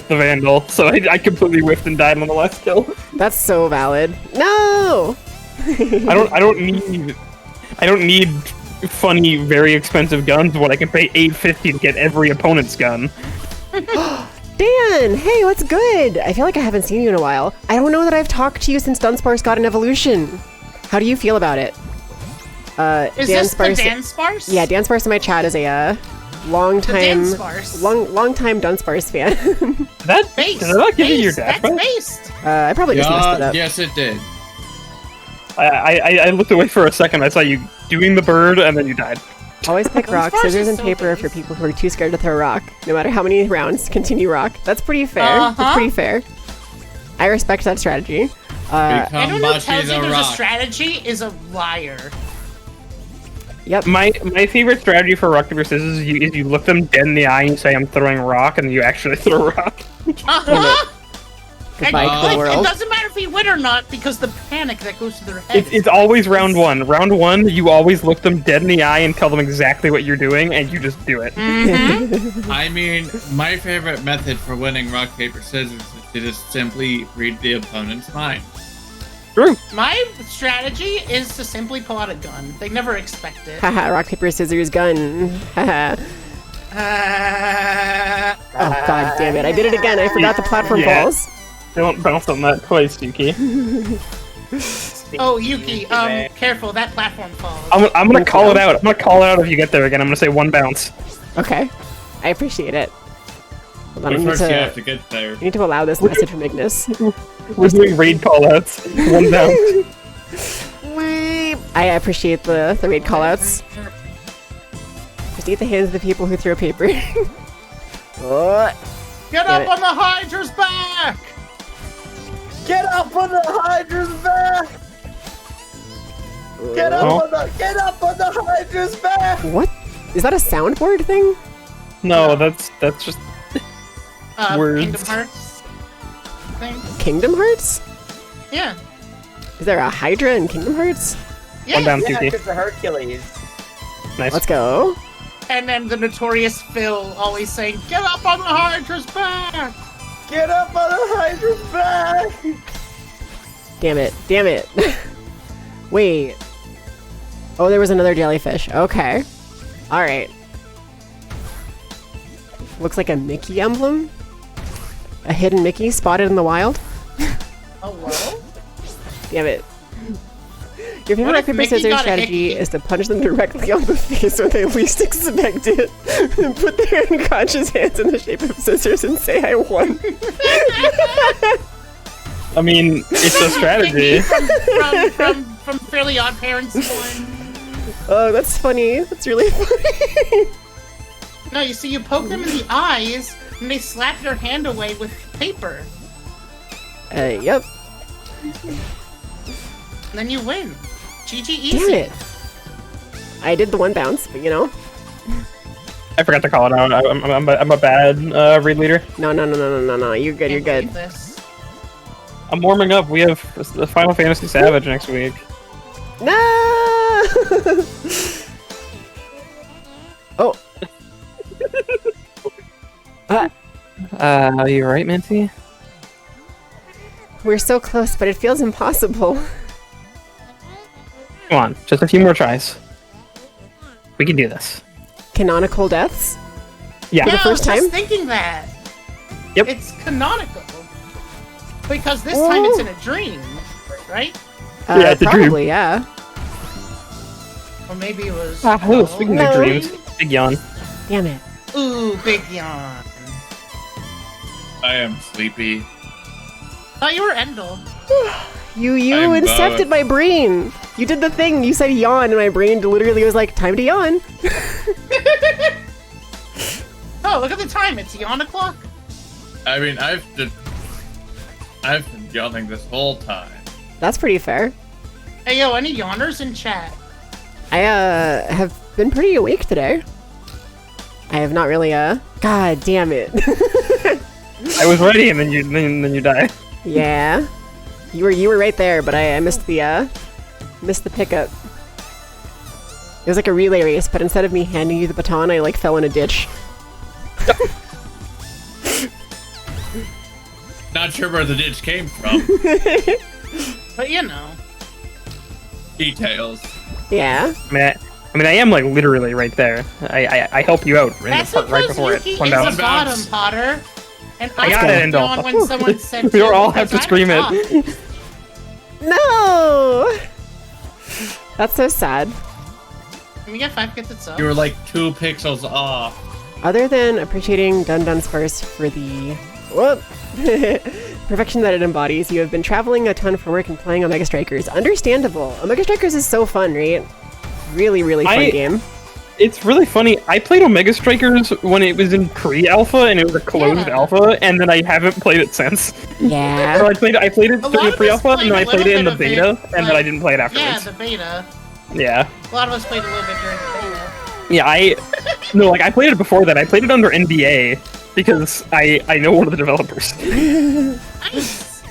Vandal, so I completely whiffed and died on the last kill.
That's so valid. No!
I don't need funny, very expensive guns when I can pay $850 to get every opponent's gun.
Dan! Hey, what's good? I feel like I haven't seen you in a while. I don't know that I've talked to you since Dunsparce got an evolution. How do you feel about it?
Is this the Dan Sparse?
Yeah, Dan Sparse in my chat is a long time Dunsparce fan.
Base.
Did that not give you your
That's
dash back?
based.
I probably just messed it up.
Yes, it did.
I looked away for a second. I saw you doing the bird, and then you died.
Always pick rock,
Dunsparce
scissors,
is
and
so
paper for
based.
people who are too scared to throw rock. No matter how many rounds, continue rock. That's pretty fair. That's
Uh-huh.
pretty fair. I respect that strategy.
Anyone who
Bashi
tells you
the
there's a
rock.
strategy is a liar.
Yep.
My favorite strategy for rock paper scissors is you look them dead in the eye and you say I'm throwing rock, and you actually throw rock.
Uh-huh.
Goodbye,
And,
cool
like,
world.
it doesn't matter if you win or not because the panic that goes through their head.
It's always round one. Round one, you always look them dead in the eye and tell them exactly what you're doing, and you just do it.
I mean, my favorite method for winning rock, paper, scissors is to just simply read the opponent's mind.
True.
My strategy is to simply pull out a gun. They never expect it.
Haha, rock, paper, scissors, gun. Haha. Oh, god damn it. I did it again. I forgot the platform
Yeah.
balls.
Don't bounce on that twice, Yuki.
Oh, Yuki, careful, that platform falls.
I'm gonna call it out. I'm gonna call it out if you get there again. I'm gonna say 1 bounce.
Okay. I appreciate it. Hold on,
But
I need
first, you have
to,
to get there.
I need to allow this message from Ignis.
We're doing raid callouts. 1 bounce.
I appreciate the raid callouts. Just eat the hands of the people who throw paper. Oh,
Get
Damn
up
it.
on the Hydra's back!
Get up on the Hydra's back! Get up on the Hydra's back!
what? Is that a soundboard thing?
No, that's just Words.
Kingdom Hearts thing.
Kingdom Hearts?
Yeah.
Is there a Hydra in Kingdom Hearts?
1
Yeah.
bounce,
Yeah,
Yuki.
because the Hercules.
Nice.
Let's go.
And then the notorious Phil always saying, "Get up on the Hydra's back!"
Get up on the Hydra's back!
Damn it. Damn it. Wait. Oh, there was another jellyfish. Okay. Alright. Looks like a Mickey emblem. A hidden Mickey spotted in the wild.
Oh, well.
Damn it. Your favorite
What
rock,
if
paper,
Mickey
scissors
got a
strategy
hickey?
is to punch them directly on the face when they least expect it. Put their unconscious hands in the shape of scissors and say, I won.
I mean, it's a strategy.
from Fairly Odd Parents 1.
Oh, that's funny. That's really funny.
No, you see, you poke them in the eyes, and they slap your hand away with paper.
Yep.
then you win. GG easy.
Damn it. I did the one bounce, but you know.
I forgot to call it out. I'm a bad read leader.
No. You're good. You're good.
I'm warming up. We have the Final Fantasy Savage next week.
No. Oh.
You right, Minty?
We're so close, but it feels impossible.
Come on, just a few more tries. We can do this.
Canonical deaths?
Yeah.
For the first
I was
time?
just thinking that.
Yep.
It's canonical. Because this time it's in a dream, right?
Yeah, it's a dream.
Probably, yeah.
Or maybe it was...
Ooh, speaking of dreams, big yawn.
Damn it.
Ooh, big yawn.
I am sleepy.
Thought you were Endel.
You
I'm
incepted
both.
my brain. You did the thing. You said yawn, and my brain literally was like, time to yawn.
Oh, look at the time. It's yawn o'clock.
I mean, I've been yawning this whole time.
That's pretty fair.
Hey, yo, any yawners in chat?
I have been pretty awake today. I have not really God damn it.
I was ready, and then you die.
Yeah. You were right there, but I missed the pickup. It was like a relay race, but instead of me handing you the baton, I like fell in a ditch.
Not sure where the ditch came from.
But you know.
Details.
Yeah.
I mean, I am like literally right there. I help you out in the
That's
part right before it.
Yuki
One
is
down.
a bottom, Potter. And
I got it, Endel.
when someone said
We
to
all
because
have to
I'm
scream
top.
it.
No! That's so sad.
Can we get 5 gifted
You were
subs?
like 2 pixels off.
Other than appreciating Dun Dun's verse for the perfection that it embodies, you have been traveling a ton for work and playing Omega Strikers. Understandable. Omega Strikers is so fun, right? Really, really fun game.
It's really funny. I played Omega Strikers when it was in pre-alpha, and it was a closed alpha, and then I haven't played it since.
Yeah.
So I played it during the
of us
pre-alpha, and then I
played
played
a
it in the
little bit of
beta,
it,
and then I didn't play it
Yeah,
afterwards.
the beta.
Yeah.
A lot of us played a little bit during the beta.
Yeah, I played it before that. I played it under NDA because I know one of the developers.
Nice.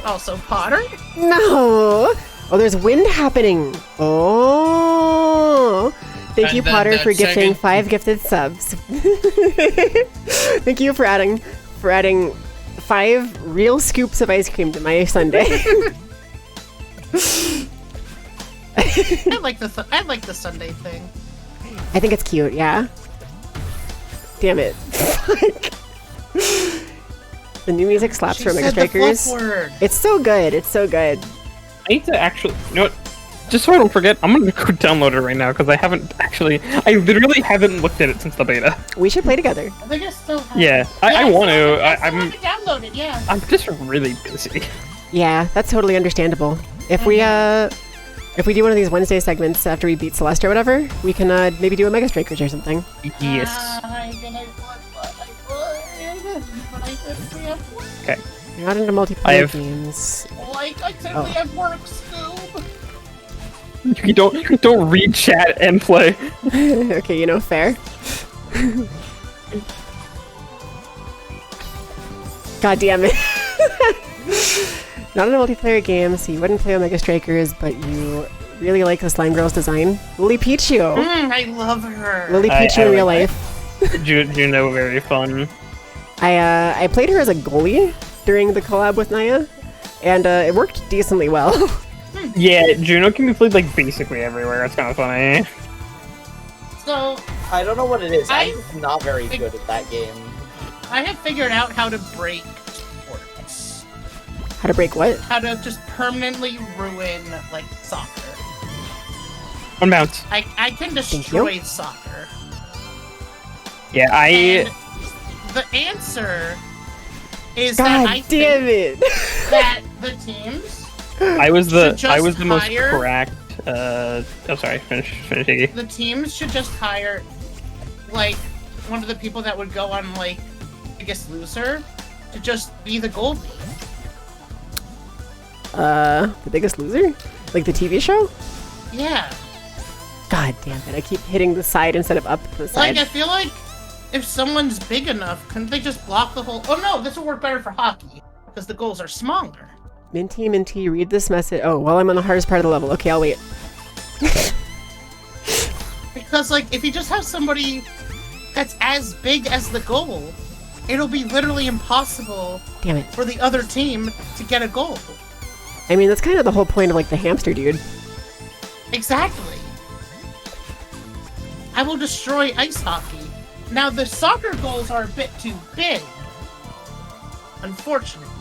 Also, Potter?
No! Oh, there's wind happening. Oh! Thank you,
And then
Potter,
that
for gifting
second-
5 gifted subs. Thank you for adding 5 real scoops of ice cream to my sundae.
I like the Sunday thing.
I think it's cute, yeah. Damn it. Fuck. The new music slaps
She
for Omega
said the fluff
Strikers.
word.
It's so good. It's so good.
I need to actually, you know what? Just so I don't forget, I'm gonna go download it right now because I literally haven't looked at it since the beta.
We should play together.
I think I still have
Yeah, I want to.
I want to download it, yeah.
I'm just really busy.
Yeah, that's totally understandable. If we do one of these Wednesday segments after we beat Celeste or whatever, we can maybe do Omega Strikers or something.
Yes.
I think I would, but I typically have work.
Okay.
You're not into multiplayer games.
Like, I typically have work, Scoob.
You don't read chat and play.
Okay, you know, fair. God damn it. Not in a multiplayer game, so you wouldn't play Omega Strikers, but you really like the Slime Girl's design. Lily Pichu!
I love her.
Lily Pichu in real life.
Juno, very fun.
I played her as a goalie during the collab with Naya, and it worked decently well.
Yeah, Juno can be played like basically everywhere. It's kind of funny.
So,
I don't know what it is.
I-
I'm not very good at that game.
I have figured out how to break sports.
How to break what?
How to just permanently ruin, like, soccer.
One bounce.
I can destroy soccer.
Yeah,
And the answer is that
God
I
damn
think
it!
that the teams
I was the
should
most
hire-
cracked. Oh, sorry. Finish, Iggy.
the teams should just hire, like, one of the people that would go on, like, Biggest Loser to just be the goalie.
The Biggest Loser? Like the TV show?
Yeah.
God damn it, I keep hitting the side instead of up the side.
Like, I feel like if someone's big enough, couldn't they just block the whole... Oh no, this will work better for hockey, because the goals are smaller.
Minty, read this message. Oh, well, I'm on the hardest part of the level. Okay, I'll wait.
Because, like, if you just have somebody that's as big as the goal, it'll be literally impossible
Damn it.
for the other team to get a goal.
I mean, that's kind of the whole point of, like, the hamster dude.
Exactly. I will destroy ice hockey. Now, the soccer goals are a bit too big, unfortunately.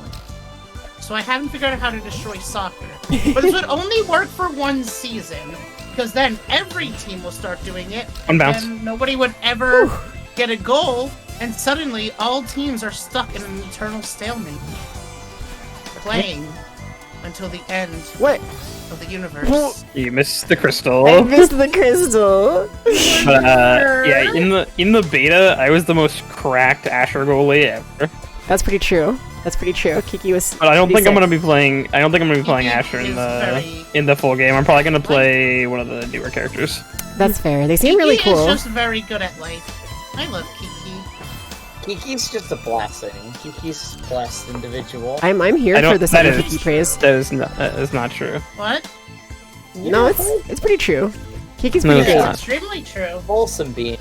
So I haven't figured out how to destroy soccer. But this would only work for one season, because then every team will start doing it,
Unbounce.
and nobody would ever get a goal, and suddenly all teams are stuck in an eternal stalemate, playing until the end of the universe.
You missed the crystal.
I missed the crystal.
But, yeah, in the beta, I was the most cracked Asher goalie ever.
That's pretty true. Kiki was.
But I don't think
pretty
I'm gonna
sick.
be playing. I don't think I'm gonna be playing
Kiki
Asher
is
in the full game. I'm probably gonna play one of the newer characters.
That's fair. They seem really
Kiki
cool.
is just very good at life. I love Kiki.
Kiki's just a blessing. Kiki's a blessed individual.
I'm here for the
that
Kiki praise.
That is not true.
What?
No, it's pretty true. Kiki's
No,
pretty
it's
great.
not.
Extremely true.
Wholesome being.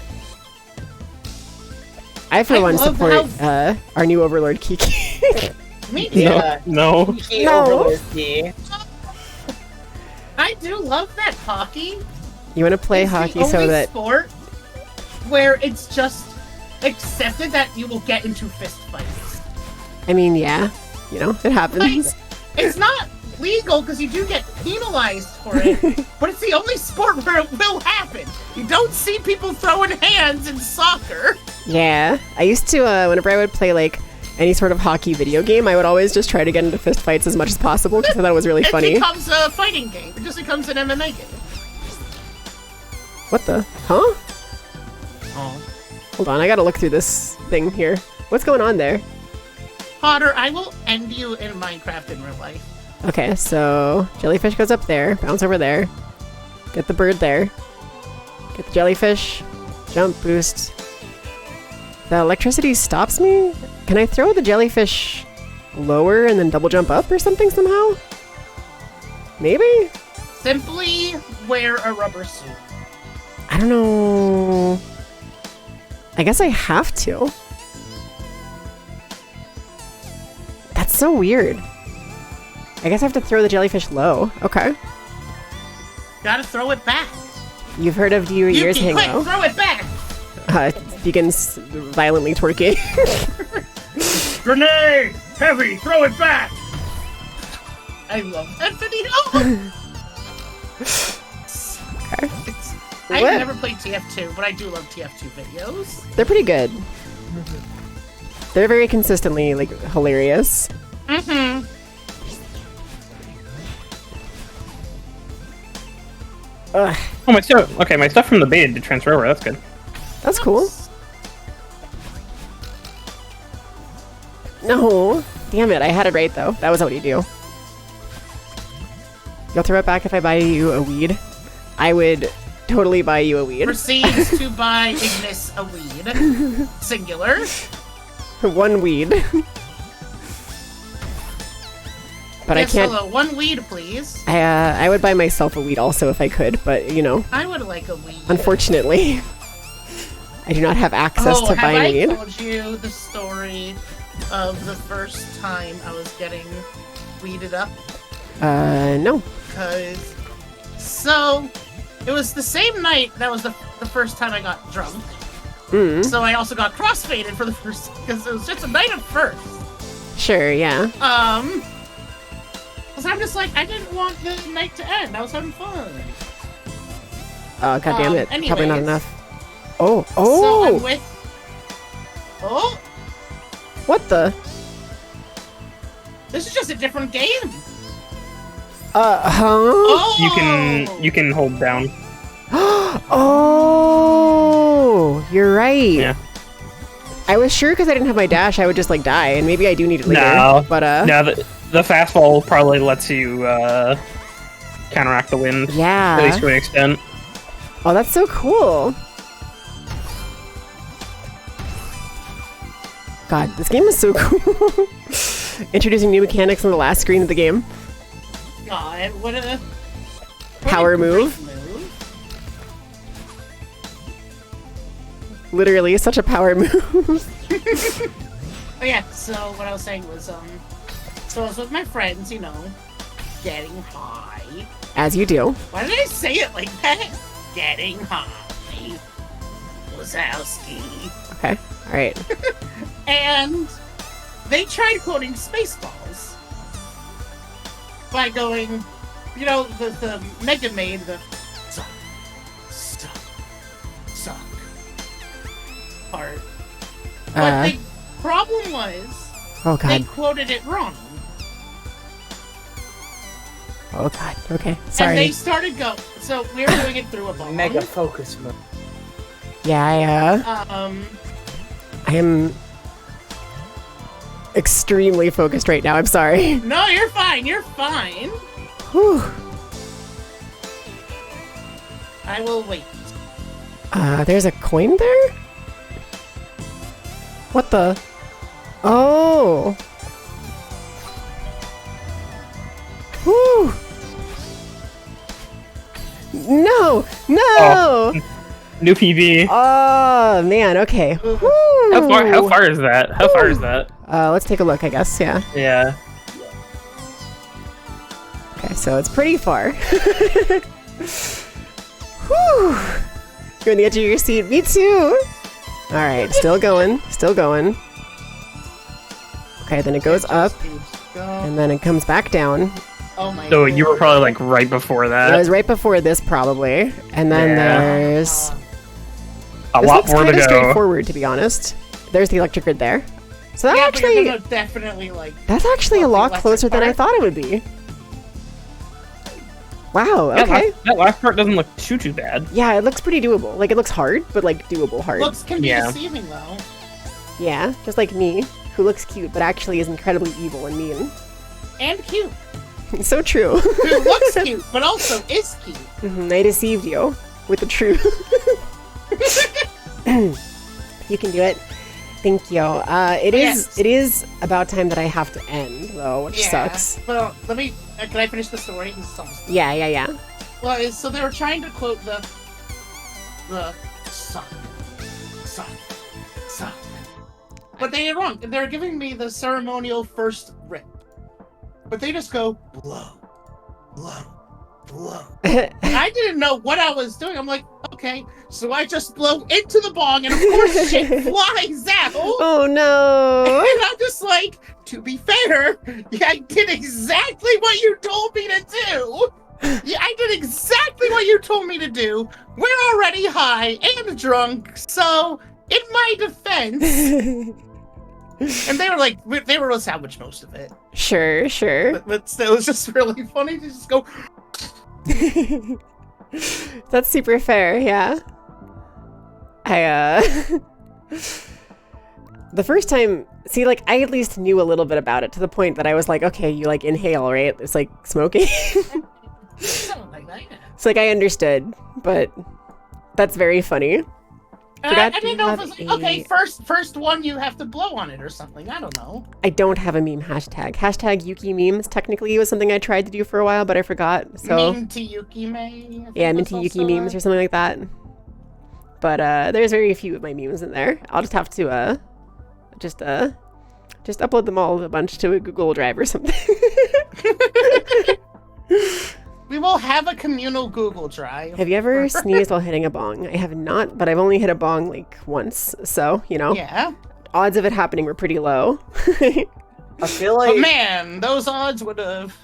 I, for one,
love
support our new overlord, Kiki.
Me too.
Yeah.
No.
Kiki
No.
Overlord Key.
I do love that hockey.
You want to play
It's
hockey
the
so
only
that
sport where it's just accepted that you will get into fist fights.
I mean, yeah, it happens.
Like, it's not legal because you do get penalized for it, but it's the only sport where it will happen. You don't see people throwing hands in soccer.
Yeah, I used to whenever I would play like any sort of hockey video game, I would always just try to get into fist fights as much as possible because I thought it was really
It
funny.
becomes a fighting game. It just becomes an MMA game.
What the? Huh?
Oh.
Hold on, I gotta look through this thing here. What's going on there?
Potter, I will end you in Minecraft in real life.
Okay, so jellyfish goes up there, bounce over there, get the bird there, get the jellyfish, jump, boost. The electricity stops me? Can I throw the jellyfish lower and then double jump up or something somehow? Maybe?
Simply wear a rubber suit.
I don't know. I guess I have to. That's so weird. I guess I have to throw the jellyfish low. Okay.
Gotta throw it back.
You've heard of Do Your Ears
Yuki,
Hang
quick,
Low?
throw it back!
Begins violently twerking.
Grenade! Heavy, throw it back! I love that video.
Okay.
I've
What?
never played TF2, but I do love TF2 videos.
They're pretty good. They're very consistently, like, hilarious.
Mm-hmm.
Ugh,
Oh, my stuff. Okay, my stuff from the beta did transfer over. That's good.
that's cool. No. Damn it, I had it right, though. That was what you do. You'll throw it back if I buy you a weed? I would totally buy you a weed.
Proceeds to buy Ignis a weed. Singular.
One weed. But
Yes,
I can't.
hello. One weed, please.
I would buy myself a weed also if I could, but
I would like a weed.
unfortunately, I do not have access to
have
buy
I
weed.
told you the story of the first time I was getting weeded up?
No.
So, it was the same night that was the first time I got drunk.
Mm.
So I also got crossfaded for the first, because it was just a night of first.
Sure, yeah.
Because I'm just like, I didn't want the night to end. I was having fun.
Oh, god damn it. Probably not
anyways.
enough. Oh,
So
oh!
I'm with... Oh!
What the?
This is just a different game.
Huh?
Oh!
You can hold down.
Oh! You're right.
Yeah.
I was sure because I didn't have my dash, I would just, like, die, and maybe I do need it later.
No.
But,
No, the fastball probably lets you counteract the wind.
Yeah.
At least to an extent.
Oh, that's so cool. God, this game is so cool. Introducing new mechanics on the last screen of the game.
God, what a
Power
great
move. Literally, such a power move.
Oh yeah, so what I was saying was, so I was with my friends, you know, getting high.
As you do.
Why did I say it like that? Getting high. Wazowski.
Okay, alright.
And they tried quoting Spaceballs by going, you know, the Mega Maid, the suck, suck, suck part. But the problem was,
oh god.
they quoted it wrong.
Oh god, okay, sorry.
And they started so we were doing it through a bong.
Mega focus mode.
Yeah, I am extremely focused right now, I'm sorry.
No, you're fine, you're fine.
Whew.
I will wait.
There's a coin there? What the? Oh! Whew! No! No!
Oh. New PB.
Oh, man, okay. Whew.
How far is that? How far is that?
Let's take a look, I guess, yeah.
Yeah.
Okay, so it's pretty far. Whew! You're on the edge of your seat. Me too! Alright, still going. Still going. Okay, then it goes up. And then it comes back down.
Oh my
So you were probably like right before that.
It was right before this, probably. And then there's...
a
this
lot
looks
more to
kinda
go.
straightforward, to be honest. There's the electric grid there. So that
yeah,
actually...
but you're gonna definitely, like...
That's actually a lot
electric
closer than I
part.
thought it would be. Wow,
That
okay.
that last part doesn't look too bad.
Yeah, it looks pretty doable. Like, it looks hard, but, like, doable hard.
Looks can be
Yeah.
deceiving, though.
Yeah, just like me, who looks cute, but actually is incredibly evil and mean.
And cute.
So true.
Who looks cute, but also is cute.
I deceived you with the truth. You can do it. Thank you. It is about time that I have to end, though, which sucks.
Well, let me... can I finish the story? It's almost done.
Yeah.
Well, so they were trying to quote the suck. But they did it wrong. They're giving me the ceremonial first rip. But they just go, blow. I didn't know what I was doing. I'm like, okay. So I just blow into the bong, and of course shit flies out.
Oh no.
And I'm just like, to be fair, yeah, I did exactly what you told me to do. Yeah, I did exactly what you told me to do. We're already high and drunk, so in my defense, and they were like, they were able to salvage most of it.
Sure.
But still, it was just really funny to just go.
That's super fair, yeah. The first time, see, like, I at least knew a little bit about it to the point that I was like, okay, you, like, inhale, right? It's like smoking.
Something like that, yeah.
It's like I understood, but that's very funny.
I didn't know if it was like, okay, first one you have to blow on it or something. I don't know.
I don't have a meme hashtag. Hashtag Yuki memes technically was something I tried to do for a while, but I forgot. So
Minty Yuki May.
yeah, Minty Yuki memes or something like that. But there's very few of my memes in there. I'll just have to just upload them all a bunch to a Google Drive or something.
We will have a communal Google Drive.
Have you ever sneezed while hitting a bong? I have not, but I've only hit a bong like once, so you know.
Yeah.
Odds of it happening were pretty low.
I feel like...
But man, those odds would have...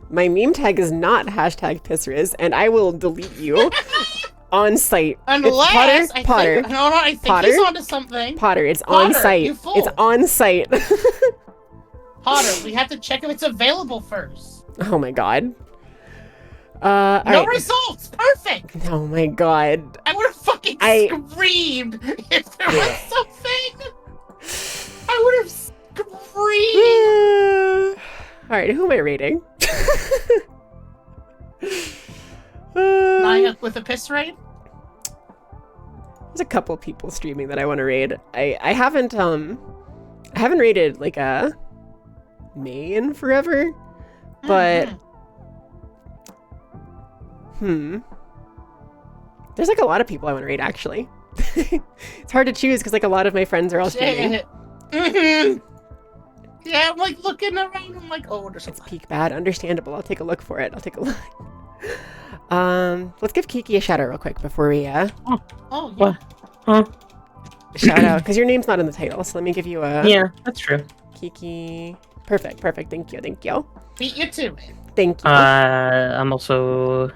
My meme tag is not hashtag pissriz, and I will delete you on site.
Unless
It's Potter.
I think
Potter?
he's onto something.
Potter, it's
Potter,
on site.
you fool.
It's on site.
Potter, we have to check if it's available first.
Oh my god.
No
Alright.
results. Perfect.
Oh my god.
I would have fucking screamed if there was something. I would have free.
All right, who am I raiding?
Naya with a piss raid.
There's a couple people streaming that I want to raid. I haven't raided like a May in forever, but there's like a lot of people I want to raid actually. It's hard to choose because like a lot of my friends are all streaming.
Yeah, I'm like looking around. I'm like, oh, there's
It's peak bad. Understandable. I'll take a look for it. I'll take a look. Let's give Kiki a shout out real quick before we
Oh, yeah.
shout out because your name's not in the title. So let me give you a
Yeah, that's true.
Kiki. Perfect. Thank you.
Beat you to it.
Thank you.
I'm also.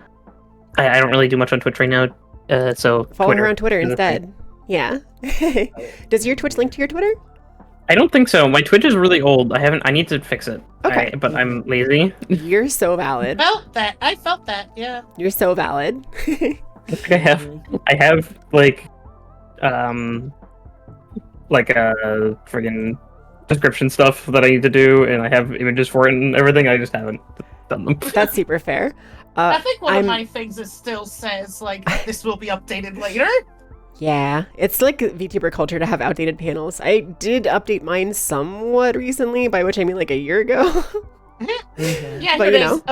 I don't really do much on Twitch right now. So
Follow her on Twitter instead. Yeah. Does your Twitch link to your Twitter?
I don't think so. My Twitch is really old. I need to fix it.
Okay.
But I'm lazy.
You're so valid.
I felt that. Yeah.
You're so valid.
I have like a friggin' description stuff that I need to do, and I have images for it and everything. I just haven't done them.
That's super fair.
I think one of my things still says like this will be updated later.
Yeah, it's like VTuber culture to have outdated panels. I did update mine somewhat recently, by which I mean like a year ago.
Yeah,
but
here
you
it
know.
is.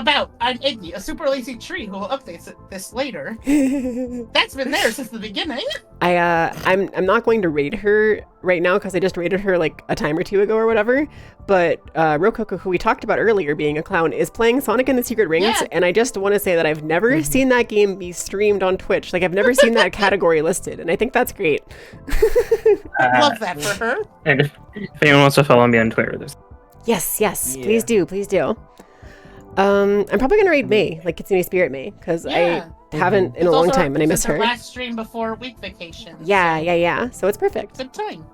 I'm Iggy, a super lazy tree who will update this later. That's been there since the beginning.
I'm not going to raid her right now because I just raided her like a time or two ago or whatever. But Rococo, who we talked about earlier being a clown, is playing Sonic and the Secret Rings, and I just want to say that I've never seen that game be streamed on Twitch. Like I've never seen that category listed, and I think that's great.
Love that for her.
And if anyone wants to follow me on Twitter, there's.
Yes, please do. I'm probably gonna raid May, like Kitsune Spirit May, because I haven't in a long time, and I miss her.
Last stream before week vacation.
Yeah. So it's perfect.
Good time.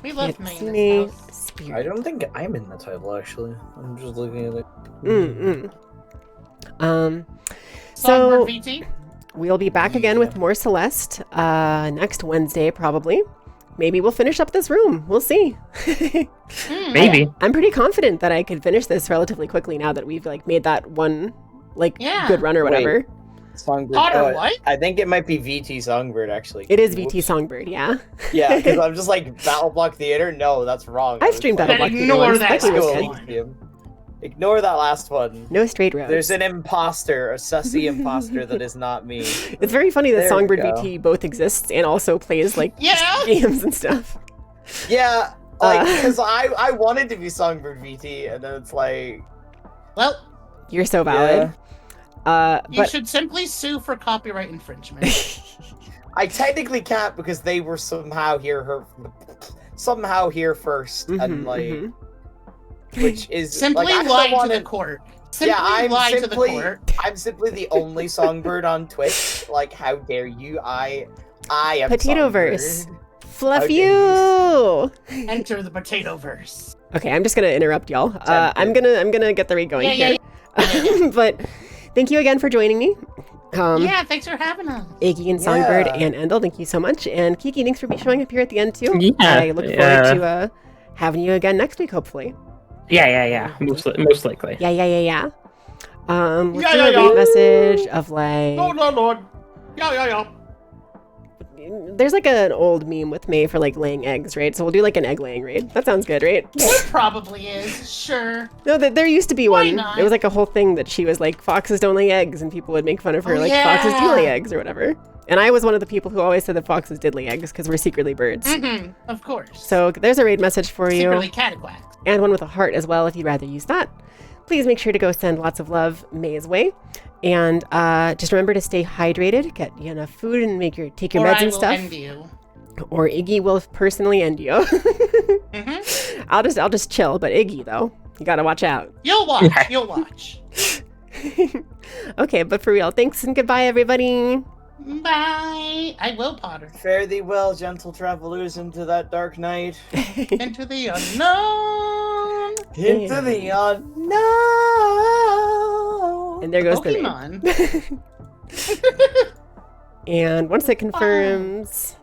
We love May in this house.
Spirit.
I don't think I'm in the title actually. I'm just looking at it.
So
VT?
we'll be back again with more Celeste next Wednesday, probably. Maybe we'll finish up this room. We'll see.
Maybe.
I'm pretty confident that I could finish this relatively quickly now that we've like made that one good run or whatever.
Songbird.
Potter, what?
I think it might be VT Songbird actually.
It is VT Songbird, yeah.
Yeah, because I'm just like Battle Block Theater. No, that's wrong.
I've streamed Battle Block Theater.
Ignore
once.
that
That game was
last
good.
one.
Ignore that last one.
No straight roads.
There's an imposter, a sussy imposter that is not me.
It's very funny that
There we
Songbird
go.
VT both exists and also plays like games and stuff.
Yeah, like because I wanted to be Songbird VT, and then it's like,
well,
you're so valid.
You should simply sue for copyright infringement.
I technically can't because they were somehow here first, and like, which is
simply
like,
lie to the court. Simply lie to the court.
I'm simply the only Songbird on Twitch. Like, how dare you? I am
Potatoverse.
Songbird.
Fluff you.
Enter the Potatoverse.
Okay, I'm just gonna interrupt y'all. I'm gonna get the raid going here. But thank you again for joining me.
Yeah, thanks for having us.
Iggy and Songbird and Endel, thank you so much. And Kiki, thanks for showing up here at the end too.
Yeah,
I look forward to having you again next week, hopefully.
Yeah. Most likely.
Yeah. Let's do a raid message of like.
Oh no, Lord. Yeah.
There's like an old meme with May for like laying eggs, right? So we'll do like an egg laying raid. That sounds good, right?
It probably is. Sure.
No, there used to be
Why
one.
not?
It was like a whole thing that she was like, foxes don't lay eggs, and people would make fun of her foxes do lay eggs or whatever. And I was one of the people who always said that foxes did lay eggs because we're secretly birds.
Of course.
So there's a raid message for you.
Secretly catquacks.
And one with a heart as well if you'd rather use that. Please make sure to go send lots of love May's way. And just remember to stay hydrated, get you enough food, and take your meds and stuff.
End you.
Or Iggy will personally end you. I'll just chill, but Iggy though, you gotta watch out.
You'll watch. You'll watch.
Okay, but for real, thanks and goodbye, everybody.
Bye. I will, Potter.
Fare thee well, gentle travelers, into that dark night.
Into the unknown.
Into the unknown.
And there goes
Pokemon.
the raid. And once it confirms.